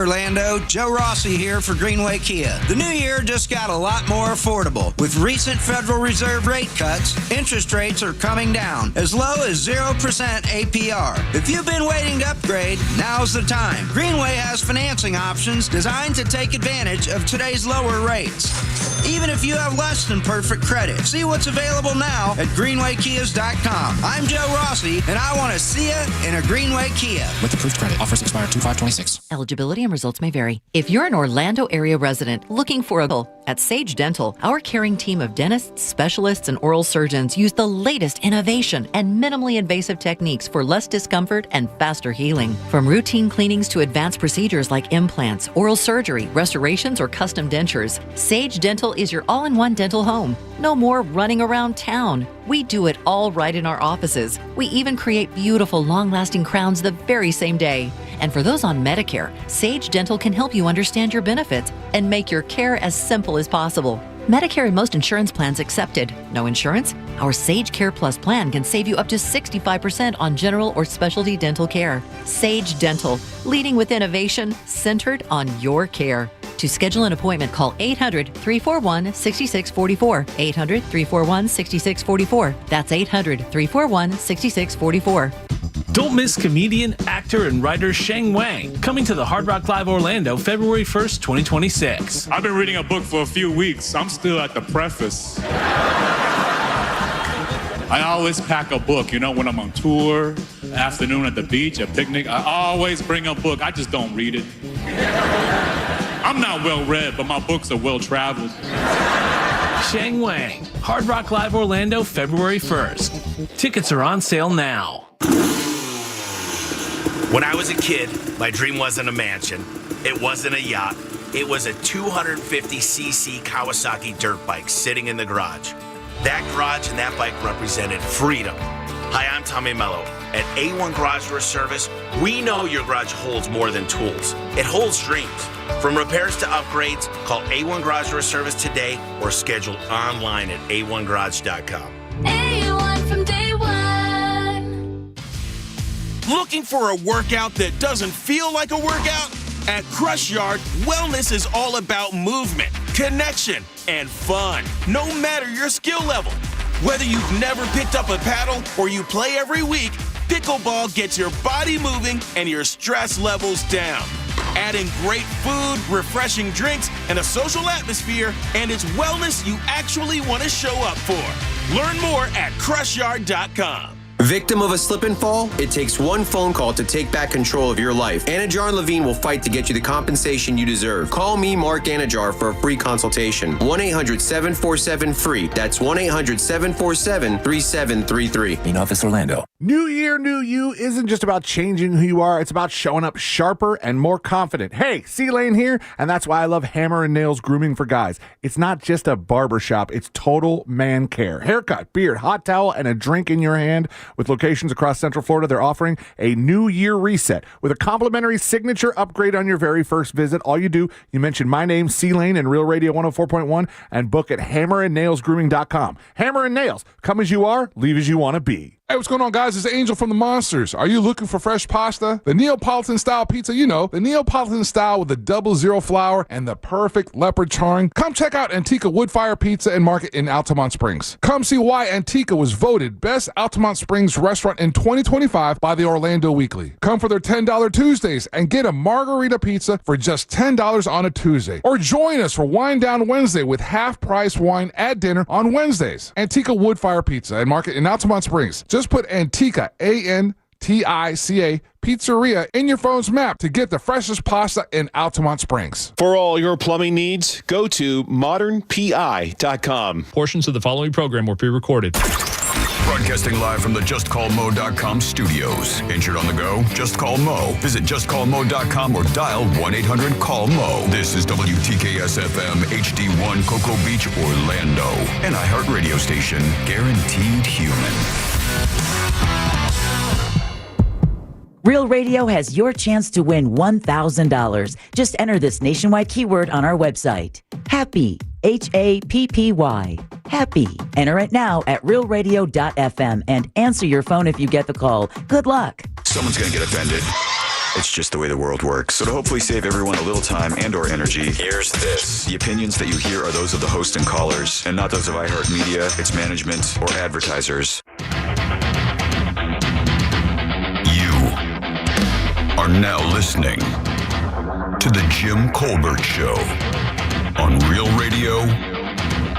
Orlando, Joe Rossi here for Greenway Kia. The new year just got a lot more affordable. With recent Federal Reserve rate cuts, interest rates are coming down, as low as 0% APR. If you've been waiting to upgrade, now's the time. Greenway has financing options designed to take advantage of today's lower rates, even if you have less than perfect credit. See what's available now at greenwaykias.com. I'm Joe Rossi, and I want to see you in a Greenway Kia. With approved credit. Offers expire 2/5/26. Eligibility and results may vary. If you're an Orlando area resident looking for a at Sage Dental, our caring team of dentists, specialists, and oral surgeons use the latest innovation and minimally invasive techniques for less discomfort and faster healing. From routine cleanings to advanced procedures like implants, oral surgery, restorations, or custom dentures, Sage Dental is your all-in-one dental home. No more running around town. We do it all right in our offices. We even create beautiful, long-lasting crowns the very same day. And for those on Medicare, Sage Dental can help you understand your benefits and make your care as simple as possible. Medicare and most insurance plans accepted. No insurance? Our Sage Care Plus plan can save you up to 65% on general or specialty dental care. Sage Dental, leading with innovation, centered on your care. To schedule an appointment, call 800-341-6644. 800-341-6644. That's 800-341-6644. Don't miss comedian, actor, and writer Sheng Wang coming to the Hard Rock Live Orlando February 1st, 2026. I've been reading a book for a few weeks. I'm still at the preface. I always pack a book, when I'm on tour, afternoon at the beach, a picnic. I always bring a book. I just don't read it. I'm not well-read, but my books are well-traveled. Sheng Wang, Hard Rock Live Orlando February 1st. Tickets are on sale now. When I was a kid, my dream wasn't a mansion. It wasn't a yacht. It was a 250cc Kawasaki dirt bike sitting in the garage. That garage and that bike represented freedom. Hi, I'm Tommy Mello. At A1 Garage Door Service, we know your garage holds more than tools. It holds dreams. From repairs to upgrades, call A1 Garage Door Service today or schedule online at a1garage.com. A1 from day one. Looking for a workout that doesn't feel like a workout? At Crush Yard, wellness is all about movement, connection, and fun, no matter your skill level. Whether you've never picked up a paddle or you play every week, pickleball gets your body moving and your stress levels down. Adding great food, refreshing drinks, and a social atmosphere, and it's wellness you actually want to show up for. Learn more at CrushYard.com. Victim of a slip and fall? It takes one phone call to take back control of your life. Anajar and Levine will fight to get you the compensation you deserve. Call me, Mark Anajar, for a free consultation. 1-800-747-FREE. That's 1-800-747-3733. In Office Orlando. New Year, New You isn't just about changing who you are. It's about showing up sharper and more confident. Hey, C-Lane here, and that's why I love Hammer and Nails Grooming for Guys. It's not just a barbershop. It's total man care. Haircut, beard, hot towel, and a drink in your hand. With locations across Central Florida, they're offering a New Year reset with a complimentary signature upgrade on your very first visit. All you do, you mention my name, C-Lane, and Real Radio 104.1, and book at hammerandnailsgrooming.com. Hammer and Nails. Come as you are, leave as you want to be. Hey, what's going on, guys? It's Angel from the Monsters. Are you looking for fresh pasta? The Neapolitan-style pizza, the Neapolitan style with the 00 flour and the perfect leopard charring. Come check out Antica Woodfire Pizza and Market in Altamont Springs. Come see why Antica was voted Best Altamont Springs Restaurant in 2025 by the Orlando Weekly. Come for their $10 Tuesdays and get a margarita pizza for just $10 on a Tuesday. Or join us for Wine Down Wednesday with half-price wine at dinner on Wednesdays. Antica Woodfire Pizza and Market in Altamont Springs. Just put Antica, A-N-T-I-C-A, Pizzeria in your phone's map to get the freshest pasta in Altamont Springs. For all your plumbing needs, go to modernpi.com. Portions of the following program were pre-recorded. Broadcasting live from the JustCallMo.com studios. Injured on the go? Just call Mo. Visit JustCallMo.com or dial 1-800-CALL-MO. This is WTKS-FM HD1 Cocoa Beach, Orlando. An iHeartRadio station. Guaranteed human. Real Radio has your chance to win $1,000. Just enter this nationwide keyword on our website. Happy. Happy. Happy. Enter it now at realradio.fm and answer your phone if you get the call. Good luck. Someone's going to get offended. It's just the way the world works. So to hopefully save everyone a little time and or energy, here's this. The opinions that you hear are those of the host and callers, and not those of iHeartMedia, its management, or advertisers. You are now listening to The Jim Colbert Show on Real Radio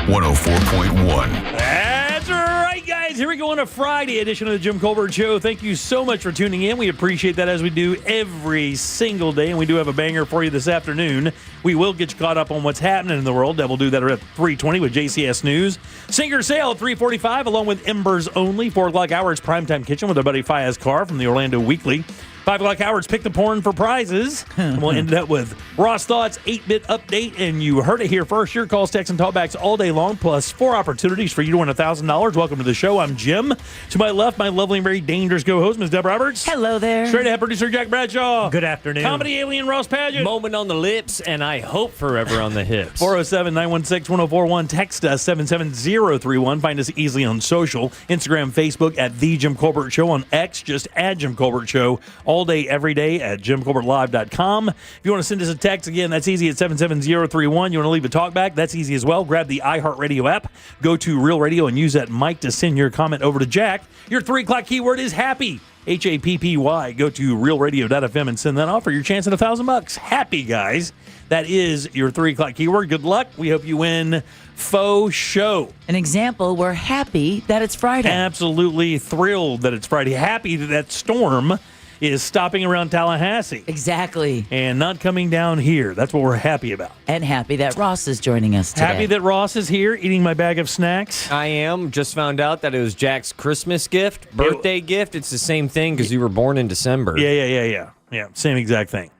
104.1. That's right, guys. Here we go on a Friday edition of the Jim Colbert Show. Thank you so much for tuning in. We appreciate that, as we do every single day, and we do have a banger for you this afternoon. We will get you caught up on what's happening in the world. We'll do that at 3:20 with JCS News. Sinker Sale at 3:45, along with Embers Only. 4 o'clock hour, it's Primetime Kitchen with our buddy Fayez Carr from the Orlando Weekly. 5 o'clock hours, Pick the Porn for prizes. And we'll end it up with Ross Thoughts 8-Bit Update. And you heard it here first. Your calls, texts, and talkbacks all day long, plus 4 opportunities for you to win $1,000. Welcome to the show. I'm Jim. To my left, my lovely and very dangerous co-host, Ms. Deb Roberts. Hello there. Straight ahead producer Jack Bradshaw. Good afternoon. Comedy alien Ross Padgett. Moment on the lips, and I hope forever on the hips. 407-916-1041. Text us 77031. Find us easily on social. Instagram, Facebook at The Jim Colbert Show. On X, just add Jim Colbert Show. All day, every day at JimColbertLive.com. If you want to send us a text, again, that's easy at 77031. You want to leave a talk back, that's easy as well. Grab the iHeartRadio app. Go to Real Radio and use that mic to send your comment over to Jack. Your 3 o'clock keyword is happy. HAPPY. Go to realradio.fm and send that off for your chance at $1,000. Happy, guys. That is your 3 o'clock keyword. Good luck. We hope you win Faux Show. An example, we're happy that it's Friday. Absolutely thrilled that it's Friday. Happy that storm is stopping around Tallahassee. Exactly. And not coming down here. That's what we're happy about. And happy that Ross is joining us today. Happy that Ross is here eating my bag of snacks. I am. Just found out that it was Jack's Christmas gift, birthday gift. It's the same thing because you were born in December. Yeah. Same exact thing.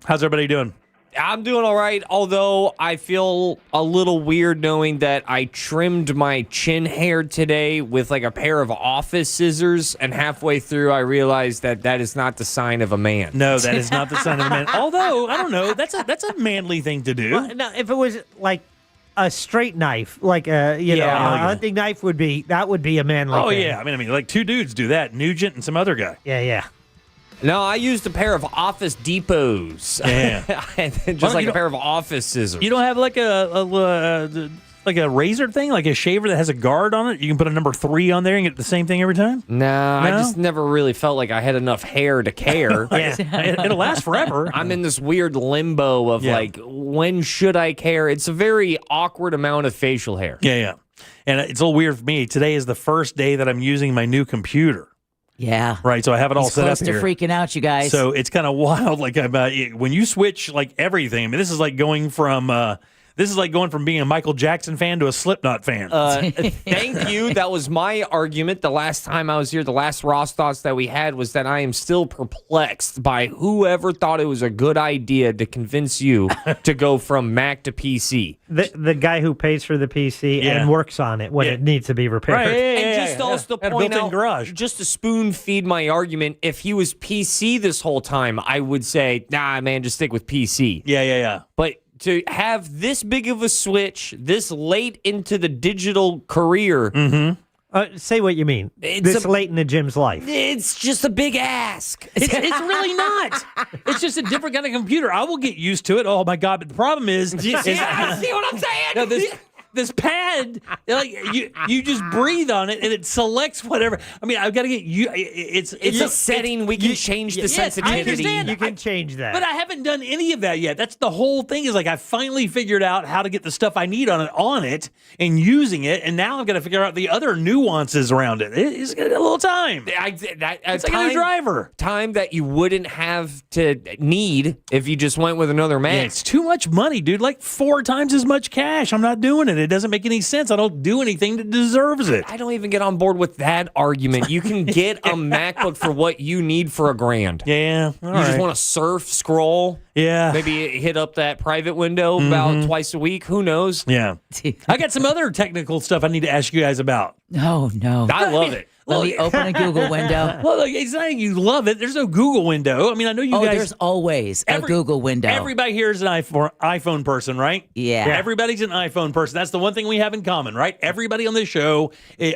How's everybody doing? I'm doing all right, although I feel a little weird knowing that I trimmed my chin hair today with like a pair of office scissors, and halfway through I realized that that is not the sign of a man. No, that is not the sign of a man. Although, I don't know, that's a manly thing to do. Well, now, if it was like a straight knife, like a a hunting knife, would be a manly thing. Yeah. I mean, like 2 dudes do that, Nugent and some other guy. Yeah. No, I used a pair of Office Depots. Yeah. And then just like a pair of office scissors. You don't have like a razor thing, like a shaver that has a guard on it? You can put a number 3 on there and get the same thing every time? No, I just never really felt like I had enough hair to care. It'll last forever. I'm in this weird limbo of like, when should I care? It's a very awkward amount of facial hair. Yeah. And it's a little weird for me. Today is the first day that I'm using my new computer. Yeah. Right, so I have it all He's set close up to here. freaking out, you guys. So it's kind of wild. Like when you switch like everything. I mean, this is like going from being a Michael Jackson fan to a Slipknot fan. Thank you. That was my argument the last time I was here. The last Ross Thoughts that we had was that I am still perplexed by whoever thought it was a good idea to convince you to go from Mac to PC. The guy who pays for the PC and works on it when it needs to be repaired. Right, And just also to point out, garage. just to spoon feed my argument, if he was PC this whole time, I would say, nah, man, just stick with PC. Yeah. But to have this big of a switch this late into the digital career. Say what you mean. This late in the Jim's life. It's just a big ask. It's really not. It's just a different kind of computer. I will get used to it. Oh my God! But the problem is, see what I'm saying? No, this pad, like you just breathe on it and it selects whatever. I mean, I've got to get you. It's a setting we can change the sensitivity. I understand. You can change that. But I haven't done any of that yet. That's the whole thing. Is like I finally figured out how to get the stuff I need on it and using it, and now I've got to figure out the other nuances around it. It's gonna take a little time. It's like a new driver. Time that you wouldn't have to need if you just went with another Mac. Yeah, it's too much money, dude. Like 4 times as much cash. I'm not doing it. It doesn't make any sense. I don't do anything that deserves it. I don't even get on board with that argument. You can get a MacBook for what you need for $1,000. Yeah. You just want to surf, scroll. Yeah. Maybe hit up that private window about twice a week. Who knows? Yeah. I got some other technical stuff I need to ask you guys about. Oh, no. I love it. Let me open a Google window. Well, look, it's not like you love it. There's no Google window. I mean, I know you guys. There's always a Google window. Everybody here is an iPhone person, right? Yeah. Everybody's an iPhone person. That's the one thing we have in common, right? Everybody on this show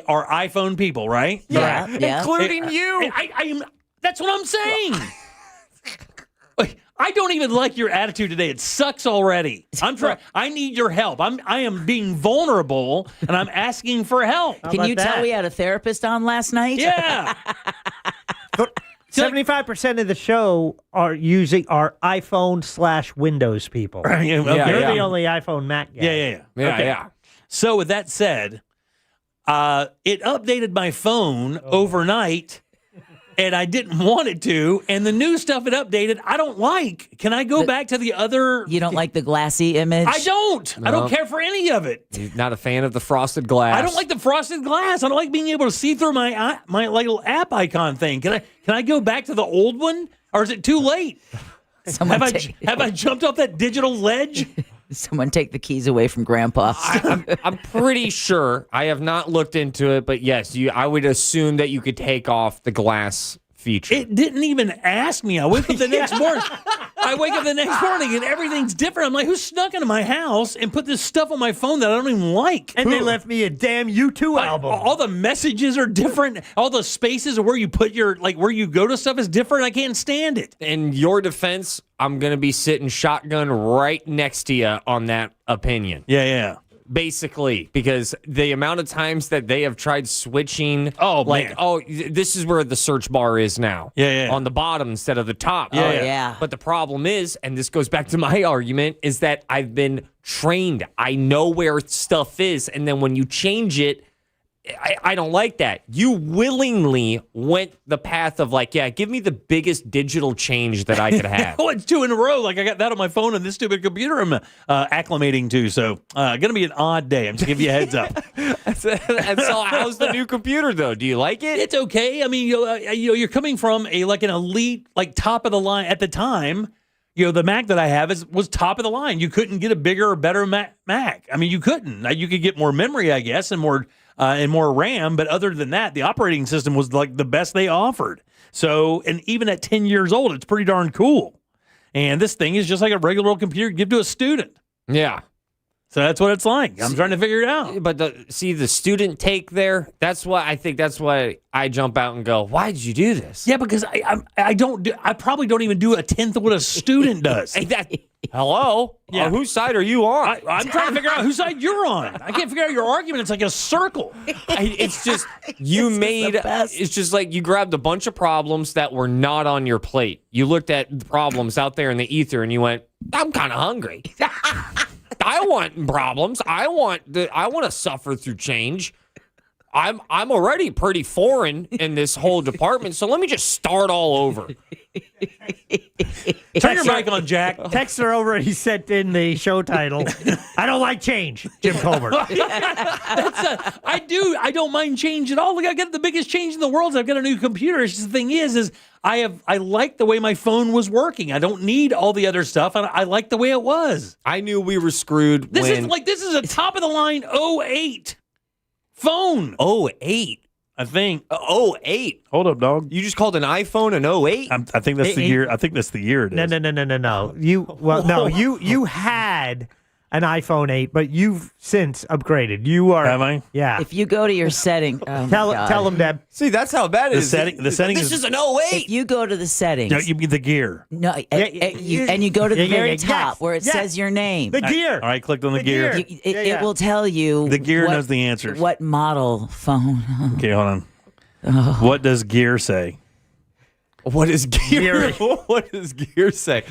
are iPhone people, right? Yeah. Including you. I am. That's what I'm saying. I don't even like your attitude today. It sucks already. I'm trying. I need your help. I am being vulnerable, and I'm asking for help. Can you tell we had a therapist on last night? Yeah. 75% of the show are using our iPhone/Windows people. Yeah, okay. You're the only iPhone Mac guy. Yeah. Okay. So with that said, it updated my phone overnight, and I didn't want it to. And the new stuff it updated, I don't like. Can I go back to the other? You don't like the glassy image? I don't. I don't care for any of it. You're not a fan of the frosted glass. I don't like the frosted glass. I don't like being able to see through my little app icon thing. Can I go back to the old one, or is it too late? Have I jumped off that digital ledge? Someone take the keys away from Grandpa. I'm pretty sure. I have not looked into it, but yes, I would assume that you could take off the glass feature. It didn't even ask me. I wake up the next morning. And everything's different. I'm like, who snuck into my house and put this stuff on my phone that I don't even like? And they left me a damn U2 album. All the messages are different. All the spaces where you put where you go to stuff is different. I can't stand it. In your defense, I'm going to be sitting shotgun right next to you on that opinion. Yeah. Basically, because the amount of times that they have tried switching, this is where the search bar is now. Yeah. On the bottom instead of the top. Yeah. But the problem is, and this goes back to my argument, is that I've been trained. I know where stuff is, and then when you change it, I don't like that. You willingly went the path of give me the biggest digital change that I could have. It's 2 in a row. I got that on my phone and this stupid computer I'm acclimating to. So going to be an odd day. I'm just giving you a heads up. And so how's the new computer, though? Do you like it? It's okay. I mean, you're coming from an elite, top of the line at the time. The Mac that I have was top of the line. You couldn't get a bigger or better Mac. I mean, you couldn't. Now, you could get more memory, I guess, and more RAM. But other than that, the operating system was the best they offered. So, and even at 10 years old, it's pretty darn cool. And this thing is just like a regular old computer you give to a student. Yeah. So that's what it's like. I'm trying to figure it out. But the student take there, that's why I jump out and go, why did you do this? Yeah, because I probably don't even do a tenth of what a student does. Hello? Yeah. Whose side are you on? I'm trying to figure out whose side you're on. I can't figure out your argument. It's like a circle. It's just, it's just like you grabbed a bunch of problems that were not on your plate. You looked at the problems out there in the ether and you went, I'm kind of hungry. I want problems. I want to suffer through change. I'm already pretty foreign in this whole department, so let me just start all over. Turn your mic on, Jack. Texter already sent in the show title. I don't like change, Jim Colbert. I don't mind change at all. Look, I got the biggest change in the world. I've got a new computer. It's just the thing is I like the way my phone was working. I don't need all the other stuff. I like the way it was. I knew we were screwed. This is a top of the line 08 phone. 08. I think. 08. Hold up, dog. You just called an iPhone an 08? I think that's the year. I think that's the year it is. No. You had an iPhone 8, but you've since upgraded. You are. Have I? Yeah. If you go to your setting, tell them, Deb. See, that's how bad it is. The setting this is an 08. If you go to the settings, No, you mean the gear. no, and you go to the very top where it yes. says your name. The gear. All right, clicked on the gear. It will tell you. The gear what, knows the answers. What model phone? Okay, hold on. What does gear say? What is gear? What does gear say?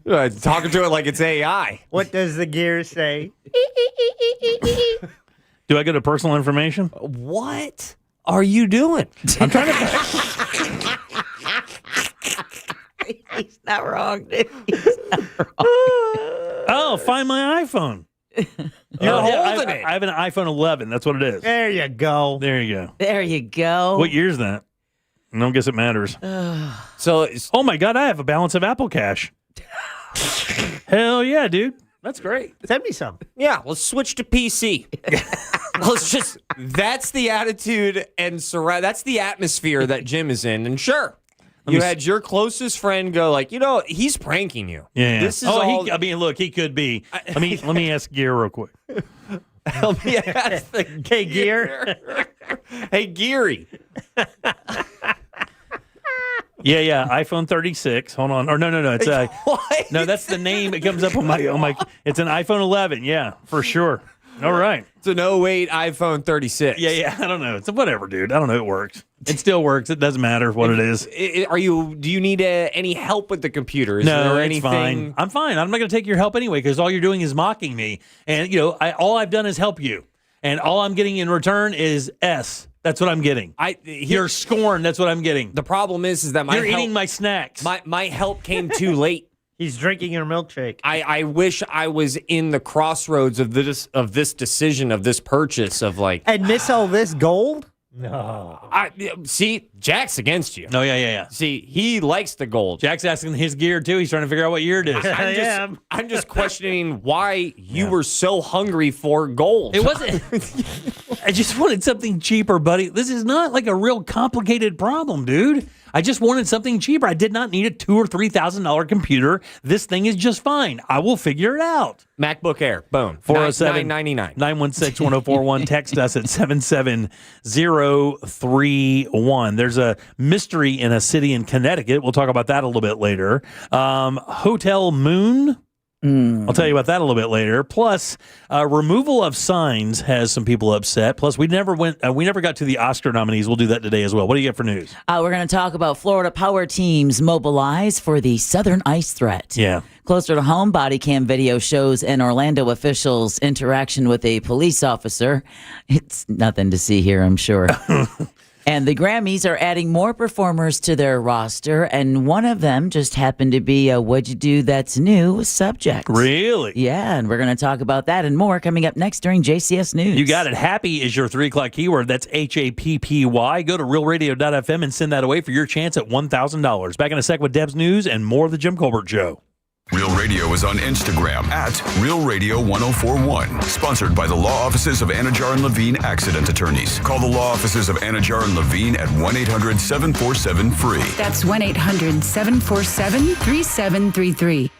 Talking to it like it's AI. What does the gear say? Do I go to personal information? What are you doing? I'm trying to. He's not wrong, dude. Oh, find my iPhone. You're holding it. I have an iPhone 11. That's what it is. There you go. There you go. There you go. What year is that? I don't guess it matters. So, oh my God, I have a balance of Apple Cash. Hell yeah, dude. That's great. Send me some. Yeah, let's switch to PC. That's the attitude and that's the atmosphere that Jim is in. And sure, you had your closest friend go like, he's pranking you. Yeah. This is all. Look, he could be. Let me ask Gear real quick. Let me ask the Hey, Gear. Hey, Geary. Yeah, iPhone 36. Hold on. Or no. It's no, that's the name. It comes up on my. It's an iPhone 11. Yeah, for sure. All right. It's an 08 iPhone 36. Yeah. I don't know. It's whatever, dude. I don't know. It works. It still works. It doesn't matter what it is. Do you need any help with the computer? Is No, there it's anything? fine. I'm fine. I'm not going to take your help anyway because all you're doing is mocking me. And, all I've done is help you. And all I'm getting in return is S. That's what I'm getting. Your scorn. That's what I'm getting. The problem is that you're eating my snacks. My help came too late. He's drinking your milkshake. I wish I was in the crossroads of this decision, of this purchase, of like. And miss all this gold? No. See, Jack's against you. No, yeah. See, he likes the gold. Jack's asking his gear too. He's trying to figure out what year it is. I'm just questioning why you were so hungry for gold. It wasn't. I just wanted something cheaper, buddy. This is not like a real complicated problem, dude. I just wanted something cheaper. I did not need a $2,000 or $3,000 computer. This thing is just fine. I will figure it out. MacBook Air, boom. 407-999. 916-1041. Text us at 77031. There's a mystery in a city in Connecticut. We'll talk about that a little bit later. Hotel Moon. I'll tell you about that a little bit later. Plus, removal of signs has some people upset. Plus, we never got to the Oscar nominees. We'll do that today as well. What do you get for news? We're going to talk about Florida power teams mobilized for the southern ice threat. Yeah. Closer to home, body cam video shows an Orlando official's interaction with a police officer. It's nothing to see here, I'm sure. And the Grammys are adding more performers to their roster, and one of them just happened to be a What'd You Do That's New subject. Really? Yeah, and we're going to talk about that and more coming up next during JCS News. You got it. Happy is your 3 o'clock keyword. That's HAPPY. Go to realradio.fm and send that away for your chance at $1,000. Back in a sec with Deb's News and more of the Jim Colbert Show. Real Radio is on Instagram at Real Radio 1041. Sponsored by the law offices of Anajar and Levine Accident Attorneys. Call the law offices of Anajar and Levine at 1-800-747-FREE. That's 1-800-747-3733.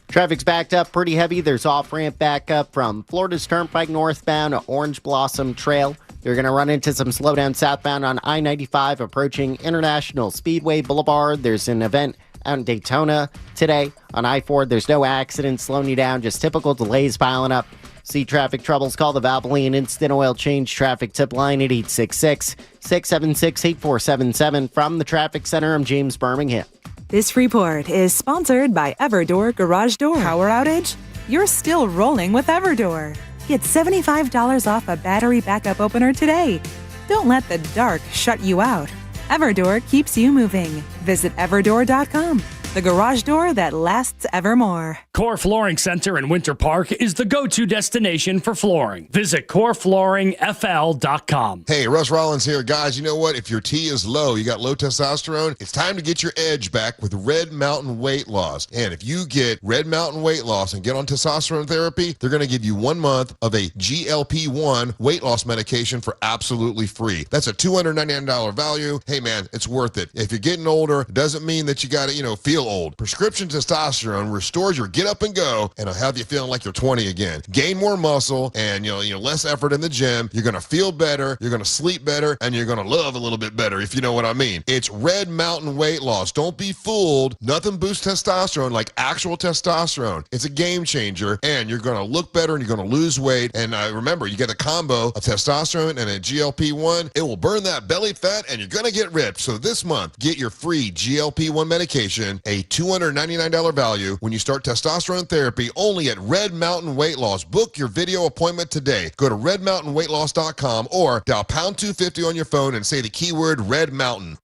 Traffic's backed up pretty heavy. There's off-ramp backup from Florida's Turnpike northbound to Orange Blossom Trail. You're going to run into some slowdown southbound on I-95 approaching International Speedway Boulevard. There's an event out in Daytona today. On I-4, there's no accidents slowing you down, just typical delays piling up. See traffic troubles, call the Valvoline Instant Oil Change Traffic Tip Line at 866-676-8477. From the Traffic Center, I'm James Birmingham. This report is sponsored by Everdoor Garage Door. Power outage? You're still rolling with Everdoor. Get $75 off a battery backup opener today. Don't let the dark shut you out. Everdoor keeps you moving. Visit everdoor.com, the garage door that lasts evermore. Core Flooring Center in Winter Park is the go-to destination for flooring. Visit coreflooringfl.com. Hey, Russ Rollins here. Guys, you know what? If your T is low, you got low testosterone, it's time to get your edge back with Red Mountain Weight Loss. And if you get Red Mountain Weight Loss and get on testosterone therapy, they're going to give you 1 month of a GLP-1 weight loss medication for absolutely free. That's a $299 value. Hey, man, it's worth it. If you're getting older, it doesn't mean that you got to, feel old. Prescription testosterone restores your get up and go, and it'll have you feeling like you're 20 again. Gain more muscle, and less effort in the gym. You're gonna feel better, you're gonna sleep better, and you're gonna love a little bit better, if you know what I mean. It's Red Mountain Weight Loss. Don't be fooled. Nothing boosts testosterone like actual testosterone. It's a game changer, and you're gonna look better, and you're gonna lose weight. And remember, you get a combo of testosterone and a GLP-1. It will burn that belly fat, and you're gonna get ripped. So this month, get your free GLP-1 medication, a $299 value when you start testosterone therapy only at Red Mountain Weight Loss. Book your video appointment today. Go to redmountainweightloss.com or dial pound 250 on your phone and say the keyword Red Mountain.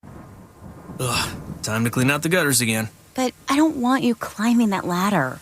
Ugh, time to clean out the gutters again. But I don't want you climbing that ladder.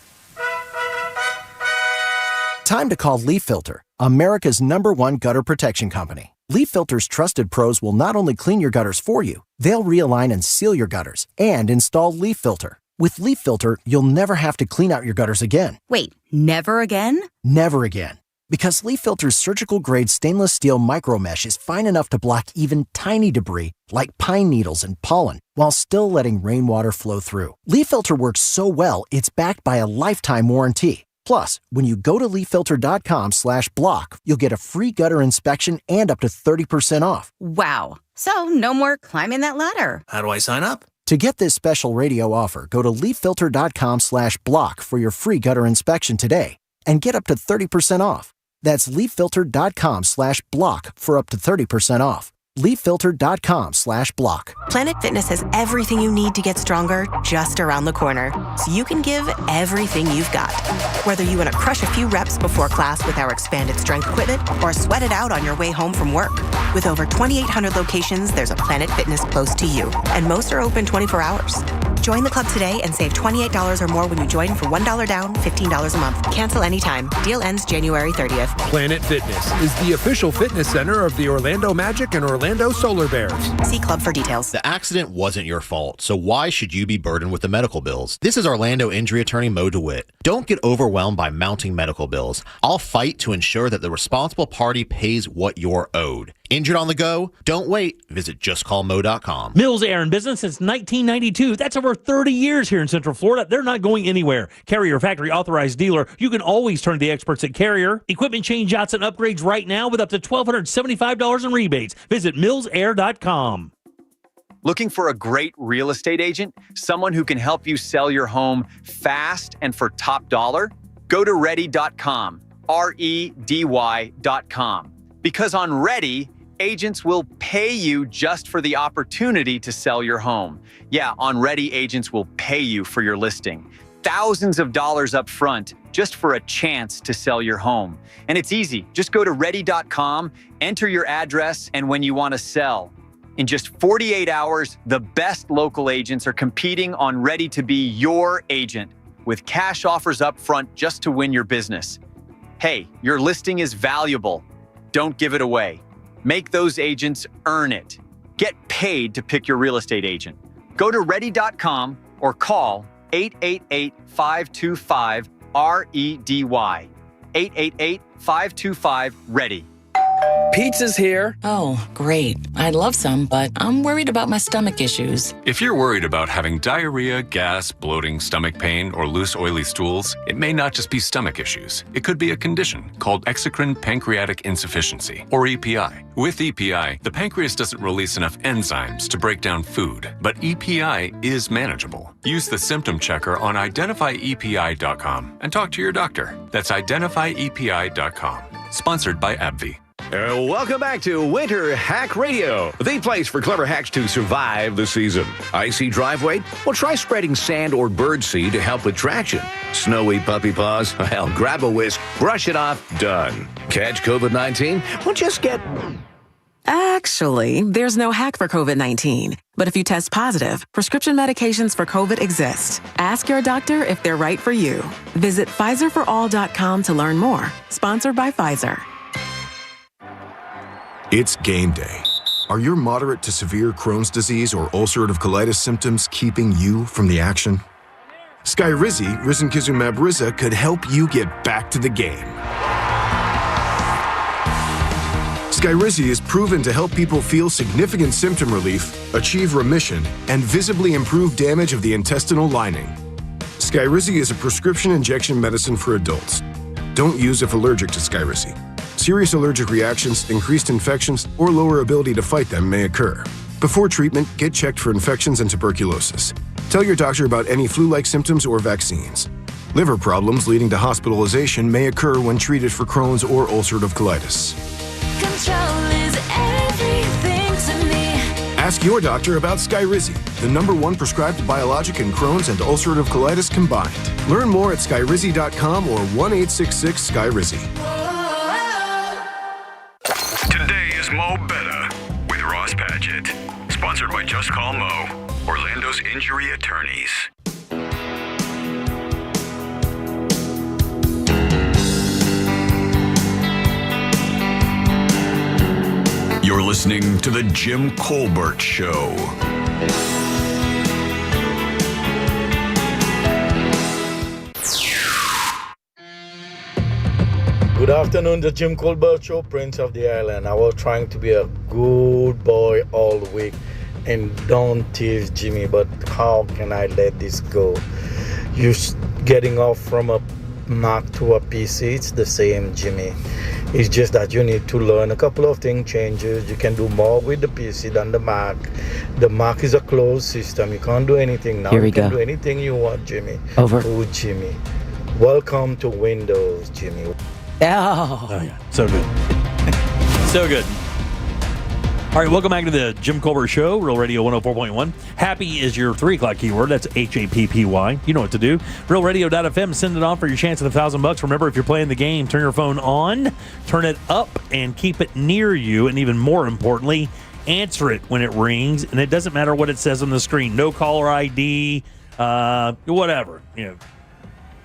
Time to call Leaf Filter, America's #1 gutter protection company. Leaf Filter's trusted pros will not only clean your gutters for you, they'll realign and seal your gutters and install Leaf Filter. With Leaf Filter, you'll never have to clean out your gutters again. Wait, never again? Never again. Because Leaf Filter's surgical-grade stainless steel micro mesh is fine enough to block even tiny debris like pine needles and pollen while still letting rainwater flow through. Leaf Filter works so well, it's backed by a lifetime warranty. Plus, when you go to leaffilter.com/block, you'll get a free gutter inspection and up to 30% off. Wow. So no more climbing that ladder. How do I sign up? To get this special radio offer, go to leafilter.com/block for your free gutter inspection today and get up to 30% off. That's leafilter.com/block for up to 30% off. leafilter.com/block. Planet Fitness has everything you need to get stronger just around the corner, so you can give everything you've got. Whether you want to crush a few reps before class with our expanded strength equipment or sweat it out on your way home from work. With over 2,800 locations, there's a Planet Fitness close to you, and most are open 24 hours. Join the club today and save $28 or more when you join for $1 down, $15 a month. Cancel anytime. Deal ends January 30th. Planet Fitness is the official fitness center of the Orlando Magic and Orlando Solar Bears. See club for details. The accident wasn't your fault, so why should you be burdened with the medical bills? This is Orlando injury attorney Mo DeWitt. Don't get overwhelmed by mounting medical bills. I'll fight to ensure that the responsible party pays what you're owed. Injured on the go? Don't wait. Visit justcallmo.com. Mills Air in business since 1992. That's over 30 years here in Central Florida. They're not going anywhere. Carrier factory authorized dealer. You can always turn to the experts at Carrier. Equipment change-outs and upgrades right now with up to $1,275 in rebates. Visit millsair.com. Looking for a great real estate agent? Someone who can help you sell your home fast and for top dollar? Go to ready.com. REDY.com. Because on Ready, agents will pay you just for the opportunity to sell your home. Yeah, on Ready, agents will pay you for your listing. Thousands of dollars up front just for a chance to sell your home. And it's easy. Just go to ready.com, enter your address, and when you want to sell. In just 48 hours, the best local agents are competing on Ready to be your agent with cash offers up front just to win your business. Hey, your listing is valuable. Don't give it away. Make those agents earn it. Get paid to pick your real estate agent. Go to ready.com or call 888-525-REDY. 888-525-READY. Pizza's here. Oh, great. I'd love some, but I'm worried about my stomach issues. If you're worried about having diarrhea, gas, bloating, stomach pain, or loose, oily stools, it may not just be stomach issues. It could be a condition called exocrine pancreatic insufficiency, or EPI. With EPI, the pancreas doesn't release enough enzymes to break down food, but EPI is manageable. Use the symptom checker on identifyepi.com and talk to your doctor. That's identifyepi.com. Sponsored by AbbVie. Welcome back to Winter Hack Radio, the place for clever hacks to survive the season. Icy driveway? Well, try spreading sand or birdseed to help with traction. Snowy puppy paws? Well, grab a whisk, brush it off, done. Catch COVID-19? Well, just get... Actually, there's no hack for COVID-19. But if you test positive, prescription medications for COVID exist. Ask your doctor if they're right for you. Visit PfizerForAll.com to learn more. Sponsored by Pfizer. It's game day. Are your moderate to severe Crohn's disease or ulcerative colitis symptoms keeping you from the action? Skyrizi, risankizumab Riza, could help you get back to the game. Skyrizi is proven to help people feel significant symptom relief, achieve remission, and visibly improve damage of the intestinal lining. Skyrizi is a prescription injection medicine for adults. Don't use if allergic to Skyrizi. Serious allergic reactions, increased infections, or lower ability to fight them may occur. Before treatment, get checked for infections and tuberculosis. Tell your doctor about any flu-like symptoms or vaccines. Liver problems leading to hospitalization may occur when treated for Crohn's or ulcerative colitis. Control is everything to me. Ask your doctor about Skyrizi, the #1 prescribed biologic in Crohn's and ulcerative colitis combined. Learn more at skyrizi.com or 1-866-SKYRIZI. Today is Mo Betta with Ross Padgett. Sponsored by Just Call Mo, Orlando's injury attorneys. You're listening to The Jim Colbert Show. Good afternoon, The Jim Colbert Show, Prince of the Island. I was trying to be a good boy all week and don't tease Jimmy, but how can I let this go? You're getting off from a Mac to a PC, it's the same, Jimmy. It's just that you need to learn a couple of things changes. You can do more with the PC than the Mac. The Mac is a closed system. You can't do anything now. Here we you can go. do anything you want, Jimmy. Over. Oh, Jimmy. Welcome to Windows, Jimmy. Oh, yeah. So good. So good. All right, welcome back to the Jim Colbert Show, Real Radio 104.1. Happy is your 3 o'clock keyword. That's HAPPY. You know what to do. RealRadio.fm. Send it on for your chance at $1,000. Remember, if you're playing the game, turn your phone on, turn it up, and keep it near you. And even more importantly, answer it when it rings. And it doesn't matter what it says on the screen. No caller ID, whatever. You know,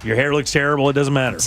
your hair looks terrible. It doesn't matter.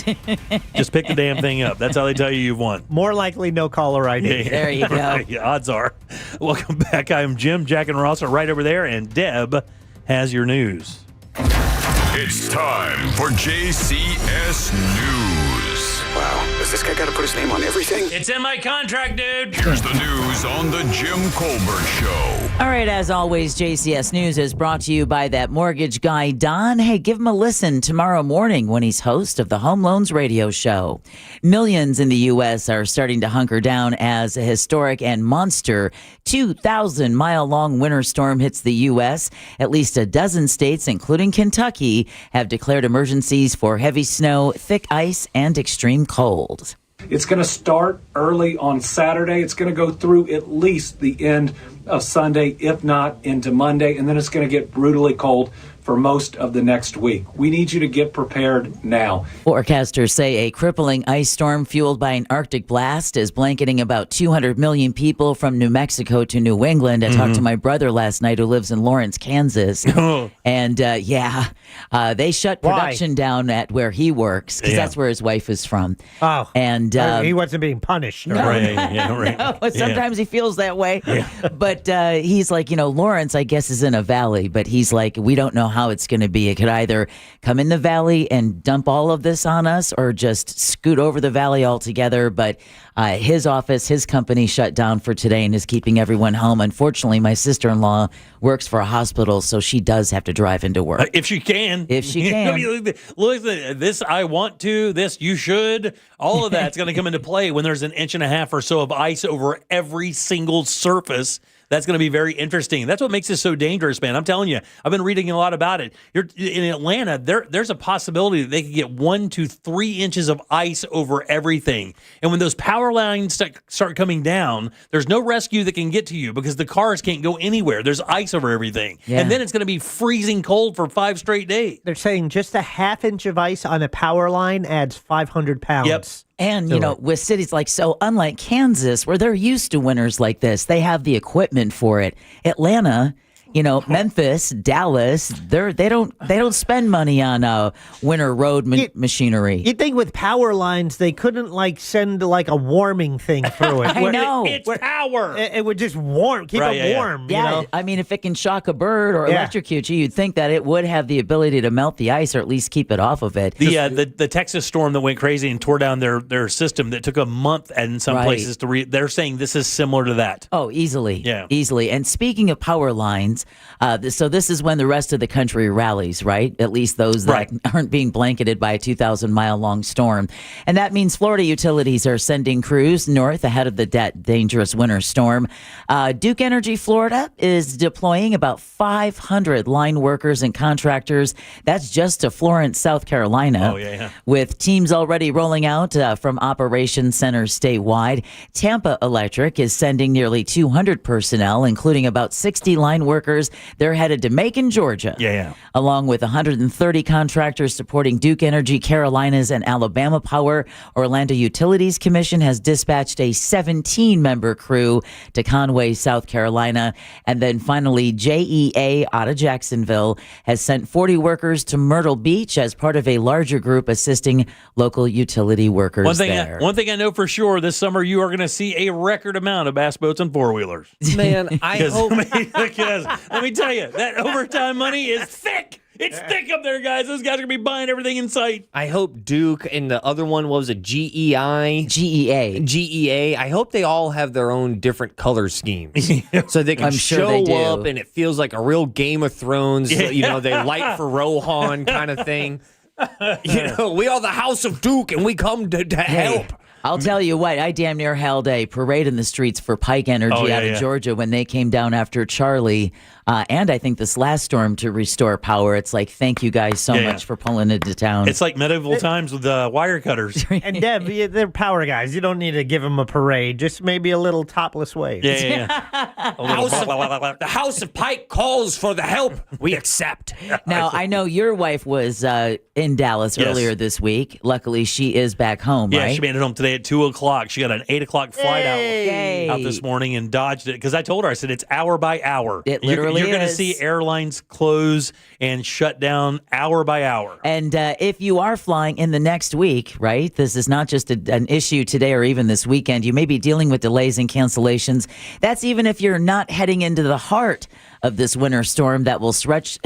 Just pick the damn thing up. That's how they tell you won. More likely, no caller ID. Yeah, there you go. Right, yeah, odds are. Welcome back. I am Jim. Jack and Ross are right over there, and Deb has your news. It's time for JCS News. Wow, has this guy got to put his name on everything? It's in my contract, dude. Here's the news on the Jim Colbert Show. All right, as always, JCS News is brought to you by that mortgage guy, Don. Hey, give him a listen tomorrow morning when he's host of the Home Loans Radio Show. Millions in the U.S. are starting to hunker down as a historic and monster 2,000-mile-long winter storm hits the U.S. At least a dozen states, including Kentucky, have declared emergencies for heavy snow, thick ice, and extreme cold. It's going to start early on Saturday. It's going to go through at least the end of Sunday, if not into Monday, and then it's going to get brutally cold for most of the next week. We need you to get prepared now. Forecasters say a crippling ice storm fueled by an Arctic blast is blanketing about 200 million people from New Mexico to New England. I talked to my brother last night who lives in Lawrence, Kansas. And they shut production down at where he works because that's where his wife is from. Oh. And he wasn't being punished. No, Right. no, but sometimes he feels that way. But he's like, Lawrence, I guess, is in a valley, but he's like, we don't know how it's going to be. It could either come in the valley and dump all of this on us or just scoot over the valley altogether. But his office, his company shut down for today and is keeping everyone home. Unfortunately, my sister-in-law works for a hospital, so she does have to drive into work. If she can. If she can. Look, this I want to, this you should. All of that's going to come into play when there's an inch and a half or so of ice over every single surface. That's going to be very interesting. That's what makes this so dangerous, man. I'm telling you, I've been reading a lot about it. In Atlanta, there's a possibility that they could get 1 to 3 inches of ice over everything. And when those power lines start coming down, there's no rescue that can get to you because the cars can't go anywhere. There's ice over everything. Yeah. And then it's going to be freezing cold for 5 straight days. They're saying just a half inch of ice on a power line adds 500 pounds. Yep. And, with cities unlike Kansas, where they're used to winters like this, they have the equipment for it. Atlanta, Memphis, Dallas, they don't spend money on winter road machinery. You'd think with power lines, they couldn't send a warming thing through it. I know. It's power. It would just keep it warm. Yeah, I mean, if it can shock a bird or electrocute you, you'd think that it would have the ability to melt the ice or at least keep it off of it. The Texas storm that went crazy and tore down their system that took a month in some places to they're saying this is similar to that. Oh, easily. Yeah. Easily. And speaking of power lines, so this is when the rest of the country rallies, right? At least those that aren't being blanketed by a 2,000-mile-long storm. And that means Florida utilities are sending crews north ahead of the dangerous winter storm. Duke Energy Florida is deploying about 500 line workers and contractors. That's just to Florence, South Carolina. Oh, yeah. With teams already rolling out from operations centers statewide. Tampa Electric is sending nearly 200 personnel, including about 60 line workers. They're headed to Macon, Georgia. Yeah. Along with 130 contractors supporting Duke Energy, Carolinas, and Alabama Power. Orlando Utilities Commission has dispatched a 17-member crew to Conway, South Carolina. And then finally, JEA out of Jacksonville has sent 40 workers to Myrtle Beach as part of a larger group assisting local utility workers One thing I know for sure, this summer you are going to see a record amount of bass boats and four-wheelers. Man, I hope... Because let me tell you, that overtime money is thick. It's thick up there, guys. Those guys are going to be buying everything in sight. I hope Duke and the other one was a GEA. GEA. I hope they all have their own different color schemes. So they can show up and it feels like a real Game of Thrones, they light for Rohan kind of thing. We are the House of Duke, and we come to help. I'll tell you what, I damn near held a parade in the streets for Pike Energy out of Georgia when they came down after Charlie and I think this last storm to restore power. It's like, thank you guys so much for pulling into town. It's like medieval times with wire cutters. And Deb, they're power guys. You don't need to give them a parade. Just maybe a little topless wave. Yeah. The House of Pike calls for the help. We accept. Now, I know your wife was in Dallas earlier this week. Luckily, she is back home, right? Yeah, she made it home today at 2 o'clock. She got an 8 o'clock flight out this morning and dodged it because I told her, I said, it's hour by hour. It literally You're going to is. see airlines close and shut down hour by hour. And if you are flying in the next week, right, this is not just an issue today or even this weekend. You may be dealing with delays and cancellations. That's even if you're not heading into the heart of this winter storm that will stretch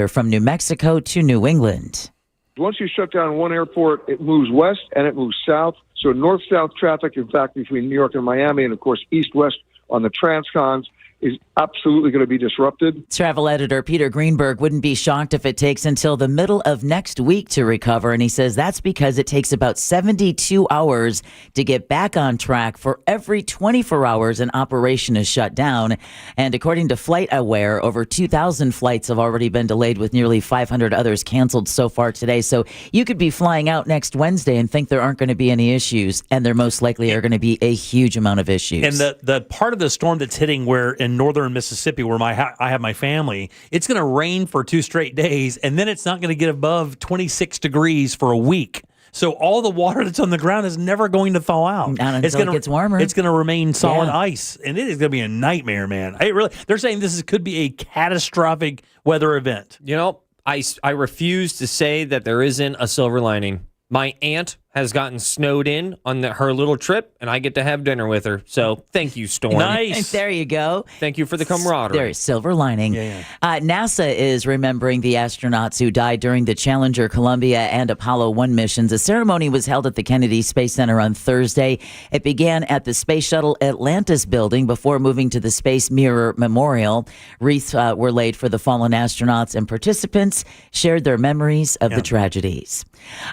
from New Mexico to New England. Once you shut down one airport, it moves west and it moves south. So north-south traffic, in fact, between New York and Miami, and of course east-west on the transcons, is absolutely going to be disrupted. Travel editor Peter Greenberg wouldn't be shocked if it takes until the middle of next week to recover. And he says that's because it takes about 72 hours to get back on track for every 24 hours an operation is shut down. And according to FlightAware, over 2,000 flights have already been delayed with nearly 500 others canceled so far today. So you could be flying out next Wednesday and think there aren't going to be any issues. And there most likely are going to be a huge amount of issues. And the part of the storm that's hitting where in northern Mississippi, where I have my family, it's going to rain for 2 straight days, and then it's not going to get above 26 degrees for a week. So all the water that's on the ground is never going to thaw out. Not until it gets warmer. It's going to remain solid ice, and it is going to be a nightmare, man. They're saying this could be a catastrophic weather event. You know, I refuse to say that there isn't a silver lining. My aunt has gotten snowed in on her little trip, and I get to have dinner with her. So thank you, Storm. Nice. There you go. Thank you for the camaraderie. There's silver lining. NASA is remembering the astronauts who died during the Challenger, Columbia, and Apollo 1 missions. A ceremony was held at the Kennedy Space Center on Thursday. It began at the Space Shuttle Atlantis building before moving to the Space Mirror Memorial. Wreaths were laid for the fallen astronauts, and participants shared their memories of the tragedies.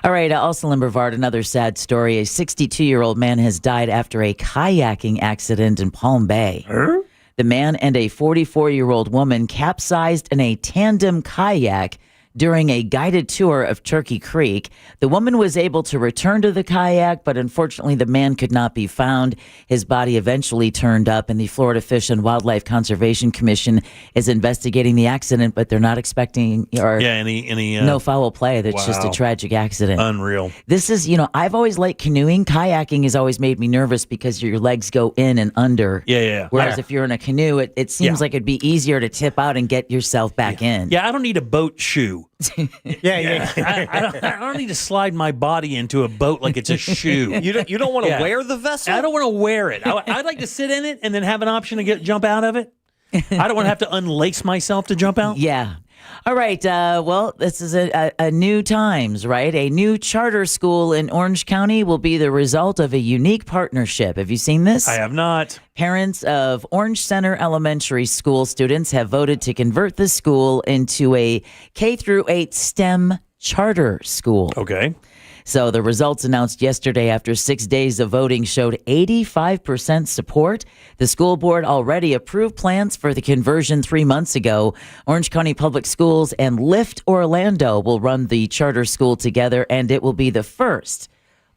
All right, also in Brevard, another sad story. A 62-year-old man has died after a kayaking accident in Palm Bay. The man and a 44-year-old woman capsized in a tandem kayak during a guided tour of Turkey Creek. The woman was able to return to the kayak, but unfortunately the man could not be found. His body eventually turned up, and the Florida Fish and Wildlife Conservation Commission is investigating the accident, but they're not expecting any no foul play. That's just a tragic accident. Unreal. This is, I've always liked canoeing. Kayaking has always made me nervous because your legs go in and under. Yeah. Whereas if you're in a canoe, it seems like it'd be easier to tip out and get yourself back in. Yeah, I don't need a boat shoe. Yeah. I don't need to slide my body into a boat like it's a shoe. You don't want to wear the vessel? I don't want to wear it. I'd like to sit in it and then have an option to jump out of it. I don't want to have to unlace myself to jump out. Yeah. All right. Well, this is a new times, right? A new charter school in Orange County will be the result of a unique partnership. Have you seen this? I have not. Parents of Orange Center Elementary School students have voted to convert the school into a K-8 STEM charter school. Okay. So the results announced yesterday after 6 days of voting showed 85% support. The school board already approved plans for the conversion 3 months ago. Orange County Public Schools and Lift Orlando will run the charter school together, and it will be the first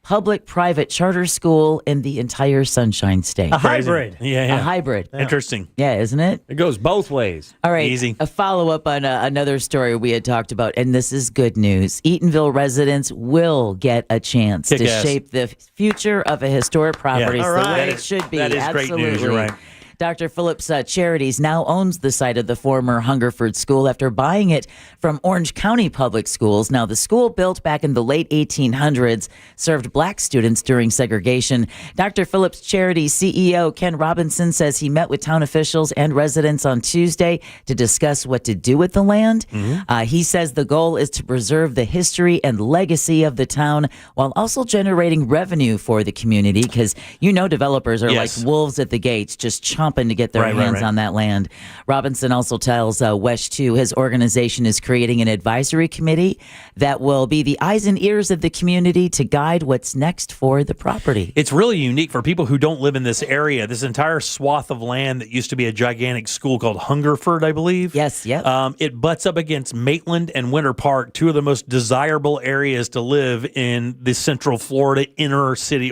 public-private charter school in the entire Sunshine State. A hybrid. Yeah. A hybrid. Interesting. Yeah, isn't it? It goes both ways. All right. Easy. A follow-up on another story we had talked about, and this is good news. Eatonville residents will get a chance to shape the future of a historic property the way it should be. That is Absolutely. great news. You're right. Dr. Phillips Charities now owns the site of the former Hungerford School after buying it from Orange County Public Schools. Now, the school, built back in the late 1800s, served black students during segregation. Dr. Phillips Charities CEO Ken Robinson says he met with town officials and residents on Tuesday to discuss what to do with the land. He says the goal is to preserve the history and legacy of the town while also generating revenue for the community because, developers are like wolves at the gates, just chomping stomping to get their hands on that land. Robinson also tells WESH 2 his organization is creating an advisory committee that will be the eyes and ears of the community to guide what's next for the property. It's really unique for people who don't live in this area. This entire swath of land that used to be a gigantic school called Hungerford, I believe. Yes, yep. It butts up against Maitland and Winter Park, two of the most desirable areas to live in the Central Florida inner city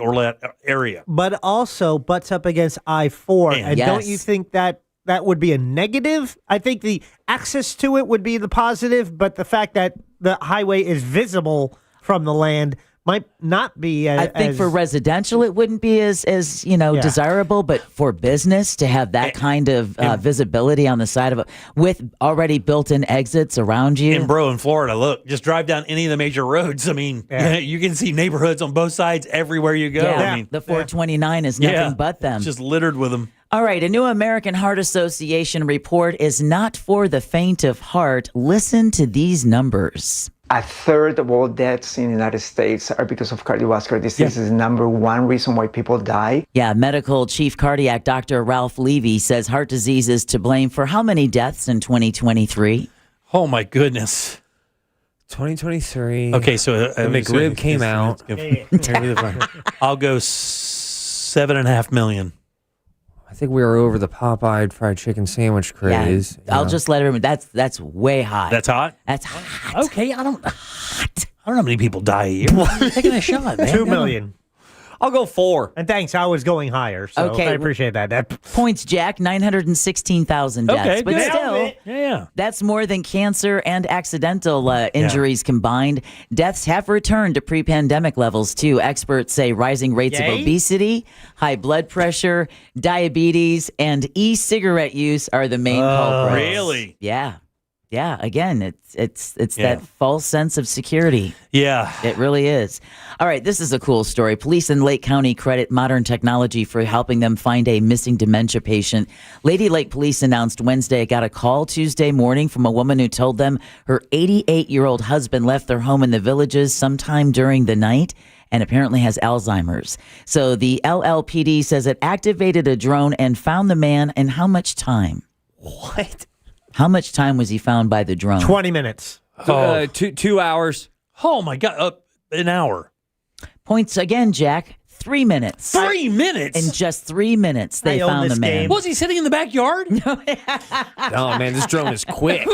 area. But also butts up against I-4. And don't you think that would be a negative? I think the access to it would be the positive, but the fact that the highway is visible from the land might not be I think for residential it wouldn't be as desirable, but for business to have that kind of visibility on the side of it with already built-in exits around you. In Florida, look, just drive down any of the major roads. I mean, you can see neighborhoods on both sides everywhere you go. Yeah, I mean, the 429 is nothing but them. It's just littered with them. All right, a new American Heart Association report is not for the faint of heart. Listen to these numbers. A third of all deaths in the United States are because of cardiovascular disease. Is the number one reason why people die. Yeah, medical chief cardiac Dr. Ralph Levy says heart disease is to blame for how many deaths in 2023? Oh, my goodness. 2023. Okay, so the McRib came out. I'll go 7.5 million. I think we were over the Popeye fried chicken sandwich craze. Yeah, I'll just let everyone. That's way high. That's hot? That's hot. Okay, I don't know how many people die a year. I'm taking a shot, man. 2 million. I'll go 4. And thanks, I was going higher, so okay, I appreciate that. Points, Jack, 916,000 deaths. Okay, but good. still, yeah, that's more than cancer and accidental injuries combined. Deaths have returned to pre-pandemic levels, too. Experts say rising rates of obesity, high blood pressure, diabetes, and e-cigarette use are the main culprits. Really? Yeah. Yeah, again, it's that false sense of security. Yeah. It really is. All right, this is a cool story. Police in Lake County credit modern technology for helping them find a missing dementia patient. Lady Lake Police announced Wednesday it got a call Tuesday morning from a woman who told them her 88-year-old husband left their home in the Villages sometime during the night and apparently has Alzheimer's. So the LLPD says it activated a drone and found the man in how much time? What? How much time was he found by the drone? 20 minutes. 2 hours. Oh, my God. An hour. Points again, Jack. 3 minutes. 3 minutes? In just 3 minutes, they found the man. Was he sitting in the backyard? Oh, man, this drone is quick.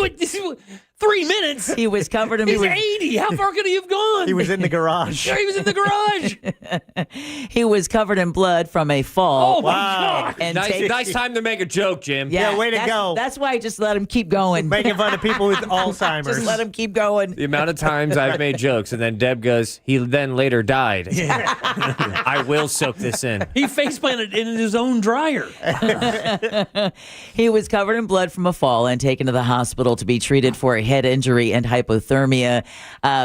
3 minutes? He was covered in... He's 80. How far could he have gone? He was in the garage. Yeah, he was in the garage. He was covered in blood from a fall. Oh, my God. And nice time to make a joke, Jim. Yeah, way to go. That's why I just let him keep going. Making fun of people with Alzheimer's. Just let him keep going. The amount of times I've made jokes, and then Deb goes, he then later died. Yeah. I will soak this in. He faceplanted in his own dryer. He was covered in blood from a fall and taken to the hospital to be treated for a head injury and hypothermia.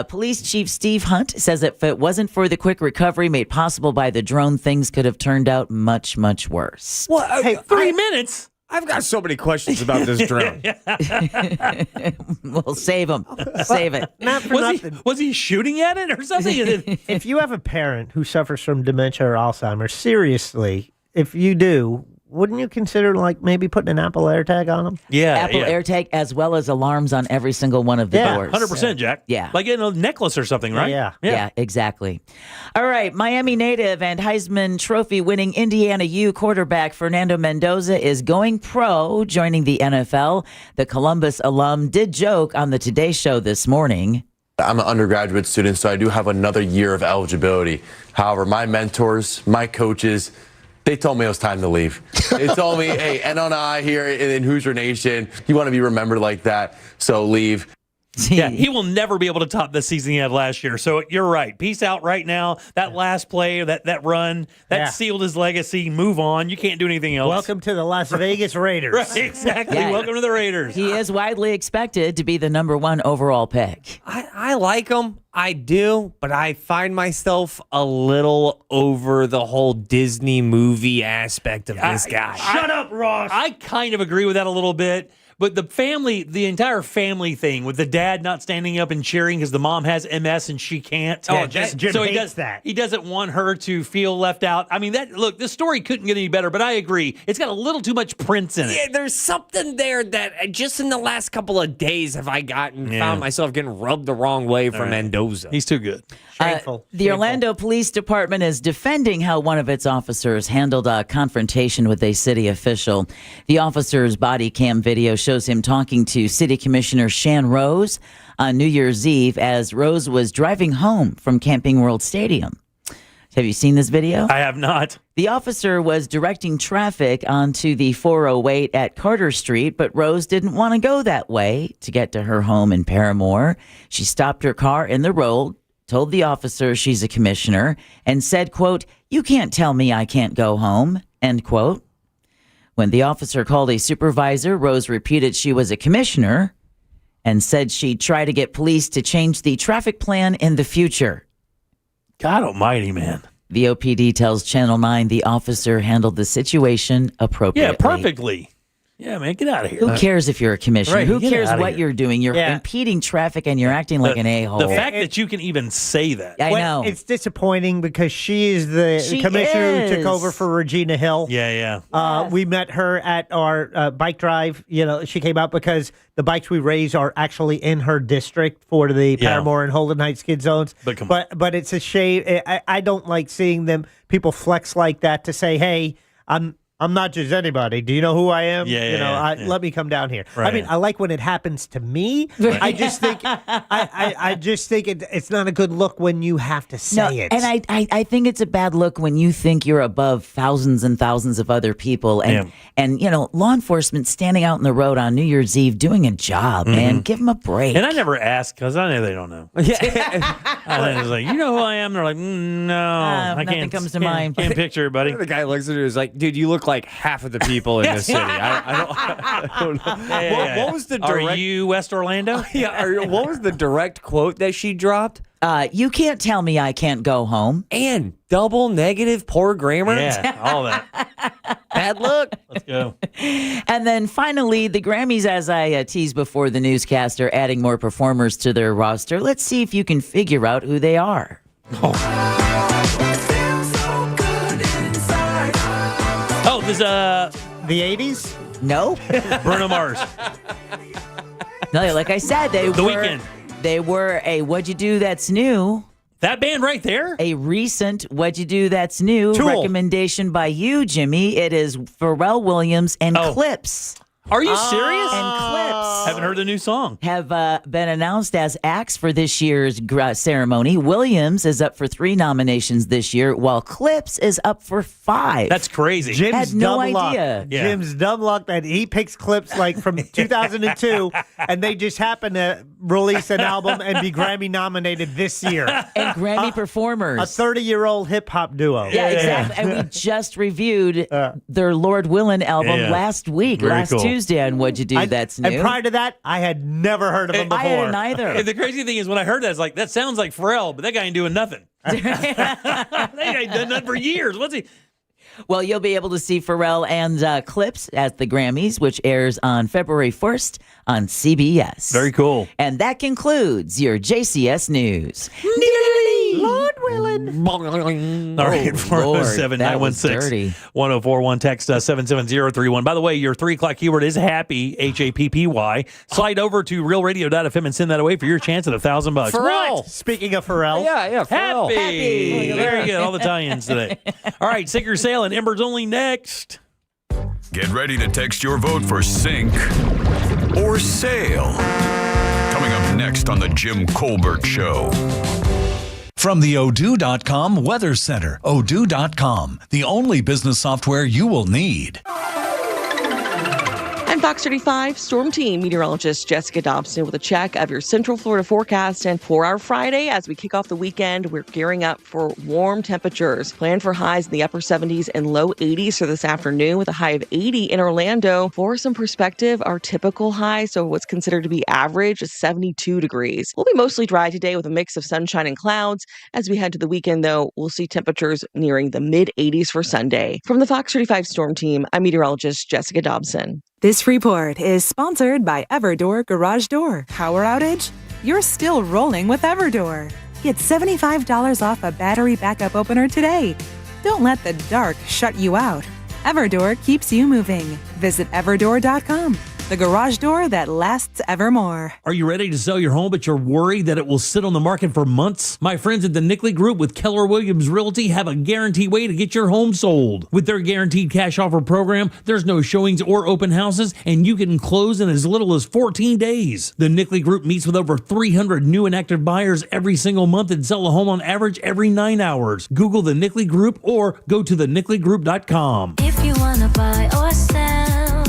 Police Chief Steve Hunt says if it wasn't for the quick recovery made possible by the drone, things could have turned out much, much worse. What? Hey, 3 minutes? I've got so many questions about this drone. We'll save him. Save it. Not for nothing. Was he shooting at it or something? If you have a parent who suffers from dementia or Alzheimer's, seriously, if you do, wouldn't you consider maybe putting an Apple AirTag on them? Yeah, Apple AirTag as well as alarms on every single one of the doors. 100%, Jack. Yeah. Like in a necklace or something, right? Yeah, exactly. All right, Miami native and Heisman Trophy winning Indiana U quarterback Fernando Mendoza is going pro, joining the NFL. The Columbus alum did joke on the Today Show this morning. I'm an undergraduate student, so I do have another year of eligibility. However, my mentors, my coaches, they told me it was time to leave. They told me, hey, NNI here in Hoosier Nation, you want to be remembered like that, so leave. Yeah, he will never be able to top the season he had last year. So you're right. Peace out right now. That last play, that run, that sealed his legacy. Move on. You can't do anything else. Welcome to the Las Vegas Raiders. Right, exactly. Yeah. Welcome to the Raiders. He is widely expected to be the number 1 overall pick. I like him. I do, but I find myself a little over the whole Disney movie aspect of this guy. Shut up, Ross. I kind of agree with that a little bit. But the entire family thing with the dad not standing up and cheering because the mom has MS and she can't. Jim hates that. He doesn't want her to feel left out. I mean, look, this story couldn't get any better, but I agree. It's got a little too much Prince in it. Yeah, there's something there that just in the last couple of days have I found myself getting rubbed the wrong way from Mendoza. He's too good. The Orlando Police Department is defending how one of its officers handled a confrontation with a city official. The officer's body cam video shows him talking to City Commissioner Shan Rose on New Year's Eve as Rose was driving home from Camping World Stadium. Have you seen this video? I have not. The officer was directing traffic onto the 408 at Carter Street, but Rose didn't want to go that way to get to her home in Paramore. She stopped her car in the road, told the officer she's a commissioner, and said, quote, "You can't tell me I can't go home," end quote. When the officer called a supervisor, Rose repeated she was a commissioner and said she'd try to get police to change the traffic plan in the future. God almighty, man. The OPD tells Channel 9 the officer handled the situation appropriately. Yeah, perfectly. Yeah, man, get out of here. Who cares if you're a commissioner? Right, Who get cares outta what here. you're doing? You're impeding traffic and you're acting like an a-hole. The fact that you can even say that. I know. It's disappointing because she is the commissioner who took over for Regina Hill. Yeah. We met her at our bike drive. You know, she came out because the bikes we raise are actually in her district for the Paramore and Holden Heights skid zones. But it's a shame. I don't like seeing people flex like that to say, "Hey, I'm not just anybody. Do you know who I am? Let me come down here." Right. I mean, I like when it happens to me. I just think I just think it's not a good look when you have to say it. And I think it's a bad look when you think you're above thousands and thousands of other people. And you know, law enforcement standing out in the road on New Year's Eve doing a job, man. Give them a break. And I never ask because I know they don't know. I was like, "You know who I am?" They're like, "No, I nothing can't." comes to mind. Can't picture it, buddy. The guy looks at her and is like, "Dude, you look like half of the people in this city." I don't know. What was the direct? Are you West Orlando? What was the direct quote that she dropped? You can't tell me I can't go home. And double negative, poor grammar. Yeah, all that. Bad look. Let's go. And then finally, the Grammys, as I teased before the newscast, are adding more performers to their roster. Let's see if you can figure out who they are. Oh, this the 80s? No. Bruno Mars. No, like I said, The Weeknd. They were a What'd You Do That's New. That band right there? A recent What'd You Do That's New Tool. recommendation by you, Jimmy. It is Pharrell Williams and Clips. Are you serious? And Clips Haven't heard the new song. have been announced as acts for this year's ceremony. Williams is up for 3 nominations this year, while Clips is up for 5. That's crazy. Jim's Had no dumb luck. idea. Yeah. Jim's dumb luck that he picks clips like from 2002, and they just happen to release an album and be Grammy nominated this year. And Grammy performers. A 30-year-old hip hop duo. Yeah, exactly. And we just reviewed their Lord Willin album last week, Very cool. Tuesday on What'd You Do That's New. And prior to that, I had never heard of him before. I hadn't either. And the crazy thing is when I heard that, it's like, that sounds like Pharrell, but that guy ain't doing nothing. That guy ain't done nothing for years. What's he? Well, you'll be able to see Pharrell and Clips at the Grammys, which airs on February 1st on CBS. Very cool. And that concludes your JCS News. Lord willing. All right, 407-916-1041. Text 77031. By the way, your 3 o'clock keyword is happy, Happy. Slide over to realradio.fm and send that away for your chance at $1,000. Pharrell. What? Speaking of Pharrell. Yeah, Pharrell. Happy. Very good. All the tie-ins today. All right, Sink or Sail and Embers Only next. Get ready to text your vote for Sink or Sail. Coming up next on The Jim Colbert Show. From the Odoo.com Weather Center. Odoo.com, the only business software you will need. I'm Fox 35 Storm Team meteorologist Jessica Dobson with a check of your Central Florida forecast. And for our Friday, as we kick off the weekend, we're gearing up for warm temperatures. Plan for highs in the upper 70s and low 80s for this afternoon with a high of 80 in Orlando. For some perspective, our typical high, so what's considered to be average, is 72 degrees. We'll be mostly dry today with a mix of sunshine and clouds. As we head to the weekend, though, we'll see temperatures nearing the mid-80s for Sunday. From the Fox 35 Storm Team, I'm meteorologist Jessica Dobson. This report is sponsored by Everdoor Garage Door. Power outage? You're still rolling with Everdoor. Get $75 off a battery backup opener today. Don't let the dark shut you out. Everdoor keeps you moving. Visit everdoor.com. The garage door that lasts evermore. Are you ready to sell your home, but you're worried that it will sit on the market for months? My friends at the Nickley Group with Keller Williams Realty have a guaranteed way to get your home sold. With their guaranteed cash offer program, there's no showings or open houses, and you can close in as little as 14 days. The Nickley Group meets with over 300 new and active buyers every single month and sell a home on average every 9 hours. Google the Nickley Group or go to thenickleyGroup.com. If you want to buy or sell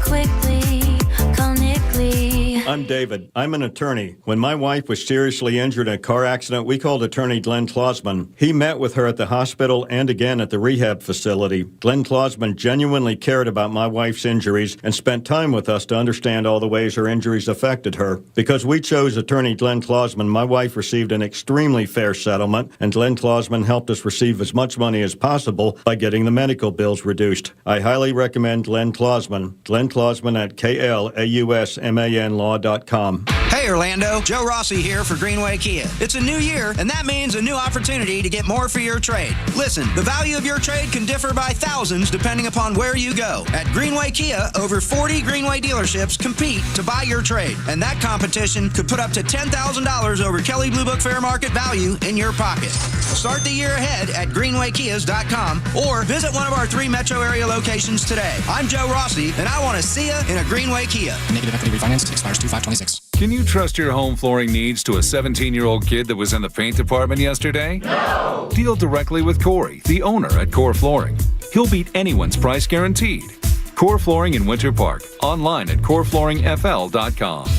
quickly, call Nickley. I'm David. I'm an attorney. When my wife was seriously injured in a car accident, we called attorney Glenn Klausman. He met with her at the hospital and again at the rehab facility. Glenn Klausman genuinely cared about my wife's injuries and spent time with us to understand all the ways her injuries affected her. Because we chose attorney Glenn Klausman, my wife received an extremely fair settlement, and Glenn Klausman helped us receive as much money as possible by getting the medical bills reduced. I highly recommend Glenn Klausman. Glenn Klausman at KLAUSMANlaw.com. Hey Orlando, Joe Rossi here for Greenway Kia. It's a new year, and that means a new opportunity to get more for your trade. Listen, the value of your trade can differ by thousands depending upon where you go. At Greenway Kia, over 40 Greenway dealerships compete to buy your trade, and that competition could put up to $10,000 over Kelley Blue Book fair market value in your pocket. Start the year ahead at greenwaykias.com or visit one of our 3 metro area locations today. I'm Joe Rossi, and I want to see you in a Greenway Kia. Negative equity refinance expires 2/5/26. Can you trust your home flooring needs to a 17-year-old kid that was in the paint department yesterday? No! Deal directly with Corey, the owner at Core Flooring. He'll beat anyone's price guaranteed. Core Flooring in Winter Park. Online at coreflooringfl.com.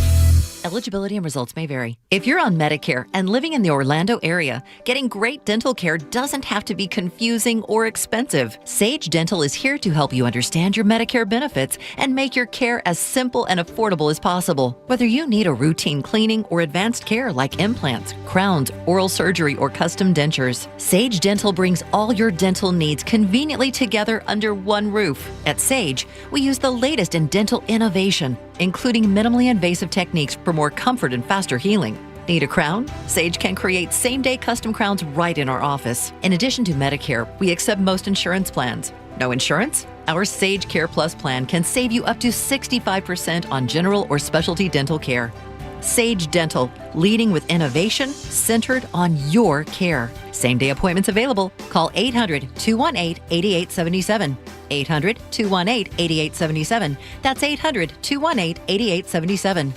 Eligibility and results may vary. If you're on Medicare and living in the Orlando area, getting great dental care doesn't have to be confusing or expensive. Sage Dental is here to help you understand your Medicare benefits and make your care as simple and affordable as possible. Whether you need a routine cleaning or advanced care like implants, crowns, oral surgery, or custom dentures, Sage Dental brings all your dental needs conveniently together under one roof. At Sage, we use the latest in dental innovation, including minimally invasive techniques for more comfort and faster healing. Need a crown? Sage can create same-day custom crowns right in our office. In addition to Medicare, we accept most insurance plans. No insurance? Our Sage Care Plus plan can save you up to 65% on general or specialty dental care. Sage Dental, leading with innovation centered on your care. Same-day appointments available. Call 800-218-8877. 800-218-8877. That's 800-218-8877.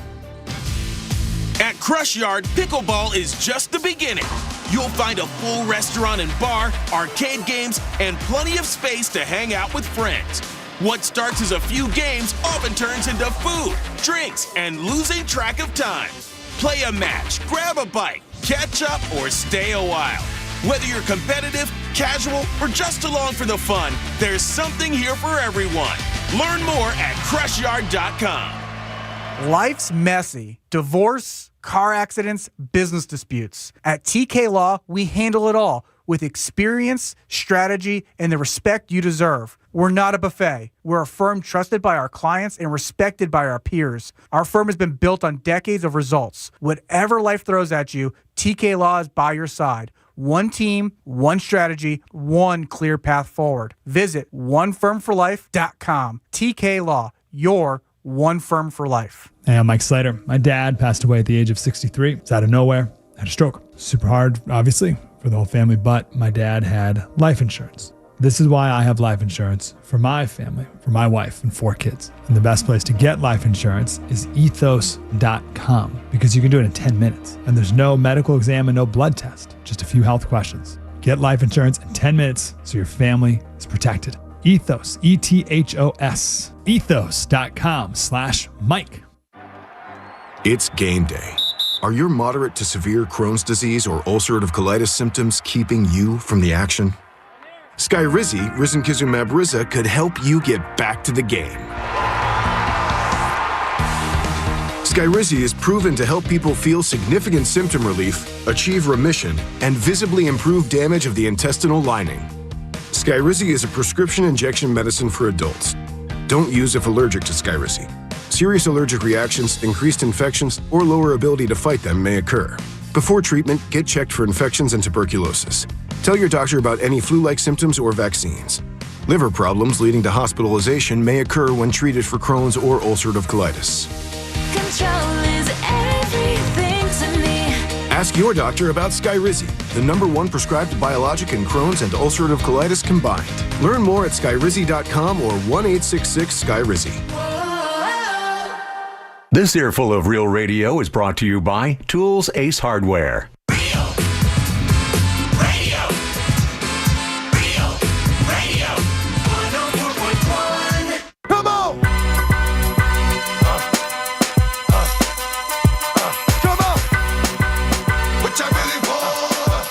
At Crush Yard, pickleball is just the beginning. You'll find a full restaurant and bar, arcade games, and plenty of space to hang out with friends. What starts as a few games often turns into food, drinks, and losing track of time. Play a match, grab a bite, catch up, or stay a while. Whether you're competitive, casual, or just along for the fun, there's something here for everyone. Learn more at crushyard.com. Life's messy. Divorce, car accidents, business disputes. At TK Law, we handle it all with experience, strategy, and the respect you deserve. We're not a buffet. We're a firm trusted by our clients and respected by our peers. Our firm has been built on decades of results. Whatever life throws at you, TK Law is by your side. One team, one strategy, one clear path forward. Visit onefirmforlife.com. TK Law, your one firm for life. Hey, I'm Mike Slater. My dad passed away at the age of 63. It's out of nowhere. Had a stroke. Super hard, obviously, for the whole family, but my dad had life insurance. This is why I have life insurance for my family, for my wife and 4 kids. And the best place to get life insurance is ethos.com because you can do it in 10 minutes. And there's no medical exam and no blood test, just a few health questions. Get life insurance in 10 minutes so your family is protected. Ethos, ETHOS, ethos.com/Mike. It's game day. Are your moderate to severe Crohn's disease or ulcerative colitis symptoms keeping you from the action? Skyrizi, risankizumab Riza, could help you get back to the game. Skyrizi is proven to help people feel significant symptom relief, achieve remission, and visibly improve damage of the intestinal lining. Skyrizi is a prescription injection medicine for adults. Don't use if allergic to Skyrizi. Serious allergic reactions, increased infections, or lower ability to fight them may occur. Before treatment, get checked for infections and tuberculosis. Tell your doctor about any flu-like symptoms or vaccines. Liver problems leading to hospitalization may occur when treated for Crohn's or ulcerative colitis. Control is everything to me. Ask your doctor about Skyrizi, the #1 prescribed biologic in Crohn's and ulcerative colitis combined. Learn more at Skyrizi.com or 1-866-SKYRIZI. This earful of Real Radio is brought to you by Tools Ace Hardware. Come on! Come on! What you really want?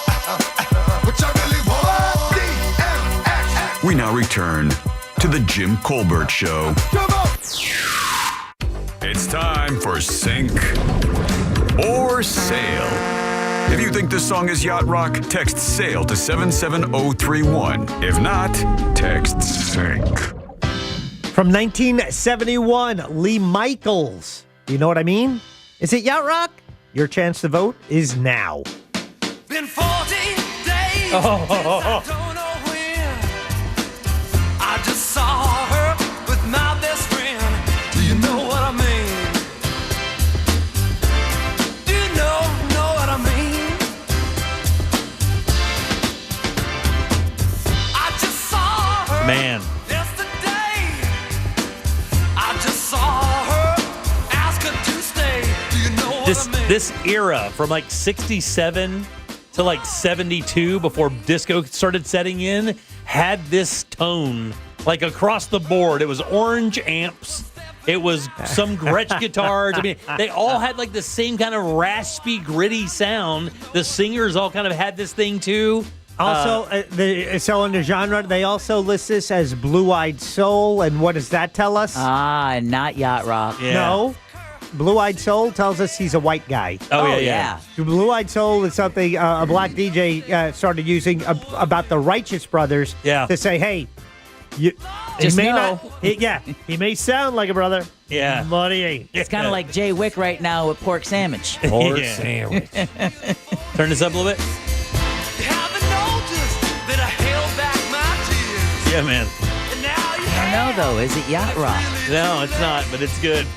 What you really want? DMX! We now return to the Jim Colbert Show. Come on! It's time for Sink or Sail. If you think this song is yacht rock, text SAIL to 77031. If not, text SINK. From 1971, Lee Michaels. You know what I mean? Is it yacht rock? Your chance to vote is now. Been 40 days. I don't know when. I just saw her with my best friend. Do you know what I mean? Do you know what I mean? I just saw her. Man. Yesterday. I just saw her. Ask her to stay. Do you know what I mean? This era from like 67 to like 72 before disco started setting in had this tone like across the board. It was orange amps. It was some Gretsch guitars. I mean, they all had like the same kind of raspy, gritty sound. The singers all kind of had this thing too. Also, so in the genre, they also list this as Blue-Eyed Soul. And what does that tell us? Not yacht rock. Yeah. No. Blue-Eyed Soul tells us he's a white guy. Oh, yeah. Blue-Eyed Soul is something a black DJ started using about the Righteous Brothers to say, hey, he may sound like a brother, yeah, but he ain't. It's kind of like Jay Wick right now with pork sandwich. Pork sandwich. Turn this up a little bit. Haven't noticed that I held back my tears. Yeah, man. And now you I don't know, though. Is it yacht rock? No, it's not, but it's good.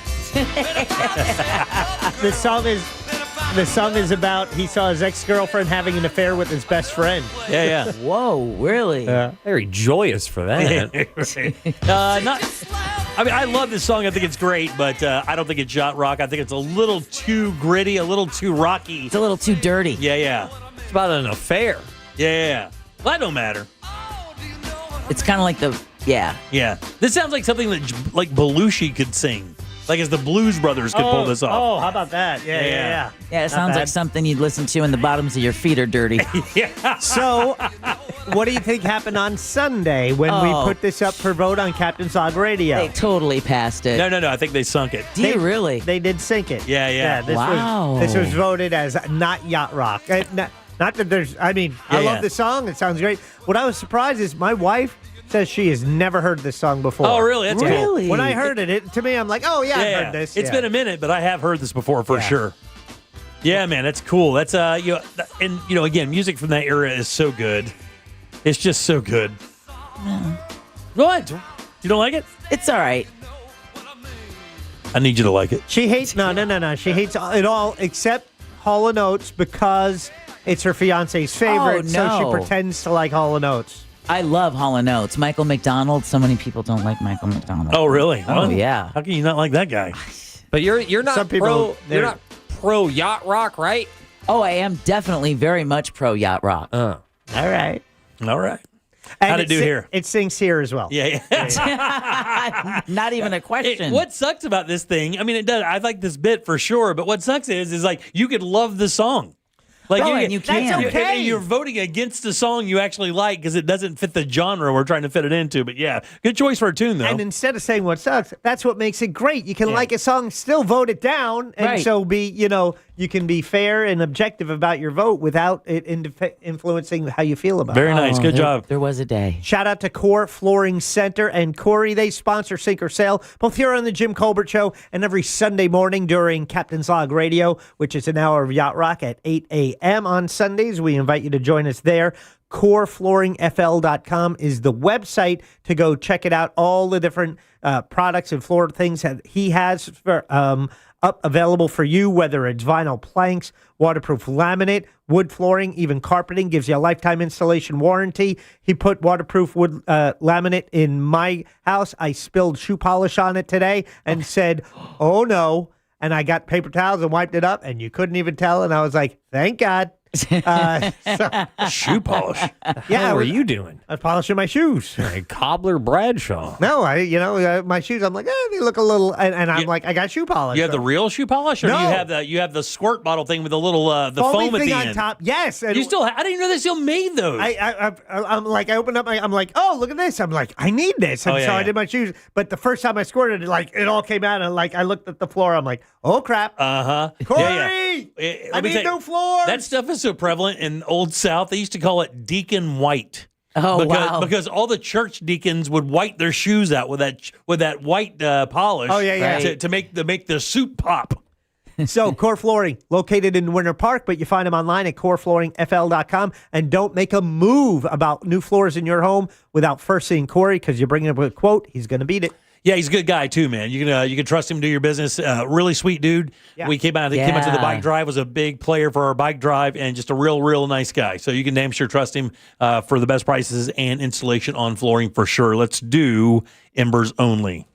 The song is about he saw his ex-girlfriend having an affair with his best friend. Yeah. Whoa, really? Very joyous for that. I love this song. I think it's great, but I don't think it's yacht rock. I think it's a little too gritty, a little too rocky. It's a little too dirty. Yeah. It's about an affair. Yeah. Well, that don't matter. It's kind of like Yeah. This sounds like something that like Belushi could sing. Like as the Blues Brothers could pull this off. Oh, how about that? Yeah. Yeah, it sounds like something you'd listen to when the bottoms of your feet are dirty. Yeah. So, what do you think happened on Sunday when we put this up for vote on Captain's Log Radio? They totally passed it. No. I think they sunk it. Do you really? They did sink it. Yeah. This was voted as not yacht rock. Not that there's. I mean, I love the song. It sounds great. What I was surprised is my wife says she has never heard this song before. Oh, really? That's cool. When I heard it, to me, I'm like, oh, yeah, I've heard this. It's been a minute, but I have heard this before for sure. Yeah, man, that's cool. That's again, music from that era is so good. It's just so good. What? You don't like it? It's all right. I need you to like it. She hates no. She hates it all except Hall & Oates because it's her fiance's favorite, so she pretends to like Hall & Oates. I love Hall & Oates. Michael McDonald. So many people don't like Michael McDonald. Oh, really? Oh, yeah. How can you not like that guy? But you're not Some people, you're not pro yacht rock, right? Oh, I am definitely very much pro yacht rock. All right. And How'd it do here? It sings here as well. Yeah. Not even a question. What sucks about this thing, I mean, it does. I like this bit for sure, but what sucks is like you could love the song. Like you can. That's okay. And you're voting against the song you actually like because it doesn't fit the genre we're trying to fit it into. But yeah, good choice for a tune, though. And instead of saying what sucks, that's what makes it great. You can like a song, still vote it down, and so be, you can be fair and objective about your vote without it influencing how you feel about it. Very nice. Good job. There was a day. Shout out to Core Flooring Center and Corey. They sponsor Sink or Sail, both here on the Jim Colbert Show and every Sunday morning during Captain's Log Radio, which is an hour of Yacht Rock at 8 a.m. on Sundays. We invite you to join us there. CoreFlooringFL.com is the website to go check it out. All the different products and floor things that he has for, up available for you, whether it's vinyl planks, waterproof laminate, wood flooring, even carpeting, gives you a lifetime installation warranty. He put waterproof wood laminate in my house. I spilled shoe polish on it today and said, oh no. And I got paper towels and wiped it up, and you couldn't even tell. And I was like, thank God. Shoe polish. Yeah, what were you doing? I was polishing my shoes. Like Cobbler Bradshaw. No, my shoes. I'm like, they look a little, and I'm like, I got shoe polish. You have the real shoe polish, or No. you have the squirt bottle thing with the little the foamy foam at thing the on end. top. Yes, and You still? I didn't even know they still made those. I'm like, I opened up I'm like, oh, look at this. I'm like, I need this. And Oh, yeah, so I yeah. did my shoes. But the first time I squirted it, like, it all came out. And like, I looked at the floor. I'm like, oh, crap. Corey, I need new floors. That stuff is so prevalent in Old South. They used to call it Deacon White. Oh, wow. Because all the church deacons would white their shoes out with that white polish. Oh, yeah. To make the suit pop. So, Core Flooring, located in Winter Park, but you find them online at coreflooringfl.com. And don't make a move about new floors in your home without first seeing Corey, because you're bringing up a quote. He's going to beat it. Yeah, he's a good guy too, man. You can trust him to do your business. Really sweet dude. Yeah. We came out to the bike drive. Was a big player for our bike drive, and just a real nice guy. So you can damn sure trust him for the best prices and installation on flooring for sure. Let's do Embers only.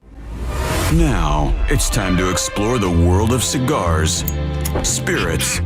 Now, it's time to explore the world of cigars, spirits,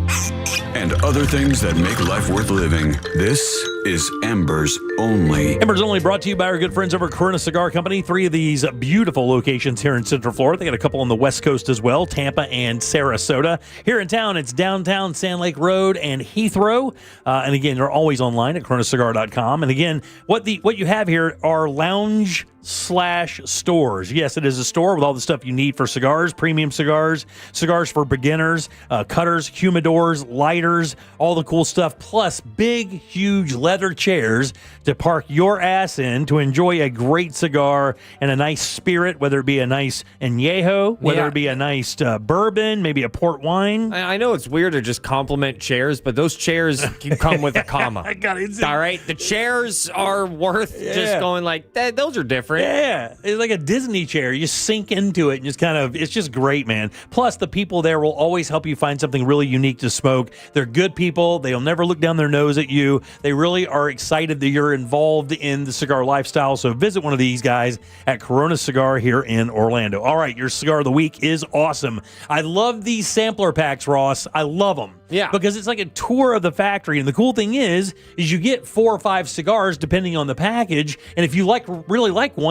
and other things that make life worth living. This is Embers Only. Embers Only brought to you by our good friends over at Corona Cigar Company. 3 of these beautiful locations here in Central Florida. They got a couple on the West Coast as well, Tampa and Sarasota. Here in town, it's downtown Sand Lake Road and Heathrow. And again, they're always online at coronacigar.com. And again, what you have here are lounge/stores. Yes, it is a store with all the stuff you need for cigars, premium cigars, cigars for beginners, cutters, humidors, lighters, all the cool stuff, plus big, huge leather chairs to park your ass in to enjoy a great cigar and a nice spirit, whether it be a nice añejo, whether it be a nice bourbon, maybe a port wine. I know it's weird to just compliment chairs, but those chairs can come with a comma. I got it. All right? The chairs are worth just going like, those are different. Yeah, it's like a Disney chair. You sink into it and just it's just great, man. Plus, the people there will always help you find something really unique to smoke. They're good people. They'll never look down their nose at you. They really are excited that you're involved in the cigar lifestyle. So visit one of these guys at Corona Cigar here in Orlando. All right, your cigar of the week is awesome. I love these sampler packs, Ross. I love them. Yeah. Because it's like a tour of the factory. And the cool thing is you get 4 or 5 cigars depending on the package. And if you really like one,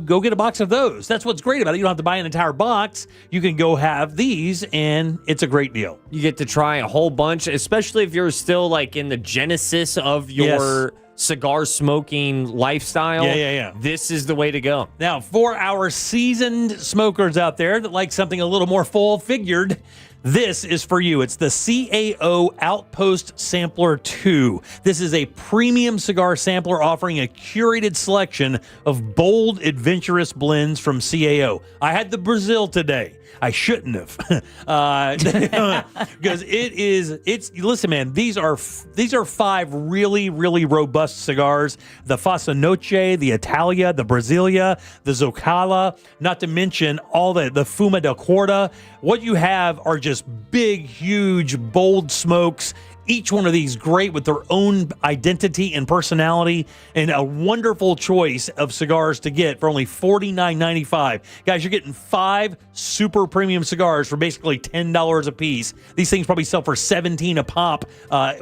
go get a box of those. That's what's great about it. You don't have to buy an entire box. You can go have these, and it's a great deal. You get to try a whole bunch, especially if you're still like in the genesis of your cigar smoking lifestyle. Yeah. This is the way to go. Now, for our seasoned smokers out there that like something a little more full-figured, this is for you. It's the CAO Outpost Sampler 2. This is a premium cigar sampler offering a curated selection of bold, adventurous blends from CAO. I had the Brazil today. I shouldn't have, because listen, man, these are 5 really, really robust cigars. The Fassa Noche, the Italia, the Brasilia, the Zocala, not to mention all the Fuma del Corda. What you have are just big, huge, bold smokes. Each one of these great with their own identity and personality, and a wonderful choice of cigars to get for only $49.95. Guys, you're getting 5 super premium cigars for basically $10 a piece. These things probably sell for $17 a pop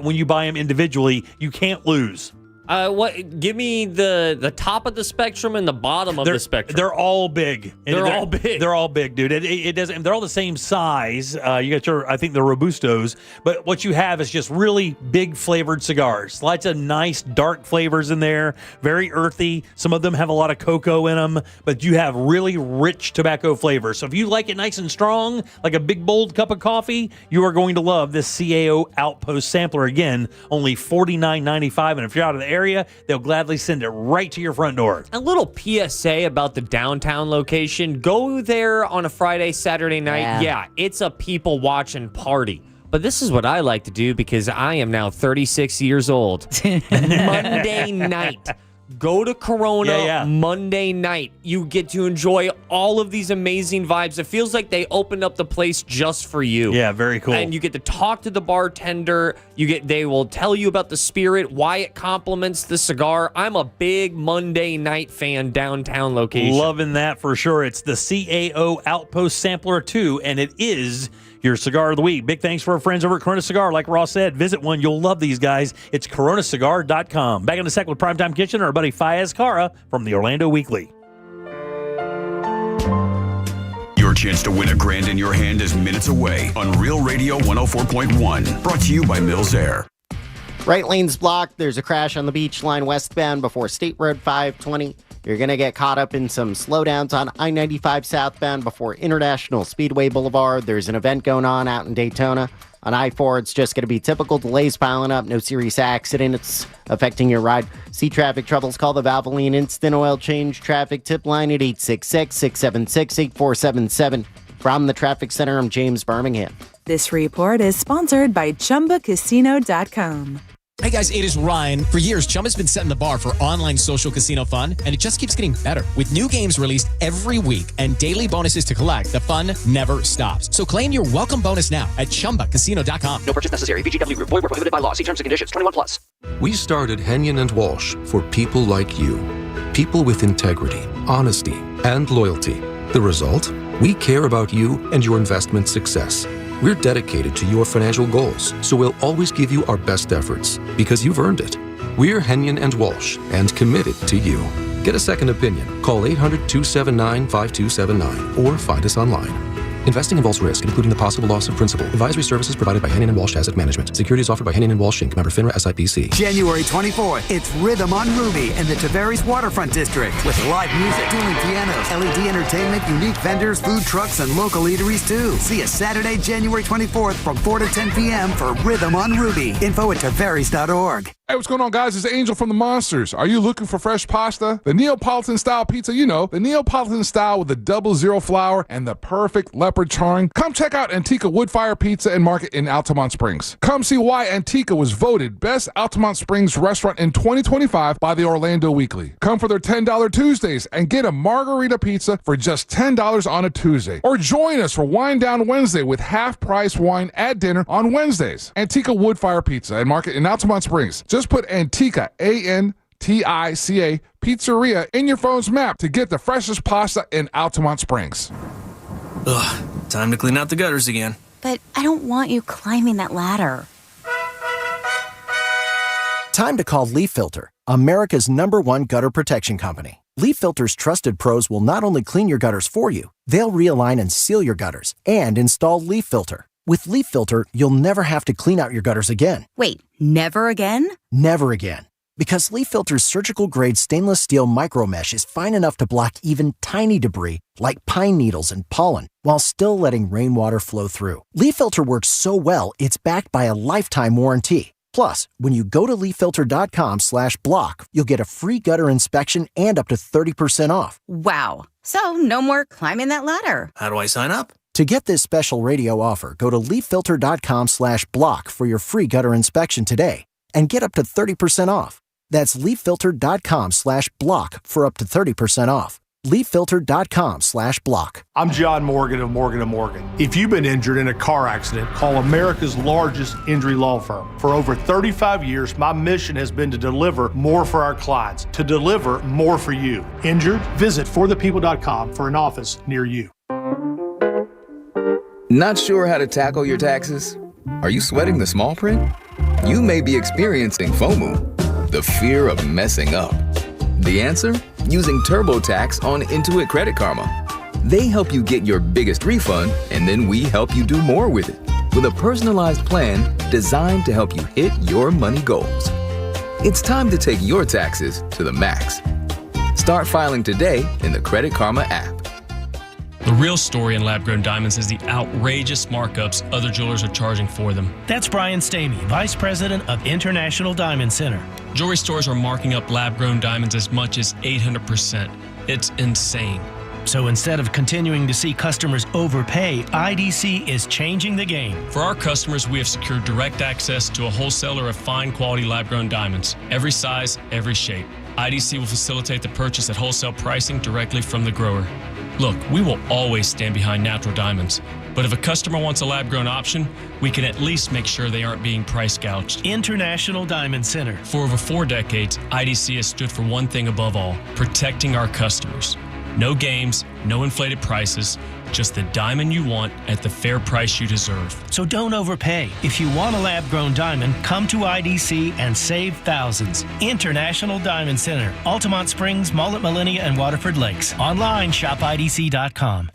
when you buy them individually. You can't lose. What? Give me the top of the spectrum and the bottom of the spectrum. They're all big. They're all big. They're all big, dude. It doesn't. They're all the same size. You got I think the Robustos, but what you have is just really big flavored cigars. Lots of nice dark flavors in there. Very earthy. Some of them have a lot of cocoa in them, but you have really rich tobacco flavors. So if you like it nice and strong, like a big bold cup of coffee, you are going to love this CAO Outpost sampler. Again, only $49.95, and if you're out of the area, they'll gladly send it right to your front door. A little PSA about the downtown location. Go there on a Friday, Saturday night. Yeah, it's a people watching party. But this is what I like to do because I am now 36 years old. Monday night. Go to Corona Monday night. You get to enjoy all of these amazing vibes. It feels like they opened up the place just for you. Yeah, very cool. And you get to talk to the bartender. They will tell you about the spirit, why it complements the cigar. I'm a big Monday night fan, downtown location. Loving that for sure. It's the CAO Outpost Sampler 2, and it is your cigar of the week. Big thanks for our friends over at Corona Cigar. Like Ross said, visit one. You'll love these guys. It's coronacigar.com. Back in a sec with Primetime Kitchen, our buddy Fayez Cara from the Orlando Weekly. Your chance to win $1,000 in your hand is minutes away on Real Radio 104.1. Brought to you by Mills Air. Right lane's blocked. There's a crash on the beach line westbound before State Road 520. You're going to get caught up in some slowdowns on I-95 southbound before International Speedway Boulevard. There's an event going on out in Daytona. On I-4, it's just going to be typical delays piling up. No serious accidents affecting your ride. See traffic troubles? Call the Valvoline Instant Oil Change Traffic Tip Line at 866-676-8477. From the Traffic Center, I'm James Birmingham. This report is sponsored by ChumbaCasino.com. Hey guys, it is Ryan. For years, Chumba's been setting the bar for online social casino fun, and it just keeps getting better. With new games released every week and daily bonuses to collect, the fun never stops. So claim your welcome bonus now at ChumbaCasino.com. No purchase necessary. VGW Group. Void where prohibited by law. See terms and conditions. 21+. We started Henyon & Walsh for people like you. People with integrity, honesty, and loyalty. The result? We care about you and your investment success. We're dedicated to your financial goals, so we'll always give you our best efforts because you've earned it. We're Henyon & Walsh and committed to you. Get a second opinion. Call 800-279-5279 or find us online. Investing involves risk, including the possible loss of principal. Advisory services provided by Henyon & Walsh Asset Management. Securities offered by Henyon & Walsh Inc. Member FINRA SIPC. January 24th, it's Rhythm on Ruby in the Tavares Waterfront District with live music, dueling pianos, LED entertainment, unique vendors, food trucks, and local eateries too. See us Saturday, January 24th from 4 to 10 p.m. for Rhythm on Ruby. Info at Tavares.org. Hey, what's going on, guys? It's Angel from the Monsters. Are you looking for fresh pasta? The Neapolitan-style pizza, you know, the Neapolitan style with the 00 flour and the perfect leopard charring. Come check out Antica Woodfire Pizza and Market in Altamont Springs. Come see why Antica was voted Best Altamont Springs Restaurant in 2025 by the Orlando Weekly. Come for their $10 Tuesdays and get a margarita pizza for just $10 on a Tuesday. Or join us for Wine Down Wednesday with half-price wine at dinner on Wednesdays. Antica Woodfire Pizza and Market in Altamont Springs. Just put Antica, A-N-T-I-C-A, Pizzeria in your phone's map to get the freshest pasta in Altamont Springs. Ugh, time to clean out the gutters again. But I don't want you climbing that ladder. Time to call Leaf Filter, America's #1 gutter protection company. Leaf Filter's trusted pros will not only clean your gutters for you, they'll realign and seal your gutters and install Leaf Filter. With Leaf Filter, you'll never have to clean out your gutters again. Wait, never again? Never again. Because Leaf Filter's surgical-grade stainless steel micromesh is fine enough to block even tiny debris like pine needles and pollen while still letting rainwater flow through. Leaf Filter works so well, it's backed by a lifetime warranty. Plus, when you go to leaffilter.com/block, you'll get a free gutter inspection and up to 30% off. Wow. So no more climbing that ladder. How do I sign up? To get this special radio offer, go to leaffilter.com/block for your free gutter inspection today and get up to 30% off. That's leaffilter.com/block for up to 30% off. leaffilter.com/block. I'm John Morgan of Morgan & Morgan. If you've been injured in a car accident, call America's largest injury law firm. For over 35 years, my mission has been to deliver more for our clients, to deliver more for you. Injured? Visit forthepeople.com for an office near you. Not sure how to tackle your taxes? Are you sweating the small print? You may be experiencing FOMO. The fear of messing up. The answer? Using TurboTax on Intuit Credit Karma. They help you get your biggest refund, and then we help you do more with it. With a personalized plan designed to help you hit your money goals. It's time to take your taxes to the max. Start filing today in the Credit Karma app. The real story in lab-grown diamonds is the outrageous markups other jewelers are charging for them. That's Brian Stamey, Vice President of International Diamond Center. Jewelry stores are marking up lab-grown diamonds as much as 800%. It's insane. So instead of continuing to see customers overpay, IDC is changing the game. For our customers, we have secured direct access to a wholesaler of fine quality lab-grown diamonds. Every size, every shape. IDC will facilitate the purchase at wholesale pricing directly from the grower. Look, we will always stand behind natural diamonds. But if a customer wants a lab-grown option, we can at least make sure they aren't being price gouged. International Diamond Center. For over 4 decades, IDC has stood for one thing above all, protecting our customers. No games, no inflated prices, just the diamond you want at the fair price you deserve. So don't overpay. If you want a lab-grown diamond, come to IDC and save thousands. International Diamond Center, Altamont Springs, Mullet, Millenia, and Waterford Lakes. Online, shopidc.com.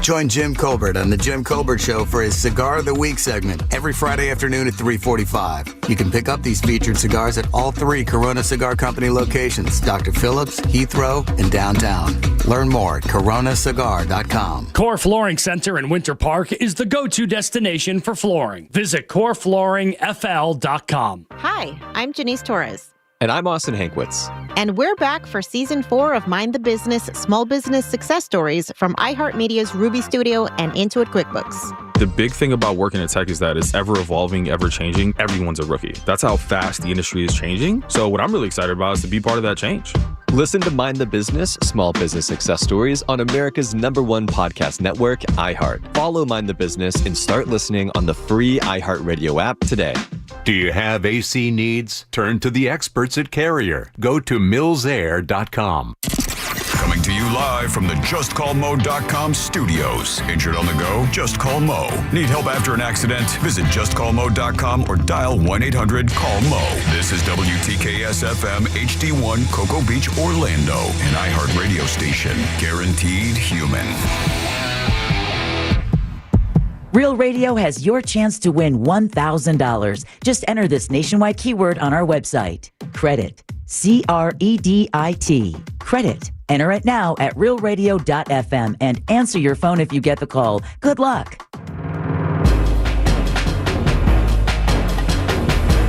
Join Jim Colbert on The Jim Colbert Show for his Cigar of the Week segment every Friday afternoon at 3:45. You can pick up these featured cigars at all 3 Corona Cigar Company locations, Dr. Phillips, Heathrow, and downtown. Learn more at coronacigar.com. Core Flooring Center in Winter Park is the go-to destination for flooring. Visit coreflooringfl.com. Hi, I'm Janice Torres. And I'm Austin Hankwitz. And we're back for Season 4 of Mind the Business Small Business Success Stories from iHeartMedia's Ruby Studio and Intuit QuickBooks. The big thing about working in tech is that it's ever evolving, ever changing. Everyone's a rookie. That's how fast the industry is changing. So what I'm really excited about is to be part of that change. Listen to Mind the Business Small Business Success Stories on America's #1 podcast network, iHeart. Follow Mind the Business and start listening on the free iHeartRadio app today. Do you have AC needs? Turn to the experts at Carrier. Go to millsair.com. Coming to you live from the JustCallMo.com studios. Injured on the go? Just call Mo. Need help after an accident? Visit JustCallMo.com or dial 1-800-CALL-MO. This is WTKS-FM HD1 Cocoa Beach, Orlando, an iHeart radio station. Guaranteed human. Real Radio has your chance to win $1,000. Just enter this nationwide keyword on our website. Credit. CREDIT. Credit. Enter it now at realradio.fm and answer your phone if you get the call. Good luck.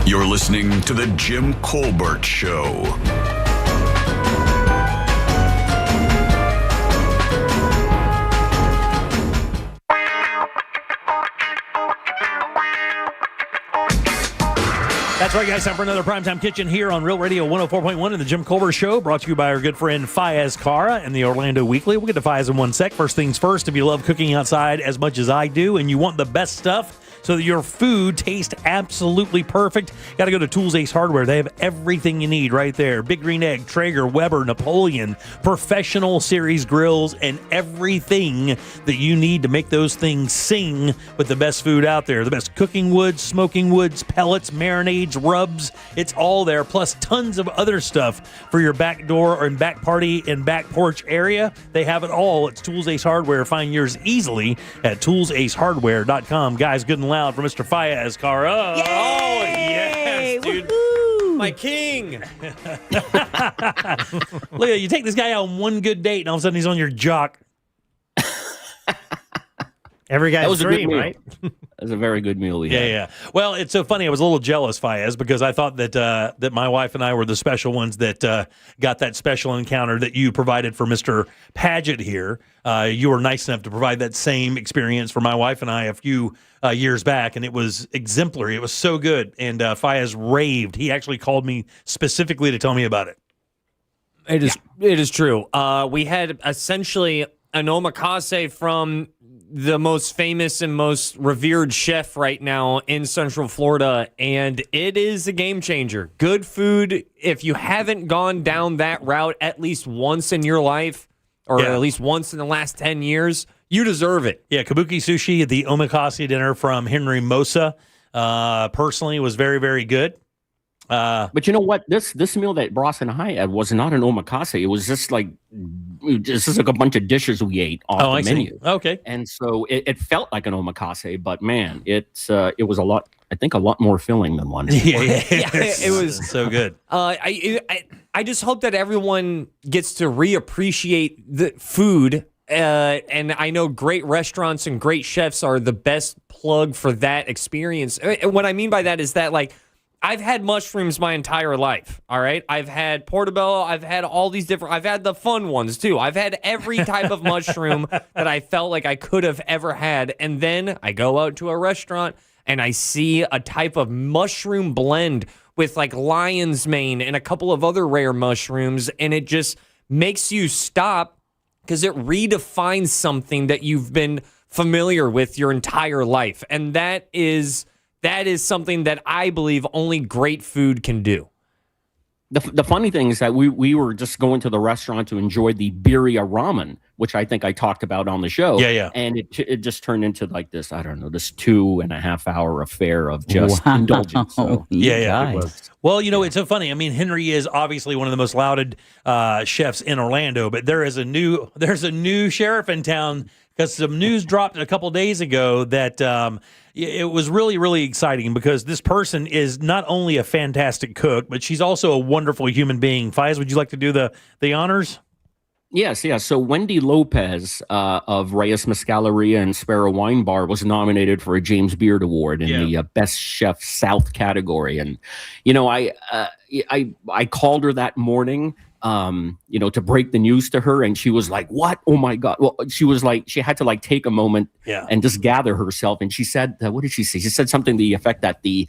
You're listening to The Jim Colbert Show. That's right, guys. Time for another Primetime Kitchen here on Real Radio 104.1 and the Jim Colbert Show, brought to you by our good friend Fayez Cara and the Orlando Weekly. We'll get to Fayez in one sec. First things first, if you love cooking outside as much as I do and you want the best stuff so that your food tastes absolutely perfect, got to go to Tools Ace Hardware. They have everything you need right there. Big Green Egg, Traeger, Weber, Napoleon, professional series grills, and everything that you need to make those things sing with the best food out there. The best cooking woods, smoking woods, pellets, marinades, rubs. It's all there, plus tons of other stuff for your back door or in back party and back porch area. They have it all. It's Tools Ace Hardware. Find yours easily at toolsacehardware.com. Guys, good and loud for Mr. Fayez Cara. Oh, yes, dude. Woo-hoo. My king. Look at you, take this guy out on one good date and all of a sudden he's on your jock. Every guy's dream, right? That was a very good meal we had. Yeah. Well, it's so funny. I was a little jealous, Fayez, because I thought that that my wife and I were the special ones that got that special encounter that you provided for Mr. Paget here. You were nice enough to provide that same experience for my wife and I a few years back, and it was exemplary. It was so good, and Fayez raved. He actually called me specifically to tell me about it. It is true. We had essentially an omakase from the most famous and most revered chef right now in Central Florida, and it is a game changer. Good food. If you haven't gone down that route at least once in your life, or at least once in the last 10 years, you deserve it. Yeah, Kabuki Sushi, the omakase dinner from Henry Mosa, personally was very, very good. But you know what? This meal that Ross and I had was not an omakase. It was just like a bunch of dishes we ate off the menu. Okay, and so it felt like an omakase, but man, it was a lot. I think a lot more filling than one. It was so good. I just hope that everyone gets to reappreciate the food. And I know great restaurants and great chefs are the best plug for that experience. What I mean by that is that, like, I've had mushrooms my entire life, all right? I've had portobello. I've had all these different... I've had the fun ones, too. I've had every type of mushroom that I felt like I could have ever had. And then I go out to a restaurant and I see a type of mushroom blend with, like, lion's mane and a couple of other rare mushrooms, and it just makes you stop because it redefines something that you've been familiar with your entire life. And that is something that I believe only great food can do. The funny thing is that we were just going to the restaurant to enjoy the birria ramen, which I think I talked about on the show. Yeah. And it just turned into like this, I don't know, this 2.5 hour affair of just indulgence. So, yeah. Well, you know, it's so funny. I mean, Henry is obviously one of the most lauded chefs in Orlando, but there's a new sheriff in town because some news dropped a couple days ago that it was really, really exciting because this person is not only a fantastic cook, but she's also a wonderful human being. Faiz, would you like to do the honors? Yes. So Wendy Lopez of Reyes Mescaleria and Sparrow Wine Bar was nominated for a James Beard Award in the Best Chef South category. And, you know, I called her that morning, to break the news to her. And she was like, what? Oh, my God. Well, she was like, she had to like take a moment and just gather herself. And she said, what did she say? She said something to the effect that the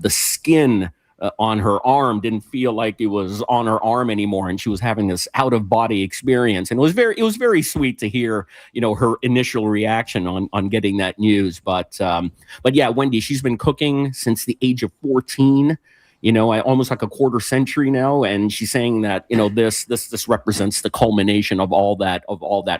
skin on her arm didn't feel like it was on her arm anymore, and she was having this out of body experience. And it was very sweet to hear, her initial reaction on getting that news. But yeah, Wendy, she's been cooking since the age of 14. Almost like a quarter century now, and she's saying that this represents the culmination of all that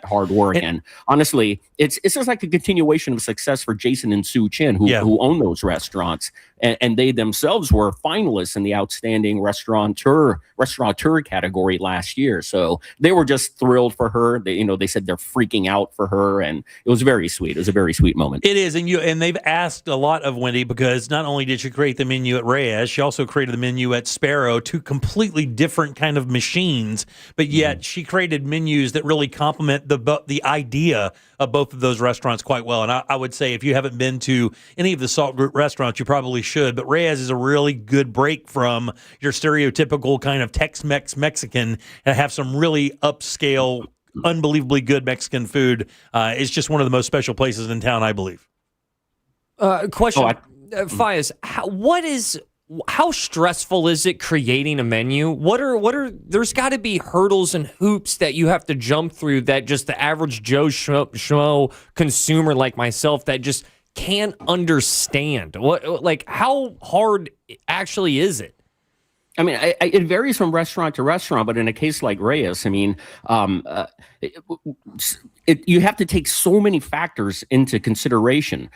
hard work. And honestly, it's just like a continuation of success for Jason and Sue Chin, who own those restaurants, and they themselves were finalists in the outstanding restaurateur category last year. So they were just thrilled for her. They said they're freaking out for her, and it was very sweet. It was a very sweet moment. It is, and they've asked a lot of Wendy because not only did she create the menu at Reyes, she also created the menu at Sparrow, two completely different kind of machines, but yet she created menus that really complement the idea of both of those restaurants quite well. And I would say if you haven't been to any of the Salt Group restaurants, you probably should. But Reyes is a really good break from your stereotypical kind of Tex-Mex Mexican and have some really upscale, unbelievably good Mexican food. It's just one of the most special places in town, I believe. Question, Faiz, how stressful is it creating a menu? What are there's got to be hurdles and hoops that you have to jump through that just the average Joe Schmo consumer like myself that just can't understand. How hard actually is it? I mean, it varies from restaurant to restaurant, but in a case like Reyes, I mean, you have to take so many factors into consideration.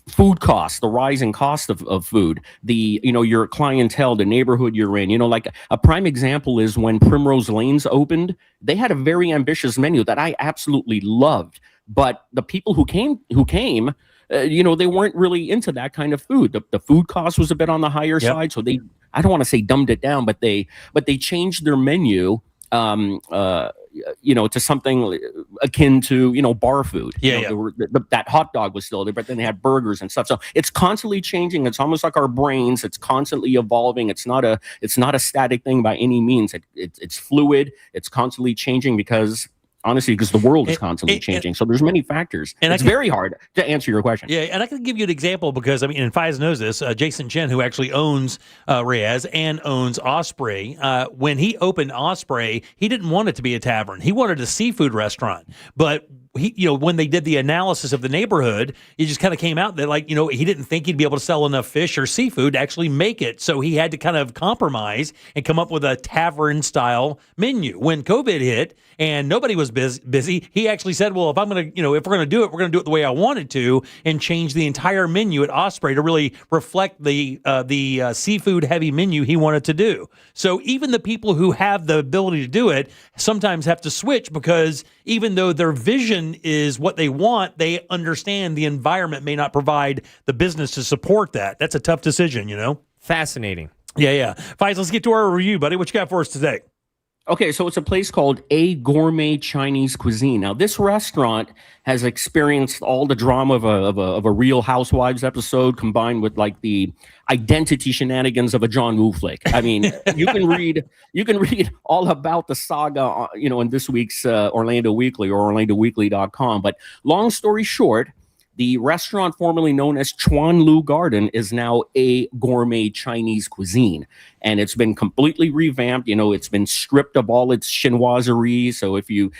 Food costs, the rising cost of food, your clientele, the neighborhood you're in. Like a prime example is when Primrose Lanes opened, they had a very ambitious menu that I absolutely loved. But the people who came, they weren't really into that kind of food. The food cost was a bit on the higher side, so I don't want to say dumbed it down, but they changed their menu to something akin to, bar food. That hot dog was still there, but then they had burgers and stuff. So it's constantly changing. It's almost like our brains. It's constantly evolving. It's not a static thing by any means. It's fluid. It's constantly changing because the world is constantly changing. So there's many factors. And it's very hard to answer your question. Yeah, and I can give you an example because, and Faiz knows this, Jason Chen, who actually owns Reyes and owns Osprey, when he opened Osprey, he didn't want it to be a tavern. He wanted a seafood restaurant. But when they did the analysis of the neighborhood, it just kind of came out that he didn't think he'd be able to sell enough fish or seafood to actually make it. So he had to kind of compromise and come up with a tavern style menu. When COVID hit and nobody was busy, he actually said, well, if we're going to do it, we're going to do it the way I wanted to, and change the entire menu at Osprey to really reflect the seafood heavy menu he wanted to do. So even the people who have the ability to do it sometimes have to switch, because even though their vision is what they want, they understand the environment may not provide the business to support that. That's a tough decision, Fascinating. Yeah. Faiz, let's get to our review, buddy. What you got for us today? Okay, so it's a place called A Gourmet Chinese Cuisine. Now, this restaurant has experienced all the drama of a Real Housewives episode combined with the identity shenanigans of a John Woo flick. I mean, you can read all about the saga, in this week's Orlando Weekly or OrlandoWeekly.com. But long story short, the restaurant formerly known as Chuan Lu Garden is now A Gourmet Chinese Cuisine. And it's been completely revamped. It's been stripped of all its chinoiserie. So if you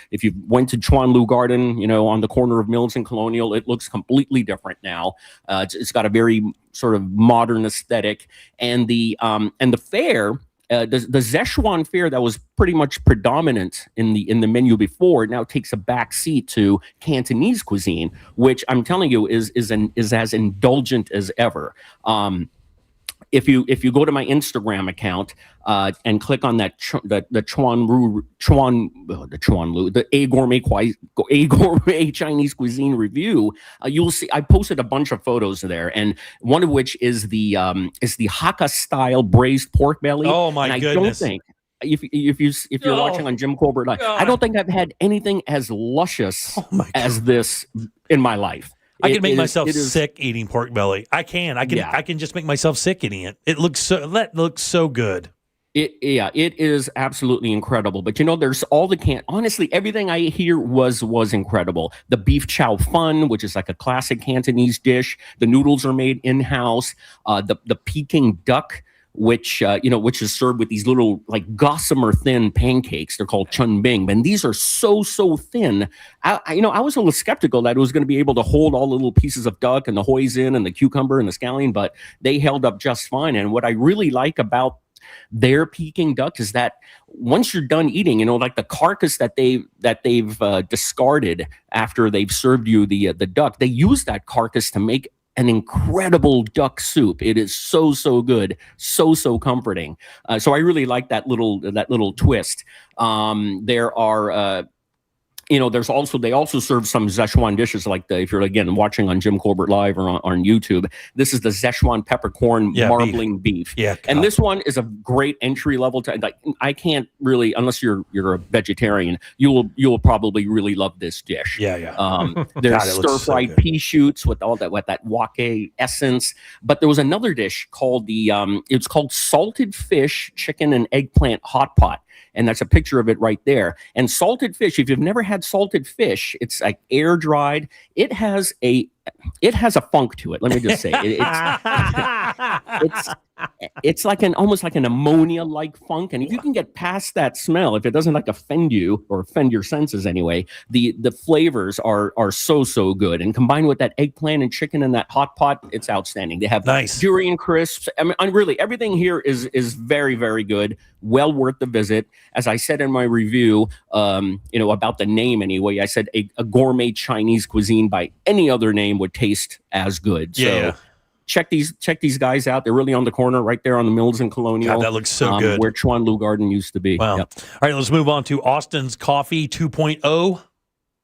went to Chuan Lu Garden, on the corner of Mills and Colonial, it looks completely different now. It's got a very sort of modern aesthetic. And the fare, the Szechuan fare that was pretty much predominant in the menu before now takes a back seat to Cantonese cuisine, which I'm telling you is as indulgent as ever. If you go to my Instagram account and click on that the A Gourmet Chinese Cuisine review, you'll see I posted a bunch of photos there, and one of which is the Hakka style braised pork belly. Oh my goodness! I don't think if you're watching on Jim Colbert Live, I don't think I've had anything as luscious as this in my life. I can make myself sick eating pork belly. I can just make myself sick eating it. That looks so good. It is absolutely incredible. But there's all honestly, everything I hear was incredible. The beef chow fun, which is like a classic Cantonese dish. The noodles are made in-house. The Peking duck, which is served with these little gossamer thin pancakes. They're called chun bing, and these are so thin. I was a little skeptical that it was going to be able to hold all the little pieces of duck and the hoisin and the cucumber and the scallion, but they held up just fine. And what I really like about their Peking duck is that once you're done eating, the carcass that they've discarded after they've served you the duck, they use that carcass to make an incredible duck soup. It is so good, so comforting. So I really like that little twist. There are they also serve some Szechuan dishes, if you're again watching on Jim Colbert Live or on YouTube. This is the Szechuan peppercorn marbling beef. Yeah, and this one is a great entry level. I can't really, unless you're a vegetarian, you'll probably really love this dish. Yeah. There's stir fried pea shoots with all that wok essence. But there was another dish called it's called salted fish, chicken, and eggplant hot pot. And that's a picture of it right there. And salted fish, if you've never had salted fish, it's like air dried. It has a funk to it. Let me just say, it's almost like an ammonia-like funk. And if you can get past that smell, if it doesn't offend you or offend your senses anyway, the flavors are so good. And combined with that eggplant and chicken and that hot pot, it's outstanding. They have durian crisps. I mean, really, everything here is very, very good. Well worth the visit. As I said in my review, about the name anyway, I said a gourmet Chinese cuisine by any other name would taste as good. So check these guys out. They're really on the corner right there on the Mills and Colonial. God, that looks so good. Where Chuan Lu Garden used to be. Wow. Yep. All right, let's move on to Austin's Coffee 2.0.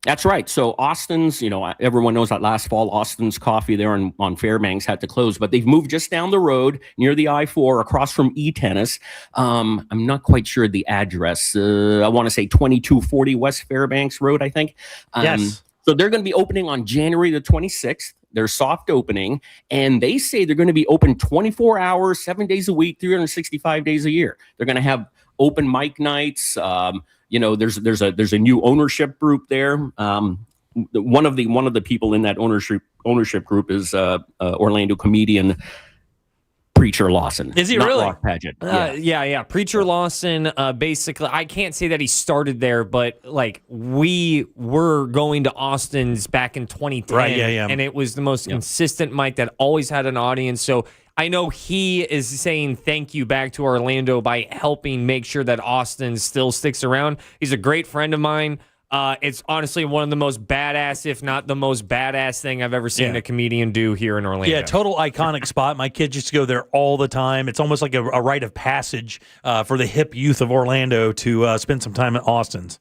That's right. So Austin's, everyone knows that last fall, Austin's Coffee there on Fairbanks had to close, but they've moved just down the road near the I-4 across from E-Tennis. I'm not quite sure the address. I want to say 2240 West Fairbanks Road, I think. Yes. So they're going to be opening on January the 26th. They're soft opening, and they say they're going to be open 24 hours, 7 days a week, 365 days a year. They're going to have open mic nights. There's a new ownership group there. One of the people in that ownership group is Orlando comedian Preacher Lawson. Is he not really? Rock Paget. Yeah. Preacher Lawson, basically, I can't say that he started there, but like we were going to Austin's back in 2010. Right, yeah. And it was the most consistent mic that always had an audience. So I know he is saying thank you back to Orlando by helping make sure that Austin still sticks around. He's a great friend of mine. It's honestly one of the most badass, if not the most badass thing I've ever seen a comedian do here in Orlando. Yeah, total iconic spot. My kids used to go there all the time. It's almost like a rite of passage for the hip youth of Orlando to spend some time at Austin's.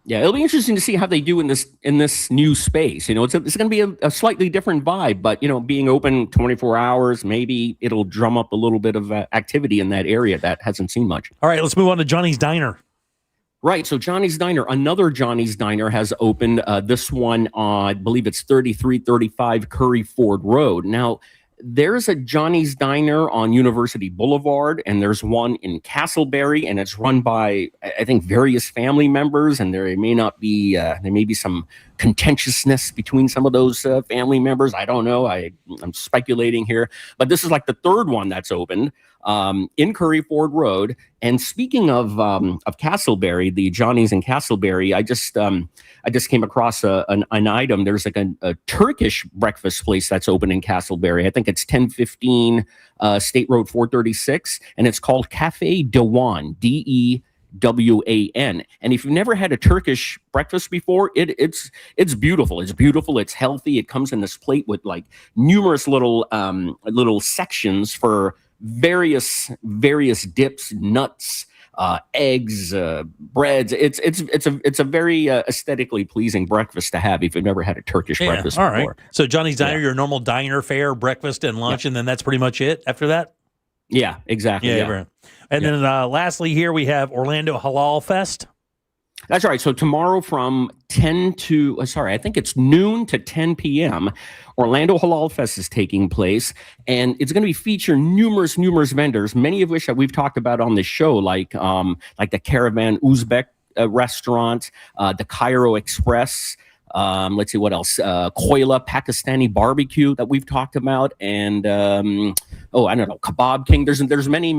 Yeah, it'll be interesting to see how they do in this new space. It's going to be a slightly different vibe, but being open 24 hours, maybe it'll drum up a little bit of activity in that area that hasn't seen much. All right, let's move on to Johnny's Diner. Right, so Johnny's Diner, another Johnny's Diner has opened. This one, I believe it's 3335 Curry Ford Road. Now, there's a Johnny's Diner on University Boulevard, and there's one in Castleberry, and it's run by, I think, various family members, and there may be some contentiousness between some of those family members. I don't know. I'm speculating here, but this is like the third one that's opened in Curry Ford Road. And speaking of Castleberry, the Johnny's in Castleberry, I just came across an item. There's like a Turkish breakfast place that's open in Castleberry. I think it's 1015 State Road 436, and it's called Cafe Dewan, DEWAN. And if you've never had a Turkish breakfast before, it's beautiful. It's beautiful. It's healthy. It comes in this plate with like numerous little sections for various dips, nuts, eggs, breads. It's a very aesthetically pleasing breakfast to have if you've never had a Turkish breakfast all before. right. So Johnny's Diner, your normal diner fare, breakfast and lunch, and then that's pretty much it after that? Yeah, exactly. Yeah. Right. And then lastly here we have Orlando Halal Fest. That's right. So tomorrow from I think it's noon to 10 p.m., Orlando Halal Fest is taking place, and it's going to be featuring numerous vendors, many of which that we've talked about on this show, like the Caravan Uzbek restaurant, the Cairo Express. Let's see what else. Koila Pakistani barbecue that we've talked about, and I don't know, Kebab King. There's many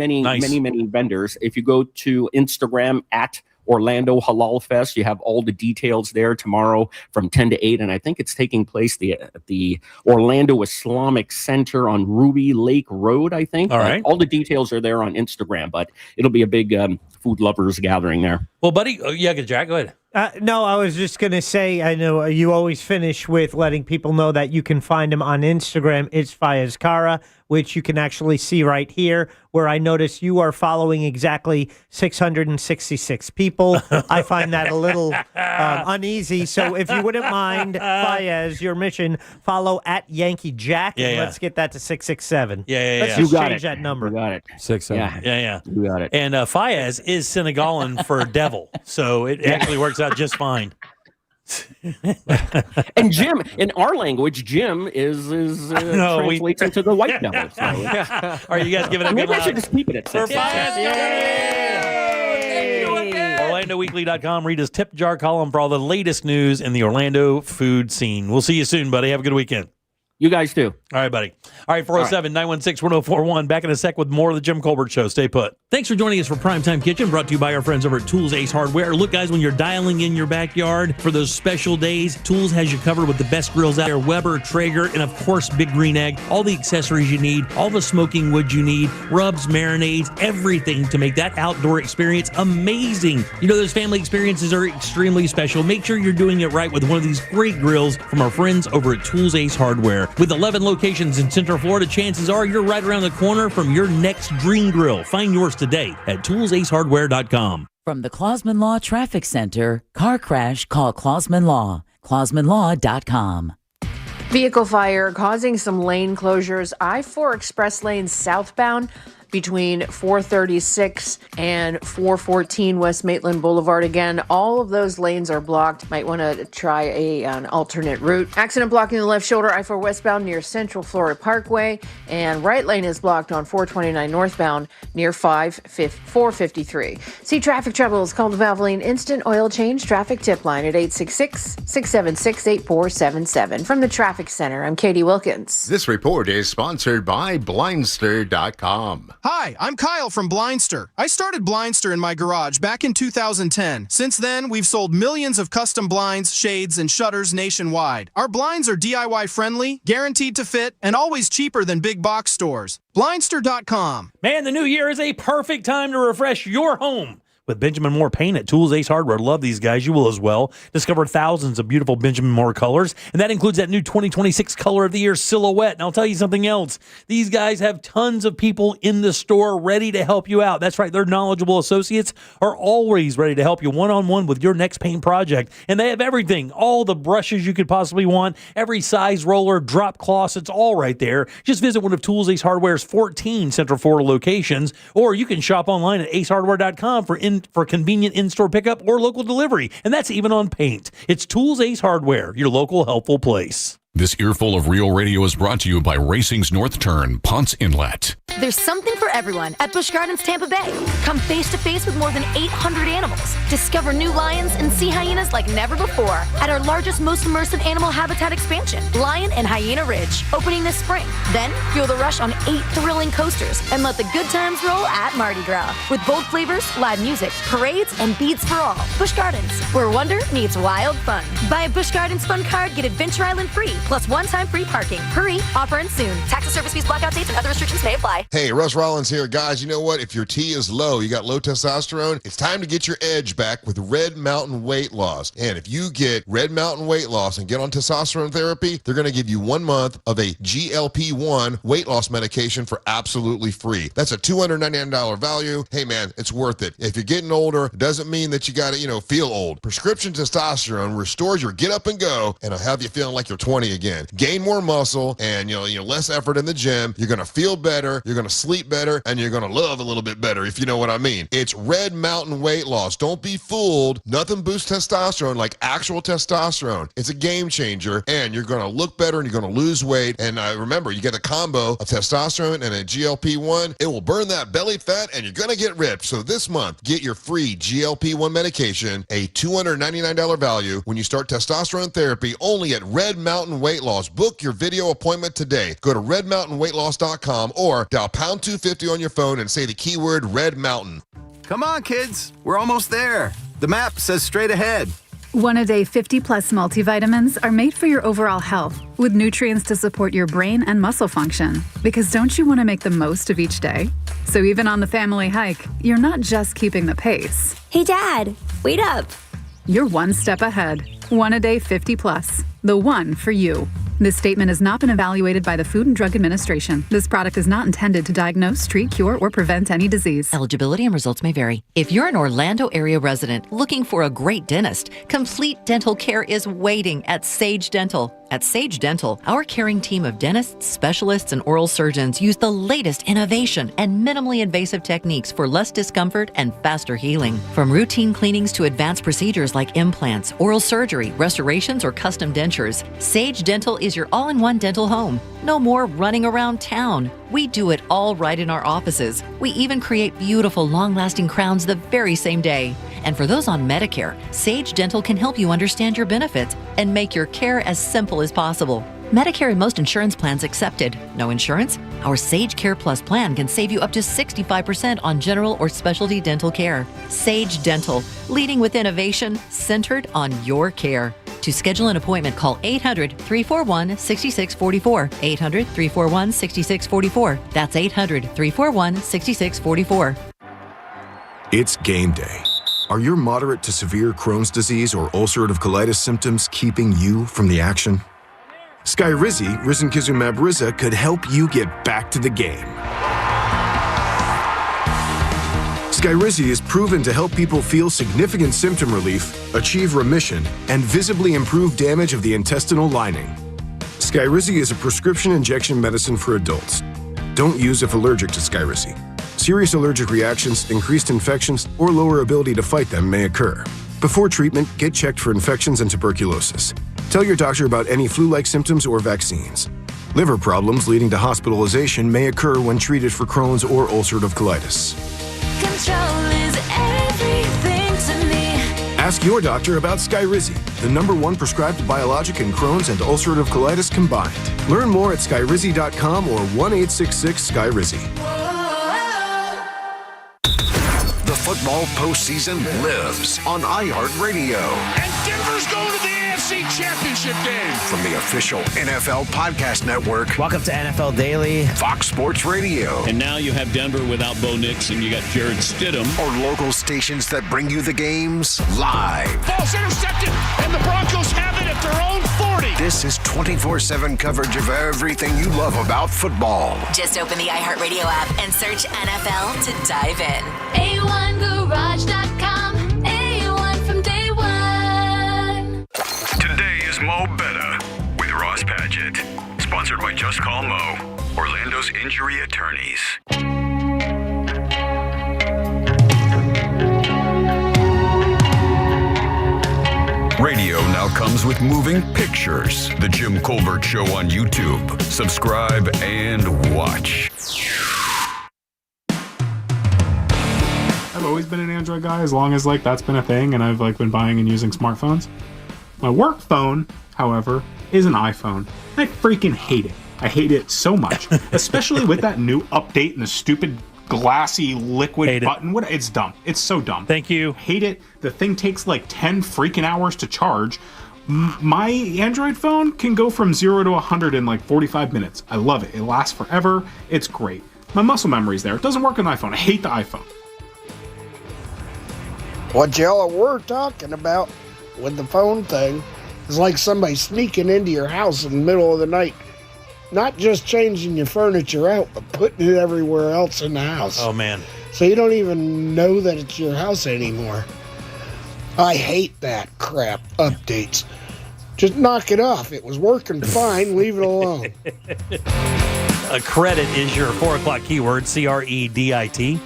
vendors. If you go to Instagram at Orlando Halal Fest, you have all the details there tomorrow from 10 to 8, and I think it's taking place at the Orlando Islamic Center on Ruby Lake Road, I think. All right. All the details are there on Instagram, but it'll be a big food lovers gathering there. Well, buddy, Jack, go ahead. No, I was just going to say, I know you always finish with letting people know that you can find him on Instagram. It's Fayez Kara, which you can actually see right here, where I notice you are following exactly 666 people. I find that a little uneasy. So if you wouldn't mind, Fayez, your mission, follow at Yankee Jack. And let's get that to 667. Let's just change that number. You got it. 667. Yeah. You got it. And Fayez is Senegalan for devil, so it actually works out just fine. And Jim, in our language, Jim translates into the white devil. So. All right, you guys give it a good Maybe I should just keep it at 6. OrlandoWeekly.com. Read his tip jar column for all the latest news in the Orlando food scene. We'll see you soon, buddy. Have a good weekend. You guys too. All right, buddy. All right, 407-916-1041. Back in a sec with more of the Jim Colbert Show. Stay put. Thanks for joining us for Primetime Kitchen, brought to you by our friends over at Tools Ace Hardware. Look, guys, when you're dialing in your backyard for those special days, Tools has you covered with the best grills out there, Weber, Traeger, and, of course, Big Green Egg. All the accessories you need, all the smoking wood you need, rubs, marinades, everything to make that outdoor experience amazing. You know, those family experiences are extremely special. Make sure you're doing it right with one of these great grills from our friends over at Tools Ace Hardware. With 11 locations in Central Florida, chances are you're right around the corner from your next dream grill. Find yours today at toolsacehardware.com. From the Clausman Law Traffic Center, car crash, call Clausman Law. ClausmanLaw.com. Vehicle fire causing some lane closures. I-4 express lane southbound. between 436 and 414 West Maitland Boulevard. Again, all of those lanes are blocked. Might want to try an alternate route. Accident blocking the left shoulder, I-4 westbound near Central Florida Parkway, and right lane is blocked on 429 northbound near 453. See traffic troubles, call the Valvoline Instant Oil Change Traffic Tip Line at 866-676-8477. From the Traffic Center, I'm Katie Wilkins. This report is sponsored by Blindster.com. Hi, I'm Kyle from Blindster. I started Blindster in my garage back in 2010. Since then, we've sold millions of custom blinds, shades, and shutters nationwide. Our blinds are DIY friendly, guaranteed to fit, and always cheaper than big box stores. Blindster.com. Man, the new year is a perfect time to refresh your home with Benjamin Moore Paint at Tools Ace Hardware. Love these guys. You will as well. Discover thousands of beautiful Benjamin Moore colors, and that includes that new 2026 Color of the Year Silhouette. And I'll tell you something else. These guys have tons of people in the store ready to help you out. That's right. Their knowledgeable associates are always ready to help you one-on-one with your next paint project. And they have everything. All the brushes you could possibly want, every size roller, drop cloths, it's all right there. Just visit one of Tools Ace Hardware's 14 Central Florida locations, or you can shop online at acehardware.com for convenient in-store pickup or local delivery. And that's even on paint. It's Tools Ace Hardware, your local helpful place. This earful of Real Radio is brought to you by Racing's North Turn, Ponce Inlet. There's something for everyone at Busch Gardens Tampa Bay. Come face to face with more than 800 animals. Discover new lions and sea hyenas like never before at our largest, most immersive animal habitat expansion, Lion and Hyena Ridge, opening this spring. Then fuel the rush on 8 thrilling coasters and let the good times roll at Mardi Gras with bold flavors, live music, parades, and beads for all. Busch Gardens, where wonder meets wild fun. Buy a Busch Gardens Fun Card, get Adventure Island free, plus one-time free parking. Hurry, offer ends soon. Tax and service fees, blackout dates, and other restrictions may apply. Hey, Russ Rollins here. Guys, you know what? If your T is low, you got low testosterone, it's time to get your edge back with Red Mountain Weight Loss. And if you get Red Mountain Weight Loss and get on testosterone therapy, they're going to give you 1 month of a GLP-1 weight loss medication for absolutely free. That's a $299 value. Hey, man, it's worth it. If you're getting older, it doesn't mean that you got to, feel old. Prescription testosterone restores your get up and go, and it'll have you feeling like you're 20 again. Gain more muscle and, less effort in the gym. You're going to feel better. You're going to sleep better, and you're going to love a little bit better, if you know what I mean. It's Red Mountain Weight Loss. Don't be fooled. Nothing boosts testosterone like actual testosterone. It's a game changer, and you're going to look better, and you're going to lose weight. And remember, you get a combo of testosterone and a GLP-1. It will burn that belly fat, and you're going to get ripped. So this month, get your free GLP-1 medication, a $299 value when you start testosterone therapy only at Red Mountain Weight Loss. Book your video appointment today. Go to redmountainweightloss.com or dial pound 250 on your phone and say the keyword Red Mountain. Come on, kids. We're almost there. The map says straight ahead. One-a-day 50-plus multivitamins are made for your overall health, with nutrients to support your brain and muscle function. Because don't you want to make the most of each day? So even on the family hike, you're not just keeping the pace. Hey, Dad, wait up. You're one step ahead. One-a-day 50-plus. The one for you. This statement has not been evaluated by the Food and Drug Administration. This product is not intended to diagnose, treat, cure, or prevent any disease. Eligibility and results may vary. If you're an Orlando area resident looking for a great dentist, complete dental care is waiting at Sage Dental. At Sage Dental, our caring team of dentists, specialists, and oral surgeons use the latest innovation and minimally invasive techniques for less discomfort and faster healing. From routine cleanings to advanced procedures like implants, oral surgery, restorations, or custom dentures, Sage Dental is your all-in-one dental home. No more running around town. We do it all right in our offices. We even create beautiful, long-lasting crowns the very same day. And for those on Medicare, Sage Dental can help you understand your benefits and make your care as simple as possible. Medicare and most insurance plans accepted. No insurance? Our Sage Care Plus plan can save you up to 65% on general or specialty dental care. Sage Dental, leading with innovation, centered on your care. To schedule an appointment, call 800-341-6644. 800-341-6644. That's 800-341-6644. It's game day. Are your moderate to severe Crohn's disease or ulcerative colitis symptoms keeping you from the action? Skyrizi, risankizumab Riza, could help you get back to the game. Skyrizi is proven to help people feel significant symptom relief, achieve remission, and visibly improve damage of the intestinal lining. Skyrizi is a prescription injection medicine for adults. Don't use if allergic to Skyrizi. Serious allergic reactions, increased infections, or lower ability to fight them may occur. Before treatment, get checked for infections and tuberculosis. Tell your doctor about any flu-like symptoms or vaccines. Liver problems leading to hospitalization may occur when treated for Crohn's or ulcerative colitis. Control is everything to me. Ask your doctor about Skyrizi, the #1 prescribed biologic in Crohn's and ulcerative colitis combined. Learn more at skyrizi.com or 1-866-SKYRIZI. The football postseason lives on iHeartRadio. And Denver's going to the AFC Championship game. From the official NFL Podcast Network. Welcome to NFL Daily. Fox Sports Radio. And now you have Denver without Bo Nix and you got Jared Stidham. Or local stations that bring you the games live. Ball's intercepted and the Broncos have it at their own 40. This is 24/7 coverage of everything you love about football. Just open the iHeartRadio app and search NFL to dive in. A1Garage.com. A1 from day one. Today is Mo Betta with Ross Padgett. Sponsored by Just Call Mo, Orlando's injury attorneys. Radio now comes with moving pictures. The Jim Colbert Show on YouTube. Subscribe and watch. I've always been an Android guy, as long as that's been a thing, and I've been buying and using smartphones. My work phone, however, is an iPhone. I freaking hate it. I hate it so much, especially with that new update and the stupid glassy liquid button. It's dumb. It's so dumb. Thank you. Hate it. The thing takes 10 freaking hours to charge. My Android phone can go from 0 to 100 in 45 minutes. I love it. It lasts forever. It's great. My muscle memory's there. It doesn't work on the iPhone. I hate the iPhone. What y'all were talking about with the phone thing is like somebody sneaking into your house in the middle of the night. Not just changing your furniture out, but putting it everywhere else in the house. Oh, man. So you don't even know that it's your house anymore. I hate that crap. Updates. Just knock it off. It was working fine. Leave it alone. A credit is your 4 o'clock keyword, CREDIT.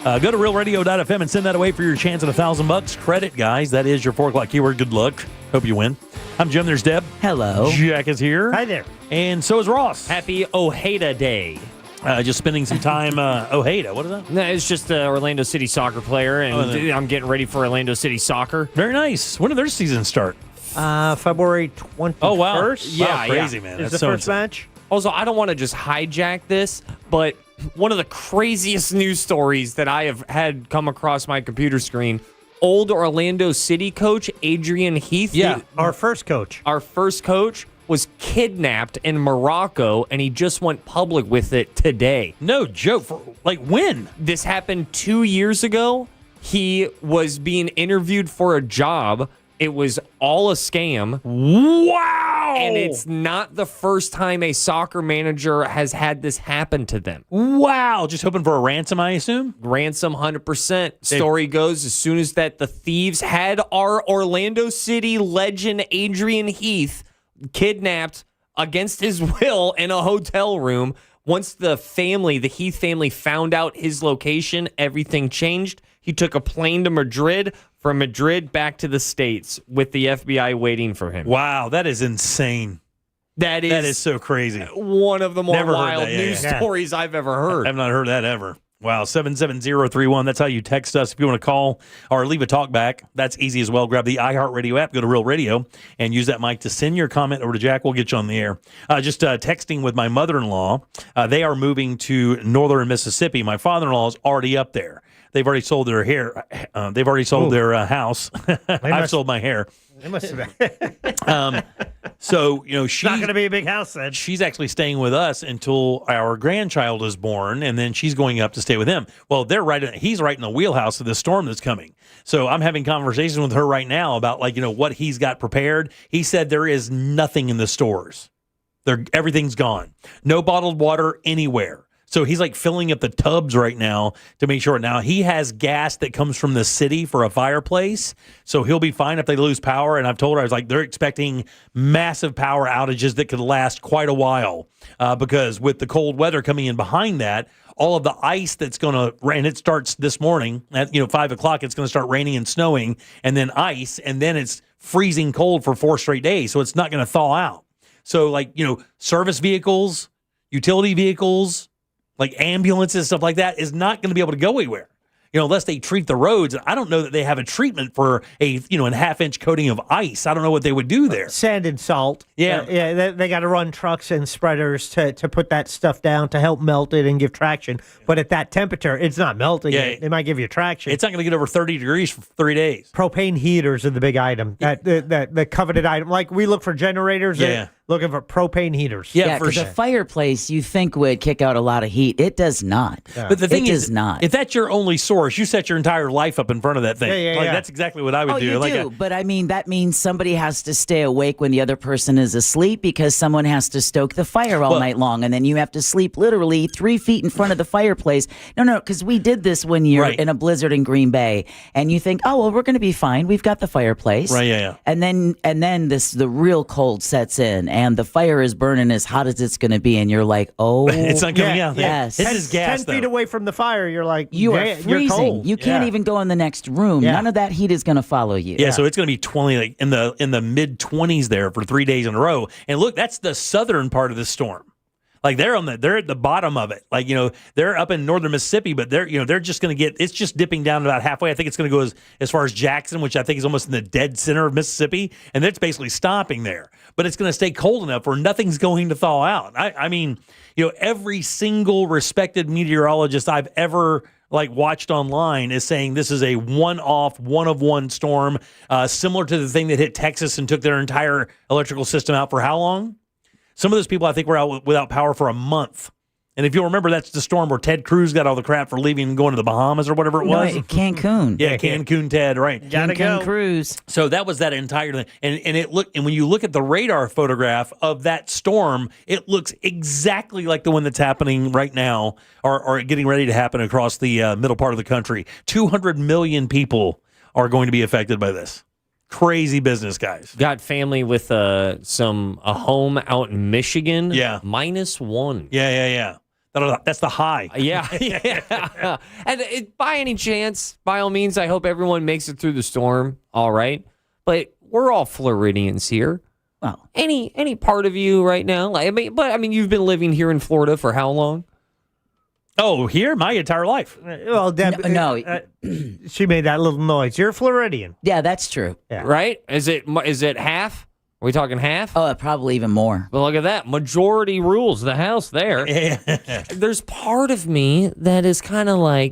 Go to realradio.fm and send that away for your chance at $1,000. Credit, guys. That is your 4 o'clock keyword. Good luck. Hope you win. I'm Jim. There's Deb. Hello. Jack is here. Hi there. And so is Ross. Happy Ojeda Day. Just spending some time. Ojeda, what is that? No, it's just an Orlando City soccer player, and I'm getting ready for Orlando City soccer. Very nice. When did their season start? February 21st. Oh, wow. Yeah, crazy, man. Is That's the first match? Also, I don't want to just hijack this, but one of the craziest news stories that I have had come across my computer screen, old Orlando City coach Adrian Heath. Yeah, our first coach. Our first coach was kidnapped in Morocco, and he just went public with it today. No joke. When? This happened 2 years ago. He was being interviewed for a job. It was all a scam. Wow! And it's not the first time a soccer manager has had this happen to them. Wow! Just hoping for a ransom, I assume? Ransom, 100%. Story goes, as soon as the thieves had our Orlando City legend Adrian Heath kidnapped against his will in a hotel room, once the Heath family found out his location, everything changed. He took a plane to Madrid, from Madrid back to the States with the FBI waiting for him. Wow, that is insane. That is so crazy. One of the more wild news stories I've ever heard. I've not heard that ever. Wow, 77031. That's how you text us if you want to call or leave a talk back. That's easy as well. Grab the iHeartRadio app, go to Real Radio, and use that mic to send your comment over to Jack. We'll get you on the air. Just texting with my mother-in-law. They are moving to northern Mississippi. My father-in-law is already up there. They've already sold their hair. They've already sold their house. I've sold my hair. It must have been. So, she's not going to be a big house then. She's actually staying with us until our grandchild is born, and then she's going up to stay with him. Well, he's right in the wheelhouse of this storm that's coming. So I'm having conversations with her right now about what he's got prepared. He said there is nothing in the stores. Everything's gone. No bottled water anywhere. So he's like filling up the tubs right now to make sure. Now he has gas that comes from the city for a fireplace, so he'll be fine if they lose power. And I've told her, I was like, they're expecting massive power outages that could last quite a while because with the cold weather coming in behind that, all of the ice that's going to rain, it starts this morning at 5 o'clock. It's going to start raining and snowing, and then ice, and then it's freezing cold for 4 straight days. So it's not going to thaw out. So service vehicles, utility vehicles, like ambulances, stuff like that, is not going to be able to go anywhere, unless they treat the roads. I don't know that they have a treatment for a half-inch coating of ice. I don't know what they would do there. Sand and salt. Yeah. They got to run trucks and spreaders to put that stuff down to help melt it and give traction. But at that temperature, it's not melting it. It might give you traction. It's not going to get over 30 degrees for 3 days. Propane heaters are the big item, the coveted item. Like we look for generators. Yeah. Looking for propane heaters. Yeah, because a fireplace you think would kick out a lot of heat. It does not. Yeah. But the thing is, not. If that's your only source, you set your entire life up in front of that thing. Yeah. That's exactly what I would do. You do. But I mean, that means somebody has to stay awake when the other person is asleep because someone has to stoke the fire all night long. And then you have to sleep literally 3 feet in front of the fireplace. No, because we did this one year in a blizzard in Green Bay. And you think, oh, well, we're going to be fine. We've got the fireplace. Right, yeah. And then the real cold sets in and the fire is burning as hot as it's going to be, and you're like, oh, it's not coming out. Yes, this is gas. 10 feet away from the fire, you're like, you are freezing. You're cold. You can't even go in the next room. Yeah. None of that heat is going to follow you. Yeah, so it's going to be 20, like in the mid 20s there for 3 days in a row. And look, that's the southern part of the storm. Like they're at the bottom of it. Like, they're up in northern Mississippi, but they're just going to it's just dipping down about halfway. I think it's going to go as far as Jackson, which I think is almost in the dead center of Mississippi, and it's basically stopping there. But it's going to stay cold enough where nothing's going to thaw out. I mean, every single respected meteorologist I've ever watched online is saying this is a one-off, one-of-one storm, similar to the thing that hit Texas and took their entire electrical system out for how long? Some of those people, I think, were out without power for a month. And if you'll remember, that's the storm where Ted Cruz got all the crap for leaving and going to the Bahamas or whatever it was. Cancun. Yeah, Cancun Ted, right. Cancun Cruz. So that was that entire thing. And when you look at the radar photograph of that storm, it looks exactly like the one that's happening right now or getting ready to happen across the middle part of the country. 200 million people are going to be affected by this. Crazy business, guys. Got family with a home out in Michigan. Yeah. -1. Yeah. That's the high. Yeah. And by any chance, by all means, I hope everyone makes it through the storm. All right. But we're all Floridians here. Well, any part of you right now? You've been living here in Florida for how long? Oh, here? My entire life. Well, Deb, no. She made that little noise. You're a Floridian. Yeah, that's true. Yeah. Right? Is it half? Are we talking half? Oh, probably even more. Well, look at that. Majority rules the house there. There's part of me that is kind of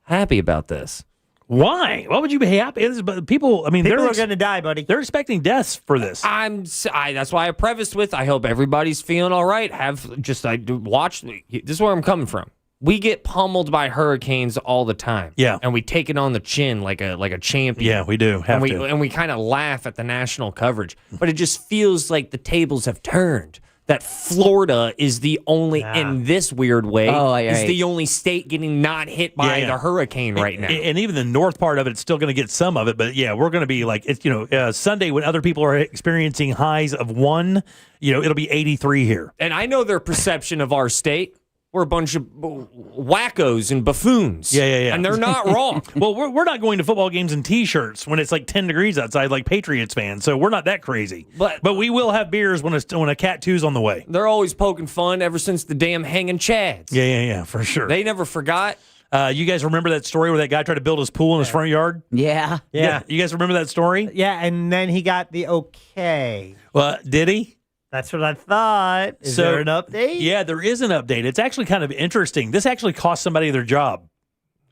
happy about this. Why? Why would you be happy? People are going to die, buddy. They're expecting deaths for this. That's why I prefaced with, I hope everybody's feeling all right. Watch. This is where I'm coming from. We get pummeled by hurricanes all the time. Yeah. And we take it on the chin like a champion. Yeah, we do. And we kind of laugh at the national coverage. But it just feels like the tables have turned. That Florida is the only, in this weird way, is the only state getting not hit by the hurricane right now. And even the north part of it's still going to get some of it. But yeah, we're going to be Sunday when other people are experiencing highs of 1, it'll be 83 here. And I know their perception of our state. We're a bunch of wackos and buffoons. Yeah. And they're not wrong. Well, we're not going to football games in T-shirts when it's 10 degrees outside like Patriots fans, so we're not that crazy. But we will have beers when a Cat 2's on the way. They're always poking fun ever since the damn hanging Chads. Yeah, for sure. They never forgot. You guys remember that story where that guy tried to build his pool in his front yard? Yeah. You guys remember that story? Yeah, and then he got the okay. Well, did he? That's what I thought. Is there an update? Yeah, there is an update. It's actually kind of interesting. This actually cost somebody their job.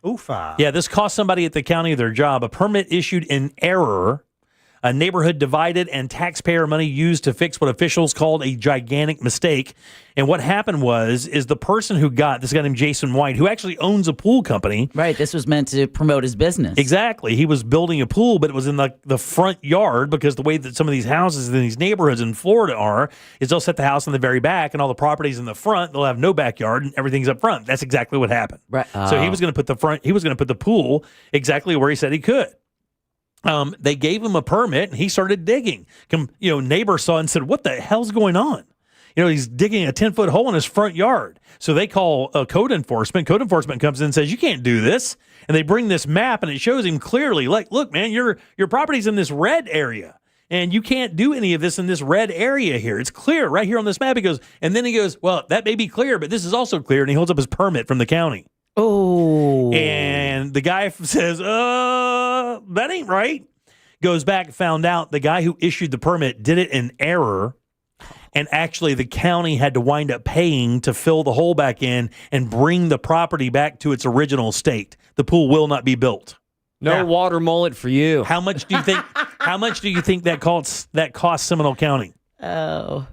Oofa. Yeah, this cost somebody at the county their job. A permit issued in error A neighborhood divided and taxpayer money used to fix what officials called a gigantic mistake. And what happened is the person who got this guy named Jason White, who actually owns a pool company. Right. This was meant to promote his business. Exactly. He was building a pool, but it was in the front yard, because the way that some of these houses in these neighborhoods in Florida is they'll set the house in the very back and all the properties in the front, they'll have no backyard and everything's up front. That's exactly what happened. Right. So he was going to put the pool exactly where he said he could. They gave him a permit and he started digging. Neighbor saw and said, "What the hell's going on?" He's digging a 10-foot hole in his front yard. So they call code enforcement. Code enforcement comes in and says, "You can't do this." And they bring this map and it shows him clearly, like, "Look, man, your property's in this red area. And you can't do any of this in this red area here. It's clear right here on this map." He goes, "Well, that may be clear, but this is also clear." And he holds up his permit from the county. Oh. And the guy says, "That ain't right." Goes back, found out the guy who issued the permit did it in error. And actually, the county had to wind up paying to fill the hole back in and bring the property back to its original state. The pool will not be built. No water mullet for you. How much do you think? How much do you think that costs Seminole County? Oh,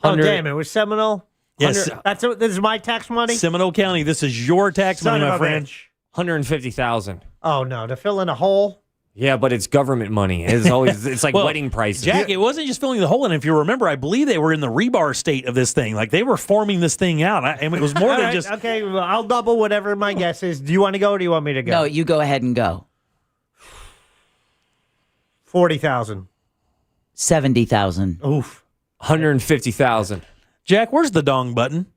damn! It was Seminole. Yes, this is my tax money. Seminole County. This is your tax money, my friend. $150,000. Oh no! To fill in a hole. Yeah, but it's government money. It's like wedding prices. Jack, it wasn't just filling the hole in. If you remember, I believe they were in the rebar state of this thing. Like they were forming this thing out. And it was more than just. Okay, well, I'll double whatever my guess is. Do you want to go or do you want me to go? No, you go ahead and go. 40,000. 70,000. Oof. 150,000. Jack, where's the dong button?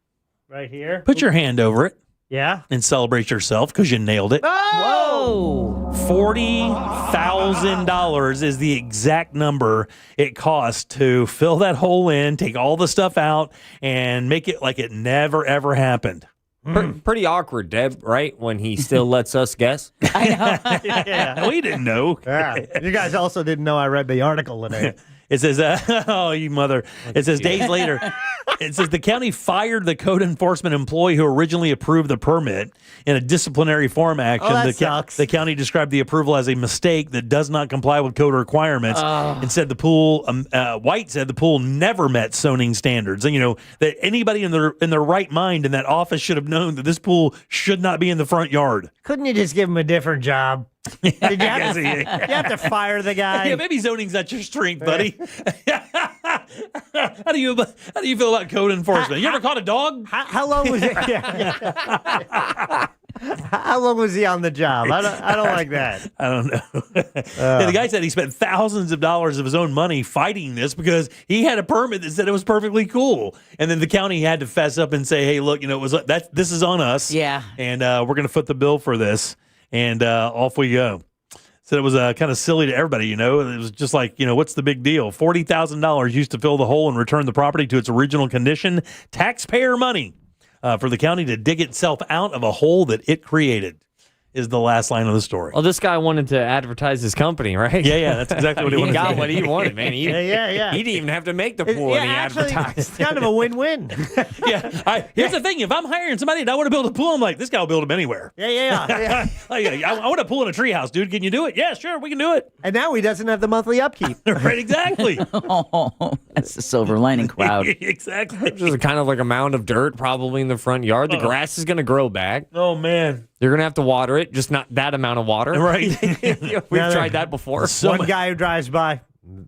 Right here. Put your hand over it. Yeah. And celebrate yourself because you nailed it. Oh! Whoa! $40,000 is the exact number it costs to fill that hole in, take all the stuff out, and make it like it never, ever happened. Pretty awkward, Deb, right? When he still lets us guess. I know. Yeah, we didn't know. Yeah. You guys also didn't know I read the article today. It says, oh, you mother. It says days later. It says the county fired the code enforcement employee who originally approved the permit in a disciplinary form action. Oh, that sucks. The county described the approval as a mistake that does not comply with code requirements and said the pool, White said the pool never met zoning standards. And, that anybody in their right mind in that office should have known that this pool should not be in the front yard. Couldn't you just give him a different job? Did you have to fire the guy? Yeah, maybe zoning's not your strength, buddy. How do you feel about code enforcement? You ever caught a dog? How long was it? How long was he on the job? I don't like that. I don't know. The guy said he spent thousands of dollars of his own money fighting this because he had a permit that said it was perfectly cool, and then the county had to fess up and say, "Hey, look, this is on us. Yeah, and we're going to foot the bill for this." And off we go. So it was kind of silly to everybody, It was just like, what's the big deal? $40,000 used to fill the hole and return the property to its original condition. Taxpayer money for the county to dig itself out of a hole that it created is the last line of the story. Well, this guy wanted to advertise his company, right? Yeah, that's exactly what he wanted. He got what he wanted, man. He yeah. He didn't even have to make the pool, and he advertised. It's kind of a win-win. Here's the thing: if I'm hiring somebody and I want to build a pool, I'm like, this guy will build them anywhere. Yeah. I want a pool in a treehouse, dude. Can you do it? Yeah, sure, we can do it. And now he doesn't have the monthly upkeep. Right? Exactly. Oh, that's the silver lining crowd. Exactly. Just kind of like a mound of dirt, probably in the front yard. The grass is going to grow back. Oh man. You're going to have to water it, just not that amount of water. Right. We've tried that before. One guy who drives by,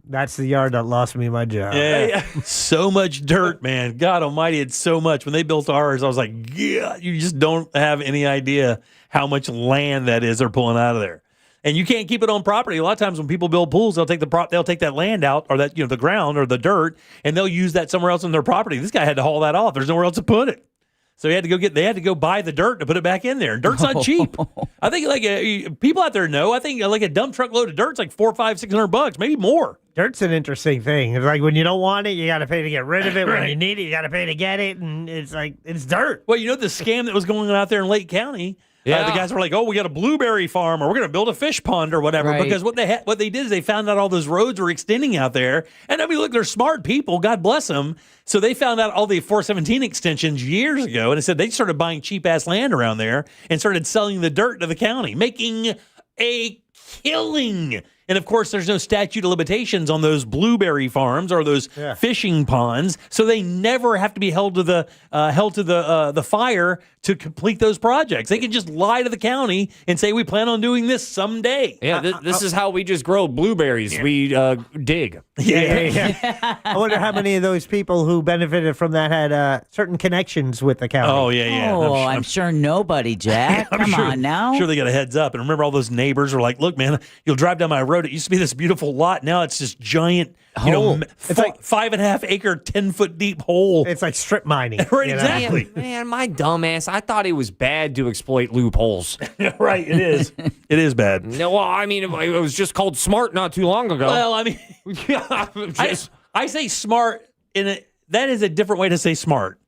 that's the yard that lost me my job. Yeah. So much dirt, man. God almighty, it's so much. When they built ours, I was like, yeah, you just don't have any idea how much land that is they're pulling out of there. And you can't keep it on property. A lot of times when people build pools, they'll take that land out, or that the ground or the dirt, and they'll use that somewhere else on their property. This guy had to haul that off. There's nowhere else to put it. So they had to go buy the dirt to put it back in there. And dirt's not cheap. I think people out there know. I think like a dump truck load of dirt's like $400, $500, $600, maybe more. Dirt's an interesting thing. It's like when you don't want it, you got to pay to get rid of it. When you need it, you got to pay to get it. And it's like, it's dirt. Well, the scam that was going on out there in Lake County. Yeah. The guys were like, "Oh, we got a blueberry farm, or we're going to build a fish pond, or whatever." Right. Because what they did is they found out all those roads were extending out there, and look, they're smart people. God bless them. So they found out all the 417 extensions years ago, and it said they started buying cheap ass land around there and started selling the dirt to the county, making a killing. And of course, there's no statute of limitations on those blueberry farms or those fishing ponds, so they never have to be held to the fire to complete those projects. They can just lie to the county and say, we plan on doing this someday. Yeah, this is how we just grow blueberries. We dig. Yeah. I wonder how many of those people who benefited from that had certain connections with the county. Oh, yeah. Oh, I'm sure nobody, Jack. Come on now. I'm sure they got a heads up. And remember, all those neighbors were like, look, man, you'll drive down my road. It used to be this beautiful lot. Now it's this giant, it's like 5.5 acre, 10-foot deep hole. It's like strip mining. Right, exactly. Man, my dumbass. I thought it was bad to exploit loopholes. Right, it is. It is bad. No, well, I mean, it was just called smart not too long ago. Well, I mean, I say smart that is a different way to say smart.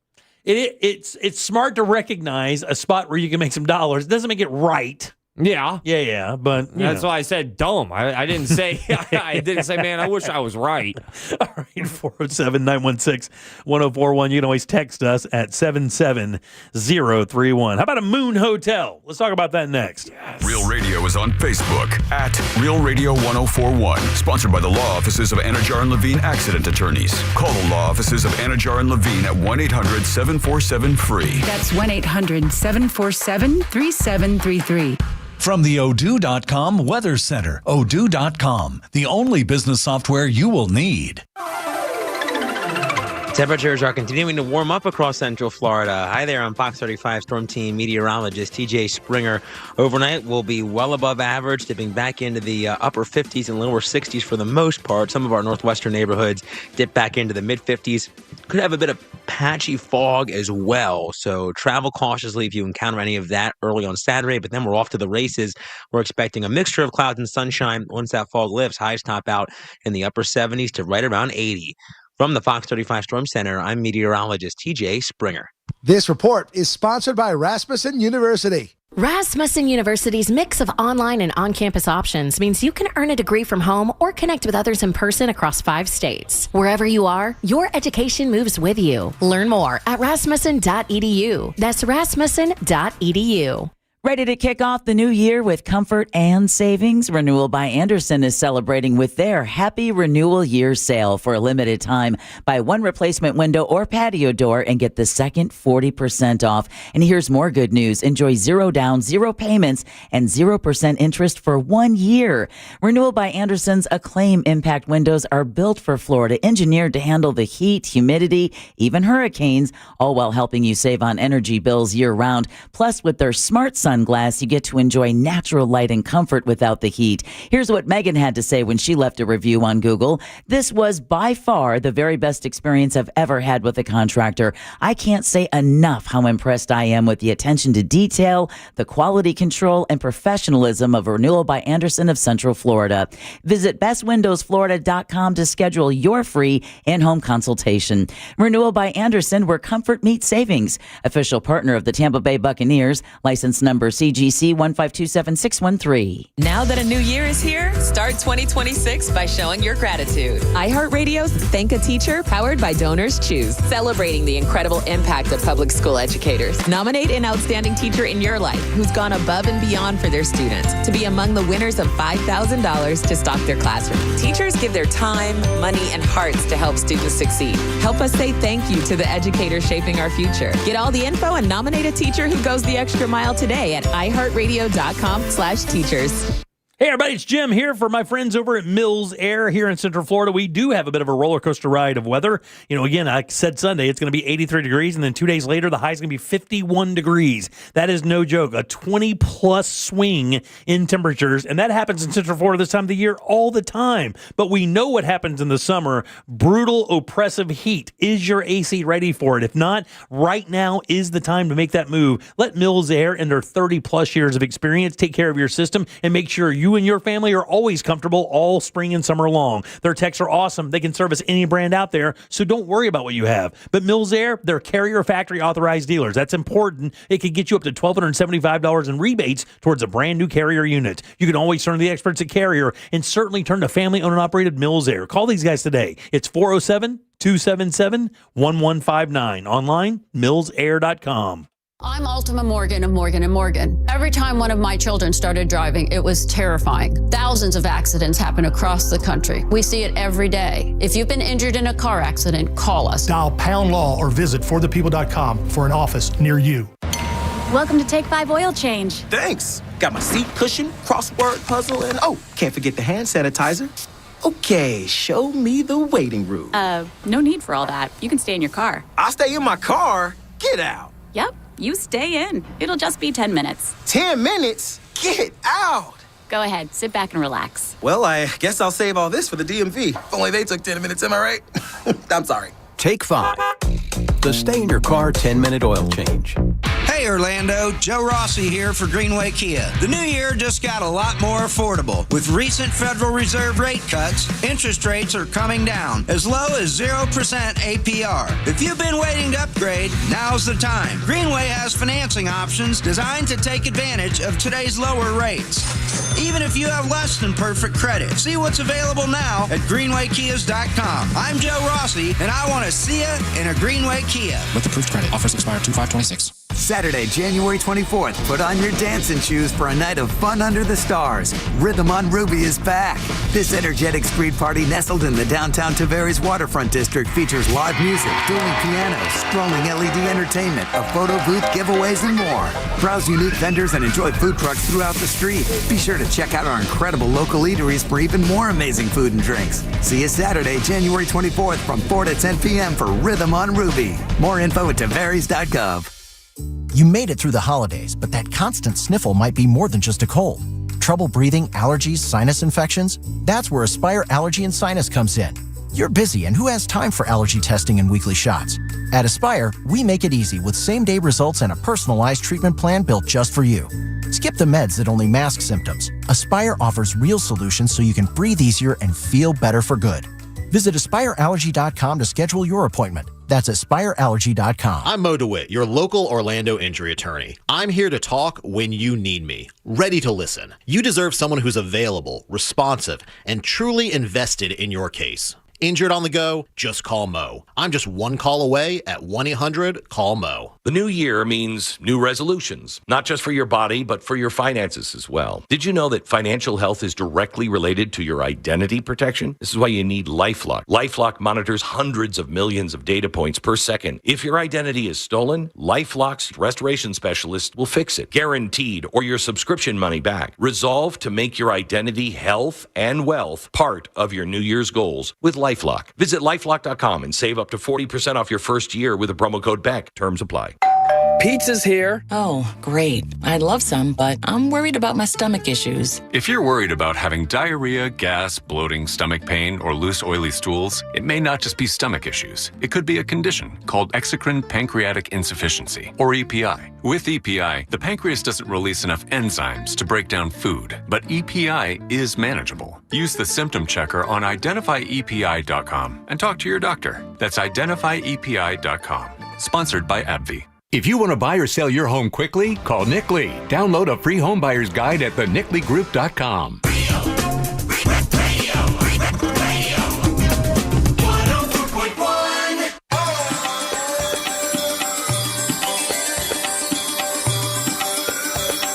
It's smart to recognize a spot where you can make some dollars. It doesn't make it right. Yeah, but that's why I said dumb. I didn't say man, I wish I was right. All right, 407-916-1041. You can always text us at 77031. How about a Moon Hotel? Let's talk about that next. Yes. Real Radio is on Facebook at Real Radio 1041. Sponsored by the law offices of Anajar and Levine Accident Attorneys. Call the law offices of Anajar and Levine at 1-800-747-FREE. That's 1-800-747-3733. From the Odoo.com Weather Center, Odoo.com, the only business software you will need. Temperatures are continuing to warm up across Central Florida. Hi there, I'm Fox 35 Storm Team meteorologist TJ Springer. Overnight will be well above average, dipping back into the upper 50s and lower 60s for the most part. Some of our northwestern neighborhoods dip back into the mid-50s. Could have a bit of patchy fog as well, so travel cautiously if you encounter any of that early on Saturday, but then we're off to the races. We're expecting a mixture of clouds and sunshine. Once that fog lifts, highs top out in the upper 70s to right around 80. From the Fox 35 Storm Center, I'm meteorologist TJ Springer. This report is sponsored by Rasmussen University. Rasmussen University's mix of online and on-campus options means you can earn a degree from home or connect with others in person across 5 states. Wherever you are, your education moves with you. Learn more at rasmussen.edu. That's rasmussen.edu. Ready to kick off the new year with comfort and savings? Renewal by Andersen is celebrating with their Happy Renewal Year sale for a limited time. Buy one replacement window or patio door and get the second 40% off. And here's more good news. Enjoy 0 down, 0 payments, and 0% interest for 1 year. Renewal by Andersen's Acclaim Impact windows are built for Florida, engineered to handle the heat, humidity, even hurricanes, all while helping you save on energy bills year round. Plus, with their Smart Sunglass, you get to enjoy natural light and comfort without the heat. Here's what Megan had to say when she left a review on Google. This was by far the very best experience I've ever had with a contractor. I can't say enough how impressed I am with the attention to detail, the quality control, and professionalism of Renewal by Andersen of Central Florida. Visit bestwindowsflorida.com to schedule your free in-home consultation. Renewal by Andersen, where comfort meets savings. Official partner of the Tampa Bay Buccaneers. License number CGC 1527613. Now that a new year is here, start 2026 by showing your gratitude. iHeartRadio's Thank a Teacher, powered by Donors Choose, celebrating the incredible impact of public school educators. Nominate an outstanding teacher in your life who's gone above and beyond for their students to be among the winners of $5,000 to stock their classroom. Teachers give their time, money, and hearts to help students succeed. Help us say thank you to the educators shaping our future. Get all the info and nominate a teacher who goes the extra mile today at iHeartRadio.com/teachers. Hey, everybody, it's Jim here for my friends over at Mills Air here in Central Florida. We do have a bit of a roller coaster ride of weather. You know, again, I said Sunday, it's going to be 83 degrees, and then 2 days later, the high is going to be 51 degrees. That is no joke, a 20-plus swing in temperatures, and that happens in Central Florida this time of the year all the time. But we know what happens in the summer, brutal, oppressive heat. Is your AC ready for it? If not, right now is the time to make that move. Let Mills Air and their 30-plus years of experience take care of your system and make sure you and your family are always comfortable all spring and summer long. Their techs are awesome. They can service any brand out there, so don't worry about what you have. But Mills Air, they're Carrier Factory authorized dealers. That's important. It could get you up to $1,275 in rebates towards a brand new Carrier unit. You can always turn to the experts at Carrier and certainly turn to family-owned and operated Mills Air. Call these guys today. It's 407-277-1159. Online, millsair.com. I'm Ultima Morgan of Morgan & Morgan. Every time one of my children started driving, it was terrifying. Thousands of accidents happen across the country. We see it every day. If you've been injured in a car accident, call us. Dial Pound Law or visit forthepeople.com for an office near you. Welcome to Take 5 Oil Change. Thanks. Got my seat cushion, crossword puzzle, and can't forget the hand sanitizer. Okay, show me the waiting room. No need for all that. You can stay in your car. I'll stay in my car? Get out. Yep, you stay in. It'll just be 10 minutes. 10 minutes? Get out. Go ahead, sit back and relax. Well, I guess I'll save all this for the DMV. If only they took 10 minutes, am I right? I'm sorry. Take 5. The stay in your car 10-minute oil change. Hey Orlando, Joe Rossi here for Greenway Kia. The new year just got a lot more affordable. With recent Federal Reserve rate cuts, interest rates are coming down, as low as 0% APR. If you've been waiting to upgrade, now's the time. Greenway has financing options designed to take advantage of today's lower rates. Even if you have less than perfect credit. See what's available now at greenwaykias.com. I'm Joe Rossi, and I want to see you in a Greenway Kia. With approved credit, offers expire 2/5/26. Saturday, January 24th, put on your dancing shoes for a night of fun under the stars. Rhythm on Ruby is back. This energetic street party nestled in the downtown Tavares waterfront district features live music, dueling pianos, strolling LED entertainment, a photo booth, giveaways, and more. Browse unique vendors and enjoy food trucks throughout the street. Be sure to check out our incredible local eateries for even more amazing food and drinks. See you Saturday, January 24th from 4 to 10 p.m. for Rhythm on Ruby. More info at tavares.gov. You made it through the holidays, but that constant sniffle might be more than just a cold. Trouble breathing, allergies, sinus infections? That's where Aspire Allergy and Sinus comes in. You're busy, and who has time for allergy testing and weekly shots? At Aspire, we make it easy with same-day results and a personalized treatment plan built just for you. Skip the meds that only mask symptoms. Aspire offers real solutions so you can breathe easier and feel better for good. Visit AspireAllergy.com to schedule your appointment. That's AspireAllergy.com. I'm Mo DeWitt, your local Orlando injury attorney. I'm here to talk when you need me, ready to listen. You deserve someone who's available, responsive, and truly invested in your case. Injured on the go? Just call Mo. I'm just one call away at 1-800-CALL-MO. The new year means new resolutions, not just for your body, but for your finances as well. Did you know that financial health is directly related to your identity protection? This is why you need LifeLock. LifeLock monitors hundreds of millions of data points per second. If your identity is stolen, LifeLock's restoration specialist will fix it, guaranteed, or your subscription money back. Resolve to make your identity, health, and wealth part of your New Year's goals with LifeLock. Visit LifeLock.com and save up to 40% off your first year with a promo code BECK. Terms apply. Pizza's here. Oh, great. I'd love some, but I'm worried about my stomach issues. If you're worried about having diarrhea, gas, bloating, stomach pain, or loose, oily stools, it may not just be stomach issues. It could be a condition called exocrine pancreatic insufficiency, or EPI. With EPI, the pancreas doesn't release enough enzymes to break down food, but EPI is manageable. Use the symptom checker on identifyepi.com and talk to your doctor. That's identifyepi.com. Sponsored by AbbVie. If you want to buy or sell your home quickly, call Nick Lee. Download a free home buyer's guide at thenicklygroup.com.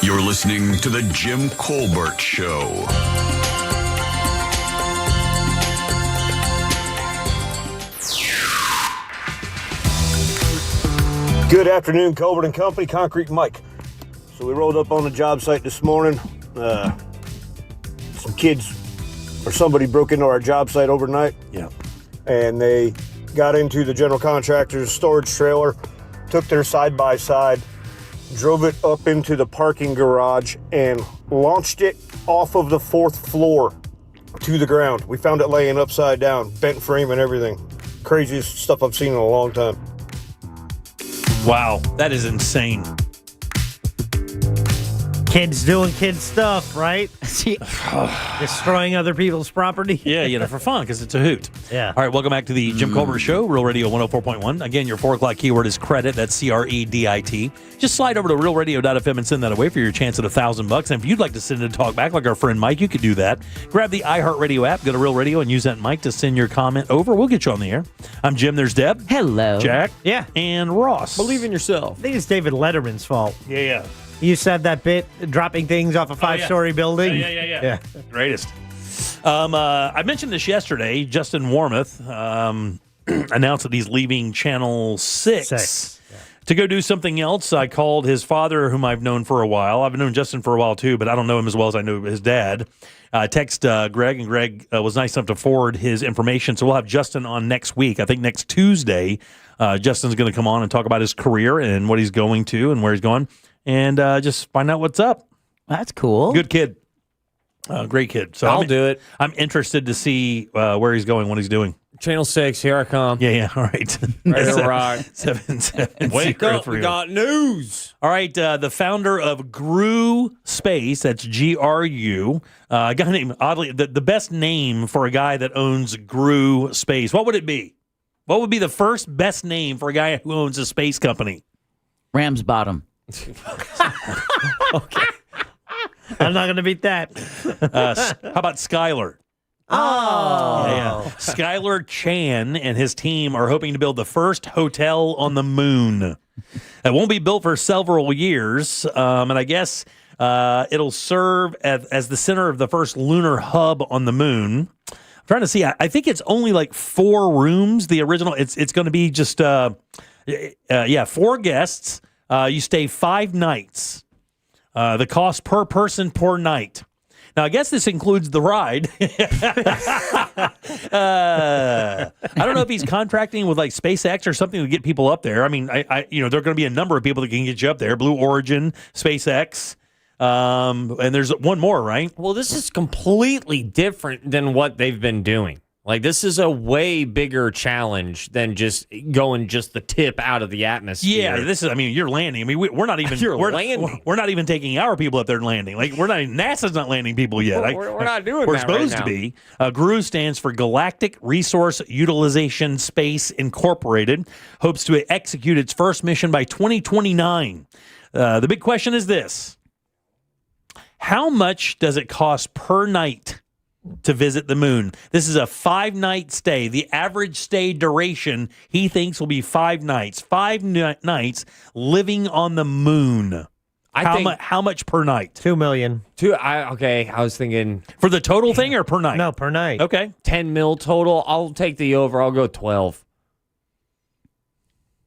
You're listening to The Jim Colbert Show. Good afternoon, Colbert and Company, Concrete Mike. So we rolled up on the job site this morning. Some kids or somebody broke into our job site overnight. Yeah. And they got into the general contractor's storage trailer, took their side-by-side, drove it up into the parking garage, and launched it off of the 4th floor to the ground. We found it laying upside down, bent frame and everything. Craziest stuff I've seen in a long time. Wow, that is insane. Kids doing kid stuff, right? Destroying other people's property. Yeah, for fun, because it's a hoot. Yeah. All right, welcome back to the Jim Colbert Show, Real Radio 104.1. Again, your 4 o'clock keyword is credit. That's CREDIT. Just slide over to realradio.fm and send that away for your chance at $1,000. And if you'd like to send a talk back like our friend Mike, you could do that. Grab the iHeartRadio app, go to Real Radio, and use that mic to send your comment over. We'll get you on the air. I'm Jim. There's Deb. Hello. Jack. Yeah. And Ross. Believe in yourself. I think it's David Letterman's fault. Yeah. You said that bit, dropping things off a 5-story building? Yeah. Greatest. I mentioned this yesterday. Justin Warmoth announced that he's leaving Channel 6. To go do something else. I called his father, whom I've known for a while. I've known Justin for a while, too, but I don't know him as well as I know his dad. Text Greg, and Greg was nice enough to forward his information. So we'll have Justin on next week. I think next Tuesday, Justin's going to come on and talk about his career and what he's going to and where he's going. And just find out what's up. That's cool. Good kid. Great kid. So I'll do it. I'm interested to see where he's going, what he's doing. Channel 6, here I come. Yeah, all right. Ready to rock. 7-7. Wake up, we got news. All right, the founder of GRU Space, that's GRU, a guy named, oddly, the best name for a guy that owns GRU Space. What would it be? What would be the first best name for a guy who owns a space company? Ramsbottom. Okay. I'm not going to beat that. How about Skylar? Oh. Yeah. Skylar Chan and his team are hoping to build the first hotel on the moon. It won't be built for several years, and I guess it'll serve as the center of the first lunar hub on the moon. I'm trying to see. I think it's only like 4 rooms. The original. It's going to be just 4 guests. You stay 5 nights. The cost per person per night. Now, I guess this includes the ride. I don't know if he's contracting with like SpaceX or something to get people up there. I mean, there are going to be a number of people that can get you up there. Blue Origin, SpaceX, and there's one more, right? Well, this is completely different than what they've been doing. Like, this is a way bigger challenge than just going just the tip out of the atmosphere. Yeah, this is. I mean, you're landing. I mean, we're not even. We're not even taking our people up there and landing. Like, we're not. NASA's not landing people yet. We're not doing We're that supposed right to be. GRU stands for Galactic Resource Utilization Space Incorporated. Hopes to execute its first mission by 2029. The big question is this: how much does it cost per night to visit the moon? This is a 5-night stay. The average stay duration, he thinks, will be 5 nights. 5 nights living on the moon. How much per night? $2 million. I was thinking for the total thing or per night? No, per night. Okay, 10 mil total. I'll take the over. I'll go 12.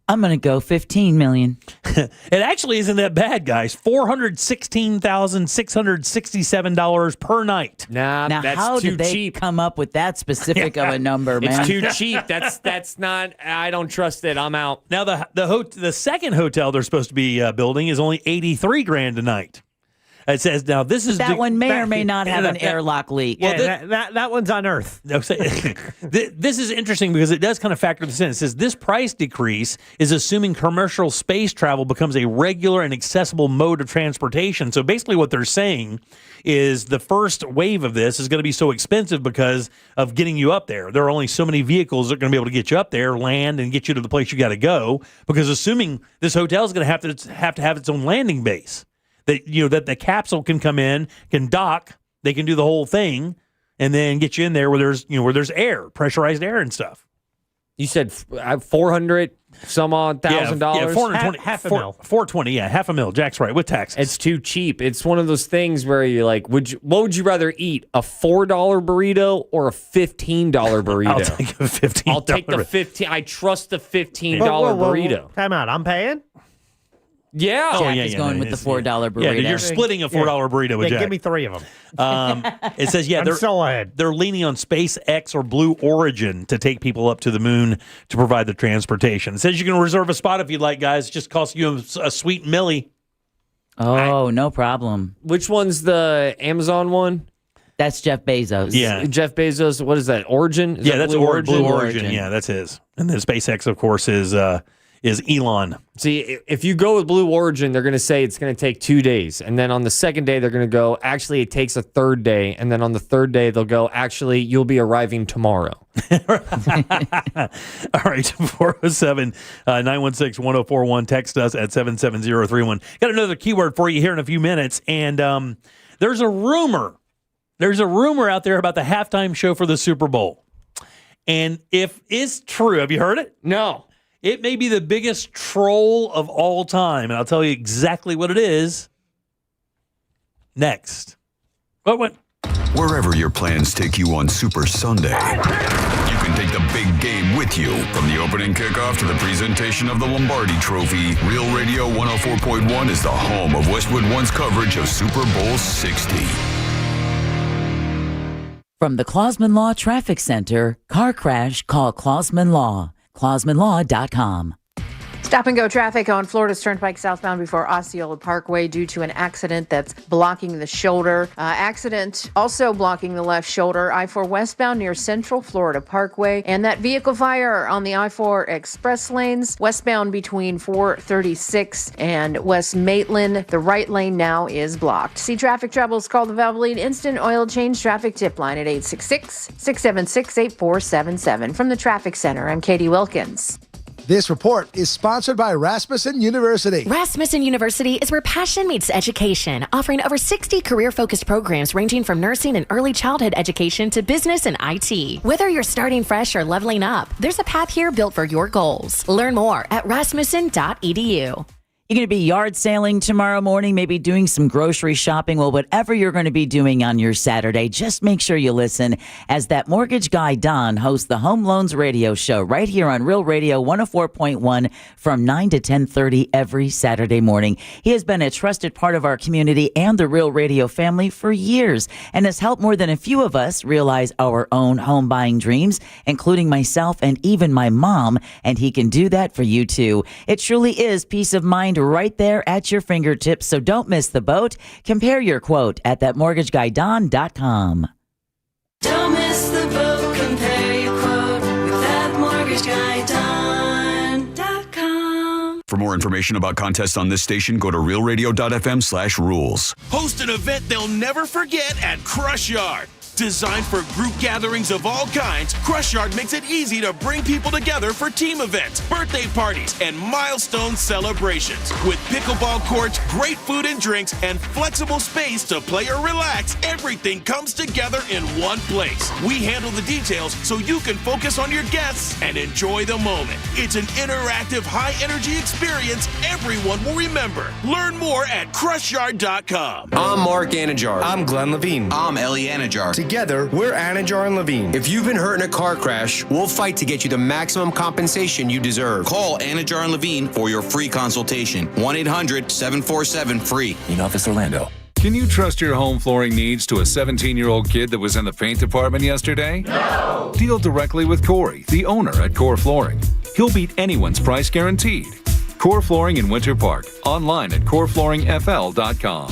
I'm going to go 15 million. It actually isn't that bad, guys. $416,667 per night. Nah, now, that's how too did they cheap. come up with that specific of a number, man? It's too cheap. That's not. I don't trust it. I'm out. Now the second hotel they're supposed to be building is only $83,000 a night. It says now this is that one may or may not have an airlock leak. Well, that one's on Earth. This is interesting because it does kind of factor this in. It says this price decrease is assuming commercial space travel becomes a regular and accessible mode of transportation. So basically what they're saying is the first wave of this is going to be so expensive because of getting you up there. There are only so many vehicles that are going to be able to get you up there, land, and get you to the place you got to go, because assuming this hotel is going to have to have its own landing base. That the capsule can come in, can dock, they can do the whole thing, and then get you in there where there's air, pressurized air and stuff. You said 400 some odd $1,000. Yeah, 420, half a mil. 420, yeah, half a mil. Jack's right with taxes. It's too cheap. It's one of those things where you're like, what would you rather eat, a $4 burrito or a $15 burrito? I'll take a $15. I'll take the 15. I trust the $15 burrito. Time out. I'm paying. Yeah. Jack is going with the $4 burrito. Yeah, you're splitting a $4 burrito with Jack. Give me 3 of them. It says, I'm so ahead. They're leaning on SpaceX or Blue Origin to take people up to the moon to provide the transportation. It says you can reserve a spot if you'd like, guys. It just costs you a sweet milli. Oh, no problem. Which one's the Amazon one? That's Jeff Bezos. Yeah. Jeff Bezos, what is that, Origin? That's Blue Origin. Yeah, that's his. And then SpaceX, of course, is is Elon. See, if you go with Blue Origin, they're going to say it's going to take 2 days. And then on the second day, they're going to go, actually, it takes a third day. And then on the third day, they'll go, actually, you'll be arriving tomorrow. All right, 407-916-1041. Text us at 77031. Got another keyword for you here in a few minutes. And there's a rumor. There's a rumor out there about the halftime show for the Super Bowl. And if it's true, have you heard it? No. It may be the biggest troll of all time, and I'll tell you exactly what it is next. What? Wherever your plans take you on Super Sunday, you can take the big game with you. From the opening kickoff to the presentation of the Lombardi Trophy, Real Radio 104.1 is the home of Westwood One's coverage of Super Bowl 60. From the Clausman Law Traffic Center, car crash, call Clausman Law. ClausmanLaw.com. Stop and go traffic on Florida's Turnpike southbound before Osceola Parkway due to an accident that's blocking the shoulder. Accident also blocking the left shoulder. I-4 westbound near Central Florida Parkway. And that vehicle fire on the I-4 express lanes westbound between 436 and West Maitland. The right lane now is blocked. See traffic troubles, call the Valvoline Instant Oil Change Traffic Tip Line at 866-676-8477. From the Traffic Center, I'm Katie Wilkins. This report is sponsored by Rasmussen University. Rasmussen University is where passion meets education, offering over 60 career-focused programs ranging from nursing and early childhood education to business and IT. Whether you're starting fresh or leveling up, there's a path here built for your goals. Learn more at rasmussen.edu. You're going to be yard sailing tomorrow morning, maybe doing some grocery shopping. Well, whatever you're going to be doing on your Saturday, just make sure you listen as that mortgage guy, Don, hosts the Home Loans Radio Show right here on Real Radio 104.1 from 9 to 10:30 every Saturday morning. He has been a trusted part of our community and the Real Radio family for years and has helped more than a few of us realize our own home buying dreams, including myself and even my mom. And he can do that for you, too. It truly is peace of mind right there at your fingertips, so don't miss the boat. Compare your quote at thatmortgageguydon.com. Don't miss the boat. Compare your quote with thatmortgageguydon.com. For more information about contests on this station, go to realradio.fm/rules. Host an event they'll never forget at Crush Yard. Designed for group gatherings of all kinds, Crush Yard makes it easy to bring people together for team events, birthday parties, and milestone celebrations. With pickleball courts, great food and drinks, and flexible space to play or relax, everything comes together in one place. We handle the details so you can focus on your guests and enjoy the moment. It's an interactive, high-energy experience everyone will remember. Learn more at crushYard.com. I'm Mark Anajar. I'm Glenn Levine. I'm Ellie Anajar. Together, we're Anajar and Levine. If you've been hurt in a car crash, we'll fight to get you the maximum compensation you deserve. Call Anajar and Levine for your free consultation. 1-800-747-FREE. In Office Orlando. Can you trust your home flooring needs to a 17-year-old kid that was in the paint department yesterday? No! Deal directly with Corey, the owner at Core Flooring. He'll beat anyone's price guaranteed. Core Flooring in Winter Park. Online at coreflooringfl.com.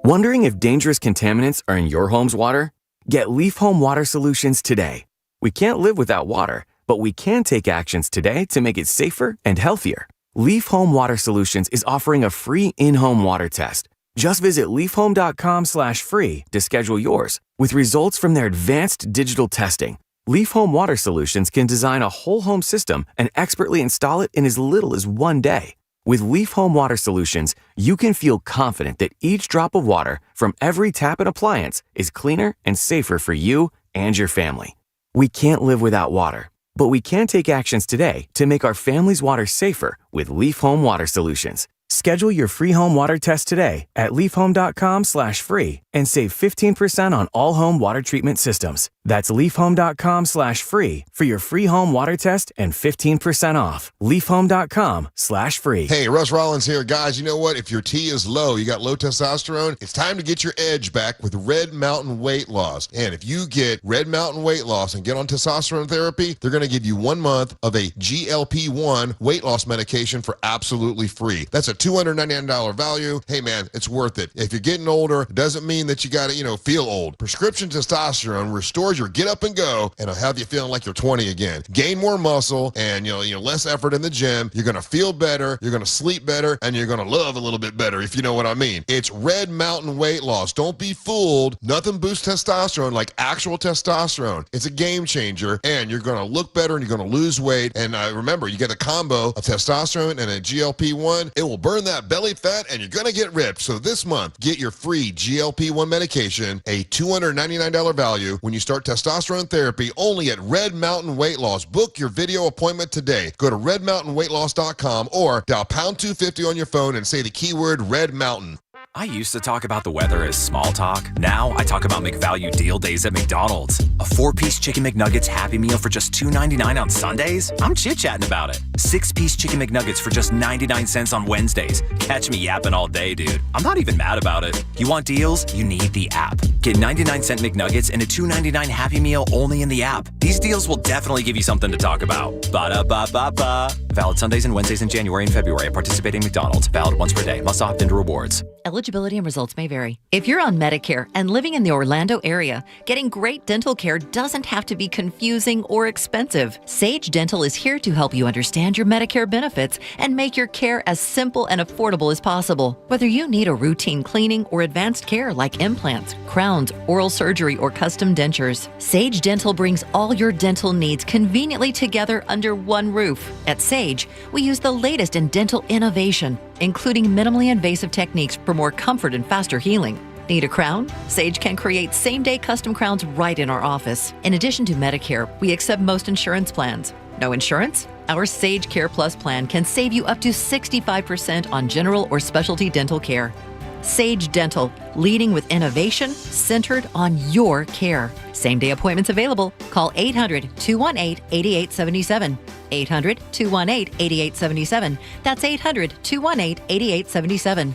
Wondering if dangerous contaminants are in your home's water? Get Leaf Home Water Solutions today. We can't live without water, but we can take actions today to make it safer and healthier. Leaf Home Water Solutions is offering a free in-home water test. Just visit leafhome.com/free to schedule yours. With results from their advanced digital testing, Leaf Home Water Solutions can design a whole home system and expertly install it in as little as 1 day. With Leaf Home Water Solutions, you can feel confident that each drop of water from every tap and appliance is cleaner and safer for you and your family. We can't live without water, but we can take actions today to make our family's water safer with Leaf Home Water Solutions. Schedule your free home water test today at leafhome.com/free and save 15% on all home water treatment systems. That's leafhome.com/free for your free home water test and 15% off. leafhome.com/free. Hey, Russ Rollins here. Guys, you know what? If your T is low, you got low testosterone, it's time to get your edge back with Red Mountain Weight Loss. And if you get Red Mountain Weight Loss and get on testosterone therapy, they're going to give you 1 month of a GLP-1 weight loss medication for absolutely free. That's a $299 value. Hey, man, it's worth it. If you're getting older, it doesn't mean that you got to, feel old. Prescription testosterone restores hours, you're get up and go, and it'll have you feeling like you're 20 again. Gain more muscle and less effort in the gym. You're going to feel better, you're going to sleep better, and you're going to love a little bit better, if you know what I mean. It's Red Mountain Weight Loss. Don't be fooled. Nothing boosts testosterone like actual testosterone. It's a game changer, and you're going to look better and you're going to lose weight. And remember, you get a combo of testosterone and a GLP-1. It will burn that belly fat, and you're going to get ripped. So this month, get your free GLP-1 medication, a $299 value when you start testosterone therapy only at Red Mountain Weight Loss. Book your video appointment today. Go to redmountainweightloss.com or dial pound 250 on your phone and say the keyword Red Mountain. I used to talk about the weather as small talk. Now I talk about McValue deal days at McDonald's. A 4-piece Chicken McNuggets Happy Meal for just $2.99 on Sundays? I'm chit-chatting about it. 6-piece Chicken McNuggets for just 99 cents on Wednesdays. Catch me yapping all day, dude. I'm not even mad about it. You want deals? You need the app. Get 99-cent McNuggets and a $2.99 Happy Meal only in the app. These deals will definitely give you something to talk about. Ba-da-ba-ba-ba. Valid Sundays and Wednesdays in January and February at participating McDonald's. Valid once per day. Must opt into rewards. Eligibility and results may vary. If you're on Medicare and living in the Orlando area, getting great dental care doesn't have to be confusing or expensive. Sage Dental is here to help you understand your Medicare benefits and make your care as simple and affordable as possible. Whether you need a routine cleaning or advanced care like implants, crowns, oral surgery, or custom dentures, Sage Dental brings all your dental needs conveniently together under one roof. At Sage, we use the latest in dental innovation, including minimally invasive techniques for more comfort and faster healing. Need a crown? Sage can create same-day custom crowns right in our office. In addition to Medicare, we accept most insurance plans. No insurance? Our Sage Care Plus plan can save you up to 65% on general or specialty dental care. Sage Dental, leading with innovation centered on your care. Same-day appointments available. Call 800-218-8877. 800-218-8877. That's 800-218-8877.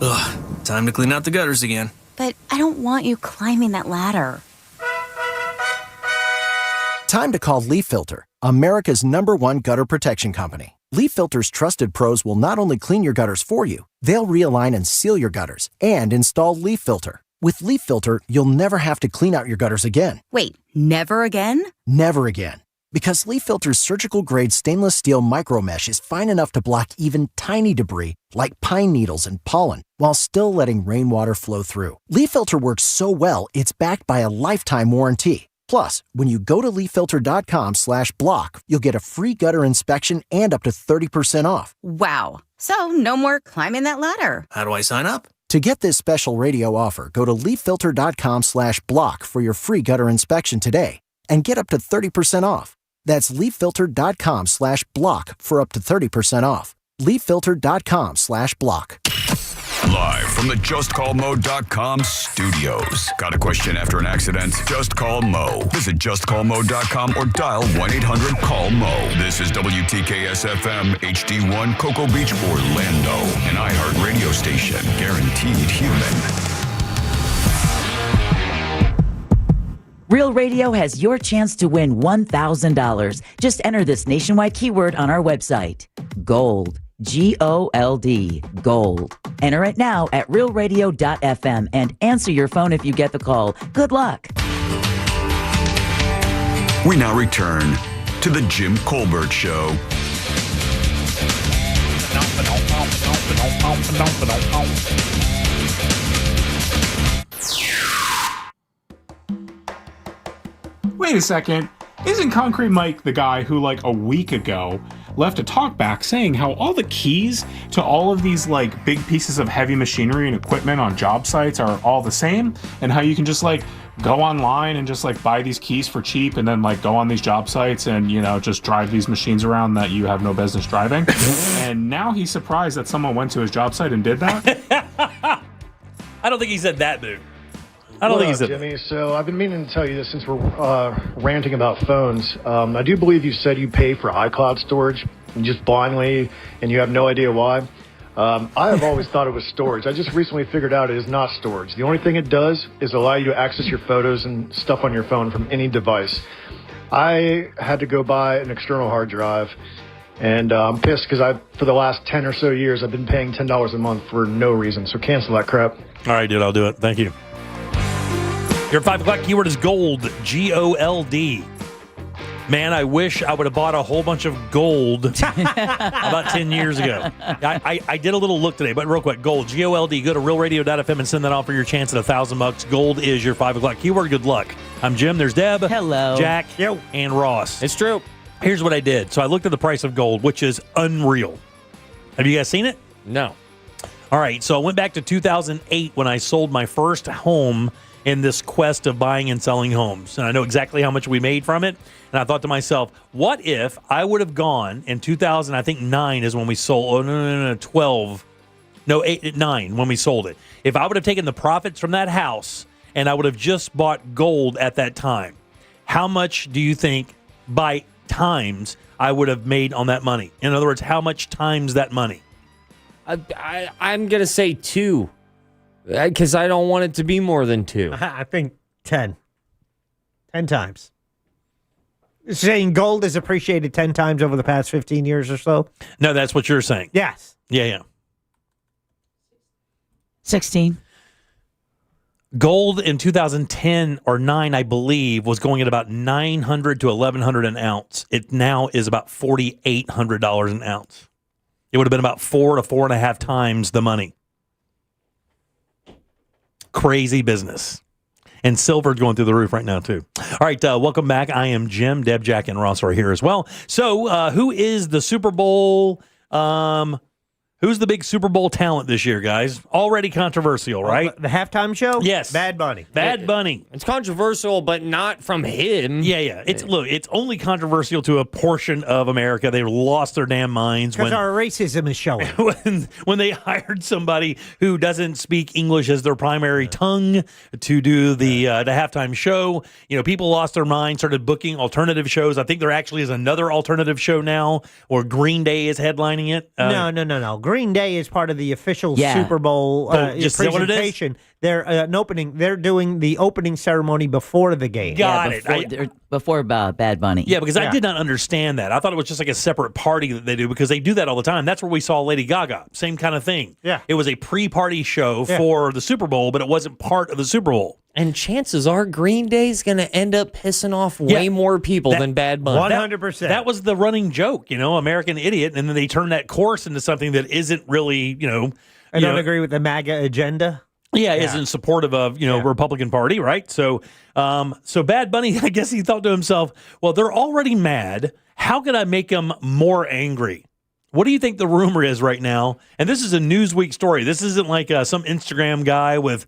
Ugh, time to clean out the gutters again. But I don't want you climbing that ladder. Time to call Leaf Filter, America's #1 gutter protection company. Leaf Filter's trusted pros will not only clean your gutters for you, they'll realign and seal your gutters and install Leaf Filter. With Leaf Filter, you'll never have to clean out your gutters again. Wait, never again? Never again. Because Leaf Filter's surgical-grade stainless steel micromesh is fine enough to block even tiny debris like pine needles and pollen while still letting rainwater flow through. Leaf Filter works so well, it's backed by a lifetime warranty. Plus, when you go to leaffilter.com/block, you'll get a free gutter inspection and up to 30% off. Wow. So no more climbing that ladder. How do I sign up? To get this special radio offer, go to leaffilter.com/block for your free gutter inspection today and get up to 30% off. That's leaffilter.com/block for up to 30% off. leaffilter.com/block. Live from the JustCallMo.com studios. Got a question after an accident? Just call Mo. Visit JustCallMo.com or dial 1-800-CALL-MO. This is WTKS-FM HD1 Cocoa Beach, Orlando. An iHeart radio station. Guaranteed human. Real Radio has your chance to win $1,000. Just enter this nationwide keyword on our website. Gold. G-O-L-D. Gold. Enter it now at realradio.fm and answer your phone if you get the call. Good luck. We now return to the Jim Colbert Show. Wait a second. Isn't Concrete Mike the guy who, like, a week ago left a talk back saying how all the keys to all of these, like, big pieces of heavy machinery and equipment on job sites are all the same? And how you can just, like, go online and just, like, buy these keys for cheap and then, like, go on these job sites and, you know, just drive these machines around that you have no business driving? And now he's surprised that someone went to his job site and did that? I don't think he said that, dude. I don't think he said Jimmy. So I've been meaning to tell you this since we're ranting about phones. I do believe you said you pay for iCloud storage just blindly, and you have no idea why. I have always thought it was storage. I just recently figured out it is not storage. The only thing it does is allow you to access your photos and stuff on your phone from any device. I had to go buy an external hard drive, and I'm pissed because for the last 10 or so years, I've been paying $10 a month for no reason. So cancel that crap. All right, dude, I'll do it. Thank you. Your 5 o'clock keyword is gold, G-O-L-D. Man, I wish I would have bought a whole bunch of gold about 10 years ago. I did a little look today, but real quick, gold, G-O-L-D. Go to realradio.fm and send that off for your chance at $1,000. Gold is your 5 o'clock keyword. Good luck. I'm Jim. There's Deb. Hello. Jack. And Ross. It's true. Here's what I did. So I looked at the price of gold, which is unreal. Have you guys seen it? No. All right. So I went back to 2008 when I sold my first home in this quest of buying and selling homes. And I know exactly how much we made from it. And I thought to myself, what if I would have gone in 2000, I think 9 is when we sold, 9 when we sold it. If I would have taken the profits from that house and I would have just bought gold at that time, how much do you think by times I would have made on that money? In other words, how much times that money? I'm going to say 2. Because I don't want it to be more than 2. I think 10. 10 times. Saying gold has appreciated 10 times over the past 15 years or so? No, that's what you're saying. Yes. Yeah. 16. Gold in 2010 or 9, I believe, was going at about $900 to $1,100 an ounce. It now is about $4,800 an ounce. It would have been about 4 to 4.5 times the money. Crazy business. And silver's going through the roof right now, too. All right, welcome back. I am Jim. Deb, Jack, and Ross are here as well. So who is the Super Bowl... who's the big Super Bowl talent this year, guys? Already controversial, right? The halftime show? Yes. Bad Bunny. Bad Bunny. It's controversial, but not from him. Yeah. It's only controversial to a portion of America. They've lost their damn minds Because our racism is showing. when they hired somebody who doesn't speak English as their primary tongue to do the halftime show. You know, people lost their minds, started booking alternative shows. I think there actually is another alternative show now, or Green Day is headlining it. No. Green Day is part of the official Super Bowl presentation. They're They're doing the opening ceremony before the game. Got it. Before Bad Bunny. Yeah, because I did not understand that. I thought it was just like a separate party that they do, because they do that all the time. That's where we saw Lady Gaga. Same kind of thing. Yeah. It was a pre-party show for the Super Bowl, but it wasn't part of the Super Bowl. And chances are Green Day's going to end up pissing off way more people than Bad Bunny. 100%. That was the running joke, American Idiot, and then they turned that course into something that isn't really, I don't agree with the MAGA agenda. Yeah, isn't supportive of, Republican Party, right? So Bad Bunny, I guess he thought to himself, well, they're already mad. How could I make them more angry? What do you think the rumor is right now? And this is a Newsweek story. This isn't like some Instagram guy with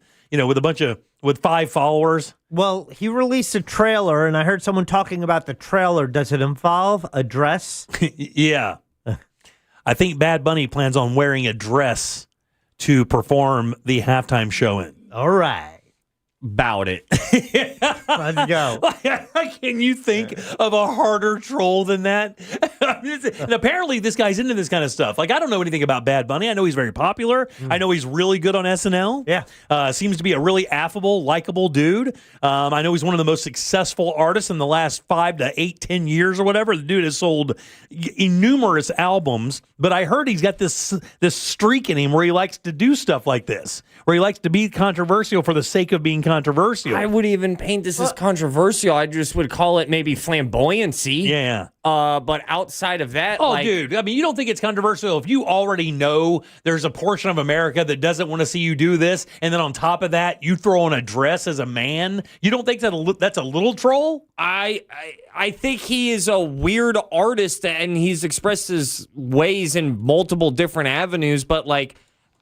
5 followers. Well, he released a trailer, and I heard someone talking about the trailer. Does it involve a dress? Yeah. I think Bad Bunny plans on wearing a dress to perform the halftime show in. All right. About it. Let's go. Can you think of a harder troll than that? And apparently this guy's into this kind of stuff. Like, I don't know anything about Bad Bunny. I know he's very popular. I know he's really good on SNL. Yeah. Seems to be a really affable, likable dude. I know he's one of the most successful artists in the last 5 to 8, 10 years or whatever. The dude has sold numerous albums, but I heard he's got this streak in him where he likes to do stuff like this, where he likes to be controversial for the sake of being controversial. I would even paint this as controversial. I just would call it maybe flamboyancy. Yeah. But outside of that, dude, I mean, you don't think it's controversial if you already know there's a portion of America that doesn't want to see you do this, and then on top of that, you throw on a dress as a man? You don't think that's a little troll? I think he is a weird artist, and he's expressed his ways in multiple different avenues, but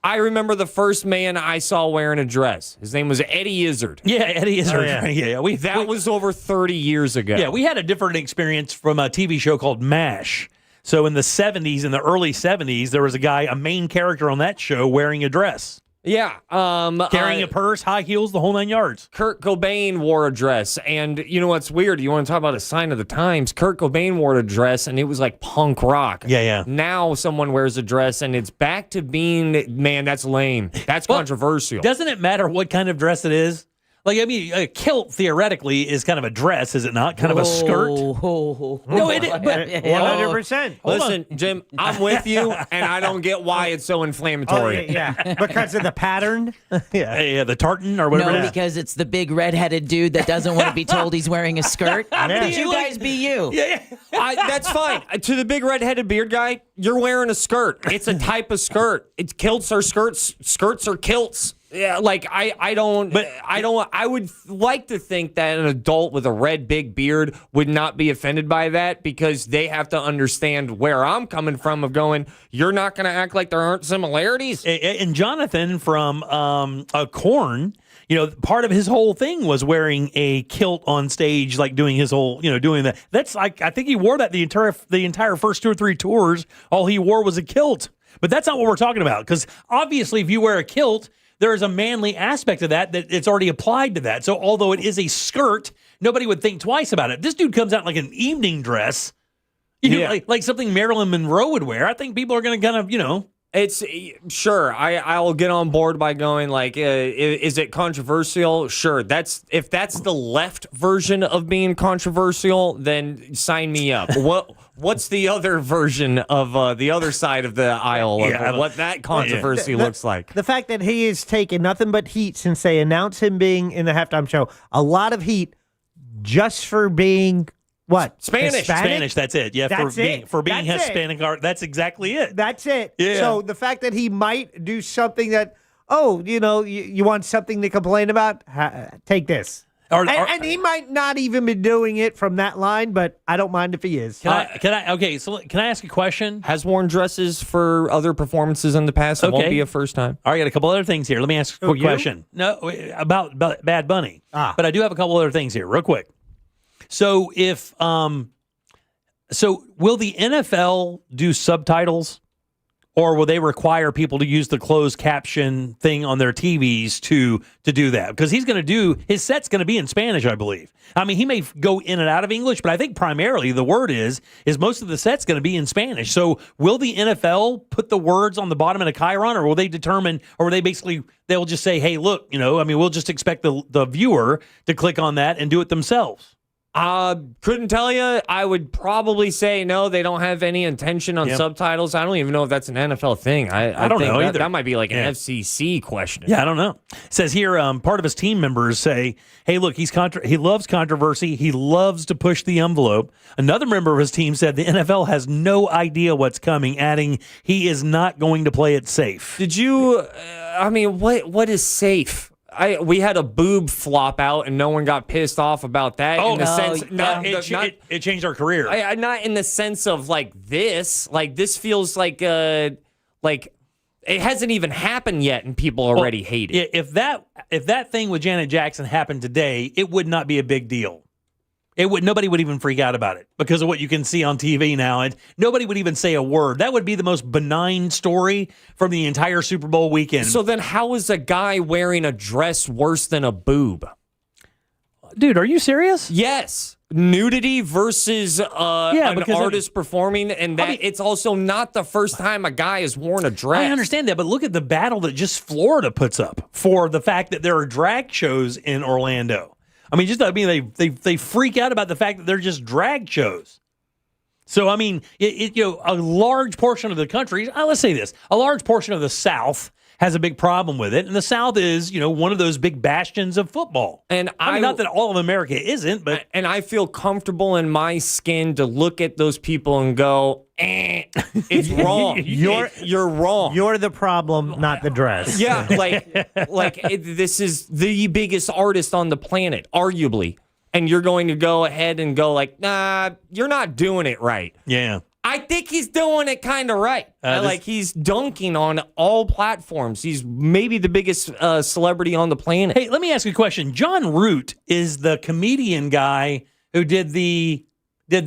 I remember the first man I saw wearing a dress. His name was Eddie Izzard. Yeah, Eddie Izzard. Oh, yeah. That was over 30 years ago. Yeah, we had a different experience from a TV show called MASH. So in the 70s, in the early 70s, there was a main character on that show wearing a dress. Yeah. Carrying a purse, high heels, the whole 9 yards. Kurt Cobain wore a dress. And you know what's weird? You want to talk about a sign of the times? Kurt Cobain wore a dress, and it was like punk rock. Yeah. Now someone wears a dress, and it's back to being, man, that's lame. That's controversial. Doesn't it matter what kind of dress it is? Like, I mean, a kilt theoretically is kind of a dress, is it not? Kind of a skirt. No, it is. 100%. Listen, Jim, I'm with you, and I don't get why it's so inflammatory. Yeah, because of the pattern. Yeah, the tartan or whatever. No, because it's the big red-headed dude that doesn't want to be told he's wearing a skirt. Could you guys be you? Yeah. That's fine. To the big red-headed beard guy, you're wearing a skirt. It's a type of skirt. It's kilts are skirts. Skirts are kilts. Yeah, like I would like to think that an adult with a red big beard would not be offended by that, because they have to understand where I'm coming from of going, you're not going to act like there aren't similarities. And Jonathan from Korn, part of his whole thing was wearing a kilt on stage, like doing his whole, doing that. That's like, I think he wore that the entire first 2 or 3 tours. All he wore was a kilt. But that's not what we're talking about, because obviously if you wear a kilt, there is a manly aspect of that it's already applied to that. So although it is a skirt, nobody would think twice about it. This dude comes out in like an evening dress, like something Marilyn Monroe would wear. I think people are going to kind of, It's sure. I'll get on board by going like, is it controversial? Sure. If that's the left version of being controversial, then sign me up. What's the other version of the other side of the aisle of what that controversy looks like? The fact that he has taken nothing but heat since they announced him being in the halftime show, a lot of heat just for being. What? Spanish, that's it. Yeah, for being Hispanic art, that's exactly it. That's it. Yeah. So the fact that he might do something that, you want something to complain about, take this. And he might not even be doing it from that line, but I don't mind if he is. Can I ask a question? Has worn dresses for other performances in the past. It won't be a first time. All right, I got a couple other things here. Let me ask a quick question. No, about Bad Bunny. But I do have a couple other things here, real quick. So will the NFL do subtitles, or will they require people to use the closed caption thing on their TVs to do that? Because his set's going to be in Spanish, I believe. I mean, he may go in and out of English, but I think primarily the word is most of the set's going to be in Spanish. So will the NFL put the words on the bottom in a chyron, or will they determine, or will they basically, they'll just say, hey, look, we'll just expect the viewer to click on that and do it themselves? Couldn't tell you. I would probably say no, they don't have any intention on subtitles. I don't even know if that's an NFL thing. I don't know either. That might be like an FCC question. Yeah, I don't know. It says here, part of his team members say, hey, look, he loves controversy. He loves to push the envelope. Another member of his team said the NFL has no idea what's coming, adding he is not going to play it safe. Did you, what is safe? We had a boob flop out, and no one got pissed off about that. It changed our career. Not in the sense of like this. Like this feels like it hasn't even happened yet, and people already hate it. If that thing with Janet Jackson happened today, it would not be a big deal. Nobody would even freak out about it because of what you can see on TV now, and nobody would even say a word. That would be the most benign story from the entire Super Bowl weekend. So then how is a guy wearing a dress worse than a boob? Dude, are you serious? Yes. Nudity versus an artist performing, and it's also not the first time a guy has worn a dress. I understand that, but look at the battle that just Florida puts up for the fact that there are drag shows in Orlando. They freak out about the fact that they're just drag shows. So, a large portion of the country, let's say this, a large portion of the South has a big problem with it. And the South is, one of those big bastions of football. And not that all of America isn't, but. And I feel comfortable in my skin to look at those people and go, it's wrong. You're wrong. You're the problem, not the dress. Yeah, this is the biggest artist on the planet, arguably. And you're going to go ahead and go like, nah, you're not doing it right. Yeah. I think he's doing it kind of right. He's dunking on all platforms. He's maybe the biggest celebrity on the planet. Hey, let me ask you a question. John Root is the comedian guy who did the You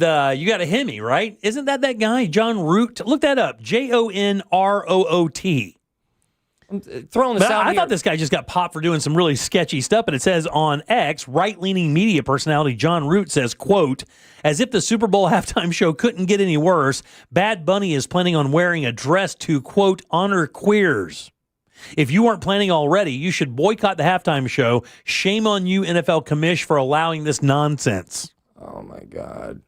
Got a Hemi, right? Isn't that guy, John Root? Look that up. JONROOT. I'm throwing this out I here. thought this guy just got popped for doing some really sketchy stuff, and it says on X, right-leaning media personality John Root says, quote, as if the Super Bowl halftime show couldn't get any worse, Bad Bunny is planning on wearing a dress to, quote, honor queers. If you weren't planning already, you should boycott the halftime show. Shame on you, NFL commish, for allowing this nonsense. Oh, my God.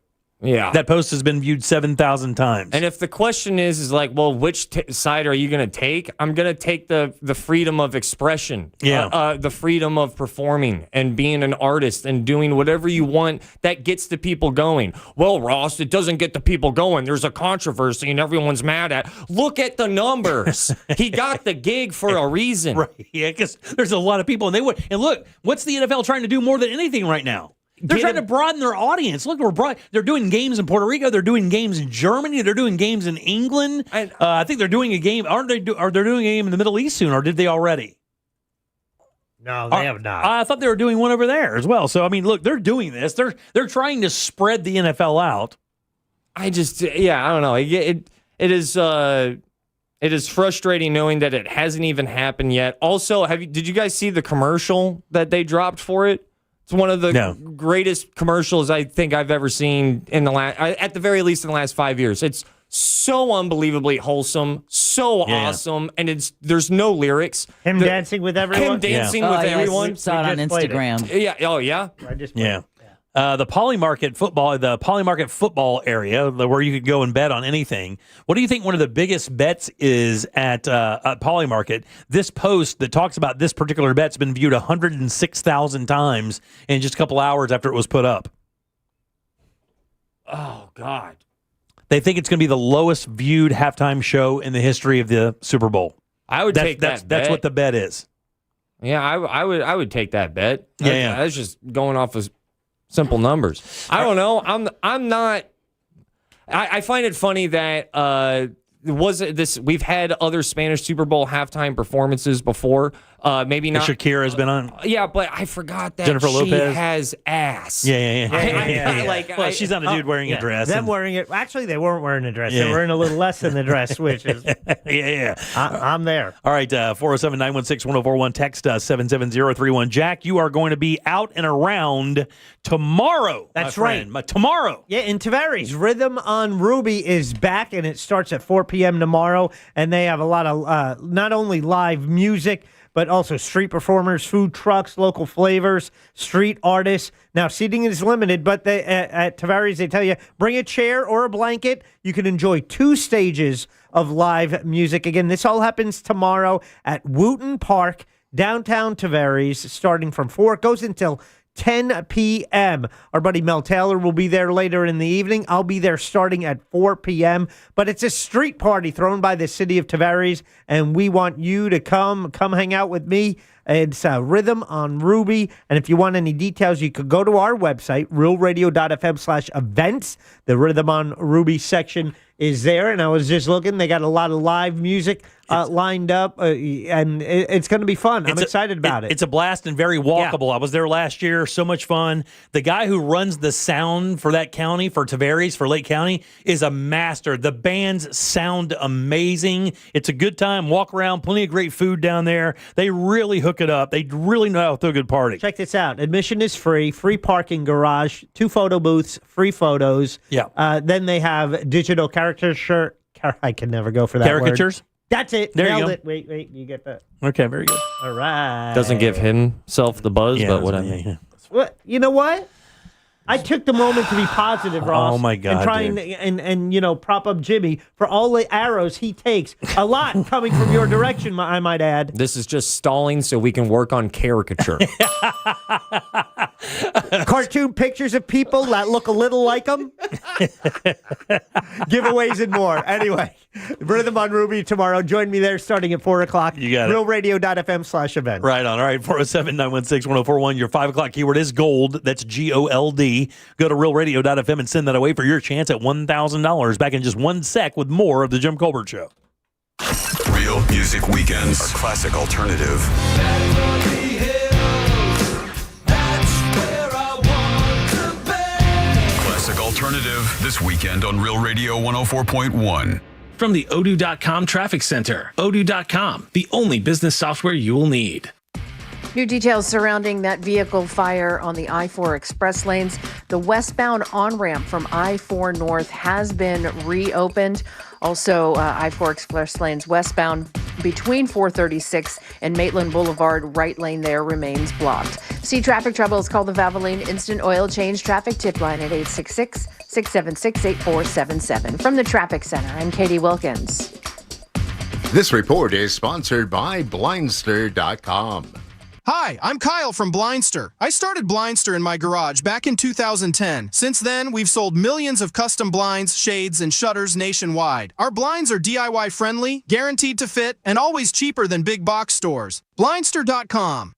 Yeah. That post has been viewed 7,000 times. And if the question is like, well, which side are you going to take? I'm going to take the freedom of expression, the freedom of performing and being an artist and doing whatever you want that gets the people going. Well, Ross, it doesn't get the people going. There's a controversy and everyone's mad at. Look at the numbers. He got the gig for a reason. Right. Yeah, because there's a lot of people. And look, what's the NFL trying to do more than anything right now? They're trying to broaden their audience. Look, they're doing games in Puerto Rico. They're doing games in Germany. They're doing games in England. I think they're doing a game. Are they doing a game in the Middle East soon, or did they already? No, they have not. I thought they were doing one over there as well. So, I mean, look, they're doing this. They're trying to spread the NFL out. I don't know. It is frustrating knowing that it hasn't even happened yet. Also, did you guys see the commercial that they dropped for it? It's one of the greatest commercials I think I've ever seen at the very least in the last 5 years. It's so unbelievably wholesome, so awesome, and there's no lyrics. Him dancing with everyone. Him dancing with everyone. Saw it on Instagram. Yeah. Oh yeah. I just played it. The Polymarket football area where you could go and bet on anything. What do you think one of the biggest bets is at Polymarket? This post that talks about this particular bet's been viewed 106,000 times in just a couple hours after it was put up. Oh, God. They think it's going to be the lowest viewed halftime show in the history of the Super Bowl. I would take that bet. That's what the bet is. Yeah, I would take that bet. Yeah. That's just going off of simple numbers. I don't know. I'm not. I find it funny that we've had other Spanish Super Bowl halftime performances before. Maybe not. Shakira has been on. Yeah, but I forgot that Jennifer Lopez has ass. Yeah. She's on a dude wearing a dress. Them wearing it. Actually, they weren't wearing a dress. They were wearing a little less than the dress, which is. I'm there. All right, 407-916-1041. Text 77031. Jack, you are going to be out and around tomorrow. That's right. Tomorrow. Yeah, in Tavares. Rhythm on Ruby is back, and it starts at 4 p.m. tomorrow. And they have a lot of not only live music, but also street performers, food trucks, local flavors, street artists. Now, seating is limited, but at Tavares, they tell you, bring a chair or a blanket. You can enjoy 2 stages of live music. Again, this all happens tomorrow at Wooten Park, downtown Tavares, starting from 4. It goes until 10 p.m. Our buddy Mel Taylor will be there later in the evening. I'll be there starting at 4 p.m. But it's a street party thrown by the city of Tavares, and we want you to come hang out with me. It's Rhythm on Ruby. And if you want any details, you could go to our website, realradio.fm/events. The Rhythm on Ruby section is there. And I was just looking. They got a lot of live music lined up, and it's going to be fun. I'm excited about it. It's a blast and very walkable. I was there last year. So much fun. The guy who runs the sound for that county, for Tavares, for Lake County, is a master. The bands sound amazing. It's a good time. Walk around. Plenty of great food down there. They really hook it up. They really know how to throw a good party. Check this out. Admission is free. Free parking garage. 2 photo booths. Free photos. Yeah. Then they have digital caricature. I can never go for that Caricatures? word. That's it. There Nailed you go. it. Wait. You get that. Okay, very good. All right. Doesn't give himself the buzz, but whatever. Yeah. What? You know what? I took the moment to be positive, Ross. Oh, my God, and try and prop up Jimmy for all the arrows he takes. A lot coming from your direction, I might add. This is just stalling so we can work on caricature. Cartoon pictures of people that look a little like them. Giveaways and more. Anyway, Rhythm on Ruby tomorrow. Join me there starting at 4 o'clock. You got it. RealRadio.fm/event. Right on. All right, 407-916-1041. Your 5 o'clock keyword is gold. That's GOLD. Go to realradio.fm and send that away for your chance at $1,000. Back in just 1 sec with more of the Jim Colbert Show. Real Music Weekends are classic alternative. Classic alternative this weekend on Real Radio 104.1. From the Odoo.com Traffic Center. Odoo.com, the only business software you will need. New details surrounding that vehicle fire on the I-4 express lanes. The westbound on-ramp from I-4 North has been reopened. Also, I-4 express lanes westbound between 436 and Maitland Boulevard. Right lane there remains blocked. See traffic troubles, call the Valvoline Instant Oil Change Traffic Tip Line at 866-676-8477. From the Traffic Center, I'm Katie Wilkins. This report is sponsored by Blindster.com. Hi, I'm Kyle from Blindster. I started Blindster in my garage back in 2010. Since then, we've sold millions of custom blinds, shades, and shutters nationwide. Our blinds are DIY friendly, guaranteed to fit, and always cheaper than big box stores. Blindster.com.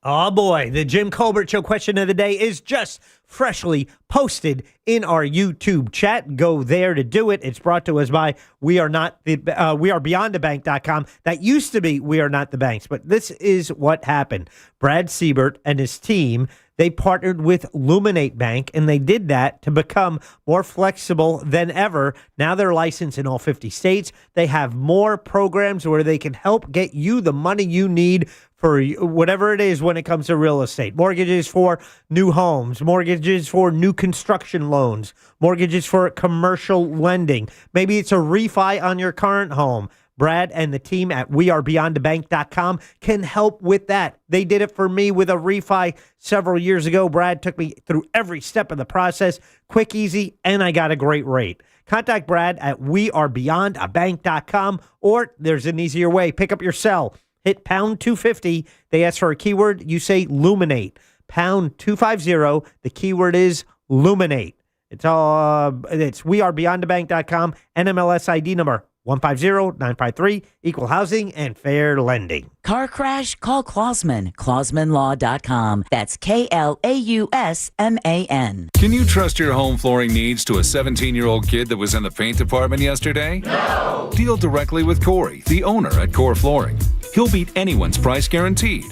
Oh boy, the Jim Colbert Show question of the day is just freshly posted in our YouTube chat. Go there to do it. It's brought to us by WeAreBeyondTheBank.com. That used to be We Are Not the Banks, but this is what happened. Brad Siebert and his team, they partnered with Luminate Bank, and they did that to become more flexible than ever. Now they're licensed in all 50 states. They have more programs where they can help get you the money you need for whatever it is when it comes to real estate. Mortgages for new homes, mortgages for new construction loans, mortgages for commercial lending. Maybe it's a refi on your current home. Brad and the team at WeAreBeyondTheBank.com can help with that. They did it for me with a refi several years ago. Brad took me through every step of the process, quick, easy, and I got a great rate. Contact Brad at WeAreBeyondTheBank.com, or there's an easier way. Pick up your cell. Hit pound 250. They ask for a keyword. You say Luminate. Pound 250. The keyword is Luminate. It's WeAreBeyondTheBank.com. NMLS ID number 150953. Equal housing and fair lending. Car crash? Call Klausman. KlausmanLaw.com. That's KLAUSMAN. Can you trust your home flooring needs to a 17-year-old kid that was in the paint department yesterday? No! Deal directly with Corey, the owner at Core Flooring. He'll beat anyone's price guaranteed.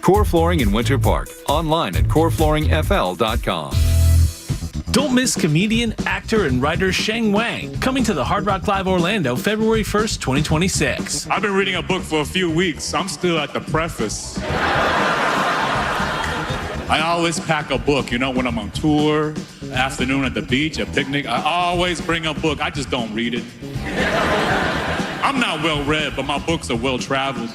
Core Flooring in Winter Park. Online at coreflooringfl.com. Don't miss comedian, actor, and writer Sheng Wang coming to the Hard Rock Live Orlando February 1st, 2026. I've been reading a book for a few weeks. I'm still at the preface. I always pack a book, when I'm on tour, afternoon at the beach, a picnic. I always bring a book. I just don't read it. I'm not well read, but my books are well traveled.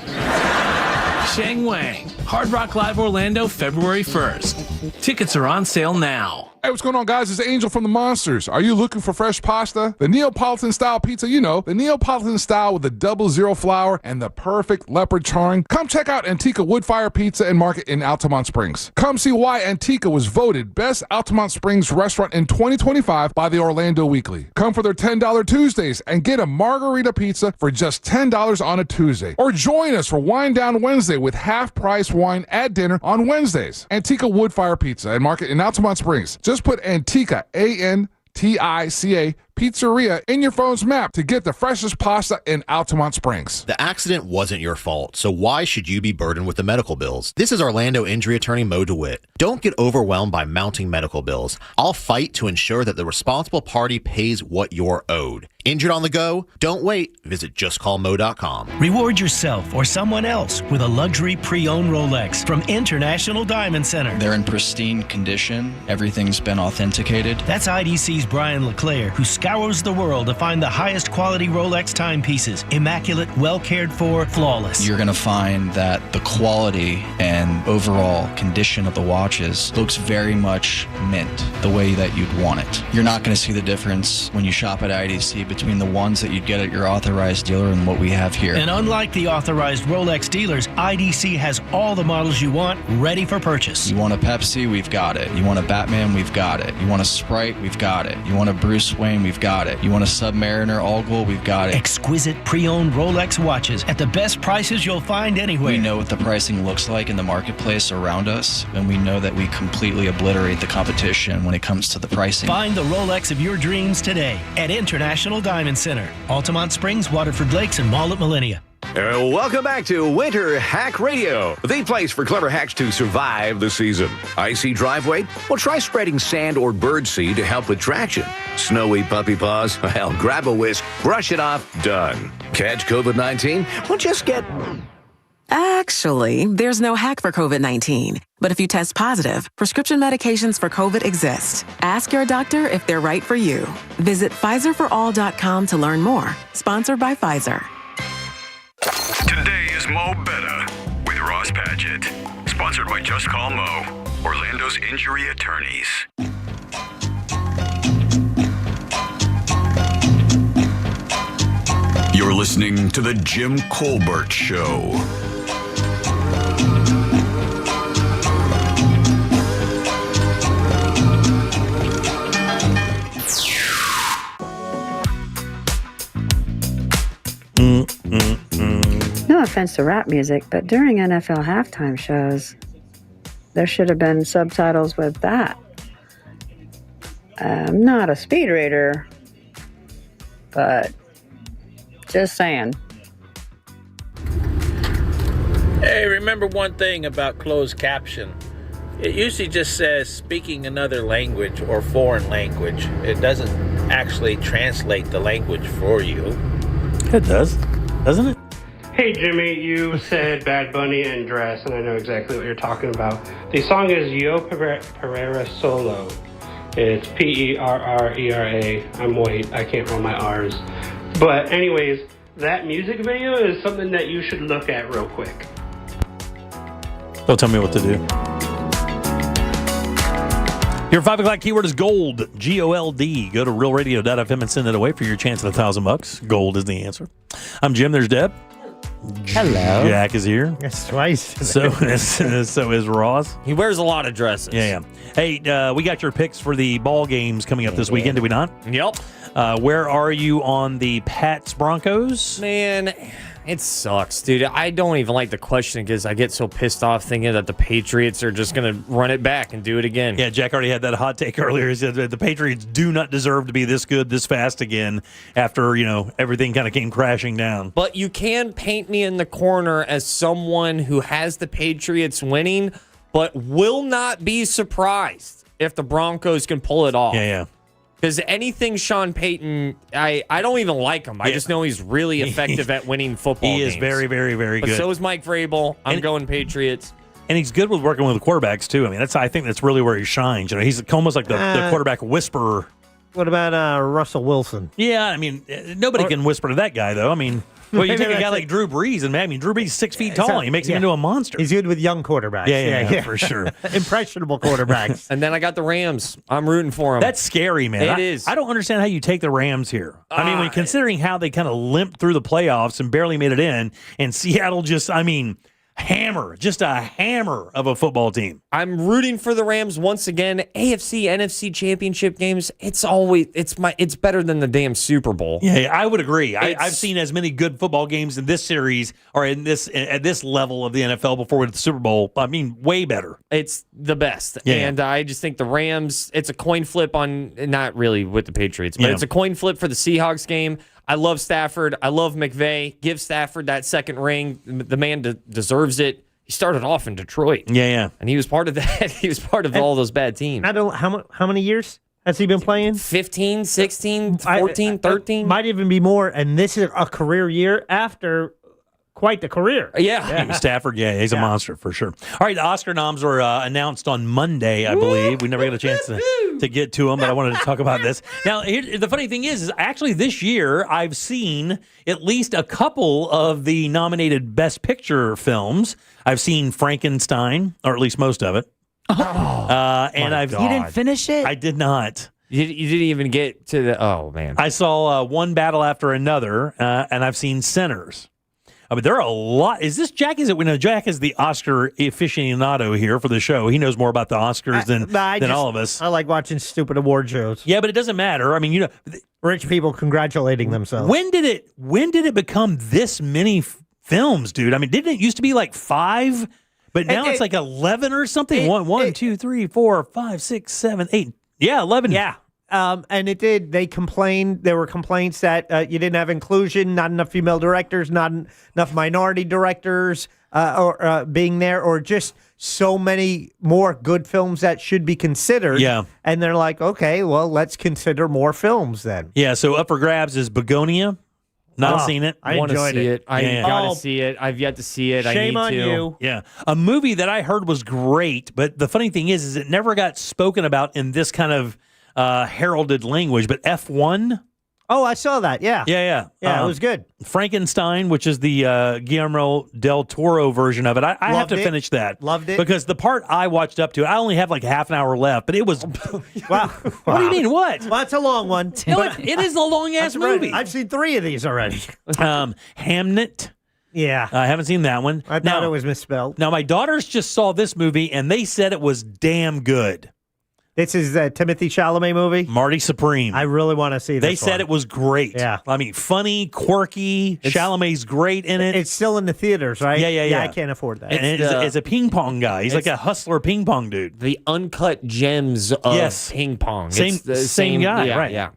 Sheng Wang, Hard Rock Live Orlando February 1st. Tickets are on sale now. Hey, what's going on, guys? It's Angel from the Monsters. Are you looking for fresh pasta? The Neapolitan-style pizza, the Neapolitan style with the 00 flour and the perfect leopard charring. Come check out Antica Woodfire Pizza and Market in Altamont Springs. Come see why Antica was voted Best Altamont Springs Restaurant in 2025 by the Orlando Weekly. Come for their $10 Tuesdays and get a margarita pizza for just $10 on a Tuesday. Or join us for Wine Down Wednesday with half-price wine at dinner on Wednesdays. Antica Woodfire Pizza and Market in Altamont Springs. Just put Antica, ANTICA, Pizzeria in your phone's map to get the freshest pasta in Altamont Springs. The accident wasn't your fault, so why should you be burdened with the medical bills? This is Orlando injury attorney Mo DeWitt. Don't get overwhelmed by mounting medical bills. I'll fight to ensure that the responsible party pays what you're owed. Injured on the go? Don't wait. Visit justcallmo.com. Reward yourself or someone else with a luxury pre-owned Rolex from International Diamond Center. They're in pristine condition. Everything's been authenticated. That's IDC's Brian LeClaire, who scours the world to find the highest quality Rolex timepieces. Immaculate, well cared for, flawless. You're going to find that the quality and overall condition of the watches looks very much mint, the way that you'd want it. You're not going to see the difference when you shop at IDC between the ones that you'd get at your authorized dealer and what we have here. And unlike the authorized Rolex dealers, IDC has all the models you want ready for purchase. You want a Pepsi? We've got it. You want a Batman? We've got it. You want a Sprite? We've got it. You want a Bruce Wayne? We've got it. You want a Submariner All Gold? We've got it. Exquisite pre-owned Rolex watches at the best prices you'll find anywhere. We know what the pricing looks like in the marketplace around us, and we know that we completely obliterate the competition when it comes to the pricing. Find the Rolex of your dreams today at International Diamond Center, Altamont Springs, Waterford Lakes, and Mall at Millennia. Welcome back to Winter Hack Radio, the place for clever hacks to survive the season. Icy driveway? Well, try spreading sand or birdseed to help with traction. Snowy puppy paws? Well, grab a whisk, brush it off, done. Catch COVID-19? Well, just get Actually, there's no hack for COVID-19. But if you test positive, prescription medications for COVID exist. Ask your doctor if they're right for you. Visit PfizerForAll.com to learn more. Sponsored by Pfizer. Today is Mo Betta with Ross Padgett. Sponsored by Just Call Mo, Orlando's injury attorneys. You're listening to The Jim Colbert Show. No offense to rap music, but during NFL halftime shows, there should have been subtitles with that. I'm not a speed reader, but just saying. Hey, remember one thing about closed caption. It usually just says speaking another language or foreign language. It doesn't actually translate the language for you. It does, doesn't it? Hey Jimmy, you said Bad Bunny and Dress, and I know exactly what you're talking about. The song is Yo Pereira Solo. It's Perrera. I'm white, I can't roll my R's. But anyways, that music video is something that you should look at real quick. Don't tell me what to do. Your 5 o'clock keyword is gold, G-O-L-D. Go to realradio.fm and send it away for your chance at $1,000. Gold is the answer. I'm Jim, there's Deb. Hello. Jack is here. That's twice. So is Ross. He wears a lot of dresses. Yeah. Hey, we got your picks for the ball games coming up this weekend, did we not? Yep. Where are you on the Pats Broncos? Man, it sucks, dude. I don't even like the question because I get so pissed off thinking that the Patriots are just going to run it back and do it again. Yeah, Jack already had that hot take earlier. He said that the Patriots do not deserve to be this good, this fast again after, everything kind of came crashing down. But you can paint me in the corner as someone who has the Patriots winning, but will not be surprised if the Broncos can pull it off. Yeah. Because anything Sean Payton, I don't even like him. I just know he's really effective at winning football games. He is very, very, very good. But so is Mike Vrabel. I'm going Patriots. And he's good with working with the quarterbacks, too. I mean, I think that's really where he shines. He's almost like the quarterback whisperer. What about Russell Wilson? Yeah, I mean, nobody can whisper to that guy, though. I mean, well, you take a guy like Drew Brees, and Drew Brees is 6 feet tall, and he makes him into a monster. He's good with young quarterbacks. Yeah, for sure. Impressionable quarterbacks. And then I got the Rams. I'm rooting for them. That's scary, man. It is. I don't understand how you take the Rams here. When considering how they kind of limped through the playoffs and barely made it in, and Seattle just, just a hammer of a football team. I'm rooting for the Rams once again. AFC, NFC championship games, it's better than the damn Super Bowl. Yeah, I would agree. I've seen as many good football games in this series or at this level of the NFL before with the Super Bowl. Way better. It's the best. Yeah. And I just think the Rams, it's a coin flip on, not really with the Patriots, but it's a coin flip for the Seahawks game. I love Stafford. I love McVay. Give Stafford that second ring. The man deserves it. He started off in Detroit. Yeah. And he was part of that. He was part of all those bad teams. I don't how many years has he been playing? 15, 16, 14, 13. Might even be more. And this is a career year after quite the career. Yeah. Stafford, he's a monster for sure. All right, the Oscar noms were announced on Monday, I believe. We never got a chance to get to them, but I wanted to talk about this. Now, the funny thing is actually this year I've seen at least a couple of the nominated Best Picture films. I've seen Frankenstein, or at least most of it. You didn't finish it? I did not. You didn't even get to the... Oh, man. I saw One Battle After Another, and I've seen Sinners. There are a lot. Is this Jack? Jack is the Oscar aficionado here for the show. He knows more about the Oscars than all of us. I like watching stupid award shows. Yeah, but it doesn't matter. Rich people congratulating themselves. When did it become this many films, dude? Didn't it used to be like 5? But now it's like 11 or something. 1, 2, 3, 4, 5, 6, 7, 8. Yeah, 11. Yeah. And it did. They complained. There were complaints that you didn't have inclusion, not enough female directors, not enough minority directors or being there, or just so many more good films that should be considered. Yeah. And they're like, okay, well, let's consider more films then. Yeah, so up for grabs is Begonia, Not seen it. I want to enjoyed see it. I Yeah. gotta see it. I've yet to see it. I Shame need on to. you. Yeah. A movie that I heard was great, but the funny thing is it never got spoken about in this kind of heralded language. But F1. Oh, I saw that. Yeah. Yeah. Yeah, it was good. Frankenstein, which is the Guillermo del Toro version of it. I have to finish that. Loved it. Because the part I watched up to, I only have like half an hour left, but it was. Wow. What do you mean? What? Well, that's a long one. No, it is a long ass That's right. movie. I've seen 3 of these already. Hamnet. Yeah. I haven't seen that one. I thought it was misspelled. Now, my daughters just saw this movie, and they said it was damn good. This is the Timothy Chalamet movie. Marty Supreme. I really want to see this. They said it was great. Yeah. I mean, funny, quirky. Chalamet's great in it. It's still in the theaters, right? Yeah. I can't afford that. And it's a ping pong guy. He's like a hustler ping pong dude. The uncut gems of ping pong. Same, It's the same guy, yeah, right? Yeah.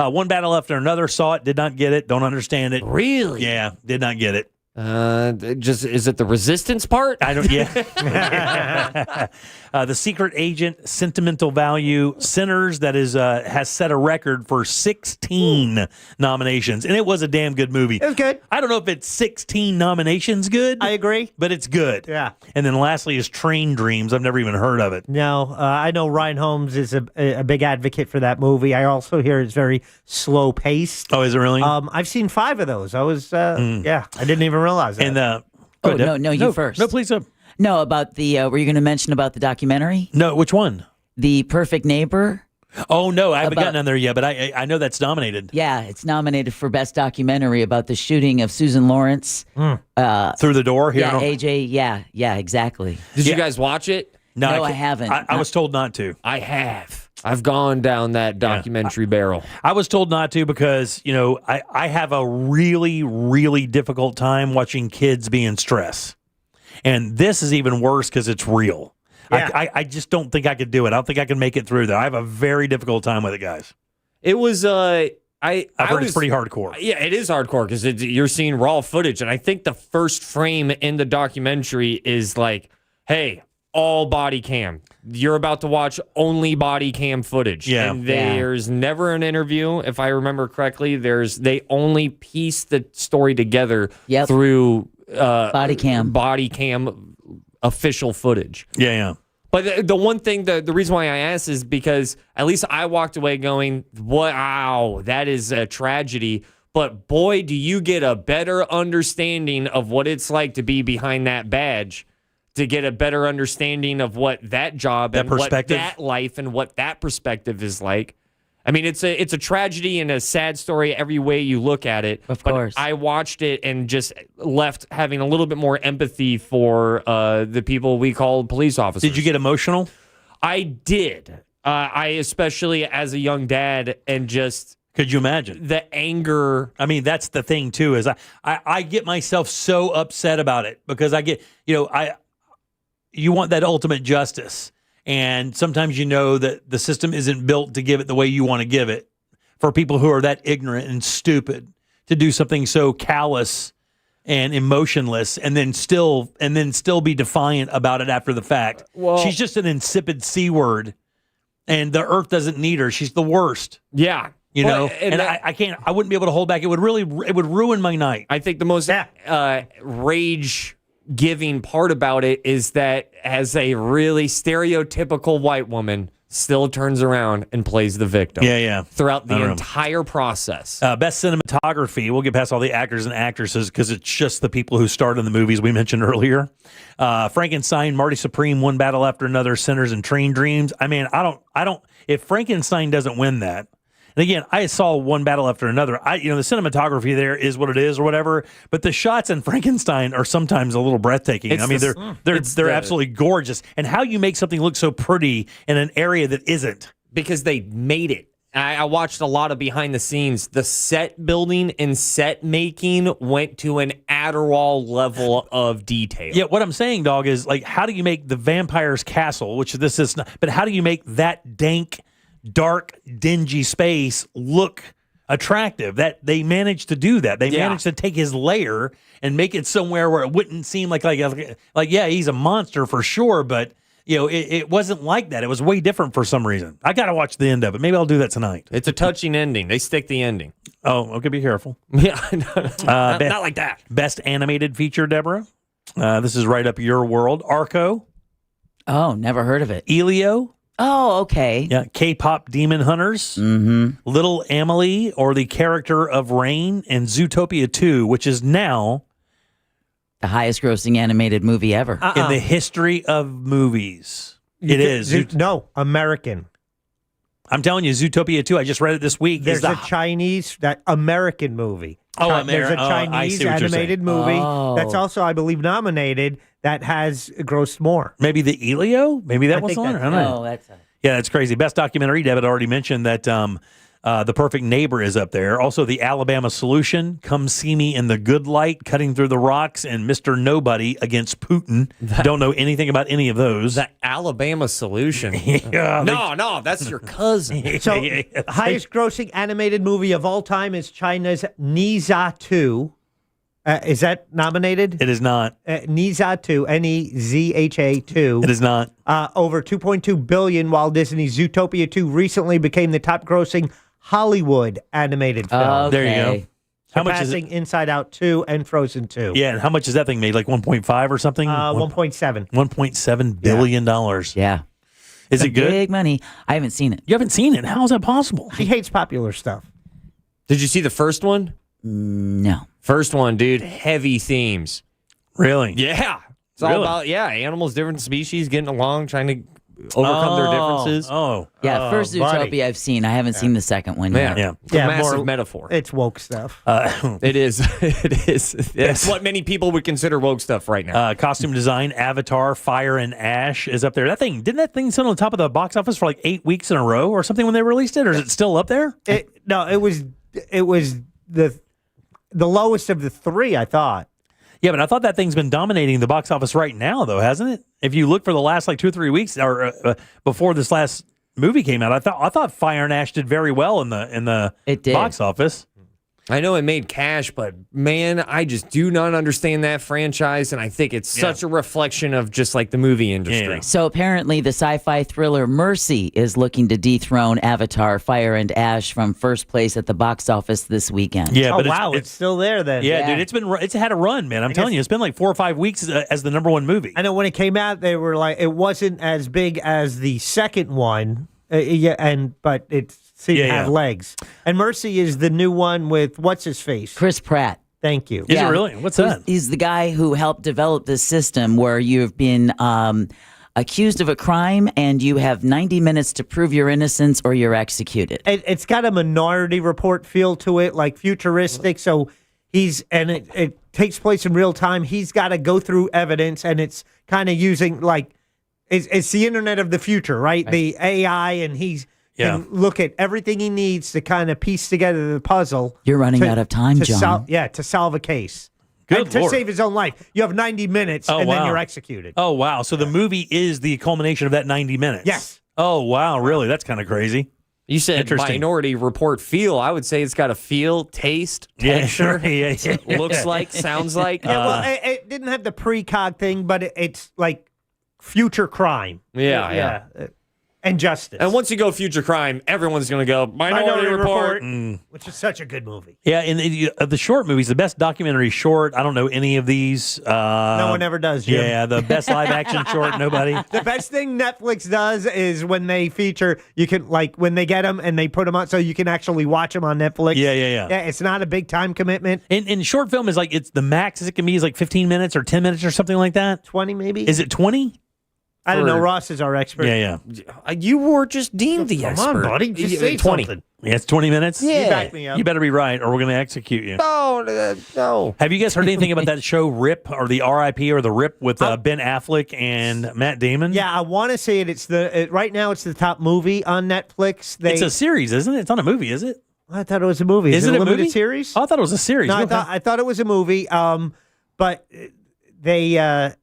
One battle after another. Saw it, did not get it, don't understand it. Really? Yeah, did not get it. Just is it the resistance part? I don't. Yeah. The Secret Agent, Sentimental Value, Sinners, that is has set a record for 16 nominations, and it was a damn good movie. It was good. I don't know if it's 16 nominations good. I agree, but it's good. Yeah. And then lastly is Train Dreams. I've never even heard of it. No, I know Ryan Holmes is a big advocate for that movie. I also hear it's very slow paced. Oh, is it really? I've seen 5 of those. I was, yeah, I didn't even realize that. And Oh, no, you first. No, please. No, about the, were you going to mention about the documentary? No, which one? The Perfect Neighbor? Oh, no, I haven't gotten on there yet, but I know that's nominated. Yeah, it's nominated for Best Documentary about the shooting of Susan Lawrence. Through the Door here. Yeah, AJ, yeah, exactly. Did you guys watch it? No, I haven't. I was told not to. I have. I've gone down that documentary barrel. I was told not to because, I have a really, really difficult time watching kids be in stress. And this is even worse because it's real. Yeah. I just don't think I could do it. I don't think I can make it through there. I have a very difficult time with it, guys. It was, I've heard it's pretty hardcore. Yeah, it is hardcore because you're seeing raw footage. And I think the first frame in the documentary is like, hey, all body cam. You're about to watch only body cam footage. Yeah. And there's never an interview, if I remember correctly. They only piece the story together through body cam official footage. Yeah. But the one thing, the reason why I asked is because at least I walked away going, wow, that is a tragedy. But boy, do you get a better understanding of what it's like to be behind that badge, to get a better understanding of what that job and what that life and what that perspective is like. I mean, it's a tragedy and a sad story every way you look at it. Of course. I watched it and just left having a little bit more empathy for the people we call police officers. Did you get emotional? I did. I especially as a young dad and just... Could you imagine? The anger. I mean, that's the thing, too, is I get myself so upset about it because I get, you want that ultimate justice. And sometimes that the system isn't built to give it the way you want to give it. For people who are that ignorant and stupid to do something so callous and emotionless and then still be defiant about it after the fact. Well, she's just an insipid C word and the earth doesn't need her. She's the worst. Yeah. I wouldn't be able to hold back. It would ruin my night. I think the most rage giving part about it is that as a really stereotypical white woman still turns around and plays the victim. Yeah. Throughout the entire process. Best cinematography. We'll get past all the actors and actresses because it's just the people who starred in the movies we mentioned earlier. Frankenstein, Marty Supreme, One Battle After Another, Sinners, and Train Dreams. I mean, I don't. If Frankenstein doesn't win that. And again, I saw One Battle After Another. The cinematography there is what it is or whatever, but the shots in Frankenstein are sometimes a little breathtaking. They're absolutely gorgeous. And how you make something look so pretty in an area that isn't. Because they made it. I watched a lot of behind the scenes. The set building and set making went to an Adderall level of detail. Yeah, what I'm saying, dog, is like, how do you make the vampire's castle, which this is not, but how do you make that dank, dark, dingy space look attractive? That they managed to do that. They managed to take his lair and make it somewhere where it wouldn't seem like he's a monster for sure, but it wasn't like that. It was way different for some reason. I got to watch the end of it. Maybe I'll do that tonight. It's a touching ending. They stick the ending. Oh, okay, be careful. Yeah, not like that. Best animated feature, Deborah. This is right up your world. Arco. Oh, never heard of it. Elio. Oh, okay. Yeah, K-pop Demon Hunters. Mm-hmm. Little Emily, or the character of Rain, and Zootopia 2, which is now the highest grossing animated movie ever in the history of movies. It is. No, American. I'm telling you, Zootopia 2, I just read it this week. There's a Chinese, that American movie. Oh, There's a Chinese animated movie that's Oh. also, I believe, nominated that has grossed more. Maybe the Elio? Maybe that was think on? I don't know. Oh, that's Yeah, that's crazy. Best documentary, David already mentioned that The Perfect Neighbor is up there. Also, The Alabama Solution, Come See Me in the Good Light, Cutting Through the Rocks, and Mr. Nobody Against Putin. Don't know anything about any of those. The Alabama Solution. Yeah, no, that's your cousin. So, highest grossing animated movie of all time is China's Niza 2. Is that nominated? It is not. Niza 2, Nezha 2. It is not. Over $2.2 billion, while Disney's Zootopia 2 recently became the top grossing Hollywood animated film. Okay. There you go. How much is it? Surpassing Inside Out 2 and Frozen 2. Yeah, and how much is that thing made? Like 1.5 or something? 1.7. $1.7 billion. Yeah. Is it good? Big money. I haven't seen it. You haven't seen it? How is that possible? She hates popular stuff. Did you see the first one? No. First one, dude. Heavy themes. Really? Yeah. It's all Really? about, animals, different species getting along, trying to overcome their differences. Oh. Yeah, first Zootopia I've seen. I haven't seen the second one yet. Yeah. It's a massive metaphor. It's woke stuff. It is. It is. It's what many people would consider woke stuff right now. Costume design, Avatar, Fire and Ash is up there. Didn't that thing sit on the top of the box office for like 8 weeks in a row or something when they released it? Or is it still up there? It was the lowest of the three, I thought. Yeah, but I thought that thing's been dominating the box office right now, though, hasn't it? If you look for the last like 2 or 3 weeks, or before this last movie came out, I thought Fire and Ash did very well in the box office. I know it made cash, but man, I just do not understand that franchise, and I think it's such a reflection of just like the movie industry. Yeah. So apparently the sci-fi thriller Mercy is looking to dethrone Avatar, Fire and Ash from first place at the box office this weekend. Yeah, but it's still there then. Yeah, dude, it's had a run, man. I'm telling you, it's been like 4 or 5 weeks as the number one movie. I know when it came out, they were like, it wasn't as big as the second one, but it seemed to have legs. And Mercy is the new one with what's his face? Chris Pratt. Thank you. Is it really? What's that? He's the guy who helped develop this system where you've been accused of a crime and you have 90 minutes to prove your innocence or you're executed. It's got a Minority Report feel to it, like futuristic. So it takes place in real time. He's got to go through evidence, and it's kind of using it's the internet of the future, right? The AI, and he's can look at everything he needs to kind of piece together the puzzle. You're running out of time, John. To solve a case. Good and to Lord. save his own life. You have 90 minutes, and then you're executed. Oh, wow. So the movie is the culmination of that 90 minutes? Yes. Oh, wow. Really? That's kind of crazy. You said Minority Report feel. I would say it's got a feel, taste, texture. Yeah. Looks like, sounds like. Yeah, well, it didn't have the precog thing, but it's like future crime. Yeah. And justice. And once you go future crime, everyone's going to go Minority Report. Which is such a good movie. Yeah, and the short movies, the best documentary short, I don't know any of these. No one ever does, Jim. Yeah, the best live action short, nobody. The best thing Netflix does is when they feature, you can, when they get them and they put them on so you can actually watch them on Netflix. Yeah. It's not a big time commitment. And short film is it's the max it can be is 15 minutes or 10 minutes or something like that. 20 maybe. Is it 20? I don't know. Ross is our expert. Yeah. You were just deemed the expert. Come on, buddy. Just say 20. something. Yeah, it's 20 minutes? Yeah. You back me up. You better be right or we're going to execute you. No. Have you guys heard anything about that show RIP or the RIP or the RIP with Ben Affleck and Matt Damon? Yeah, I want to say it. It's right now it's the top movie on Netflix. It's a series, isn't it? It's not a movie, is it? I thought it was a movie. Is it a a limited movie? series? Oh, I thought it was a series. No, I thought it was a movie. But they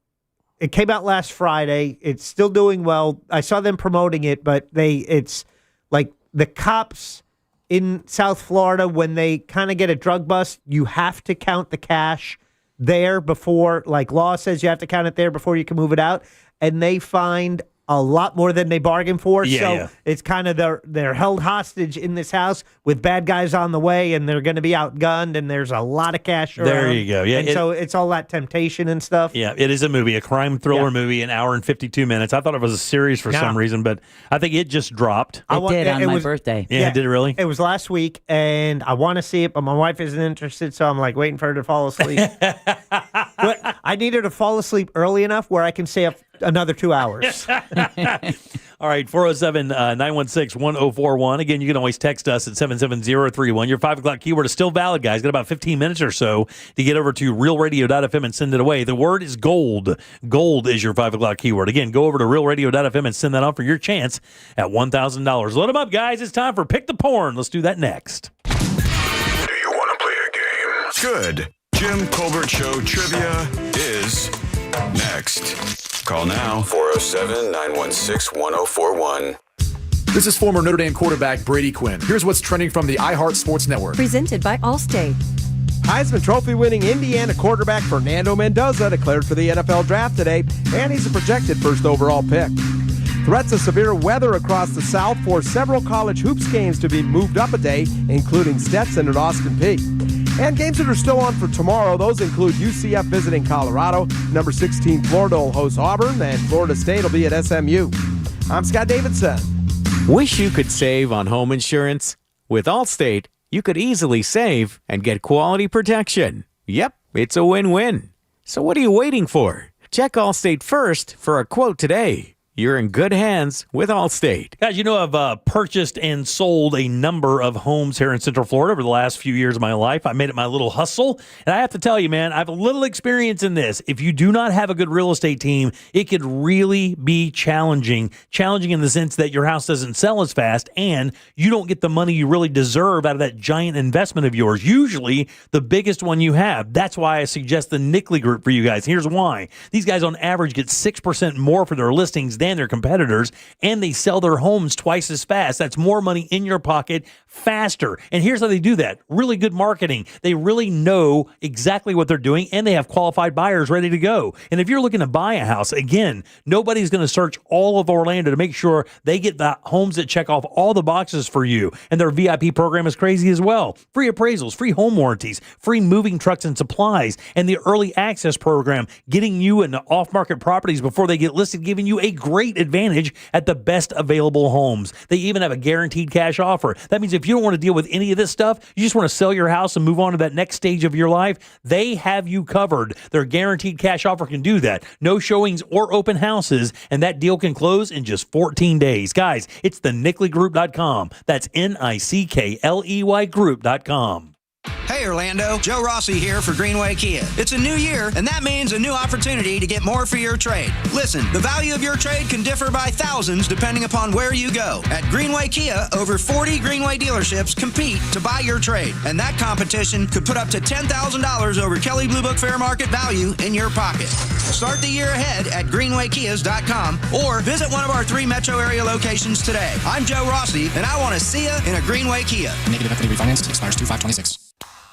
it came out last Friday. It's still doing well. I saw them promoting it, but it's like the cops in South Florida, when they kind of get a drug bust, you have to count the cash there before, law says you have to count it there before you can move it out. And they find a lot more than they bargained for. Yeah, so yeah. it's kind of they're held hostage in this house with bad guys on the way, and they're going to be outgunned, and there's a lot of cash around. There you go. Yeah, and so it's all that temptation and stuff. Yeah, it is a movie, a crime thriller movie, an hour and 52 minutes. I thought it was a series for some reason, but I think it just dropped. It did on my birthday. Yeah, did it really? It was last week, and I want to see it, but my wife isn't interested, so I'm like waiting for her to fall asleep. But I need her to fall asleep early enough where I can stay up another 2 hours. All right, 407-916-1041. Again, you can always text us at 77031. Your 5 o'clock keyword is still valid, guys. Got about 15 minutes or so to get over to realradio.fm and send it away. The word is gold. Gold is your 5 o'clock keyword. Again, go over to realradio.fm and send that on for your chance at $1,000. Load them up, guys. It's time for Pick the Porn. Let's do that next. Do you want to play a game? Good. Jim Colbert Show Trivia is next. Call now, 407-916-1041. This is former Notre Dame quarterback Brady Quinn. Here's what's trending from the iHeart Sports Network. Presented by Allstate. Heisman Trophy winning Indiana quarterback Fernando Mendoza declared for the NFL draft today, and he's a projected first overall pick. Threats of severe weather across the South force several college hoops games to be moved up a day, including Stetson and Austin Peay. And games that are still on for tomorrow, those include UCF visiting Colorado, number 16 Florida will host Auburn, and Florida State will be at SMU. I'm Scott Davidson. Wish you could save on home insurance? With Allstate, you could easily save and get quality protection. Yep, it's a win-win. So what are you waiting for? Check Allstate first for a quote today. You're in good hands with Allstate. Guys, you know I've purchased and sold a number of homes here in Central Florida over the last few years of my life. I made it my little hustle. And I have to tell you, man, I have a little experience in this. If you do not have a good real estate team, it could really be challenging. Challenging in the sense that your house doesn't sell as fast and you don't get the money you really deserve out of that giant investment of yours. Usually the biggest one you have. That's why I suggest the Nickley Group for you guys. Here's why. These guys on average get 6% more for their listings than their competitors, and they sell their homes twice as fast. That's more money in your pocket faster. And here's how they do that. Really good marketing. They really know exactly what they're doing, and they have qualified buyers ready to go. And if you're looking to buy a house, again, nobody's going to search all of Orlando to make sure they get the homes that check off all the boxes for you. And their VIP program is crazy as well. Free appraisals, free home warranties, free moving trucks and supplies, and the early access program, getting you into off-market properties before they get listed, giving you a great advantage at the best available homes. They even have a guaranteed cash offer. That means if you don't want to deal with any of this stuff, you just want to sell your house and move on to that next stage of your life, they have you covered. Their guaranteed cash offer can do that. No showings or open houses, and that deal can close in just 14 days. Guys, it's the NickleyGroup.com. That's NICKLEY Group.com. Hey Orlando, Joe Rossi here for Greenway Kia. It's a new year, and that means a new opportunity to get more for your trade. Listen, the value of your trade can differ by thousands depending upon where you go. At Greenway Kia, over 40 Greenway dealerships compete to buy your trade, and that competition could put up to $10,000 over Kelley Blue Book fair market value in your pocket. Start the year ahead at greenwaykias.com or visit one of our 3 metro area locations today. I'm Joe Rossi, and I want to see you in a Greenway Kia. Negative equity refinance expires 2/5/26.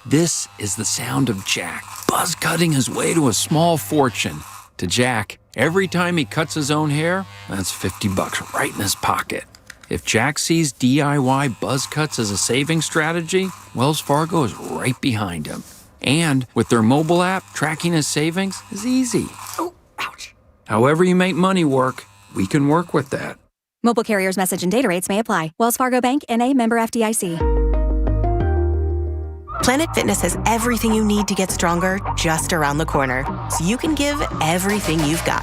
This is the sound of Jack, buzz cutting his way to a small fortune. To Jack, every time he cuts his own hair, that's $50 right in his pocket. If Jack sees DIY buzz cuts as a saving strategy, Wells Fargo is right behind him. And with their mobile app, tracking his savings is easy. Oh, ouch. However you make money work, we can work with that. Mobile carriers' message and data rates may apply. Wells Fargo Bank, N.A., member FDIC. Planet Fitness has everything you need to get stronger just around the corner, so you can give everything you've got.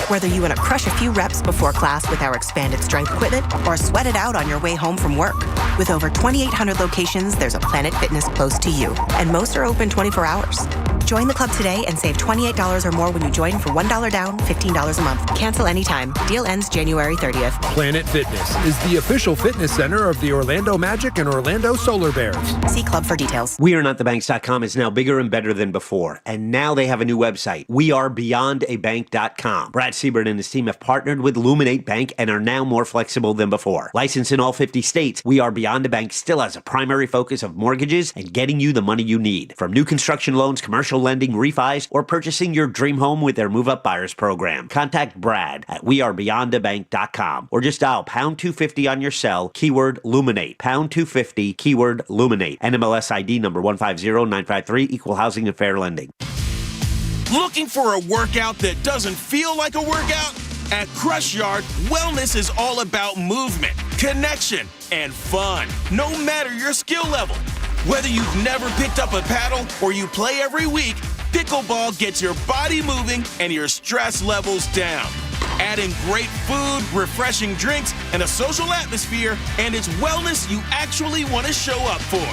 Whether you want to crush a few reps before class with our expanded strength equipment or sweat it out on your way home from work. With over 2,800 locations, there's a Planet Fitness close to you, and most are open 24 hours. Join the club today and save $28 or more when you join for $1 down, $15 a month. Cancel anytime. Deal ends January 30th. Planet Fitness is the official fitness center of the Orlando Magic and Orlando Solar Bears. See club for details. WeAreNotTheBanks.com is now bigger and better than before. And now they have a new website, WeAreBeyondABank.com. Brad Siebert and his team have partnered with Luminate Bank and are now more flexible than before. Licensed in all 50 states, We Are Beyond a Bank still has a primary focus of mortgages and getting you the money you need. From new construction loans, commercial residential lending, refis, or purchasing your dream home with their Move Up Buyers program. Contact Brad at wearebeyondabank.com or just dial pound 250 on your cell, keyword Luminate. Pound 250, keyword Luminate. NMLS ID number 150953, Equal Housing and Fair Lending. Looking for a workout that doesn't feel like a workout? At Crush Yard, wellness is all about movement, connection, and fun, no matter your skill level. Whether you've never picked up a paddle or you play every week, pickleball gets your body moving and your stress levels down. Adding great food, refreshing drinks, and a social atmosphere, and it's wellness you actually want to show up for.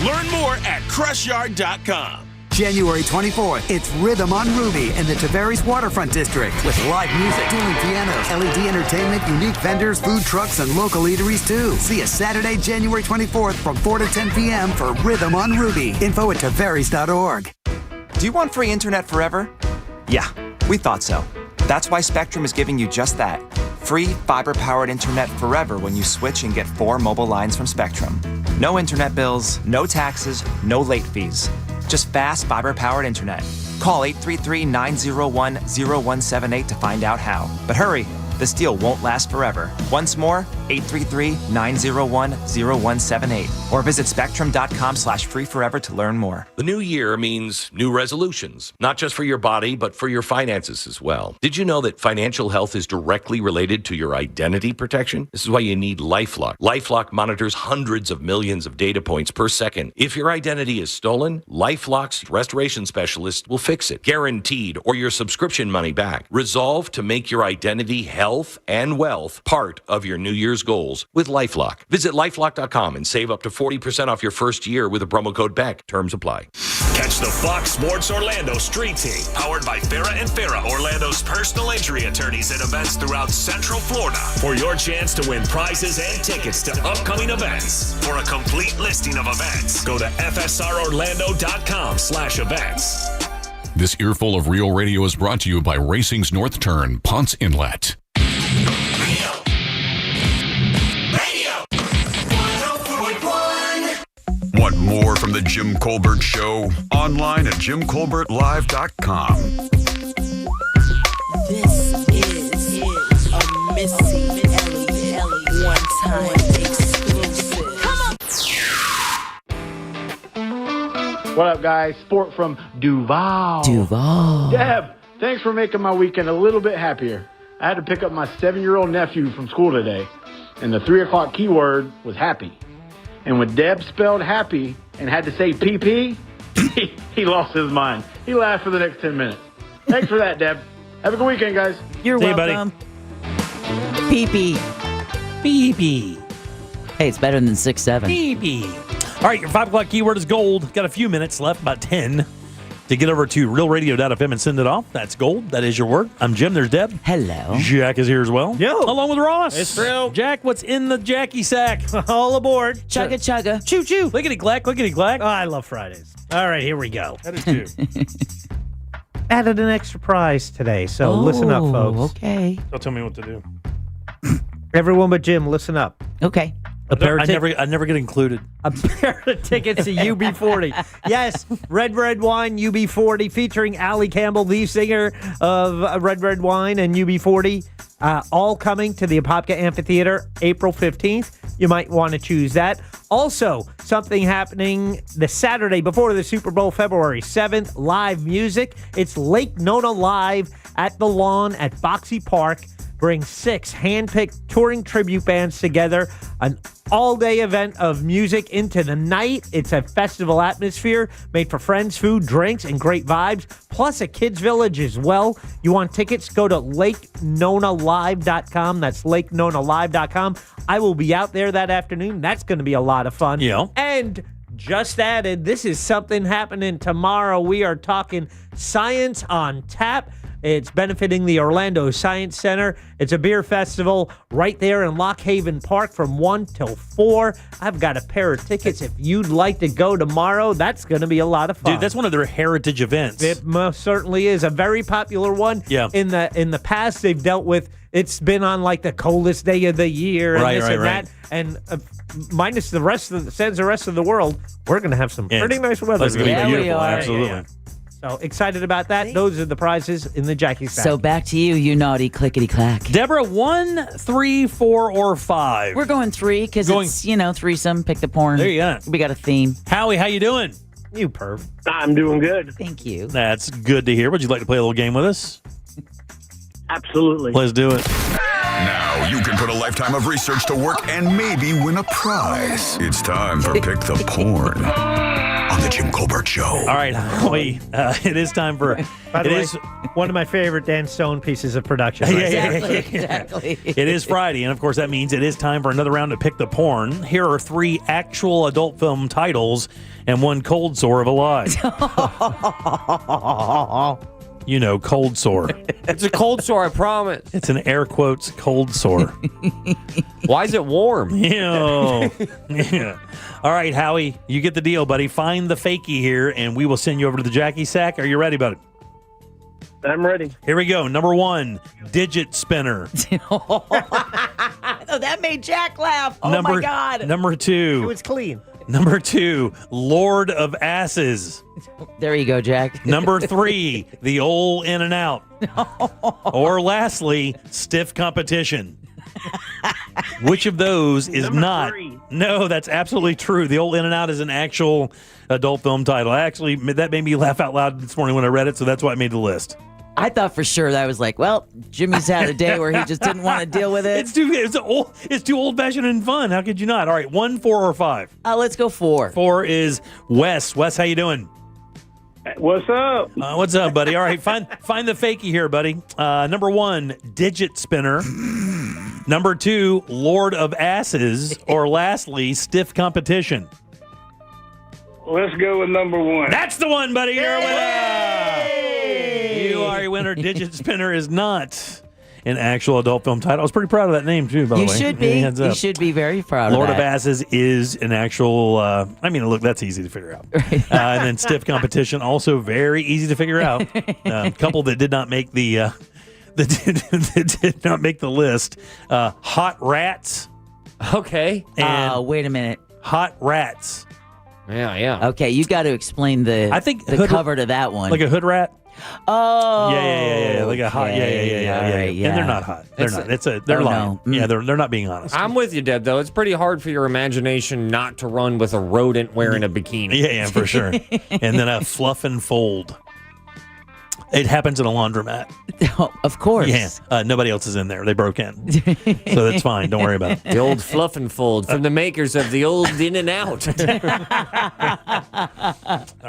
Learn more at CrushYard.com. January 24th, it's Rhythm on Ruby in the Tavares Waterfront District with live music, dueling pianos, LED entertainment, unique vendors, food trucks, and local eateries too. See us Saturday, January 24th from 4 to 10 p.m. for Rhythm on Ruby. Info at Tavares.org. Do you want free internet forever? Yeah, we thought so. That's why Spectrum is giving you just that. Free fiber-powered internet forever when you switch and get 4 mobile lines from Spectrum. No internet bills, no taxes, no late fees. Just fast fiber-powered internet. Call 833-901-0178 to find out how. But hurry, this deal won't last forever. Once more, 833-901-0178. Or visit spectrum.com/free forever to learn more. The new year means new resolutions, not just for your body, but for your finances as well. Did you know that financial health is directly related to your identity protection? This is why you need LifeLock. LifeLock monitors hundreds of millions of data points per second. If your identity is stolen, LifeLock's restoration specialist will fix it, guaranteed, or your subscription money back. Resolve to make your identity, health, and wealth part of your New Year's goals with LifeLock. Visit LifeLock.com and save up to 40% off your first year with the promo code BECK. Terms apply. Catch the Fox Sports Orlando Street Team, powered by Farrah and Farrah, Orlando's personal injury attorneys at events throughout Central Florida, for your chance to win prizes and tickets to upcoming events. For a complete listing of events, go to FSROrlando.com/events. This earful of real radio is brought to you by Racing's North Turn, Ponce Inlet. Want more from the Jim Colbert Show? Online at JimColbertLive.com. This is a Missy Elliott one-time exclusive. What up, guys? Sport from Duval. Deb, thanks for making my weekend a little bit happier. I had to pick up my 7-year-old nephew from school today, and the 3 o'clock keyword was happy. And when Deb spelled happy and had to say PP, he lost his mind. He laughed for the next 10 minutes. Thanks for that, Deb. Have a good weekend, guys. You're welcome. PP. PP. Hey, it's better than 6-7. PP. All right, your 5 o'clock keyword is gold. Got a few minutes left, about 10, to get over to realradio.fm and send it off. That's gold. That is your word. I'm Jim. There's Deb. Hello. Jack is here as well. Yo. Along with Ross. It's true. Jack, what's in the Jackie sack? All aboard. Chugga chugga. Choo choo. Lickety clack, lickety clack. Oh, I love Fridays. All right, here we go. That is too. Added an extra prize today, so listen up, folks. Okay. Don't tell me what to do. Everyone but Jim, listen up. Okay. A pair of I never get included. A pair of tickets to UB40. Yes, Red Wine UB40 featuring Allie Campbell, the singer of Red Wine and UB40. All coming to the Apopka Amphitheater April 15th. You might want to choose that. Also, something happening the Saturday before the Super Bowl, February 7th. Live music. It's Lake Nona Live at the Lawn at Boxy Park. Bring 6 hand-picked touring tribute bands together. An all-day event of music into the night. It's a festival atmosphere made for friends, food, drinks, and great vibes. Plus a kids' village as well. You want tickets? Go to LakeNonaLive.com. That's LakeNonaLive.com. I will be out there that afternoon. That's going to be a lot of fun. Yeah. And just added, this is something happening tomorrow. We are talking Science on Tap. It's benefiting the Orlando Science Center. It's a beer festival right there in Lock Haven Park from 1 till 4. I've got a pair of tickets. If you'd like to go tomorrow, that's going to be a lot of fun. Dude, that's one of their heritage events. It most certainly is. A very popular one. Yeah. In the past, they've dealt with, it's been on like the coldest day of the year and that. And minus the rest of the rest of the world, we're going to have some pretty nice weather. It's going to be beautiful. Absolutely. Yeah. So excited about that. Those are the prizes in the Jackie Stack. So back to you, you naughty clickety clack. Deborah, 1, 3, 4, or 5? We're going 3 because it's, threesome, pick the porn. There you go. We got a theme. Howie, how you doing? You perv. I'm doing good. Thank you. That's good to hear. Would you like to play a little game with us? Absolutely. Let's do it. Now you can put a lifetime of research to work and maybe win a prize. It's time for Pick the Porn on the Jim Colbert Show. All right, Howie, it is time for... By the way, one of my favorite Dan Stone pieces of production. Right? Exactly. It is Friday, and of course that means it is time for another round of Pick the Porn. Here are 3 actual adult film titles and 1 cold sore of a lie. Cold sore. It's a cold sore, I promise. It's an air quotes cold sore. Why is it warm? Yeah. All right, Howie, you get the deal, buddy. Find the fakie here, and we will send you over to the Jackie Sack. Are you ready, buddy? I'm ready. Here we go. Number 1, digit spinner. Oh, that made Jack laugh. Oh, my God. Number 2. It was clean. Number 2, Lord of Asses. There you go, Jack. Number 3, the old In and Out. Or lastly, stiff competition. Which of those is Number not? 3. No, that's absolutely true. The old In and Out is an actual adult film title. Actually, that made me laugh out loud this morning when I read it, so that's why I made the list. I thought for sure that was like, well, Jimmy's had a day where he just didn't want to deal with it. It's too old-fashioned and fun. How could you not? All right, 1, 4, or 5? Let's go 4. 4 is Wes. Wes, how you doing? What's up? What's up, buddy? All right, find the fakie here, buddy. Number 1, digit spinner. Number 2, Lord of Asses. Or lastly, stiff competition. Let's go with number 1. That's the one, buddy. You're a winner. You are a winner. Digit spinner is not an actual adult film title. I was pretty proud of that name, too, by the way. You should be. You should be very proud Lord of that. of Asses is an actual, look, that's easy to figure out. And then stiff competition, also very easy to figure out. A couple that did not make the that did not make the list. Hot Rats. Okay. And wait a minute. Hot Rats. Yeah. Okay, you got to explain the cover to that one. Like a hood rat? Oh. Yeah. Like a hot. Yeah. And they're not hot. They're not. They're lying. No. Yeah, they're not being honest. I'm with you, Deb, though. It's pretty hard for your imagination not to run with a rodent wearing a bikini. Yeah, for sure. And then a fluff and fold. It happens in a laundromat. Oh, of course. Yeah. Nobody else is in there. They broke in. So that's fine. Don't worry about it. The old fluff and fold from the makers of the old In and Out. All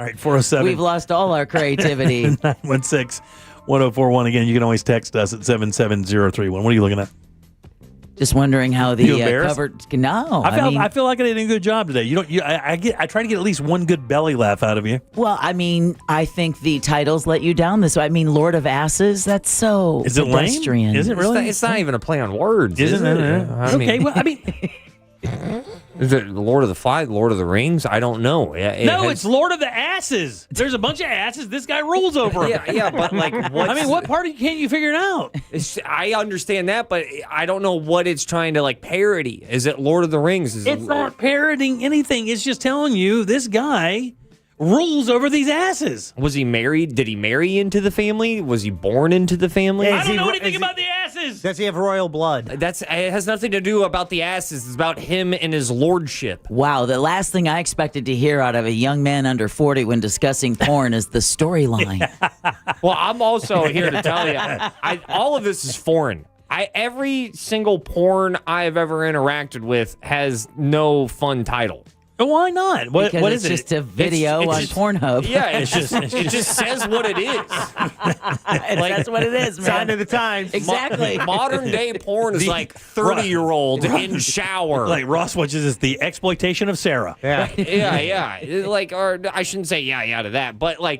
right, 407. We've lost all our creativity. 916-1041. Again, you can always text us at 77031. What are you looking at? Just wondering how the cover. No, I feel like I did a good job today. I try to get at least one good belly laugh out of you. Well, I think the titles let you down this way. Lord of Asses. That's so is it pedestrian. Lame? Is it really? It's not even a play on words, isn't it? Is it Lord of the Flies, Lord of the Rings? I don't know. It's Lord of the Asses. There's a bunch of asses. This guy rules over them. Yeah, but like, what part can't you figure it out? I understand that, but I don't know what it's trying to parody. Is it Lord of the Rings? It's not parodying anything. It's just telling you this guy rules over these asses. Was he married? Did he marry into the family? Was he born into the family? I don't know anything about the asses. Does he have royal blood? It has nothing to do about the asses. It's about him and his lordship. Wow, the last thing I expected to hear out of a young man under 40 when discussing porn is the storyline. Well, I'm also here to tell you, all of this is foreign. Every single porn I have ever interacted with has no fun title. Why not? What it's is just a video on Pornhub. Yeah, it just says what it is. That's what it is, man. Sign of the times. Exactly. Modern day porn is 30-year-old in shower. Like Ross watches is the exploitation of Sarah. Yeah. Yeah. Or I shouldn't say yeah to that, but you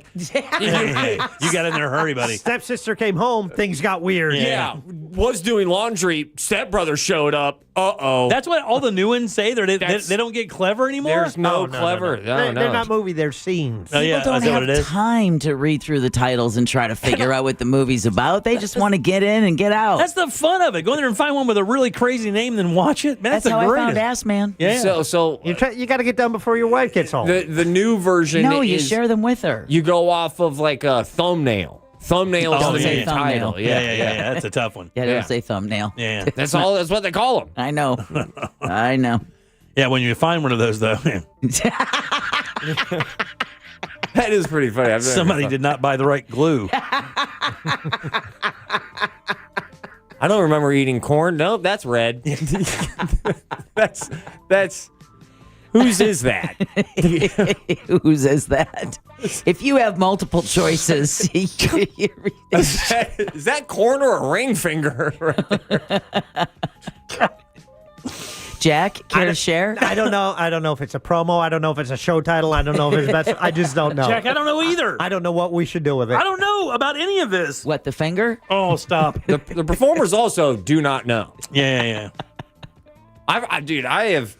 got in there a hurry, buddy. Stepsister came home, things got weird. Yeah. was doing laundry. Stepbrother showed up. Uh-oh. That's what all the new ones say. They don't get clever anymore? There's no clever. No. They're not movie, they're scenes. Oh, yeah. People don't have time to read through the titles and try to figure out what the movie's about. They just want to get in and get out. That's the fun of it. Go in there and find one with a really crazy name, then watch it. Man, That's how I found Ass Man. Yeah. So you got to get done before your wife gets home. The new version No, you is share them with her. you go off of like a thumbnail. Thumbnail is the main title. Yeah. That's a tough one. Yeah, don't say thumbnail. Yeah. That's all. That's what they call them. I know. I know. Yeah, when you find one of those, though, That is pretty funny. somebody did not buy the right glue. I don't remember eating corn. Nope, that's red. That's whose is that? Whose is that? If you have multiple choices, Is that corn or a ring finger? Jack, care to share? I don't know. I don't know if it's a promo. I don't know if it's a show title. I don't know if it's best. I just don't know. Jack, I don't know either. I don't know what we should do with it. I don't know about any of this. What, the finger? Oh, stop. The performers also do not know. Yeah. I have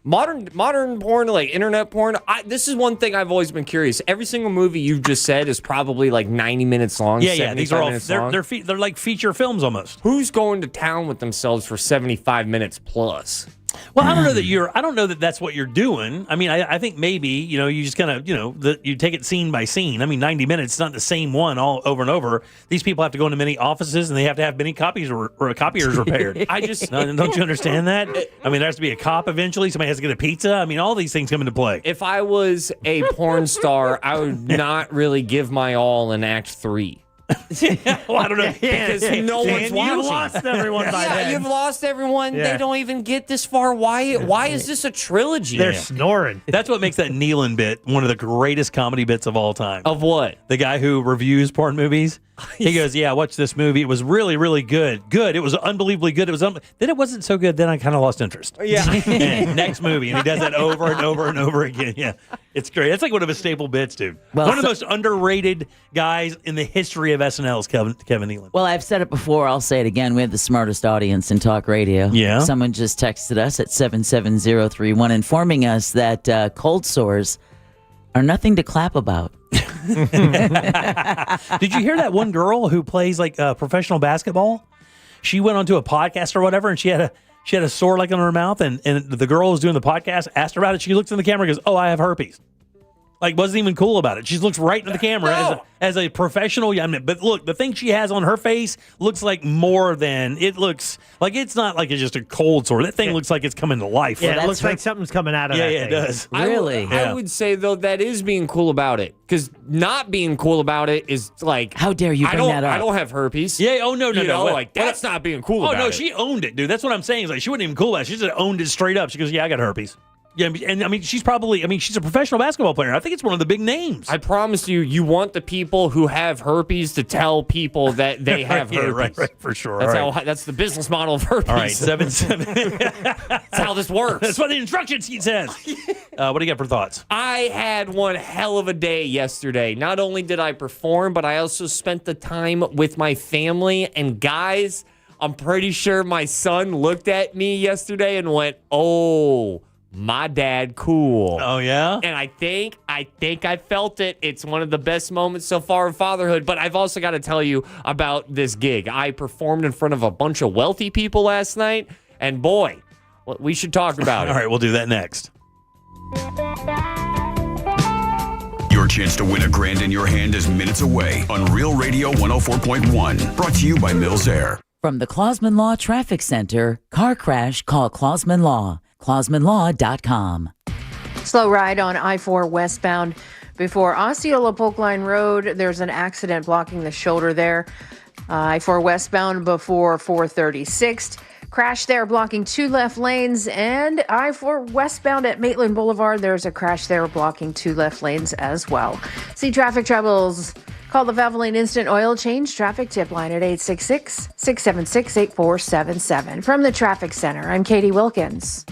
modern porn, like internet porn. This is one thing I've always been curious. Every single movie you've just said is probably like 90 minutes long. Yeah. These are all long. they're like feature films almost. Who's going to town with themselves for 75 minutes plus? Well, I don't know that that's what you're doing. I mean, I think maybe, you just kind of, you take it scene by scene. I mean, 90 minutes, it's not the same one all over and over. These people have to go into many offices and they have to have many copies or copiers repaired. Don't you understand that? I mean, there has to be a cop eventually. Somebody has to get a pizza. I mean, all these things come into play. If I was a porn star, I would not really give my all in Act 3. Well, I don't know. Because no one's watching. You've lost everyone by then. You've lost everyone. Yeah. They don't even get this far. Why is this a trilogy? They're snoring. That's what makes that Nealon bit one of the greatest comedy bits of all time. Of what? The guy who reviews porn movies. He goes, yeah, watch this movie. It was really, really good. Good. It was unbelievably good. Then it wasn't so good. Then I kind of lost interest. Yeah. Next movie. And he does that over and over and over again. Yeah. It's great. It's like one of his staple bits, dude. Well, one of the most underrated guys in the history of SNL is Kevin Nealon. Well, I've said it before. I'll say it again. We have the smartest audience in talk radio. Yeah. Someone just texted us at 77031 informing us that cold sores are nothing to clap about. Did you hear that one girl who plays like professional basketball? She went onto a podcast or whatever, and she had a sore like on her mouth, and the girl who was doing the podcast asked her about it. She looks in the camera and goes, "Oh, I have herpes." Like, wasn't even cool about it. She looks right into the camera as a professional. I mean, but look, the thing she has on her face looks like more than it looks like. It's not like it's just a cold sore. That thing looks like it's coming to life. Yeah, it looks like something's coming out of that it thing. does. Really? I would say, though, that is being cool about it. Because not being cool about it is like... How dare you bring that up? I don't have herpes. Yeah, oh, no. Like, that's not being cool about it. Oh, no, she owned it, dude. That's what I'm saying. Is like, she wasn't even cool about it. She just owned it straight up. She goes, yeah, I got herpes. Yeah, and I mean, she's a professional basketball player. I think it's one of the big names. I promise you want the people who have herpes to tell people that they have herpes. Right, for sure. That's the business model of herpes. All right, 7. That's how this works. That's what the instruction sheet says. What do you got for thoughts? I had one hell of a day yesterday. Not only did I perform, but I also spent the time with my family. And guys, I'm pretty sure my son looked at me yesterday and went, "Oh, my dad cool." Oh, yeah? And I think I felt it. It's one of the best moments so far of fatherhood. But I've also got to tell you about this gig. I performed in front of a bunch of wealthy people last night. And boy, we should talk about it. All right, we'll do that next. Your chance to win $1,000 in your hand is minutes away on Real Radio 104.1. Brought to you by Mills Air. From the Clausman Law Traffic Center, car crash, call Clausman Law. ClausmanLaw.com. Slow ride on I-4 westbound before Osceola Polkline Road. There's an accident blocking the shoulder there. I-4 westbound before 436th. Crash there blocking 2 left lanes. And I-4 westbound at Maitland Boulevard. There's a crash there blocking 2 left lanes as well. See traffic troubles. Call the Valvoline Instant Oil Change Traffic Tip Line at 866-676-8477. From the Traffic Center, I'm Katie Wilkins.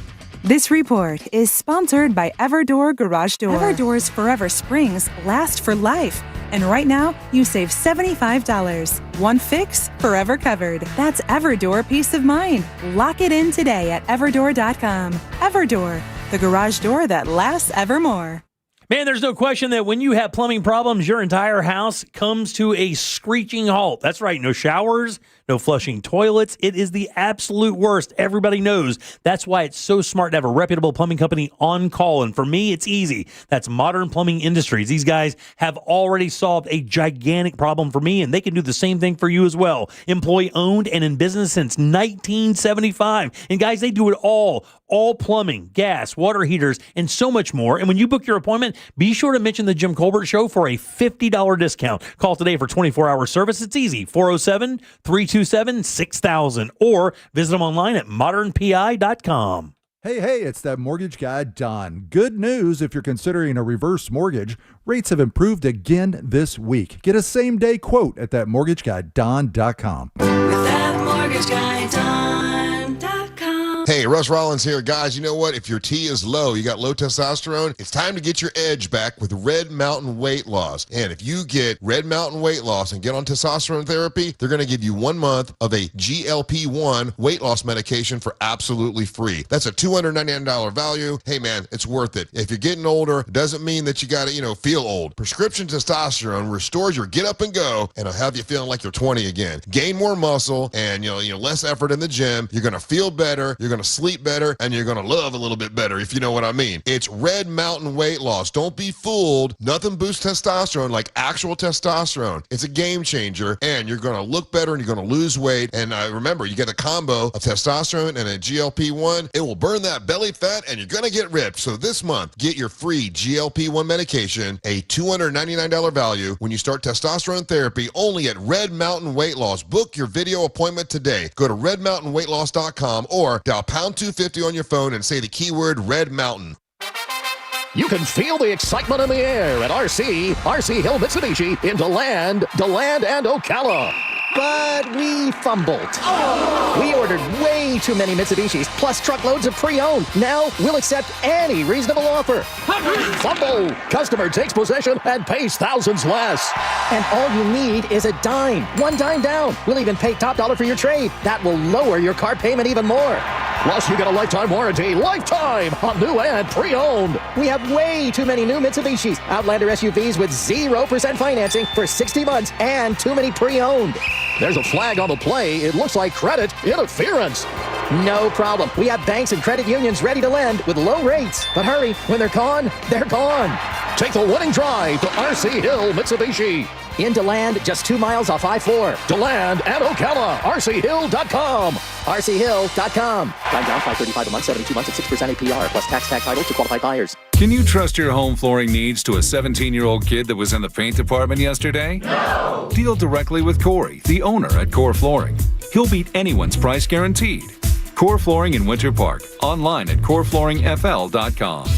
This report is sponsored by Everdoor Garage Door. Everdoor's Forever Springs last for life. And right now, you save $75. One fix, forever covered. That's Everdoor peace of mind. Lock it in today at Everdoor.com. Everdoor, the garage door that lasts evermore. Man, there's no question that when you have plumbing problems, your entire house comes to a screeching halt. That's right, no showers, no flushing toilets. It is the absolute worst. Everybody knows. That's why it's so smart to have a reputable plumbing company on call. And for me, it's easy. That's Modern Plumbing Industries. These guys have already solved a gigantic problem for me, and they can do the same thing for you as well. Employee-owned and in business since 1975. And guys, they do it all plumbing, gas, water heaters, and so much more. And when you book your appointment, be sure to mention the Jim Colbert Show for a $50 discount. Call today for 24-hour service. It's easy, 407-327-6000, or visit them online at modernpi.com. Hey, it's that mortgage guy, Don. Good news if you're considering a reverse mortgage. Rates have improved again this week. Get a same-day quote at thatmortgageguyDon.com. With that mortgage guy, Don.com. Hey, Russ Rollins here. Guys, you know what? If your T is low, you got low testosterone, it's time to get your edge back with Red Mountain Weight Loss. And if you get Red Mountain Weight Loss and get on testosterone therapy, they're going to give you 1 month of a GLP-1 weight loss medication for absolutely free. That's a $299 value. Hey, man, it's worth it. If you're getting older, it doesn't mean that you got to, feel old. Prescription testosterone restores your get up and go, and it'll have you feeling like you're 20 again. Gain more muscle and, less effort in the gym. You're going to feel better. You're going to sleep better, and you're going to love a little bit better, if you know what I mean. It's Red Mountain Weight Loss. Don't be fooled. Nothing boosts testosterone like actual testosterone. It's a game changer, and you're going to look better, and you're going to lose weight. And remember, you get a combo of testosterone and a GLP-1. It will burn that belly fat, and you're going to get ripped. So this month, get your free GLP-1 medication, a $299 value when you start testosterone therapy, only at Red Mountain Weight Loss. Book your video appointment today. Go to redmountainweightloss.com or dial pound 250 on your phone and say the keyword Red Mountain. You can feel the excitement in the air at RC Hill Mitsubishi in DeLand, and Ocala. But we fumbled. We ordered way too many Mitsubishis, plus truckloads of pre-owned. Now we'll accept any reasonable offer. Fumble! Customer takes possession and pays thousands less. And all you need is a dime. One dime down. We'll even pay top dollar for your trade. That will lower your car payment even more. Plus, you get a lifetime warranty. Lifetime on new and pre-owned. We have way too many new Mitsubishis. Outlander SUVs with 0% financing for 60 months and too many pre-owned. There's a flag on the play. It looks like credit interference. No problem. We have banks and credit unions ready to lend with low rates. But hurry, when they're gone, they're gone. Take the winning drive to RC Hill Mitsubishi. In DeLand, just 2 miles off I-4. DeLand and Ocala. RCHill.com. RCHill.com. Time down, $535 a month, 72 months at 6% APR, plus tax title to qualified buyers. Can you trust your home flooring needs to a 17-year-old kid that was in the paint department yesterday? No! Deal directly with Corey, the owner at Core Flooring. He'll beat anyone's price guaranteed. Core Flooring in Winter Park. Online at coreflooringfl.com.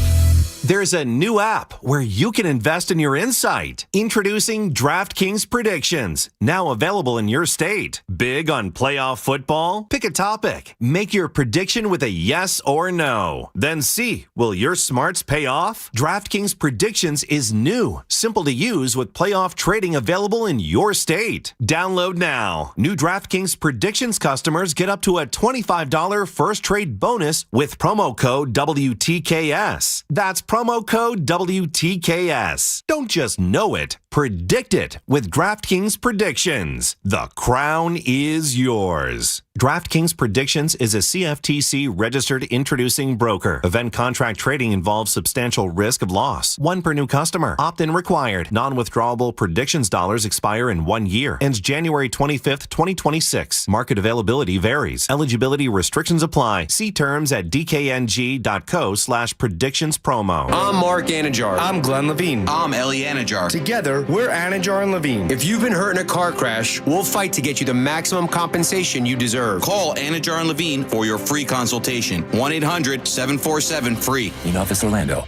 There's a new app where you can invest in your insight. Introducing DraftKings Predictions, now available in your state. Big on playoff football? Pick a topic. Make your prediction with a yes or no. Then see, will your smarts pay off? DraftKings Predictions is new, simple to use with playoff trading available in your state. Download now. New DraftKings Predictions customers get up to a $25 first trade bonus with promo code WTKS. That's promo code WTKS. Don't just know it, predict it with DraftKings Predictions. The crown is yours. DraftKings Predictions is a CFTC registered introducing broker. Event contract trading involves substantial risk of loss. 1 per new customer. Opt-in required. Non-withdrawable predictions dollars expire in 1 year. Ends January 25th, 2026. Market availability varies. Eligibility restrictions apply. See terms at dkng.co/predictions promo. I'm Mark Anajar. I'm Glenn Levine. I'm Ellie Anajar. Together, we're Anajar and Levine. If you've been hurt in a car crash, we'll fight to get you the maximum compensation you deserve. Call Anajar and Levine for your free consultation. 1-800-747-FREE. In Office Orlando.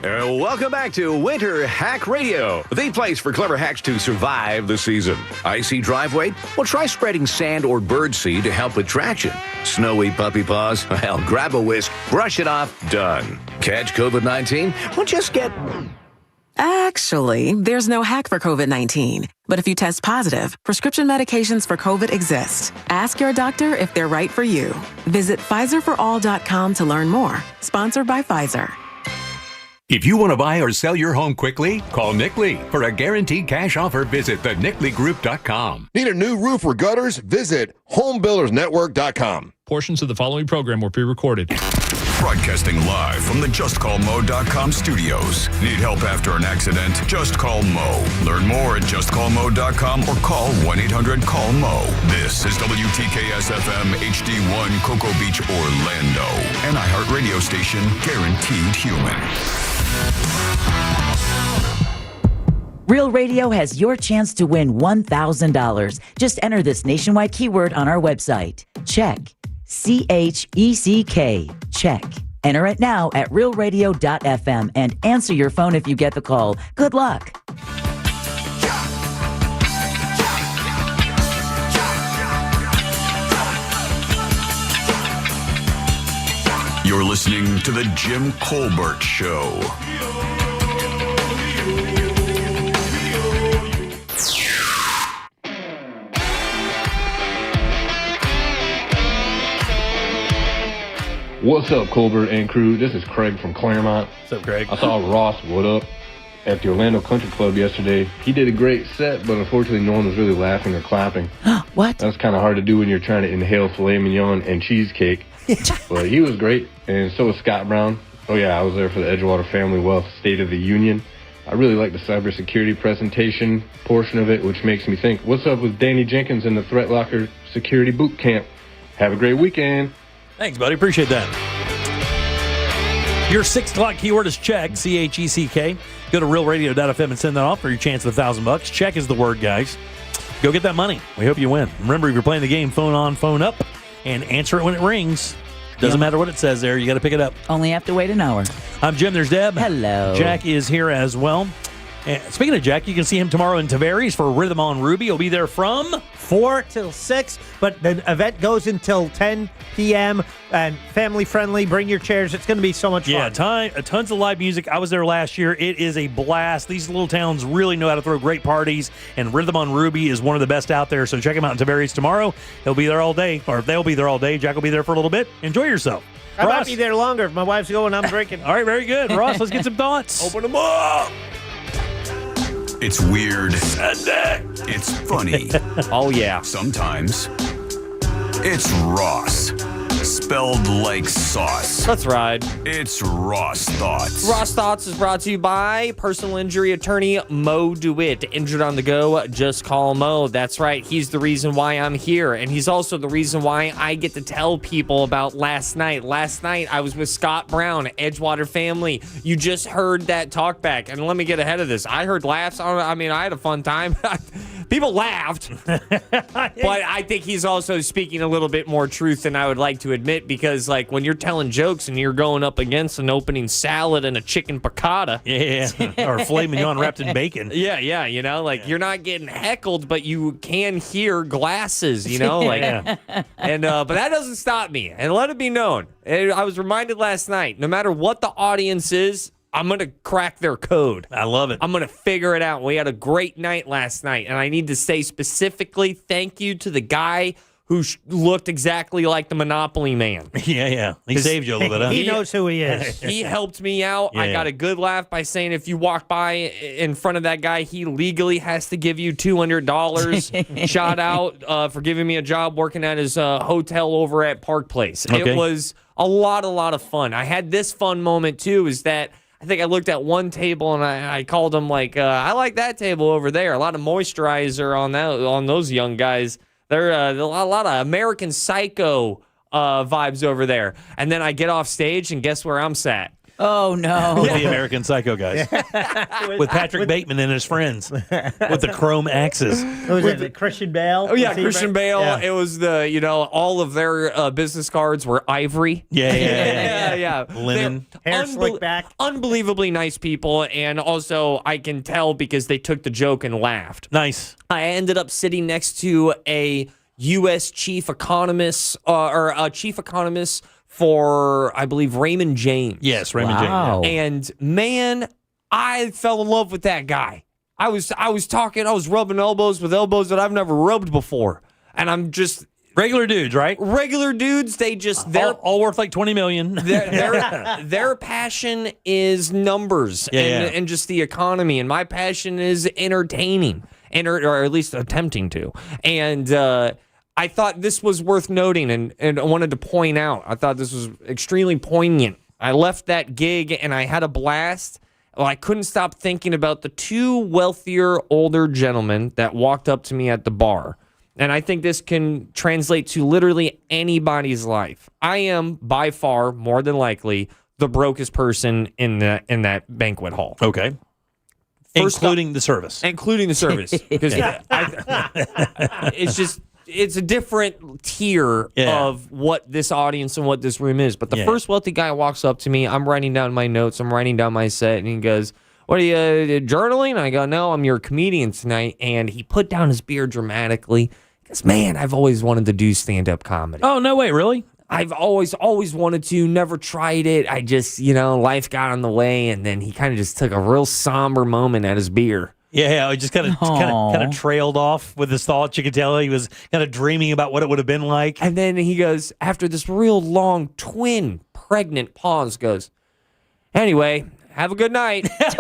Welcome back to Winter Hack Radio, the place for clever hacks to survive the season. Icy driveway? Well, try spreading sand or bird seed to help with traction. Snowy puppy paws? Well, grab a whisk, brush it off, done. Catch COVID-19? Well, just get Actually, there's no hack for COVID-19. But if you test positive, prescription medications for COVID exist. Ask your doctor if they're right for you. Visit PfizerForAll.com to learn more. Sponsored by Pfizer. If you want to buy or sell your home quickly, call Nick Lee. For a guaranteed cash offer, visit thenickleegroup.com. Need a new roof or gutters? Visit homebuildersnetwork.com. Portions of the following program were pre-recorded. Broadcasting live from the JustCallMo.com studios. Need help after an accident? Just call Mo. Learn more at JustCallMo.com or call 1-800-CALL-MO. This is WTKS-FM HD1 Cocoa Beach, Orlando. An iHeartRadio station guaranteed human. Real Radio has your chance to win $1,000. Just enter this nationwide keyword on our website. Check. CHECK. Check. Enter it now at realradio.fm and answer your phone if you get the call. Good luck. You're listening to The Jim Colbert Show. What's up, Colbert and crew? This is Craig from Claremont. What's up, Craig? I saw Ross Wood up at the Orlando Country Club yesterday. He did a great set, but unfortunately no one was really laughing or clapping. What? That's kind of hard to do when you're trying to inhale filet mignon and cheesecake. But he was great, and so was Scott Brown. Oh yeah, I was there for the Edgewater Family Wealth State of the Union. I really like the cybersecurity presentation portion of it, which makes me think, what's up with Danny Jenkins and the Threat Locker Security Boot Camp? Have a great weekend. Thanks, buddy. Appreciate that. Your 6 o'clock keyword is check, CHECK. Go to realradio.fm and send that off for your chance of $1,000. Check is the word, guys. Go get that money. We hope you win. Remember, if you're playing the game, phone on, phone up, and answer it when it rings. Doesn't matter what it says there. You got to pick it up. Only have to wait an hour. I'm Jim. There's Deb. Hello. Jack is here as well. And speaking of Jack, you can see him tomorrow in Tavares for Rhythm on Ruby. He'll be there from 4 till 6, but the event goes until 10 p.m. and family friendly. Bring your chairs. It's going to be so much fun. Yeah, tons of live music. I was there last year. It is a blast. These little towns really know how to throw great parties, and Rhythm on Ruby is one of the best out there. So check him out in Tavares tomorrow. He'll be there all day, or they'll be there all day. Jack will be there for a little bit. Enjoy yourself. I might be there longer if my wife's going. I'm drinking. All right, very good. Ross, let's get some thoughts. Open them up. It's weird. It's funny. Oh, yeah. Sometimes it's Ross. Spelled like sauce. That's right. It's Ross Thoughts. Ross Thoughts is brought to you by personal injury attorney Mo DeWitt. Injured on the go, just call Mo. That's right. He's the reason why I'm here, and he's also the reason why I get to tell people about last night. Last night, I was with Scott Brown, Edgewater Family. You just heard that talk back, and let me get ahead of this. I heard laughs. I mean, I had a fun time. People laughed, but I think he's also speaking a little bit more truth than I would like to admit, because like when you're telling jokes and you're going up against an opening salad and a chicken piccata, or filet mignon wrapped in bacon, you know, like you're not getting heckled, but you can hear glasses, you know, like, and but that doesn't stop me. And let it be known, I was reminded last night, no matter what the audience is, I'm going to crack their code. I love it. I'm going to figure it out. We had a great night last night, and I need to say specifically thank you to the guy who looked exactly like the Monopoly man. Yeah. He saved you a little bit, huh? He knows who he is. He helped me out. I got a good laugh by saying if you walk by in front of that guy, he legally has to give you $200. Shout out for giving me a job working at his hotel over at Park Place. Okay. It was a lot of fun. I had this fun moment, too, is that I think I looked at one table and I called him like, I like that table over there. A lot of moisturizer on those young guys. There are a lot of American Psycho vibes over there. And then I get off stage and guess where I'm sat? Oh, no. With the American Psycho guys. with Patrick Bateman and his friends. With the chrome axes. Was it Christian Bale? Oh, yeah, Christian Bale. Yeah. It was all of their business cards were ivory. Yeah. Linen. Hair slicked back. Unbelievably nice people. And also, I can tell because they took the joke and laughed. Nice. I ended up sitting next to a U.S. chief economist, or a chief economist for, I believe, Raymond James. Yes, Raymond James. And man, I fell in love with that guy. I was rubbing elbows with elbows that I've never rubbed before. And I'm just... Regular dudes, right? Regular dudes. They just... They're all worth like $20 million. Their passion is numbers and just the economy. And my passion is entertaining, or at least attempting to. And I thought this was worth noting and I wanted to point out. I thought this was extremely poignant. I left that gig and I had a blast. Well, I couldn't stop thinking about the two wealthier older gentlemen that walked up to me at the bar. And I think this can translate to literally anybody's life. I am by far, more than likely, the brokest person in that banquet hall. Okay. Including the service. Including the service. Because it's a different tier of what this audience and what this room is. But the first wealthy guy walks up to me. I'm writing down my notes. I'm writing down my set. And he goes, "What are you, journaling?" I go, "No, I'm your comedian tonight." And he put down his beer dramatically. He goes, "Man, I've always wanted to do stand-up comedy." Oh, no way, really? I've always wanted to, never tried it. I just, life got in the way. And then he kind of just took a real somber moment at his beer. Yeah, he just kind of trailed off with his thoughts. You could tell he was kind of dreaming about what it would have been like. And then he goes, after this real long, twin, pregnant pause, goes, "Anyway, have a good night." And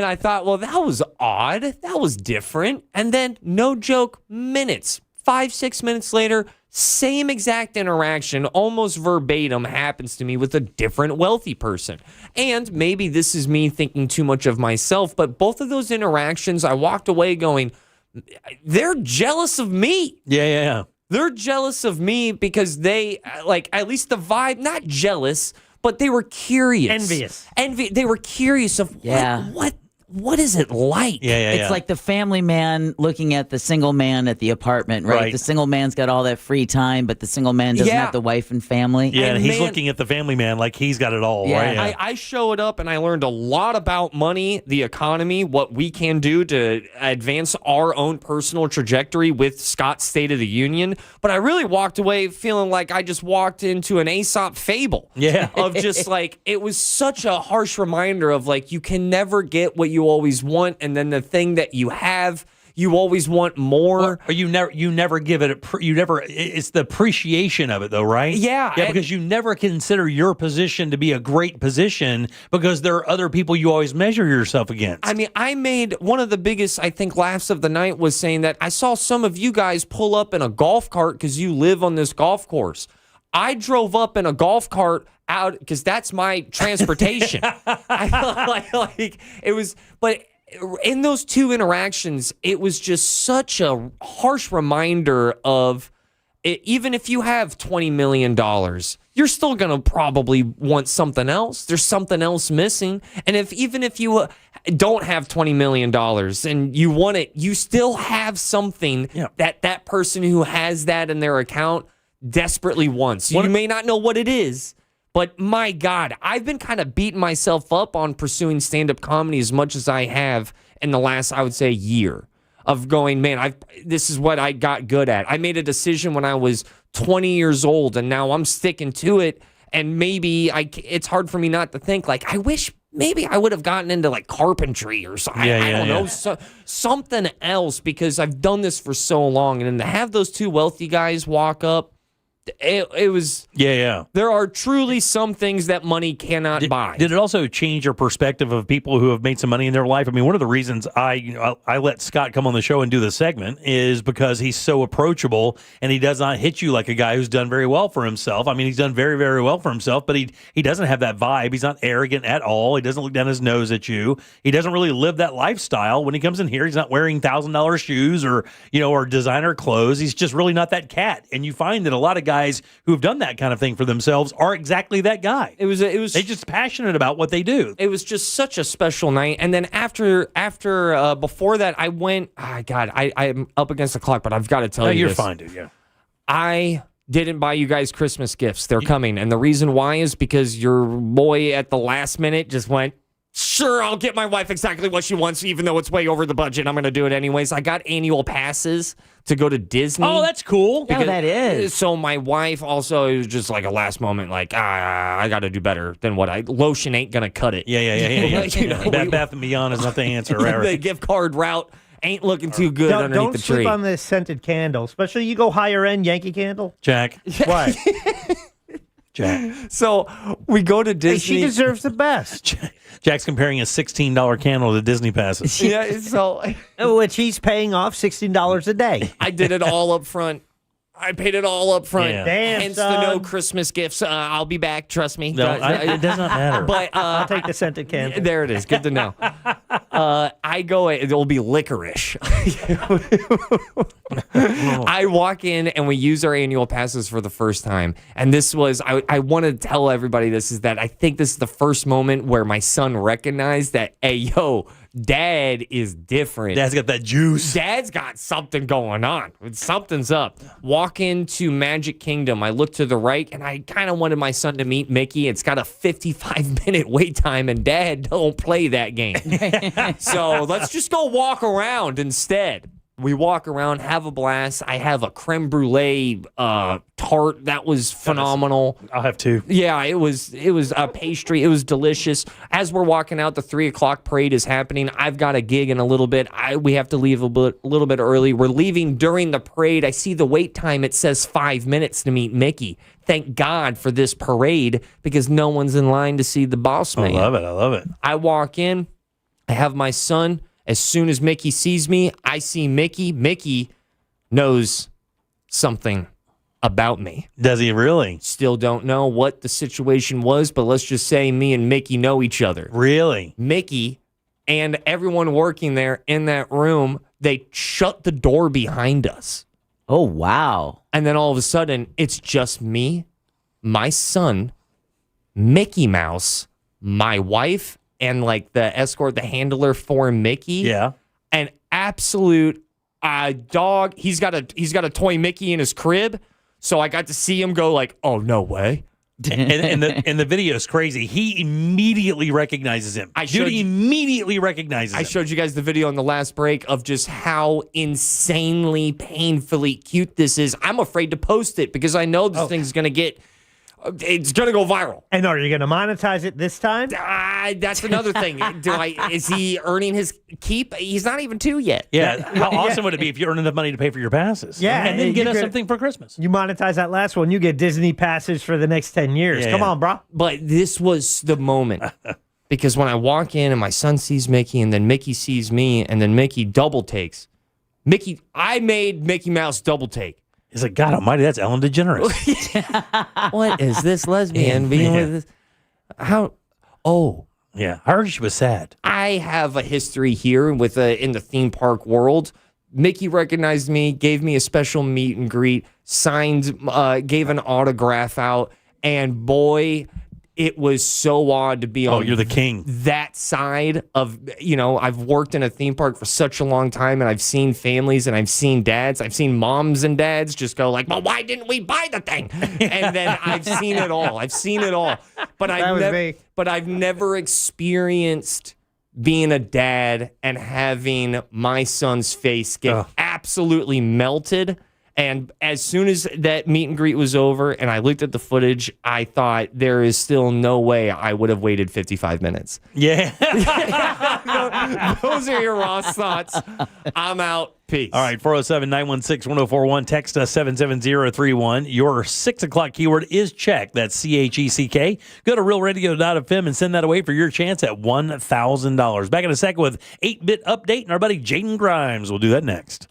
I thought, well, that was odd. That was different. And then, no joke, 5-6 minutes later, same exact interaction, almost verbatim, happens to me with a different wealthy person. And maybe this is me thinking too much of myself, but both of those interactions, I walked away going, they're jealous of me. Yeah. They're jealous of me because they, at least the vibe, not jealous, but they were curious. Envious. They were curious of what is it like? It's like the family man looking at the single man at the apartment, right? The single man's got all that free time, but the single man doesn't have the wife and family. Yeah, and he's looking at the family man like he's got it all, right? Yeah. I showed up and I learned a lot about money, the economy, what we can do to advance our own personal trajectory with Scott's State of the Union. But I really walked away feeling like I just walked into an Aesop fable. Yeah. Of just it was such a harsh reminder of you can never get what you always want, and then the thing that you have, you always want more. Or you never give it it's the appreciation of it though, right? Yeah, because you never consider your position to be a great position because there are other people you always measure yourself against. I mean, I made one of the biggest, I think, laughs of the night was saying that I saw some of you guys pull up in a golf cart because you live on this golf course. I drove up in a golf cart out because that's my transportation. It was, but in those two interactions, it was just such a harsh reminder of even if you have $20 million, you're still going to probably want something else. There's something else missing. And even if you don't have $20 million and you want it, you still have something that person who has that in their account desperately wants. You may not know what it is, but my God, I've been kind of beating myself up on pursuing stand-up comedy as much as I have in the last, I would say, year of going, man, this is what I got good at. I made a decision when I was 20 years old, and now I'm sticking to it, and maybe it's hard for me not to think, I wish maybe I would have gotten into, carpentry or something. I don't know, something else, because I've done this for so long, and then to have those two wealthy guys walk up, it was... Yeah. There are truly some things that money cannot buy. Did it also change your perspective of people who have made some money in their life? I mean, one of the reasons I let Scott come on the show and do the segment is because he's so approachable and he does not hit you like a guy who's done very well for himself. I mean, he's done very, very well for himself, but he doesn't have that vibe. He's not arrogant at all. He doesn't look down his nose at you. He doesn't really live that lifestyle. When he comes in here, he's not wearing $1,000 shoes or designer clothes. He's just really not that cat. And you find that a lot of guys who have done that kind of thing for themselves are exactly that guy. They're just passionate about what they do. It was just such a special night. And then before that, I went, I'm up against the clock, but I've got to tell you you're this. Fine, dude. Yeah. I didn't buy you guys Christmas gifts. They're coming. And the reason why is because your boy at the last minute just went, Sure, I'll get my wife exactly what she wants, even though it's way over the budget. I'm going to do it anyways. I got annual passes to go to Disney. Oh, that's cool. Yeah, that is. So my wife also, it was just like a last moment, like, I got to do better than lotion ain't going to cut it. Yeah. You know, Bed Bath & Beyond is not the answer. Right? The gift card route ain't looking too good underneath don't the tree. sleep on this scented candle, especially you go higher end Yankee Candle. Jack. What? Jack. So we go to Disney. Hey, she deserves the best. Jack's comparing a $16 candle to Disney passes. Yeah, so which he's paying off $16 a day. I did it all up front. I paid it all up front. Yeah. Damn, Hence son. the no Christmas gifts. I'll be back. Trust me. No, it does not matter. But I'll take the scented candle. there it is. Good to know. I go. It'll be licorice. I walk in and we use our annual passes for the first time. And this was. I want to tell everybody this is that I think this is the first moment where my son recognized that. Hey, yo. Dad is different. Dad's got that juice. Dad's got something going on. Something's up. Walk into Magic Kingdom. I look to the right, and I kind of wanted my son to meet Mickey. It's got a 55-minute wait time, and Dad don't play that game. So let's just go walk around instead. We walk around, have a blast. I have a creme brulee tart that was phenomenal. I'll have two. Yeah, it was a pastry. It was delicious. As we're walking out, the 3:00 parade is happening. I've got a gig in a little bit. We have to leave a little bit early. We're leaving during the parade. I see the wait time. It says 5 minutes to meet Mickey. Thank God for this parade because no one's in line to see the boss man. I love it. I walk in. I have my son. As soon as Mickey sees me, I see Mickey. Mickey knows something about me. Does he really? Still don't know what the situation was, but let's just say me and Mickey know each other. Really? Mickey and everyone working there in that room, they shut the door behind us. Oh, wow. And then all of a sudden, it's just me, my son, Mickey Mouse, my wife, and like the escort, the handler for Mickey. Yeah. An absolute dog. He's got a toy Mickey in his crib. So I got to see him go like, oh, no way. and the video is crazy. He immediately recognizes him. Immediately recognizes him. I showed you guys the video on the last break of just how insanely, painfully cute this is. I'm afraid to post it because I know this thing's going to get... It's going to go viral. And are you going to monetize it this time? That's another thing. Is he earning his keep? He's not even 2 yet. Yeah. How awesome would it be if you earn enough money to pay for your passes? Yeah. And then get us something for Christmas. You monetize that last one, you get Disney passes for the next 10 years. Come on, bro. But this was the moment. Because when I walk in and my son sees Mickey and then Mickey sees me and then Mickey double takes. I made Mickey Mouse double take. He's like, God almighty, that's Ellen DeGeneres. What is this lesbian being with this? How? Oh. Yeah, I heard she was sad. I have a history here with in the theme park world. Mickey recognized me, gave me a special meet and greet, signed, gave an autograph out, and boy, it was so odd to be on you're the king. That side of, I've worked in a theme park for such a long time and I've seen families and I've seen dads. I've seen moms and dads just go like, well, why didn't we buy the thing? And then I've seen it all. But I've never experienced being a dad and having my son's face get absolutely melted. And as soon as that meet and greet was over and I looked at the footage, I thought there is still no way I would have waited 55 minutes. Yeah. Those are your Ross thoughts. I'm out. Peace. All right, 407-916-1041. Text us 77031. Your 6 o'clock keyword is check. That's CHECK. Go to realradio.fm and send that away for your chance at $1,000. Back in a second with 8-Bit Update and our buddy Jaden Grimes. We'll do that next.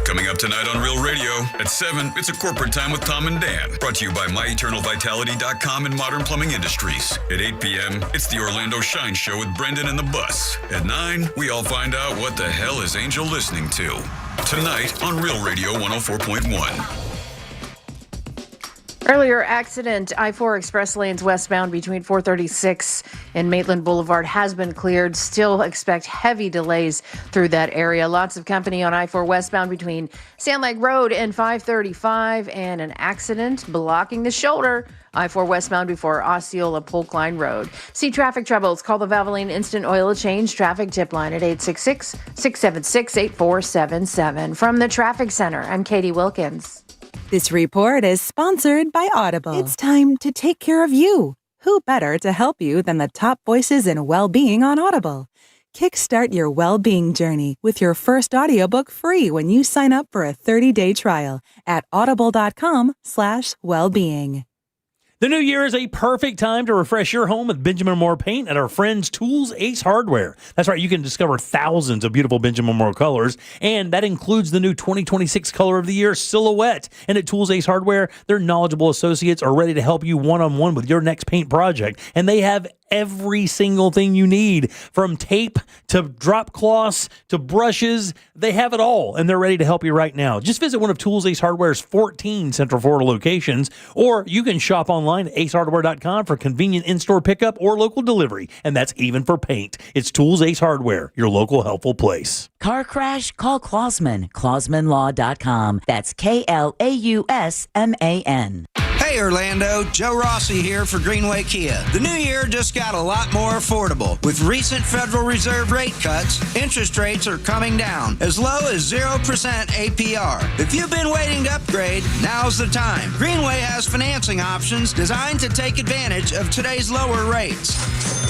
Coming up tonight on Real Radio at 7, it's a corporate time with Tom and Dan. Brought to you by MyEternalVitality.com and Modern Plumbing Industries. At 8 p.m., it's the Orlando Shine Show with Brendan and the Bus. At 9, we all find out what the hell is Angel listening to. Tonight on Real Radio 104.1. Earlier accident, I-4 express lanes westbound between 436 and Maitland Boulevard has been cleared. Still expect heavy delays through that area. Lots of company on I-4 westbound between Sand Lake Road and 535, and an accident blocking the shoulder. I-4 westbound before Osceola Polk Line Road. See traffic troubles? Call the Valvoline Instant Oil Change traffic tip line at 866-676-8477. From the Traffic Center, I'm Katie Wilkins. This report is sponsored by Audible. It's time to take care of you. Who better to help you than the top voices in well-being on Audible? Kickstart your well-being journey with your first audiobook free when you sign up for a 30-day trial at audible.com/wellbeing. The new year is a perfect time to refresh your home with Benjamin Moore paint at our friends Tools Ace Hardware. That's right, you can discover thousands of beautiful Benjamin Moore colors, and that includes the new 2026 Color of the Year Silhouette. And at Tools Ace Hardware, their knowledgeable associates are ready to help you one-on-one with your next paint project, and they have every single thing you need, from tape to drop cloths to brushes. They have it all, and they're ready to help you right now. Just visit one of Tools Ace Hardware's 14 Central Florida locations, or you can shop online at acehardware.com for convenient in-store pickup or local delivery, and that's even for paint. It's Tools Ace Hardware, your local helpful place. Car crash? Call Clausman. ClausmanLaw.com. That's KLAUSMAN. Hey Orlando, Joe Rossi here for Greenway Kia. The new year just got a lot more affordable. With recent Federal Reserve rate cuts, interest rates are coming down, as low as 0% APR. If you've been waiting to upgrade, now's the time. Greenway has financing options designed to take advantage of today's lower rates,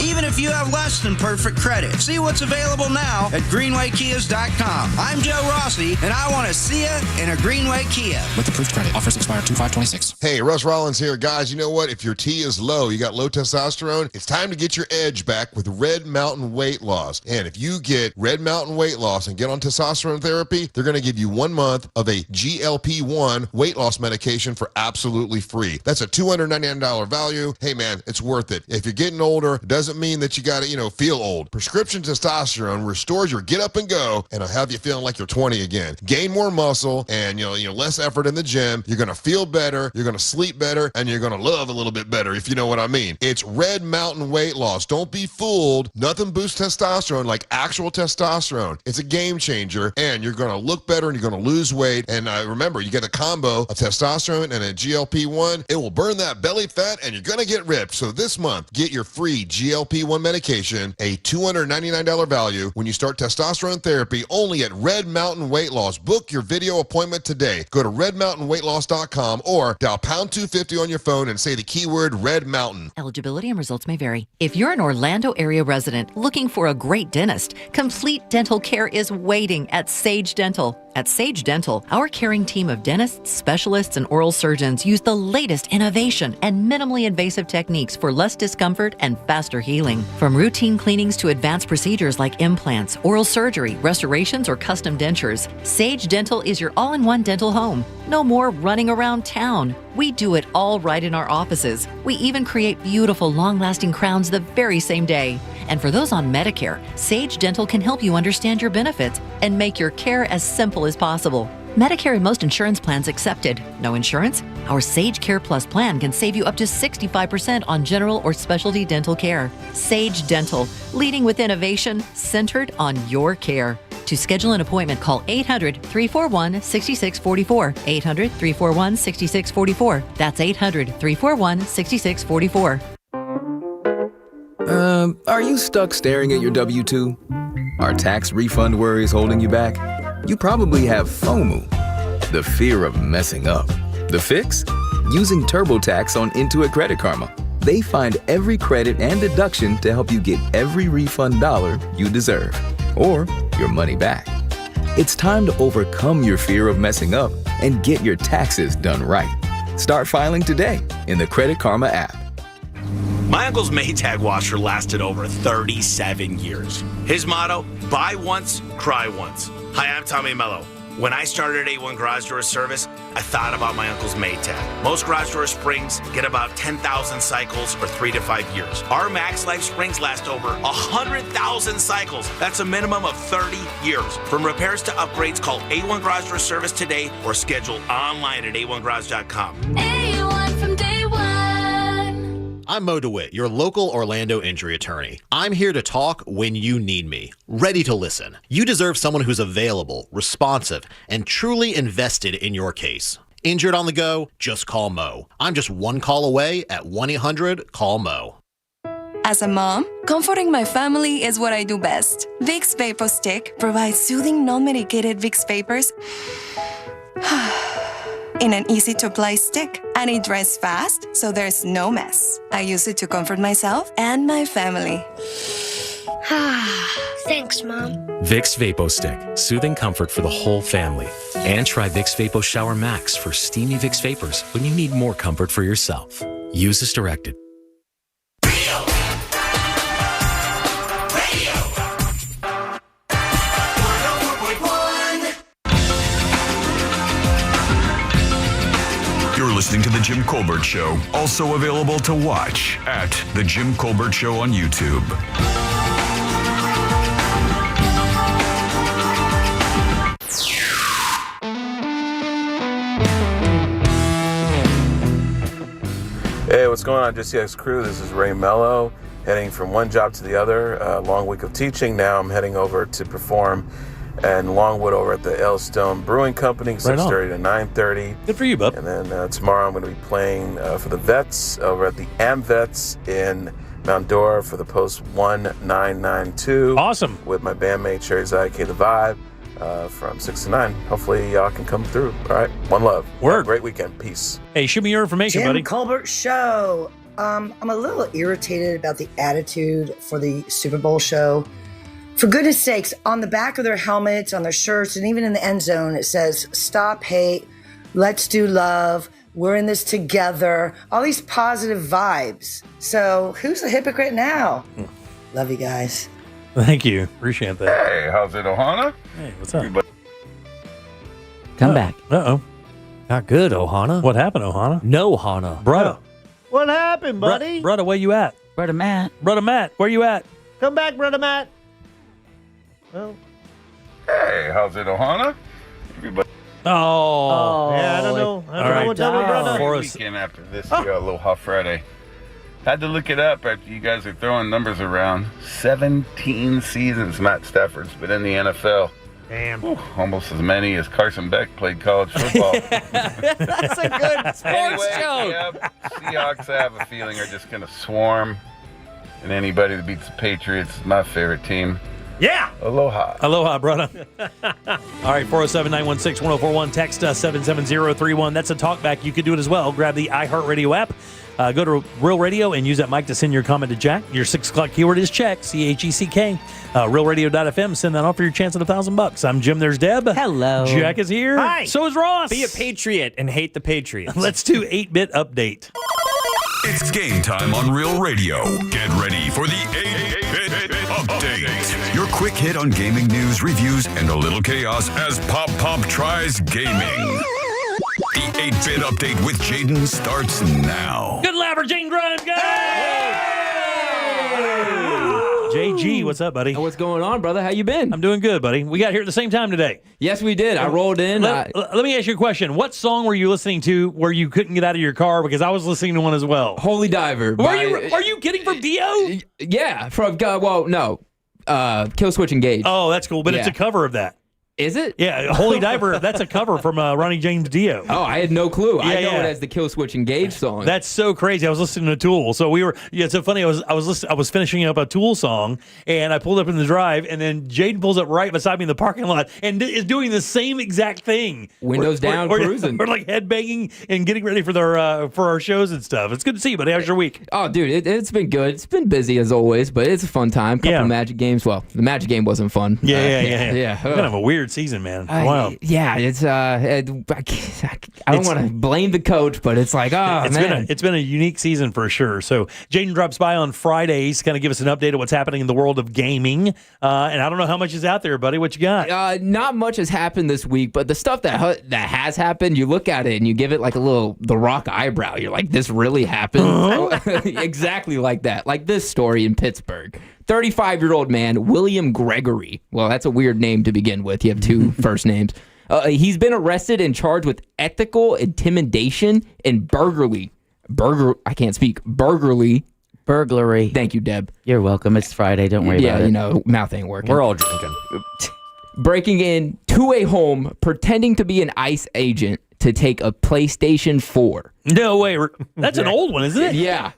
even if you have less than perfect credit. See what's available now at greenwaykias.com. I'm Joe Rossi, and I want to see you in a Greenway Kia. With approved credit. Offers expire 2/5/26. Hey, Russ Rollins here. Guys, you know what? If your T is low, you got low testosterone, it's time to get your edge back with Red Mountain Weight Loss. And if you get Red Mountain Weight Loss and get on testosterone therapy, they're going to give you 1 month of a GLP-1 weight loss medication for absolutely free. That's a $299 value. Hey, man, it's worth it. If you're getting older, it doesn't mean that you got to, feel old. Prescription testosterone restores your get up and go, and it'll have you feeling like you're 20 again. Gain more muscle and, less effort in the gym. You're going to feel better. You're going to sleep better, and you're going to love a little bit better, if you know what I mean. It's Red Mountain Weight Loss. Don't be fooled. Nothing boosts testosterone like actual testosterone. It's a game changer, and you're going to look better, and you're going to lose weight. And remember, you get a combo of testosterone and a GLP-1. It will burn that belly fat, and you're going to get ripped. So this month, get your free GLP-1 medication, a $299 value, when you start testosterone therapy, only at Red Mountain Weight Loss. Book your video appointment today. Go to redmountainweightloss.com or dial pound 250 on your phone and say the keyword Red Mountain. Eligibility and results may vary. If you're an Orlando area resident looking for a great dentist, complete dental care is waiting at Sage Dental. At Sage Dental, our caring team of dentists, specialists, and oral surgeons use the latest innovation and minimally invasive techniques for less discomfort and faster healing. From routine cleanings to advanced procedures like implants, oral surgery, restorations, or custom dentures, Sage Dental is your all-in-one dental home. No more running around town. We do it all right in our offices. We even create beautiful, long-lasting crowns the very same day. And for those on Medicare, Sage Dental can help you understand your benefits and make your care as simple as possible. Medicare and most insurance plans accepted. No insurance? Our Sage Care Plus plan can save you up to 65% on general or specialty dental care. Sage Dental, leading with innovation, centered on your care. To schedule an appointment, call 800-341-6644. 800-341-6644. That's 800-341-6644. Are you stuck staring at your W-2? Are tax refund worries holding you back? You probably have FOMO, the fear of messing up. The fix? Using TurboTax on Intuit Credit Karma. They find every credit and deduction to help you get every refund dollar you deserve, or your money back. It's time to overcome your fear of messing up and get your taxes done right. Start filing today in the Credit Karma app. My uncle's Maytag washer lasted over 37 years. His motto, buy once, cry once. Hi, I'm Tommy Mello. When I started A1 Garage Door Service, I thought about my uncle's Maytag. Most garage door springs get about 10,000 cycles or 3 to 5 years. Our Max Life springs last over 100,000 cycles. That's a minimum of 30 years. From repairs to upgrades, call A1 Garage Door Service today or schedule online at a1garage.com. A1 from I'm Mo DeWitt, your local Orlando injury attorney. I'm here to talk when you need me, ready to listen. You deserve someone who's available, responsive, and truly invested in your case. Injured on the go? Just call Mo. I'm just one call away at 1-800-CALL-MO. As a mom, comforting my family is what I do best. Vicks VapoStick provides soothing, non-medicated Vicks vapors in an easy-to-apply stick, and it dries fast, so there's no mess. I use it to comfort myself and my family. Thanks, Mom. Vicks VapoStick, soothing comfort for the whole family. And try Vicks Vapo Shower Max for steamy Vicks vapors when you need more comfort for yourself. Use as directed. You're listening to The Jim Colbert Show, also available to watch at The Jim Colbert Show on YouTube. Hey, what's going on, JCX crew? This is Ray Mello, heading from one job to the other. Long week of teaching. Now I'm heading over to perform in Longwood over at the Elstone Brewing Company, 6:30 to 9:30. Good for you, bub. And then tomorrow I'm going to be playing for the Vets over at the AmVets in Mount Dora for the Post 1992. Awesome. With my bandmate Sherry Zyke, The Vibe, from 6 to 9. Hopefully y'all can come through. All right, one love. Word. Great weekend. Peace. Hey, shoot me your information, Jim buddy. Colbert Show. I'm a little irritated about the attitude for the Super Bowl show. For goodness sakes, on the back of their helmets, on their shirts, and even in the end zone, it says, "Stop hate, let's do love, we're in this together." All these positive vibes. So who's a hypocrite now? Love you guys. Thank you. Appreciate that. Hey, how's it, Ohana? Hey, what's up? Come back. Uh-oh. Not good, Ohana. What happened, Ohana? No, Hana. Brother. What happened, buddy? Brother, where you at? Brother Matt. Brother Matt, where you at? Come back, Brother Matt. Well. Hey, how's it, Ohana? Everybody. Oh. Yeah, I don't know. I don't know what's up with Brother. For weekend after this, you got a little hot Friday. Had to look it up after you guys are throwing numbers around. 17 seasons Matt Stafford's been in the NFL. Damn. Whew, almost as many as Carson Beck played college football. That's a good sports Anyway, joke. Yep, Seahawks, I have a feeling, are just going to swarm. And anybody that beats the Patriots is my favorite team. Yeah. Aloha. Aloha, brother. All right, 407-916-1041. Text us 77031. That's a talkback. You could do it as well. Grab the iHeartRadio app. Go to Real Radio and use that mic to send your comment to Jack. Your 6 o'clock keyword is check, CHECK. RealRadio.fm. Send that off for your chance at $1,000. I'm Jim. There's Deb. Hello. Jack is here. Hi. So is Ross. Be a Patriot and hate the Patriots. Let's do 8-bit update. It's game time on Real Radio. Get ready for the 8-Bit Update. Your quick hit on gaming news, reviews, and a little chaos as Pop tries gaming. The 8-Bit Update with Jaden starts now. Good laugh for Jaden Grimes, guys! JG, what's up, buddy? What's going on, brother? How you been? I'm doing good, buddy. We got here at the same time today. Yes, we did. I rolled in. Let me ask you a question. What song were you listening to where you couldn't get out of your car? Because I was listening to one as well. Holy Diver. Are you getting from Dio? Yeah. From Kill Switch Engage. Oh, that's cool. But it's a cover of that. Is it? Yeah, Holy Diver. That's a cover from Ronnie James Dio. Oh, I had no clue. I know yeah. it as the Kill Switch Engage song. That's so crazy. I was listening to Tool, so we were. Yeah, it's so funny. I was finishing up a Tool song, and I pulled up in the drive, and then Jaden pulls up right beside me in the parking lot, and is doing the same exact thing. Windows down, cruising. We're like headbanging and getting ready for our shows and stuff. It's good to see you, buddy. How's your week? Oh, dude, it's been good. It's been busy as always, but it's a fun time. Couple Magic games. Well, the Magic game wasn't fun. Yeah. Kind of a weird season, man. Wow. Yeah, it's I don't want to blame the coach, but it's like, it's been a unique season for sure. So Jaden drops by on Fridays to kind of give us an update of what's happening in the world of gaming. And I don't know how much is out there, buddy. What you got? Not much has happened this week, but the stuff that has happened, you look at it and you give it like a little The Rock eyebrow. You're like, this really happened? Exactly like that. Like this story in Pittsburgh. 35-year-old man, William Gregory. Well, that's a weird name to begin with. You have two first names. He's been arrested and charged with ethical intimidation and burglary I can't speak. Burglary. Burglary. Thank you, Deb. You're welcome. It's Friday. Don't worry about it. Yeah, you know, mouth ain't working. We're all drinking. Breaking in to a home, pretending to be an ICE agent to take a PlayStation 4. No way. That's an old one, isn't it? Yeah.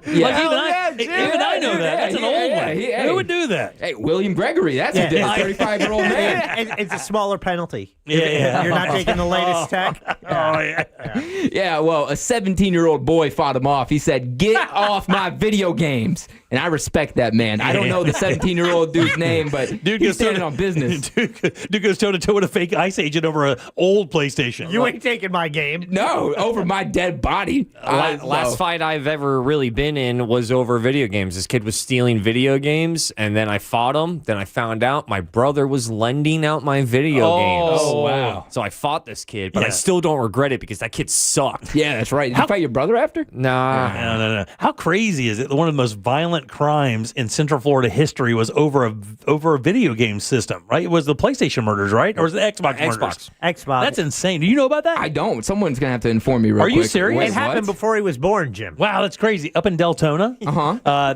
Yeah. Like even I know that. That's an old one. Who would do that? Hey, William Gregory. That's a 35-year-old man. It's a smaller penalty. Yeah. You're not taking the latest tech. Yeah, well, a 17-year-old boy fought him off. He said, "Get off my video games." And I respect that man. I don't know the 17-year-old dude's name, but he's standing on business. Dude goes toe-to-toe with a fake ICE agent over an old PlayStation. You ain't taking my game. No, over my dead body. Last fight I've ever really been in was over video games. This kid was stealing video games, and then I fought him. Then I found out my brother was lending out my video games. Oh, wow. So I fought this kid, but I still don't regret it because that kid sucked. Yeah, that's right. Did you fight your brother after? Nah. No. How crazy is it? One of the most violent crimes in Central Florida history was over a video game system, right? It was the PlayStation murders, right? Or was it the Xbox murders? Xbox. That's insane. Do you know about that? I don't. Someone's going to have to inform me real quick. Are you serious? Wait, It happened before he was born, Jim. Wow, that's crazy. Up in Deltona,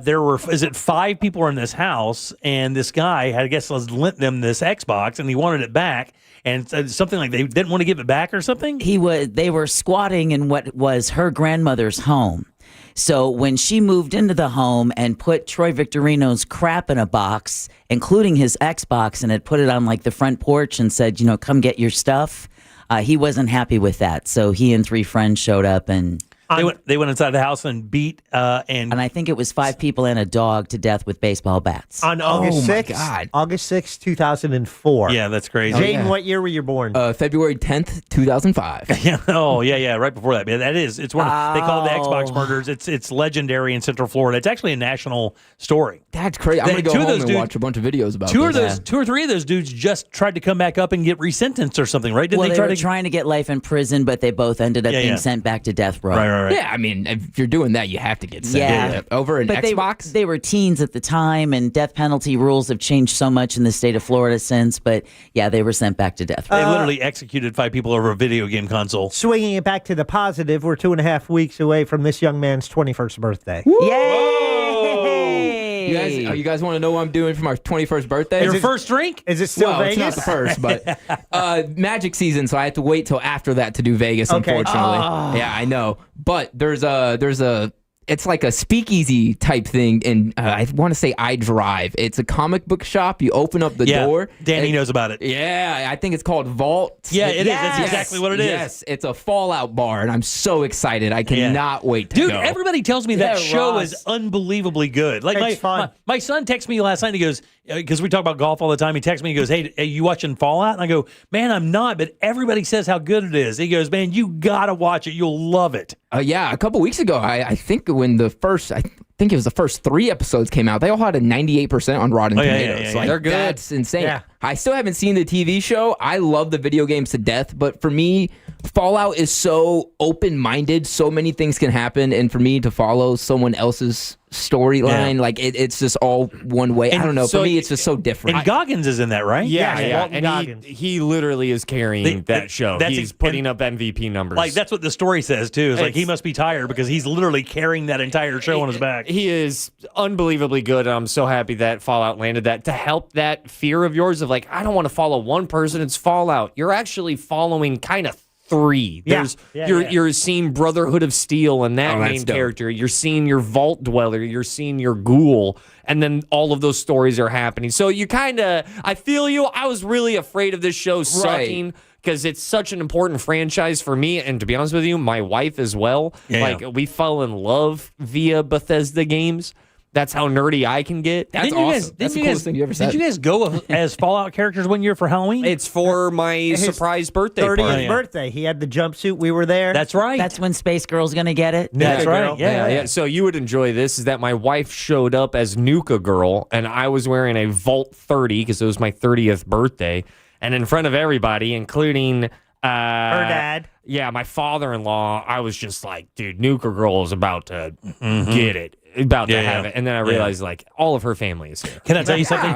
there were, 5 people were in this house, and this guy had, I guess, lent them this Xbox, and he wanted it back, and something like they didn't want to give it back or something? They were squatting in what was her grandmother's home. So when she moved into the home and put Troy Victorino's crap in a box, including his Xbox, and had put it on like the front porch and said, come get your stuff, he wasn't happy with that. So he and 3 friends showed up and... They went inside the house and beat and I think it was 5 people and a dog to death with baseball bats. On August 6th? God. August 6th, 2004. Yeah, that's crazy. Jaden, what year were you born? February 10th, 2005. Yeah, right before that. Man, it's one they call it the Xbox murders. It's legendary in Central Florida. It's actually a national story. That's crazy. I'm going to go home and watch a bunch of videos about this. 2 or 3 of those dudes just tried to come back up and get resentenced or something, right? They were trying to get life in prison, but they both ended up being sent back to death row. Right. Yeah, I mean, if you're doing that, you have to get sent over an Xbox. They were teens at the time, and death penalty rules have changed so much in the state of Florida since. But yeah, they were sent back to death row. They literally executed 5 people over a video game console. Swinging it back to the positive, we're 2.5 weeks away from this young man's 21st birthday. Yay! You guys want to know what I'm doing for my 21st birthday? Your first drink? Is it still Vegas? It's not the first, but Magic season, so I had to wait till after that to do Vegas, unfortunately. Yeah, I know. But there's a it's like a speakeasy type thing in, I want to say iDrive. It's a comic book shop. You open up the door. Danny knows about it. Yeah, I think it's called Vault. Yeah, it is. That's exactly what it is. Yes, it's a Fallout bar, and I'm so excited. I cannot wait to go. Dude, everybody tells me that show is unbelievably good. Like my son texted me last night, and he goes, because we talk about golf all the time, he texts me, he goes, hey, you watching Fallout? And I go, man, I'm not, but everybody says how good it is. He goes, man, you got to watch it. You'll love it. Yeah, a couple weeks ago, I think when the first 3 episodes came out, they all had a 98% on Rotten Tomatoes. Yeah. They're good. That's insane. Yeah. I still haven't seen the TV show. I love the video games to death, but for me, Fallout is so open-minded. So many things can happen, and for me to follow someone else's storyline, like it's just all one way. I don't know. For me, it's just so different. And Goggins is in that, right? Yeah. Walton And Goggins. he literally is carrying that show. He's putting up MVP numbers. Like, that's what the story says, too. It's like he must be tired because he's literally carrying that entire show on his back. He is unbelievably good, and I'm so happy that Fallout landed that to help that fear of yours of like, I don't want to follow one person. It's Fallout. You're actually following kind of 3. You're seeing Brotherhood of Steel and that main character. You're seeing your Vault Dweller. You're seeing your Ghoul. And then all of those stories are happening. So you kind of, I feel you. I was really afraid of this show sucking because it's such an important franchise for me. And to be honest with you, my wife as well. Like, we fell in love via Bethesda games. That's how nerdy I can get. That's awesome. That's the coolest thing you ever said. Did you guys go as Fallout characters one year for Halloween? It's for my surprise birthday 30th birthday. He had the jumpsuit. We were there. That's right. That's when Space Girl's going to get it. That's right. Yeah. So you would enjoy this, is that my wife showed up as Nuka Girl, and I was wearing a Vault 30 because it was my 30th birthday. And in front of everybody, including her dad. Yeah, my father-in-law, I was just like, dude, Nuka Girl is about to get it. About to have it. And then I realized, like, all of her family is here. Can I tell you something?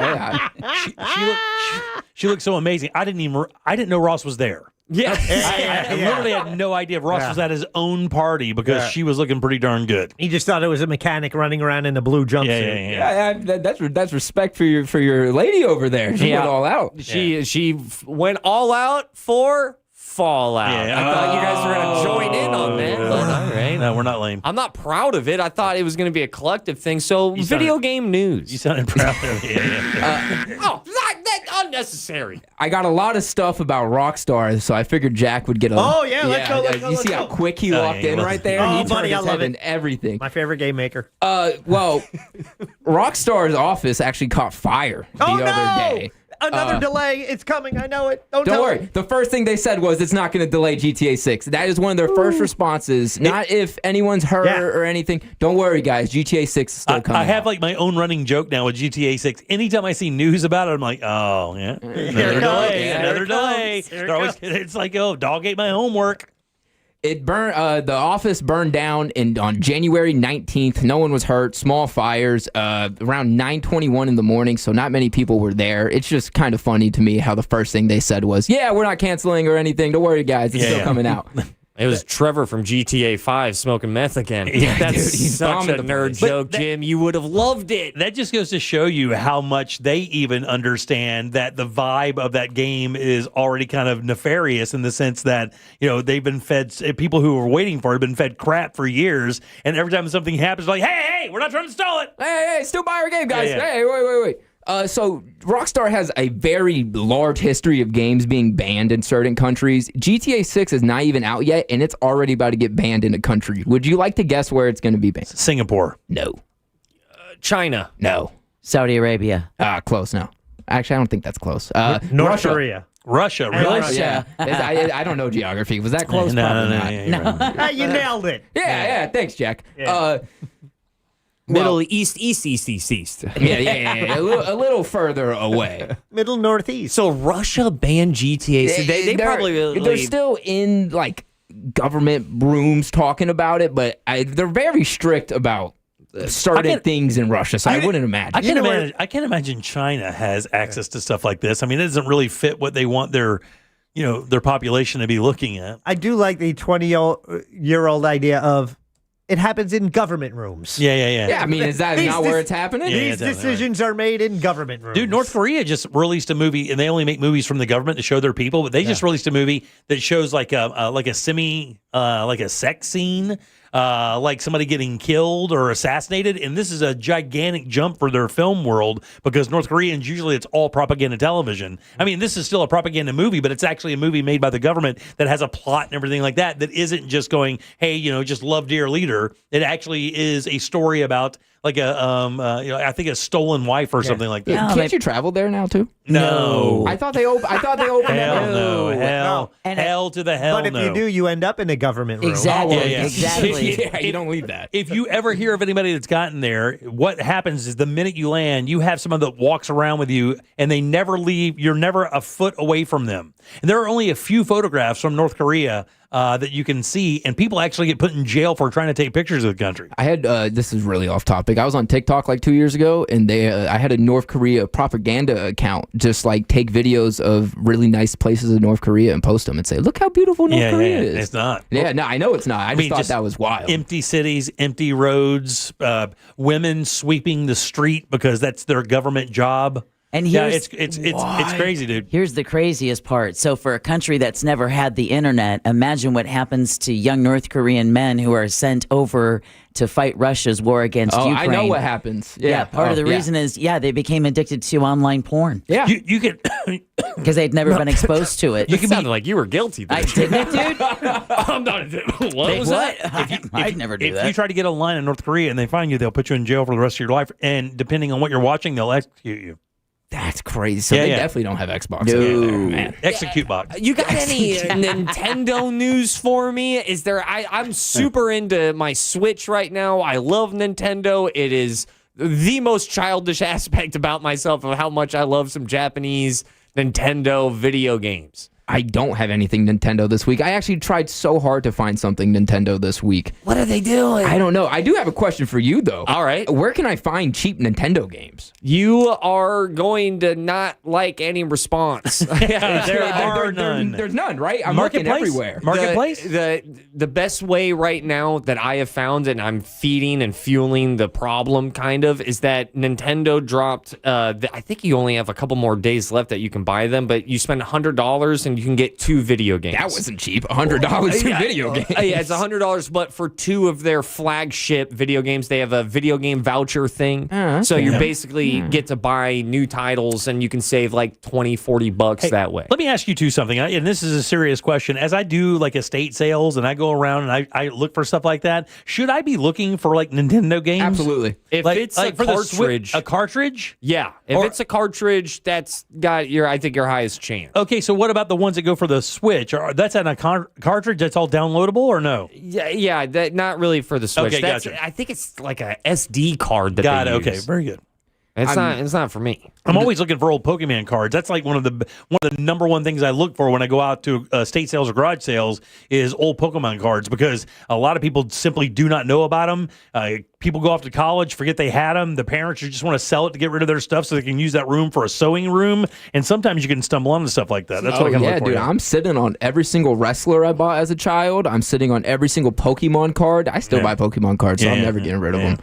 She looked so amazing. I didn't know Ross was there. Yeah. I literally had no idea Ross was at his own party because she was looking pretty darn good. He just thought it was a mechanic running around in a blue jumpsuit. That's respect for your lady over there. She went all out. She went all out for Fallout. Yeah. I thought you guys were going to join in on that. But all right. No, we're not lame. I'm not proud of it. I thought it was going to be a collective thing. So, video game news. You sounded proud of it. That's unnecessary. I got a lot of stuff about Rockstar, so I figured Jack would get a. Oh, yeah, let's go. You see how quick he walked in right there? Oh, He buddy, turned I his love head in it. everything. My favorite game maker. Well, Rockstar's office actually caught fire the other day. Another delay. It's coming. I know it. Don't Don't tell worry. me. The first thing they said was it's not going to delay GTA 6. That is one of their first responses. Not if anyone's hurt or anything. Don't worry, guys. GTA 6 is still coming. I have like my own running joke now with GTA 6. Anytime I see news about it, I'm like, oh, yeah. Another delay. It's like, oh, dog ate my homework. It burned. The office burned down on January 19th. No one was hurt. Small fires. Around 9:21 in the morning. So not many people were there. It's just kind of funny to me how the first thing they said was, "Yeah, we're not canceling or anything. Don't worry, guys. It's still coming out." It was Trevor from GTA 5 smoking meth again. Yeah, That's dude, he's such bombing a the nerd place. joke, But Jim. You would have loved it. That just goes to show you how much they even understand that the vibe of that game is already kind of nefarious in the sense that, they've been fed, people who were waiting for it have been fed crap for years. And every time something happens, like, hey, we're not trying to stall it. Hey, still buy our game, guys. Yeah. Hey, wait. So Rockstar has a very large history of games being banned in certain countries. GTA 6 is not even out yet, and it's already about to get banned in a country. Would you like to guess where it's going to be banned? Singapore. No. China. No. Saudi Arabia. Close now. Actually, I don't think that's close. North Russia. Korea. Russia, really? Russia. I don't know geography. Was that close? No. Probably not. Yeah, You nailed it. Yeah. Thanks, Jack. Yeah. Middle East. Yeah. A little further away. Middle Northeast. So Russia banned GTA. So they they're still in like government rooms talking about it, but they're very strict about certain things in Russia. So I wouldn't imagine. I can't imagine China has access to stuff like this. I mean, it doesn't really fit what they want their population to be looking at. I do like the 20-year-old idea of it happens in government rooms. Yeah. Yeah, I mean, is that not where it's happening? These decisions are made in government rooms. Dude, North Korea just released a movie, and they only make movies from the government to show their people. But they just released a movie that shows like a sex scene, like somebody getting killed or assassinated. And this is a gigantic jump for their film world because North Koreans usually it's all propaganda television. I mean, this is still a propaganda movie, but it's actually a movie made by the government that has a plot and everything like that. That isn't just going, hey, just love dear leader. It actually is a story about like I think a stolen wife or something like that. Can't you travel there now too? No. I thought they opened. Hell to the hell But if no. you do, you end up in a government room. Exactly. Yeah. Exactly. Yeah, you don't leave that. If you ever hear of anybody that's gotten there, what happens is the minute you land, you have someone that walks around with you and they never leave. You're never a foot away from them. And there are only a few photographs from North Korea that you can see, and people actually get put in jail for trying to take pictures of the country. I had this is really off topic. I was on TikTok like 2 years ago, and I had a North Korea propaganda account just like take videos of really nice places in North Korea and post them and say, "Look how beautiful North Korea is." It's not. Yeah, no, I know it's not. I just thought just that was wild. Empty cities, empty roads, women sweeping the street because that's their government job. And yeah, here's it's crazy, dude. Here's the craziest part. So for a country that's never had the internet, imagine what happens to young North Korean men who are sent over to fight Russia's war against Ukraine. I know what happens. Yeah, part of the reason is they became addicted to online porn. Yeah, you could because they'd never been exposed to it. You sounded like you were guilty. I didn't, dude. I'm not. What was that? I'd never do that. If you try to get online in North Korea and they find you, they'll put you in jail for the rest of your life. And depending on what you're watching, they'll execute you. That's crazy. So they definitely don't have Xbox. No. Man. Execute box. You got any Nintendo news for me? Is there? I'm super into my Switch right now. I love Nintendo. It is the most childish aspect about myself of how much I love some Japanese Nintendo video games. I don't have anything Nintendo this week. I actually tried so hard to find something Nintendo this week. What are they doing? I don't know. I do have a question for you, though. All right. Where can I find cheap Nintendo games? You are going to not like any response. There are none. There's none, right? I'm looking everywhere. Marketplace? The best way right now that I have found, and I'm feeding and fueling the problem kind of, is that Nintendo dropped, I think you only have a couple more days left that you can buy them, but you spend $100 and you can get 2 video games. That wasn't cheap. $100 for video games. Yeah, it's $100, but for 2 of their flagship video games, they have a video game voucher thing. So you basically get to buy new titles and you can save like $20-$40 that way. Let me ask you two something, and this is a serious question. As I do like estate sales and I go around and I look for stuff like that, should I be looking for like Nintendo games? Absolutely. If it's a cartridge. A cartridge? Yeah. If it's a cartridge, that's got I think your highest chance. Okay, so what about the ones that go for the Switch? That's on a cartridge that's all downloadable or no? Yeah, that not really for the Switch. Okay, gotcha. I think it's like a SD card that Got they it. use. Okay, very good. It's not for me. I'm always looking for old Pokemon cards. That's like one of the number one things I look for when I go out to estate sales or garage sales is old Pokemon cards, because a lot of people simply do not know about them. People go off to college, forget they had them. The parents just want to sell it to get rid of their stuff so they can use that room for a sewing room. And sometimes you can stumble onto stuff like that. That's what I kind of look for. Dude, I'm sitting on every single wrestler I bought as a child. I'm sitting on every single Pokemon card. I still buy Pokemon cards, so I'm never getting rid of them.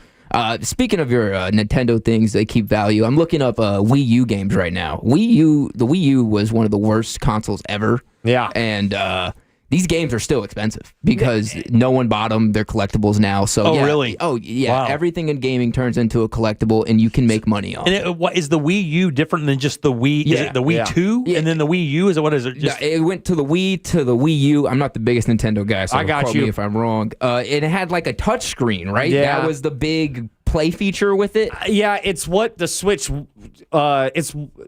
Speaking of your Nintendo things that keep value, I'm looking up Wii U games right now. The Wii U was one of the worst consoles ever. Yeah. And these games are still expensive because no one bought them. They're collectibles now. So really? Oh, yeah. Wow. Everything in gaming turns into a collectible, and you can make money on it. And what is the Wii U different than just the Wii? Is it the Wii 2 and then the Wii U? Is it what is it? Just... It went to the Wii to the Wii U. I'm not the biggest Nintendo guy, so I got quote you me if I'm wrong. It had like a touch screen, right? Yeah. That was the big play feature with it. Yeah, it's what the Switch.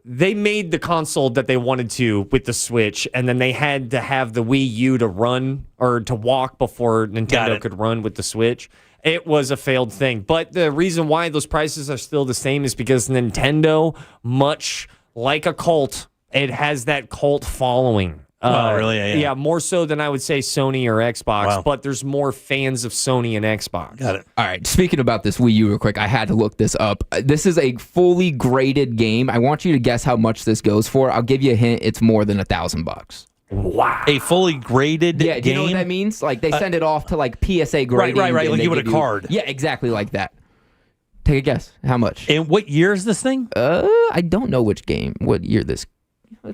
They made the console that they wanted to with the Switch, and then they had to have the Wii U to run or to walk before Nintendo could run with the Switch. It was a failed thing, but the reason why those prices are still the same is because Nintendo, much like a cult, it has that cult following. Oh, really? Yeah, more so than I would say Sony or Xbox, Wow. but there's more fans of Sony and Xbox. Got it. All right, speaking about this Wii U real quick, I had to look this up. This is a fully graded game. I want you to guess how much this goes for. I'll give you a hint. It's more than $1,000. Wow. A fully graded game? Do you know what that means? Like they send it off to like PSA grading. Right. and Like they you would give a card. Yeah, exactly like that. Take a guess. How much? And what year is this thing? I don't know what year this.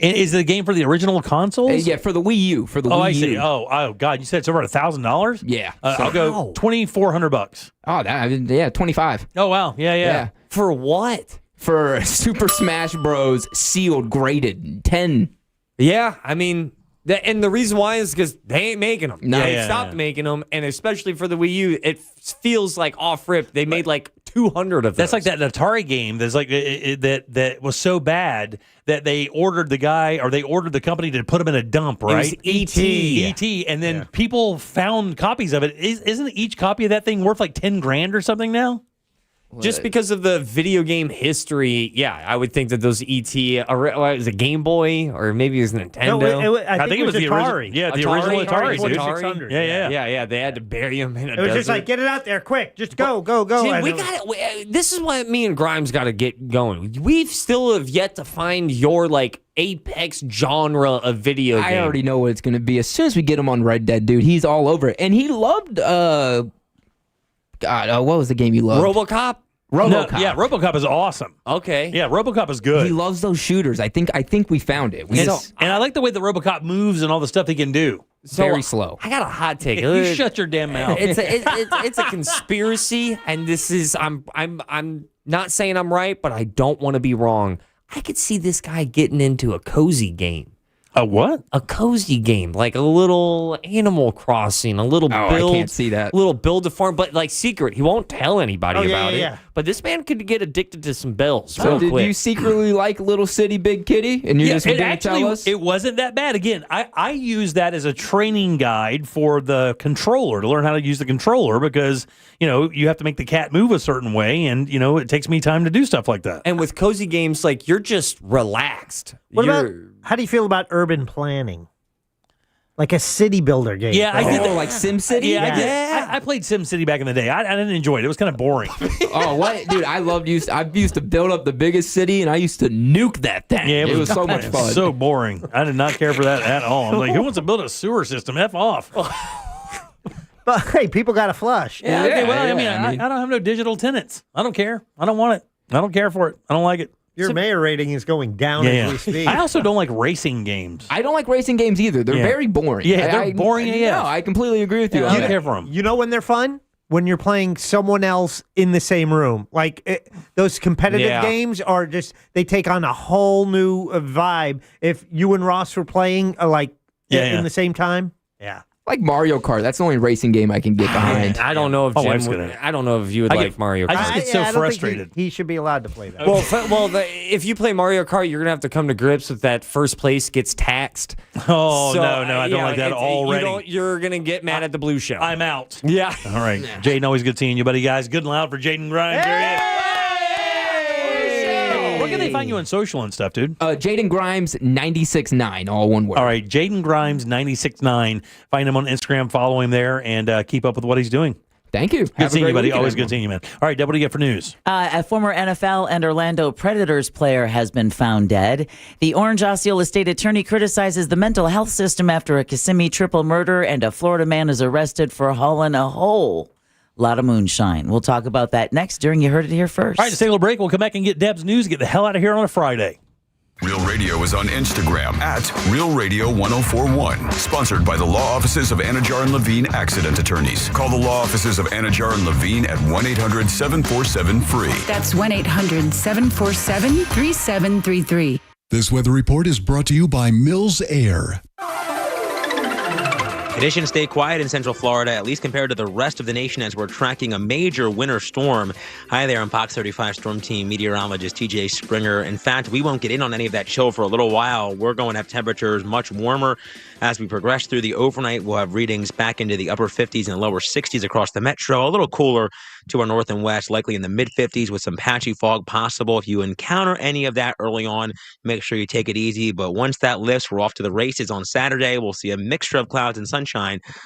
Is it a game for the original consoles? Yeah, for the Wii U. For the Wii U. I see. Oh, God! You said it's over $1,000. Yeah. I'll go $2,400. Oh, 25. Oh, wow! Yeah. For what? For Super Smash Bros. Sealed, graded 10. Yeah, I mean, and the reason why is because they ain't making them. No. They stopped making them, and especially for the Wii U, it feels like off rip. They made like 200 of them. That's like that Atari game. That's like that was so bad that they ordered the company to put them in a dump. Right? It was E.T. E.T. And then people found copies of it. Isn't each copy of that thing worth like $10,000 or something now? Just because of the video game history, yeah, I would think that those E.T. Was a Game Boy or maybe it was Nintendo. No, I think it was the Atari. original. Yeah, the original Atari, dude. 2600. Yeah. They had to bury them in a It was desert. just like, get it out there quick. Just go. See, And we it was- got it. This is what me and Grimes got to get going. We still have yet to find your like apex genre of video game. I already know what it's going to be. As soon as we get him on Red Dead, dude, he's all over it. And he loved, what was the game you loved? RoboCop? RoboCop. No, yeah, RoboCop is awesome. Okay. Yeah, RoboCop is good. He loves those shooters. I think we found it. And I like the way the RoboCop moves and all the stuff he can do. Very slow. I got a hot take. You shut your damn mouth. It's a conspiracy, and this is I'm not saying I'm right, but I don't want to be wrong. I could see this guy getting into a cozy game. A what? A cozy game, like a little Animal Crossing, a little build. I can't see that. Little build a farm, but like secret. He won't tell anybody about it. Yeah. But this man could get addicted to some bells. So real did quick. you secretly like Little City Big Kitty? And you just didn't tell us? It wasn't that bad. Again, I use that as a training guide for the controller to learn how to use the controller because, you have to make the cat move a certain way and, it takes me time to do stuff like that. And with cozy games, like you're just relaxed. What You're- about How do you feel about urban planning? Like a city builder game. Yeah, I did. Like SimCity? Yeah, I played SimCity back in the day. I didn't enjoy it. It was kind of boring. Oh, what? Dude, I used to build up the biggest city, and I used to nuke that thing. Yeah, it was so much fun. So boring. I did not care for that at all. I'm like, who wants to build a sewer system? F off. But hey, people got to flush. Yeah, okay, well, I don't have no digital tenants. I don't care. I don't want it. I don't care for it. I don't like it. Your mayor rating is going down as we speak. I also don't like racing games. I don't like racing games either. They're very boring. Yeah, they're boring. No, I completely agree with you. I don't care for them. You know when they're fun? When you're playing someone else in the same room. Like those competitive games are just, they take on a whole new vibe. If you and Ross were playing in the same time. Yeah. Like Mario Kart. That's the only racing game I can get behind. I don't know if I don't know if you would like Mario Kart. I just get so frustrated. He should be allowed to play that. If you play Mario Kart, you're gonna have to come to grips with that first place gets taxed. Oh, no, I don't like that already. You're gonna get mad at the blue shell. I'm out. Yeah. All right, Jaden, always good seeing you, buddy. Guys, good and loud for Jaden Grimes. Where can they find you on social and stuff, dude? Jaden Grimes 96.9, all one word. All right, Jaden Grimes 96.9. Find him on Instagram, follow him there, and keep up with what he's doing. Thank you. Good seeing you, buddy. Always good seeing you, man. All right, Deb, what do you get for news? A former NFL and Orlando Predators player has been found dead. The Orange Osceola State Attorney criticizes the mental health system after a Kissimmee triple murder, and a Florida man is arrested for hauling a whole lot of moonshine. We'll talk about that next during You Heard It Here First. All right, let's take a little break. We'll come back and get Deb's news. Get the hell out of here on a Friday. Real Radio is on Instagram at Real Radio 1041. Sponsored by the law offices of Anajar and Levine Accident Attorneys. Call the law offices of Anajar and Levine at 1-800-747-FREE. That's 1-800-747-3733. This weather report is brought to you by Mills Air. Conditions stay quiet in Central Florida, at least compared to the rest of the nation, as we're tracking a major winter storm. Hi there, I'm Fox 35 Storm Team meteorologist TJ Springer. In fact, we won't get in on any of that chill for a little while. We're going to have temperatures much warmer as we progress through the overnight. We'll have readings back into the upper 50s and lower 60s across the metro. A little cooler to our north and west, likely in the mid-50s with some patchy fog possible. If you encounter any of that early on, make sure you take it easy. But once that lifts, we're off to the races on Saturday. We'll see a mixture of clouds and sunshine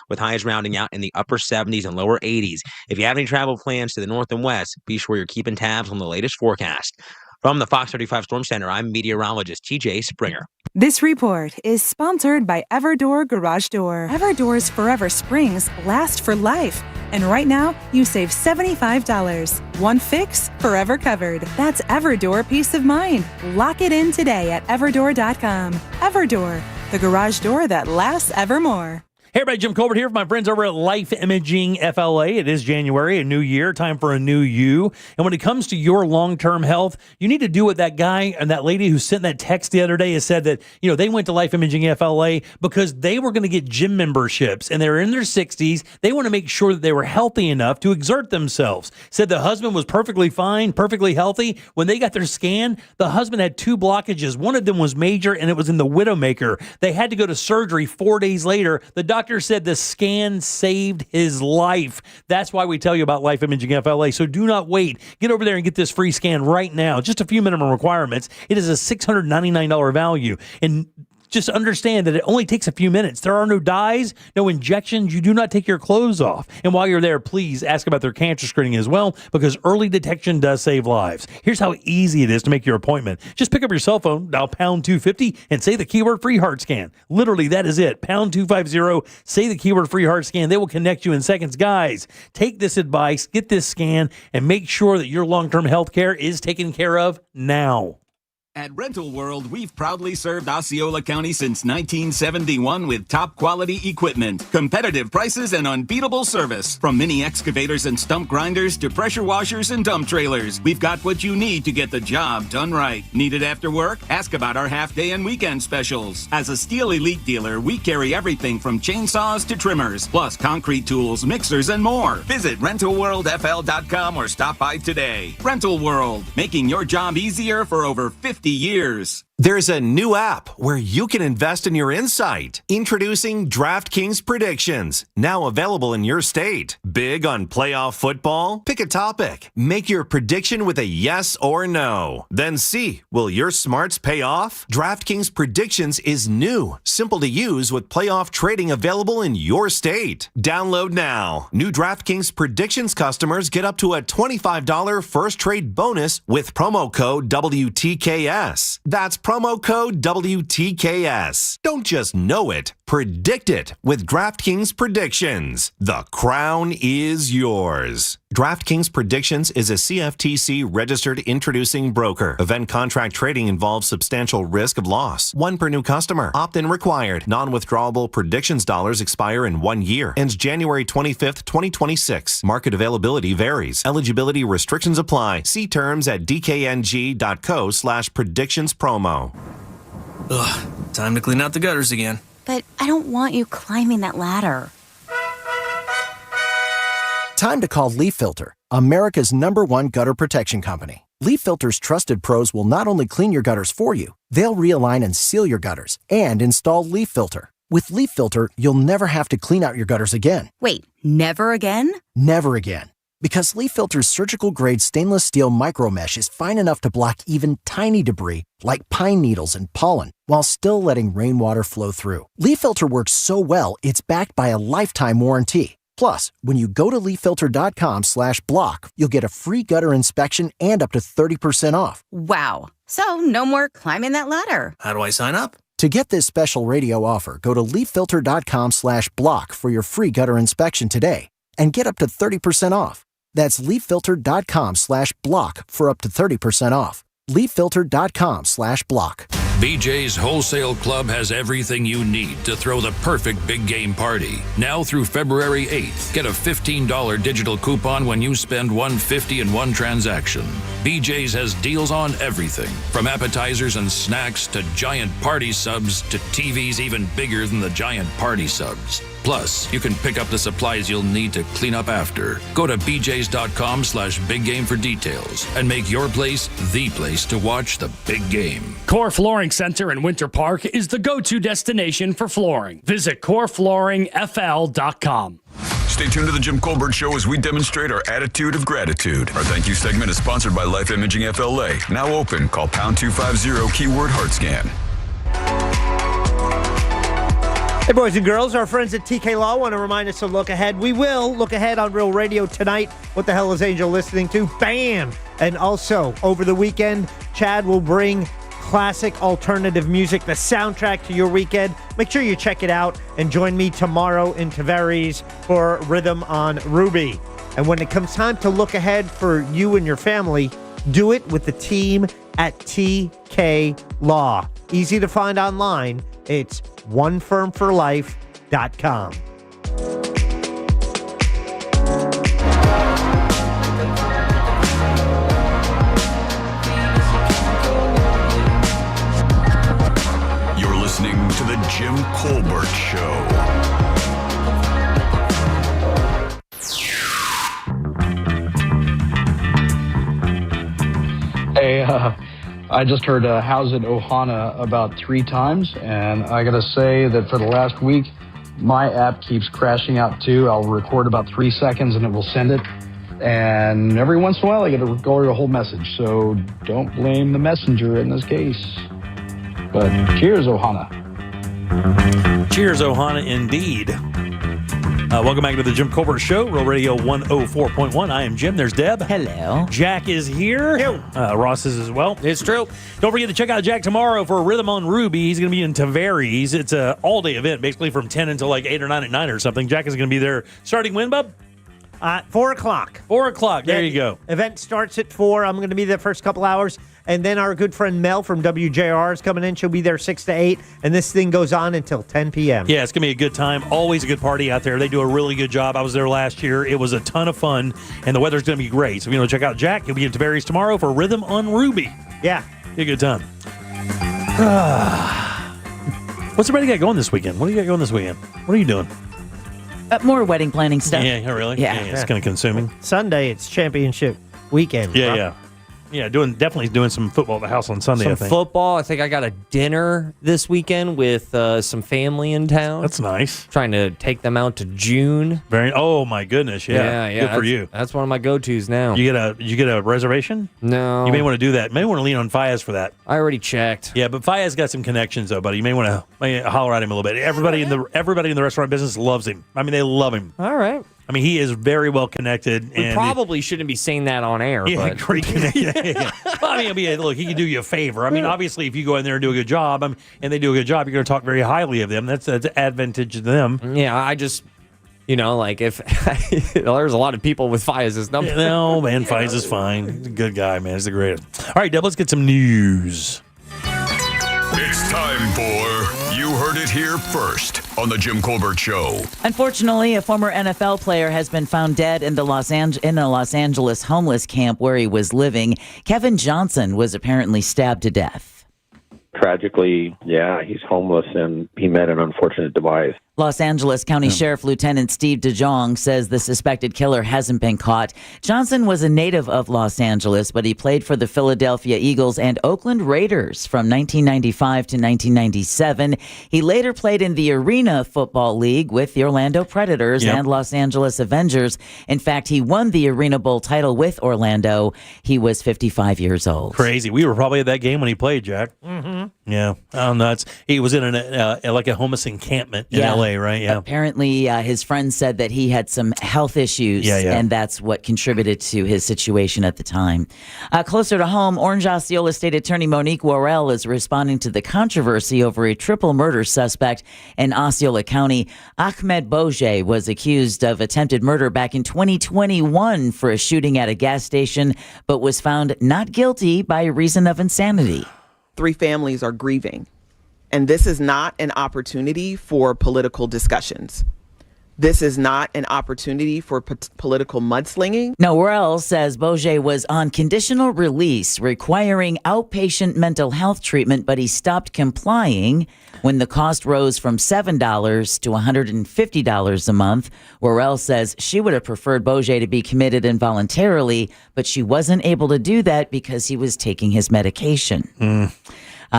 with highs rounding out in the upper 70s and lower 80s. If you have any travel plans to the north and west, be sure you're keeping tabs on the latest forecast. From the Fox 35 Storm Center, I'm meteorologist TJ Springer. This report is sponsored by Everdoor Garage Door. Everdoor's Forever Springs last for life. And right now, you save $75. One fix, forever covered. That's Everdoor Peace of Mind. Lock it in today at everdoor.com. Everdoor, the garage door that lasts evermore. Hey everybody, Jim Colbert here for my friends over at Life Imaging FLA. It is January, a new year, time for a new you. And when it comes to your long-term health, you need to do what that guy and that lady who sent that text the other day has said, that they went to Life Imaging FLA because they were going to get gym memberships and they were in their 60s. They want to make sure that they were healthy enough to exert themselves. Said the husband was perfectly fine, perfectly healthy. When they got their scan, the husband had 2 blockages. One of them was major and it was in the widowmaker. They had to go to surgery 4 days later. The doctor said the scan saved his life. That's why we tell you about Life Imaging FLA. So do not wait. Get over there and get this free scan right now. Just a few minimum requirements. It is a $699 value. And just understand that it only takes a few minutes. There are no dyes, no injections. You do not take your clothes off. And while you're there, please ask about their cancer screening as well, because early detection does save lives. Here's how easy it is to make your appointment. Just pick up your cell phone, dial pound 250, and say the keyword free heart scan. Literally, that is it. Pound 250, say the keyword free heart scan. They will connect you in seconds. Guys, take this advice, get this scan, and make sure that your long-term health care is taken care of now. At Rental World, we've proudly served Osceola County since 1971 with top-quality equipment, competitive prices, and unbeatable service. From mini excavators and stump grinders to pressure washers and dump trailers, we've got what you need to get the job done right. Need it after work? Ask about our half-day and weekend specials. As a Steel Elite dealer, we carry everything from chainsaws to trimmers, plus concrete tools, mixers, and more. Visit RentalWorldFL.com or stop by today. Rental World, making your job easier for over 50 years. There's a new app where you can invest in your insight. Introducing DraftKings Predictions, now available in your state. Big on playoff football? Pick a topic. Make your prediction with a yes or no. Then see, will your smarts pay off? DraftKings Predictions is new, simple to use with playoff trading available in your state. Download now. New DraftKings Predictions customers get up to a $25 first trade bonus with promo code WTKS. That's promo code WTKS. Don't just know it, predict it with DraftKings Predictions. The crown is yours. DraftKings Predictions is a CFTC registered introducing broker. Event contract trading involves substantial risk of loss. One per new customer. Opt-in required. Non-withdrawable predictions dollars expire in 1 year. Ends January 25th, 2026. Market availability varies. Eligibility restrictions apply. See terms at dkng.co/predictions promo. Ugh, time to clean out the gutters again. But I don't want you climbing that ladder. Time to call Leaf Filter, America's #1 gutter protection company. Leaf Filter's trusted pros will not only clean your gutters for you, they'll realign and seal your gutters and install Leaf Filter. With Leaf Filter, you'll never have to clean out your gutters again. Wait, never again? Never again. Because Leaf Filter's surgical-grade stainless steel micromesh is fine enough to block even tiny debris like pine needles and pollen while still letting rainwater flow through. Leaf Filter works so well, it's backed by a lifetime warranty. Plus, when you go to leaffilter.com/block, you'll get a free gutter inspection and up to 30% off. Wow. So no more climbing that ladder. How do I sign up? To get this special radio offer, go to leaffilter.com/block for your free gutter inspection today and get up to 30% off. That's leaffilter.com/block for up to 30% off. leaffilter.com/block. BJ's Wholesale Club has everything you need to throw the perfect big game party. Now through February 8th, get a $15 digital coupon when you spend $150 in one transaction. BJ's has deals on everything, from appetizers and snacks to giant party subs to TVs even bigger than the giant party subs. Plus, you can pick up the supplies you'll need to clean up after. Go to bjs.com/biggame for details and make your place the place to watch the big game. Core Flooring Center in Winter Park is the go-to destination for flooring. Visit coreflooringfl.com. Stay tuned to the Jim Colbert Show as we demonstrate our attitude of gratitude. Our thank you segment is sponsored by Life Imaging FLA. Now open. Call #250 keyword HeartScan. Hey, boys and girls, our friends at TK Law want to remind us to look ahead. We will look ahead on Real Radio tonight. What the hell is Angel listening to? Bam! And also, over the weekend, Chad will bring classic alternative music, the soundtrack to your weekend. Make sure you check it out and join me tomorrow in Tavares for Rhythm on Ruby. And when it comes time to look ahead for you and your family, do it with the team at TK Law. Easy to find online. It's onefirmforlife.com. You're listening to the Jim Colbert Show. Hey, I just heard How's It Ohana about 3 times, and I gotta say that for the last week, my app keeps crashing out too. I'll record about 3 seconds and it will send it, and every once in a while I get to record a whole message, so don't blame the messenger in this case. But cheers, Ohana. Cheers, Ohana, indeed. Welcome back to the Jim Colbert Show, Real Radio 104.1. I am Jim. There's Deb. Hello. Jack is here. Ross is as well. It's true. Don't forget to check out Jack tomorrow for Rhythm on Ruby. He's going to be in Tavares. It's an all-day event, basically from 10 until like 8 or 9 at night or something. Jack is going to be there starting when, bub? 4 o'clock. 4 o'clock. There you go. Event starts at 4. I'm going to be there the first couple hours. And then our good friend Mel from WJR is coming in. She'll be there 6 to 8. And this thing goes on until 10 p.m. Yeah, it's going to be a good time. Always a good party out there. They do a really good job. I was there last year. It was a ton of fun. And the weather's going to be great. So if you want to check out Jack, he'll be in Tavares tomorrow for Rhythm on Ruby. Yeah. Be a good time. What's everybody got going this weekend? What do you got going this weekend? What are you doing? More wedding planning stuff. Yeah, really? Yeah. It's kind of consuming. Sunday, it's championship weekend. Yeah, huh? yeah. Yeah, definitely doing some football at the house on Sunday, Some I think. football. I think I got a dinner this weekend with some family in town. That's nice. Trying to take them out to June. Oh, my goodness. Yeah. Good for you. That's one of my go-tos now. Did you get a reservation? No. You may want to do that. You may want to lean on Fayez for that. I already checked. Yeah, but Fayez got some connections, though, buddy. You may want to holler at him a little bit. Everybody in the restaurant business loves him. I mean, they love him. All right. I mean, he is very well connected. We probably shouldn't be saying that on air. Yeah, but. great connection. Well, I mean, look, he can do you a favor. I mean, obviously, if you go in there and do a good job, and they do a good job, you're going to talk very highly of them. That's advantage to them. Yeah, I just, like if there's a lot of people with Fayez's number. No, man, Fayez is fine. He's a good guy, man. He's the greatest. All right, Deb, let's get some news. It's time for You Heard It Here First on The Jim Colbert Show. Unfortunately, a former NFL player has been found dead in a Los Angeles homeless camp where he was living. Kevin Johnson was apparently stabbed to death. Tragically, he's homeless and he met an unfortunate demise. Los Angeles County Sheriff Lieutenant Steve DeJong says the suspected killer hasn't been caught. Johnson was a native of Los Angeles, but he played for the Philadelphia Eagles and Oakland Raiders from 1995 to 1997. He later played in the Arena Football League with the Orlando Predators and Los Angeles Avengers. In fact, he won the Arena Bowl title with Orlando. He was 55 years old. Crazy. We were probably at that game when he played, Jack. Mm-hmm. Yeah. Oh, nuts. He was in like a homeless encampment in L.A., right? Yeah. Apparently, his friend said that he had some health issues, and that's what contributed to his situation at the time. Closer to home, Orange Osceola State Attorney Monique Worrell is responding to the controversy over a triple murder suspect in Osceola County. Ahmed Boje was accused of attempted murder back in 2021 for a shooting at a gas station, but was found not guilty by reason of insanity. 3 families are grieving. And this is not an opportunity for political discussions. This is not an opportunity for political mudslinging. No, Worrell says Boje was on conditional release requiring outpatient mental health treatment, but he stopped complying when the cost rose from $7 to $150 a month. Worrell says she would have preferred Boje to be committed involuntarily, but she wasn't able to do that because he was taking his medication.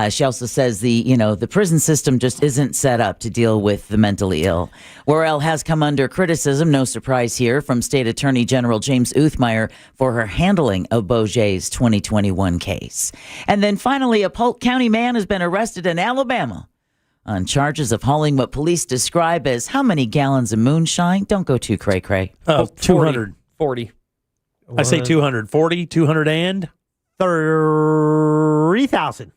She also says the prison system just isn't set up to deal with the mentally ill. Worrell has come under criticism, no surprise here, from State Attorney General James Uthmeyer for her handling of Boje's 2021 case. And then finally, a Polk County man has been arrested in Alabama on charges of hauling what police describe as how many gallons of moonshine? Don't go too cray-cray. 200. 40. I say 200. 40, 200 and? 30,000.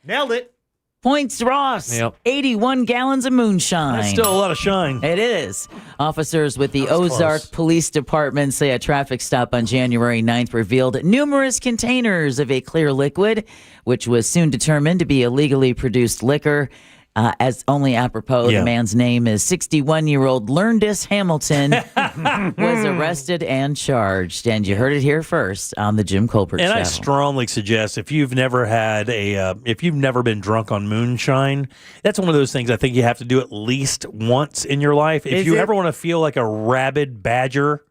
Nailed it. Points Ross, 81 gallons of moonshine. That's still a lot of shine. It is. Officers with the Ozark Police Department say a traffic stop on January 9th revealed numerous containers of a clear liquid, which was soon determined to be illegally produced liquor. As only apropos, the man's name is 61-year-old Learndis Hamilton, was arrested and charged. And you heard it here first on the Jim Colbert Show. And I strongly suggest if you've never been drunk on moonshine, that's one of those things I think you have to do at least once in your life. If you ever want to feel like a rabid badger,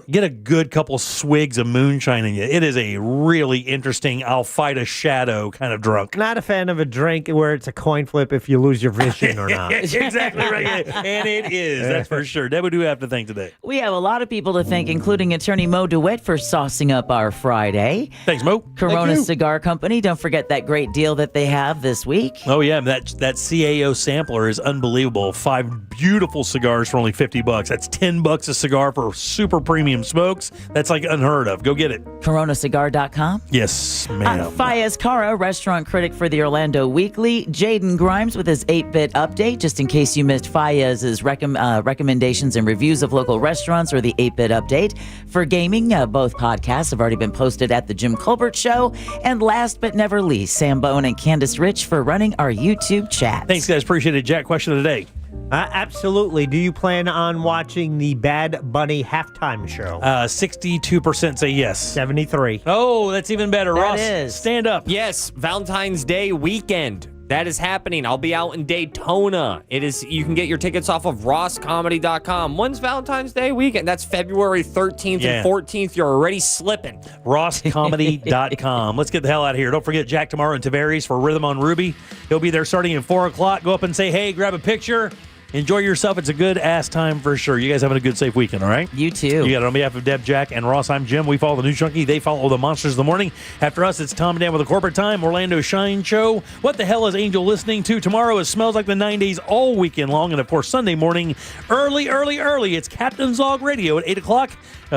get a good couple swigs of moonshine in you. It is a really interesting, I'll fight a shadow kind of drunk. Not a fan of a drink where it's a coin flip if you lose your vision or not. Exactly right. And it is, that's for sure. Deb, what do we have to think today? We have a lot of people to thank, including attorney Mo DeWitt for saucing up our Friday. Thanks, Mo. Corona Cigar Company. Don't forget that great deal that they have this week. Oh, yeah. That CAO sampler is unbelievable. 5 beautiful cigars for only $50. That's $10 a cigar for super premium smokes. That's like unheard of. Go get it. CoronaCigar.com. Yes, ma'am. Fayez Cara, restaurant critic for the Orlando Weekly. Jaden Grimes with his 8-bit update, just in case you missed Fayez's recommendations and reviews of local restaurants or the 8-bit update. For gaming, both podcasts have already been posted at The Jim Colbert Show. And last but never least, Sam Bone and Candace Rich for running our YouTube chat. Thanks, guys. Appreciate it. Jack, question of the day. Absolutely. Do you plan on watching the Bad Bunny halftime show? 62% say yes. 73. Oh, that's even better. That Ross, is. stand up. Yes, Valentine's Day weekend. That is happening. I'll be out in Daytona. You can get your tickets off of rosscomedy.com. When's Valentine's Day weekend? That's February 13th and 14th. You're already slipping. rosscomedy.com. Let's get the hell out of here. Don't forget Jack tomorrow in Tavares for Rhythm on Ruby. He'll be there starting at 4 o'clock. Go up and say, hey, grab a picture. Enjoy yourself. It's a good ass time for sure. You guys having a good, safe weekend, all right? You too. You got it on behalf of Deb, Jack, and Ross. I'm Jim. We follow the News Junkie. They follow the Monsters of the Morning. After us, it's Tom and Dan with the Corporate Time, Orlando Shine Show. What the hell is Angel listening to? Tomorrow, it smells like the 90s all weekend long. And, of course, Sunday morning, early, it's Captain's Log Radio at 8 o'clock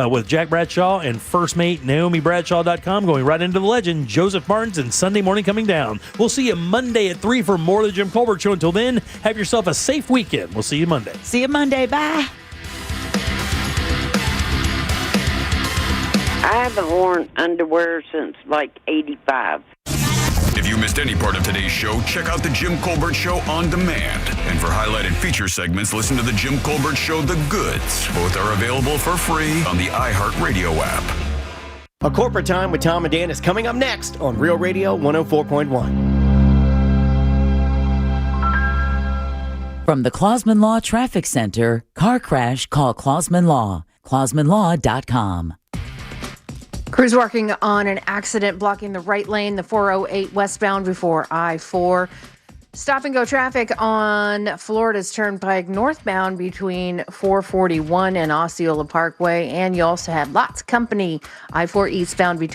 with Jack Bradshaw and First Mate NaomiBradshaw.com going right into the legend, Joseph Martins, and Sunday morning coming down. We'll see you Monday at 3 for more of the Jim Colbert Show. Until then, have yourself a safe weekend. We'll see you Monday. See you Monday. Bye. I haven't worn underwear since like 85. If you missed any part of today's show, check out the Jim Colbert Show on demand. And for highlighted feature segments, listen to the Jim Colbert Show The Goods. Both are available for free on the iHeartRadio app. A Corporate Time with Tom and Dan is coming up next on Real Radio 104.1. From the Clausman Law Traffic Center, car crash, call Clausman Law. ClausmanLaw.com. Crews working on an accident blocking the right lane, the 408 westbound before I-4. Stop and go traffic on Florida's Turnpike northbound between 441 and Osceola Parkway. And you also have lots of company I-4 eastbound between